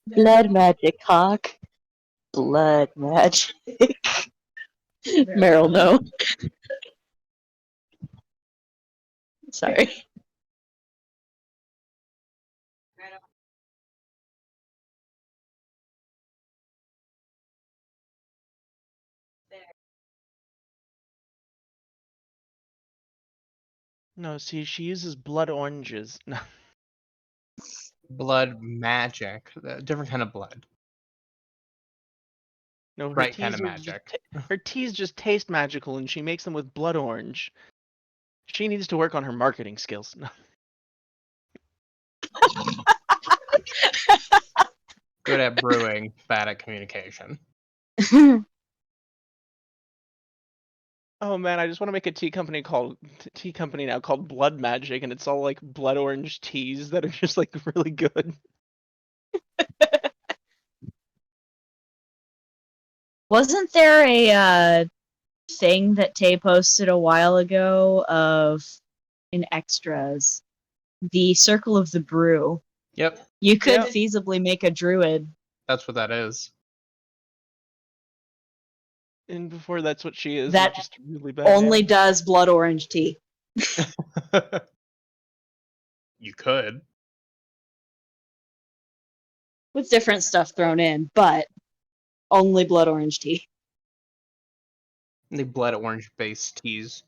Blood magic, Hawk. Blood magic. Meryl, no. Sorry. No, see, she uses blood oranges. No, Blood magic. Different kind of blood. no, her Right kind teas of are just magic. her teas just taste magical, and she makes them with blood orange. She needs to work on her marketing skills. No. Good at brewing, bad at communication. Oh man, I just want to make a tea company now called Blood Magic, and it's all like blood orange teas that are just like really good. Wasn't there a thing that Tay posted a while ago of in extras? The Circle of the Brew. Yep, You could Yep. feasibly make a druid. that's what that is. And before that's what she is That just really bad. only does blood orange tea. You could. With different stuff thrown in, but only blood orange tea. The blood orange based teas.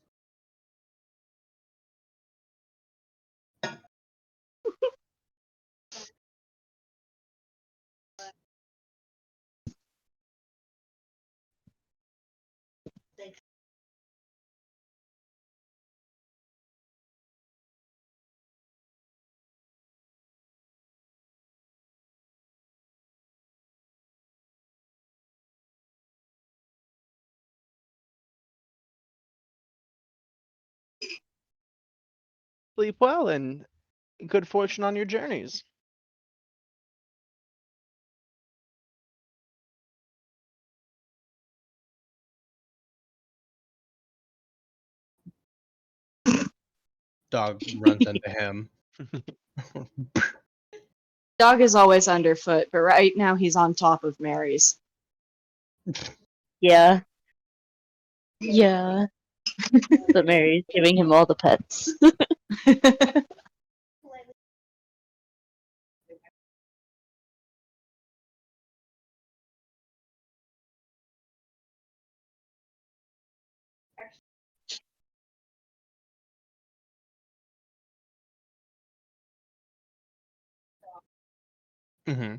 Sleep well and good fortune on your journeys. Dog runs into him. Dog is always underfoot, but right now he's on top of Mary's. Yeah. Yeah. But Mary's giving him all the pets. Hmm.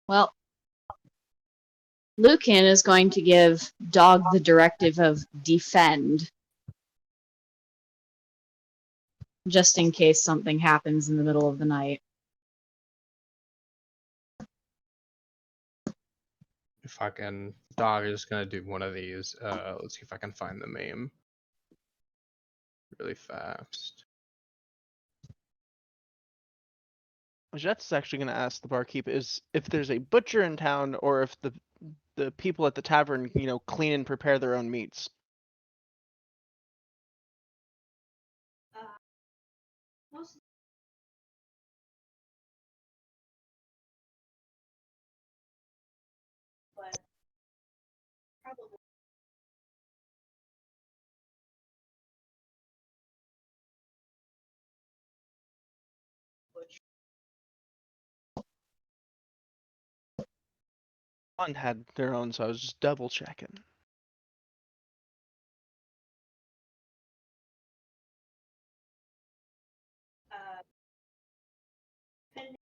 Well, Lucan is going to give Dog the directive of defend, just in case something happens in the middle of the night. Fucking dog is gonna do one of these. Let's see if I can find the meme really fast. Jet's actually going to ask the barkeep is if there's a butcher in town or if the people at the tavern, clean and prepare their own meats. Most but probably butcher. One had their own, so I was just double checking. Depending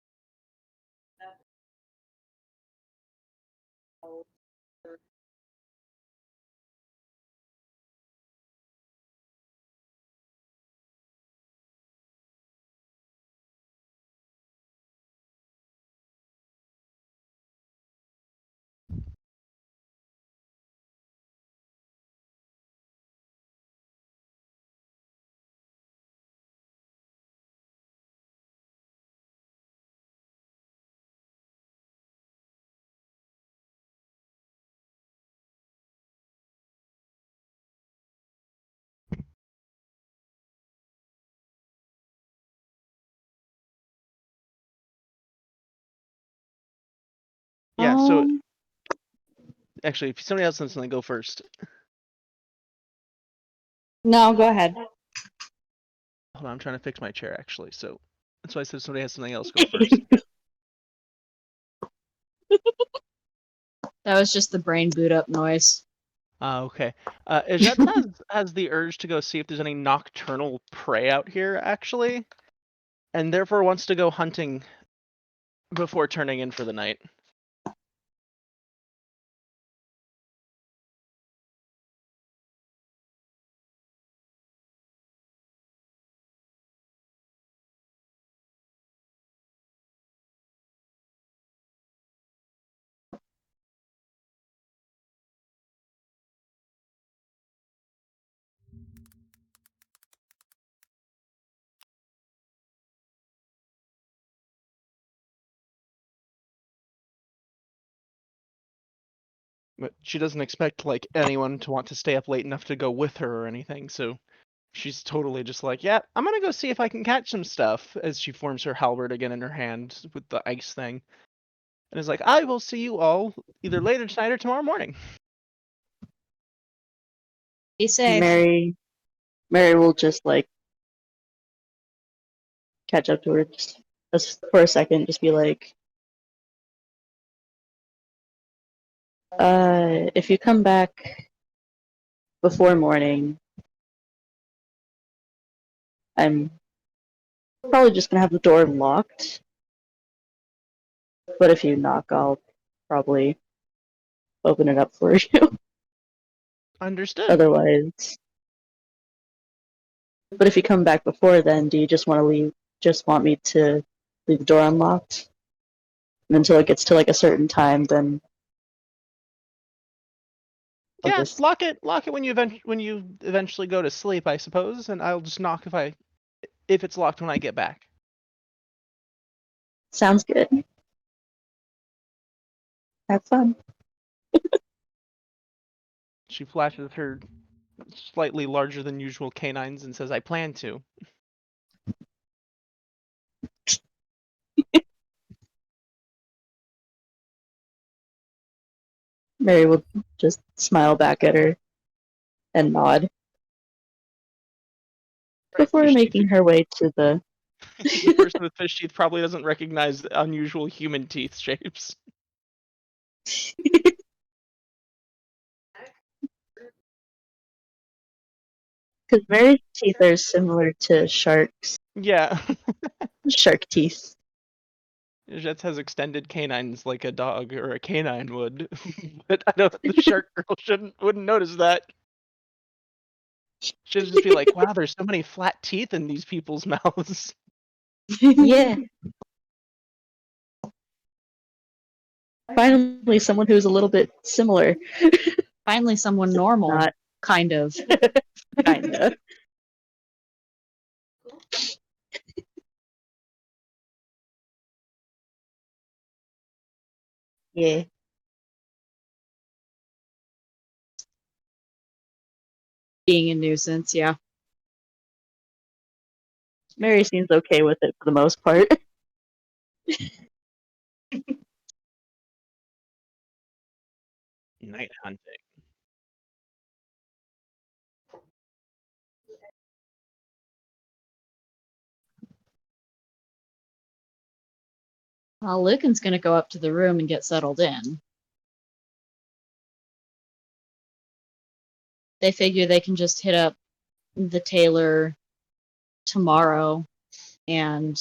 Yeah, so Um, actually, if somebody else wants something, go first. no, go ahead. Hold on, I'm trying to fix my chair actually. So that's why I said if somebody has something else, go first. That was just the brain boot up noise. Okay. Jet has the urge to go see if there's any nocturnal prey out here, actually, and therefore wants to go hunting before turning in for the night. But she doesn't expect like anyone to want to stay up late enough to go with her or anything, so she's totally just like, yeah, I'm gonna go see if I can catch some stuff as she forms her halberd again in her hand with the ice thing. And is like, I will see you all either later tonight or tomorrow morning. Be safe. Mary will just like catch up to her just for a second, just be like, if you come back before morning, I'm probably just gonna have the door locked. But if you knock, I'll probably open it up for you. Understood. Otherwise. But if you come back before then, do you just want to leave? Just want me to leave the door unlocked? And until it gets to like a certain time, then I'll Yeah, just lock it when you eventually go to sleep, I suppose, and I'll just knock if it's locked when I get back. sounds good. Have fun. She flashes her slightly larger than usual canines and says, I plan to. Mary will just smile back at her and nod before Fish making teeth- her way to the. the person with fish teeth probably doesn't recognize the unusual human teeth shapes. Because Mary's teeth are similar to sharks. Yeah. Shark teeth. Jets has extended canines like a dog or a canine would. But I don't the shark girl wouldn't notice that. She'd just be like, wow, there's so many flat teeth in these people's mouths. Yeah. Finally, someone who's a little bit similar. Finally, someone normal. Not Kind of. kinda. Yeah. Being a nuisance, yeah. Mary seems okay with it for the most part. Night hunting. Well, Lucan's gonna go up to the room and get settled in. They figure they can just hit up the tailor tomorrow and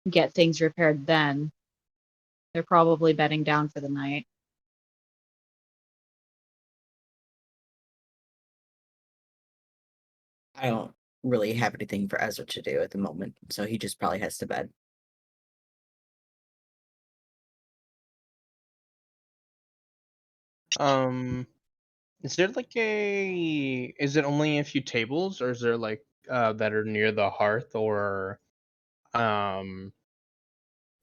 get things repaired then. They're probably bedding down for the night. I don't really have anything for Ezra to do at the moment, so he just probably has to bed. Is there like is it only a few tables, or is there like that are near the hearth, or um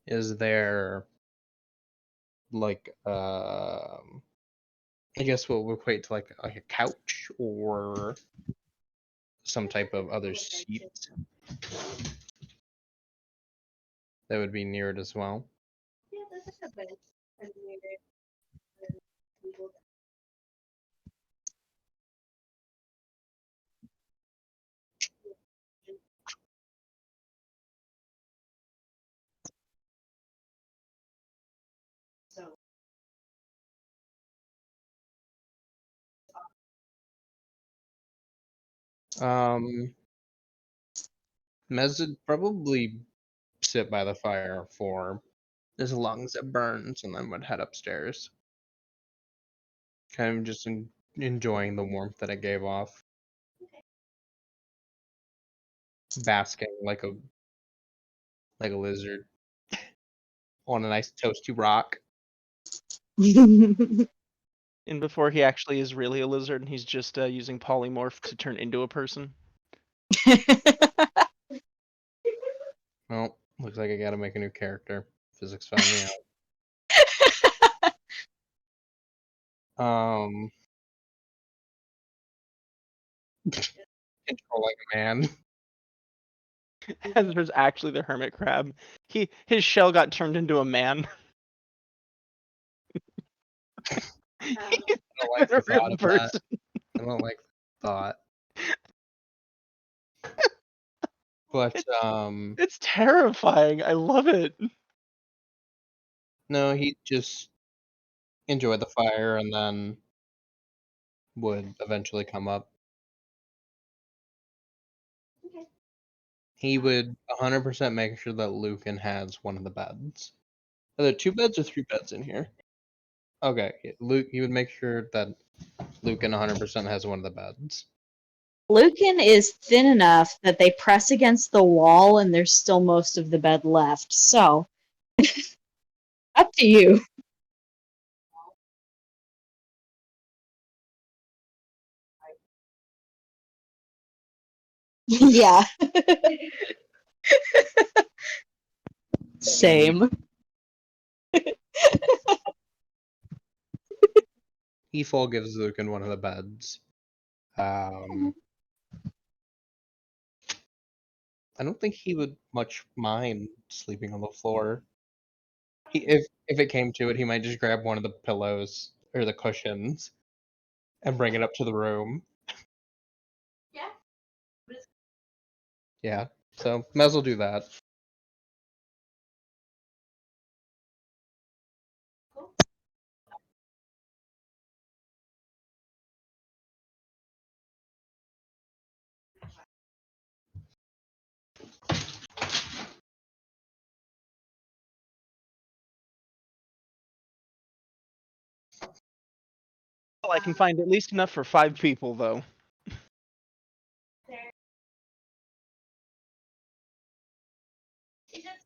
is there like I guess what would equate to like a couch or some type of other seat that would be near it as well? Yeah, that's a good bed. and the people so Mez would probably sit by the fire for as long as it burns, and then would head upstairs. Kind of just enjoying the warmth that it gave off, basking like a lizard on a nice toasty rock. And before he actually is really a lizard, and he's just using polymorph to turn into a person. Well, looks like I gotta make a new character. Physics found me out. Control like a man. Ezra's actually the hermit crab. His shell got turned into a man. He's I don't like a the thought real of that. person. I don't like the thought. But It's terrifying. I love it. no, he just enjoyed the fire and then would eventually come up. okay. He would 100% make sure that Lucan has one of the beds. Are there 2 beds or 3 beds in here? Okay, Luke. He would make sure that Lucan 100% has one of the beds. Lucan is thin enough that they press against the wall and there's still most of the bed left. So, up to you. Yeah. Same. He full gives Lucan one of the beds. I don't think he would much mind sleeping on the floor. If it came to it, he might just grab one of the pillows or the cushions and bring it up to the room. Yeah. Yeah, so Mez will do that. Cool. Well, I can find at least enough for 5 people, though. There. It just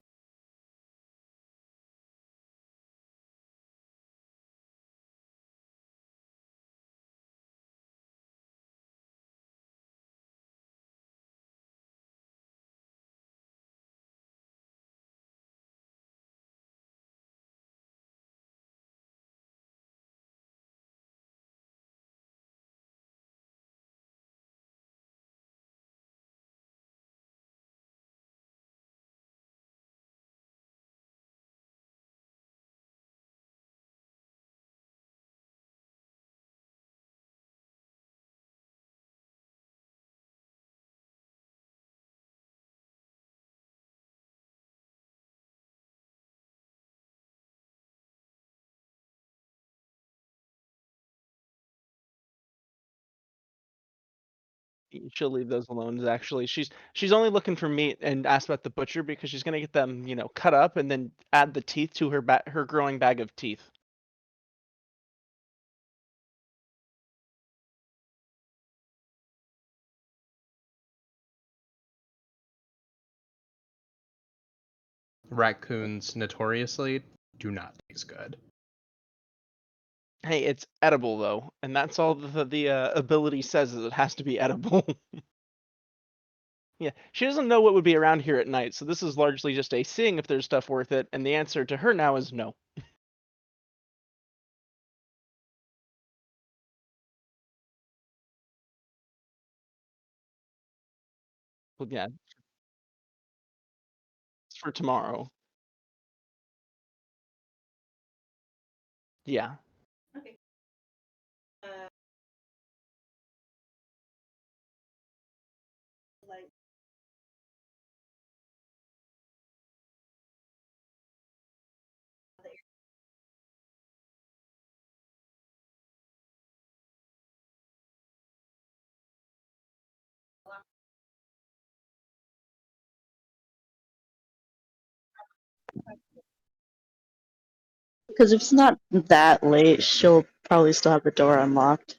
She'll leave those alone. Actually, she's only looking for meat and asked about the butcher because she's gonna get them, cut up and then add the teeth to her growing bag of teeth. Raccoons notoriously do not taste good. Hey, it's edible though, and that's all the ability says is it has to be edible. Yeah, she doesn't know what would be around here at night, so this is largely just a seeing if there's stuff worth it, and the answer to her now is no. Well, yeah, it's for tomorrow. Yeah. Okay. Like Because if it's not that late, she'll probably still have the door unlocked.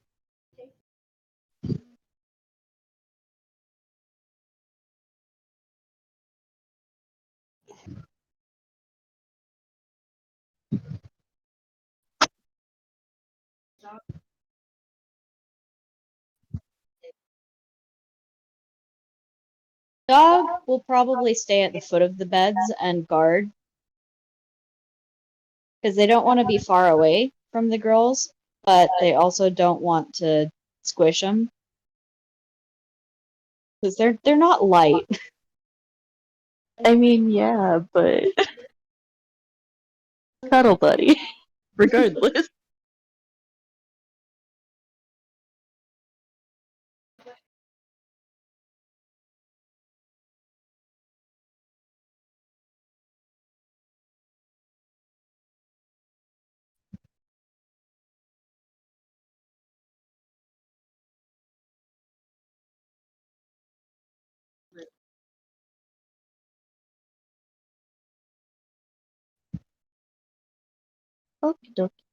Dog will probably stay at the foot of the beds and guard because they don't want to be far away from the girls, but they also don't want to squish them because they're not light. I mean, yeah, but cuddle buddy, regardless. Okie dokie.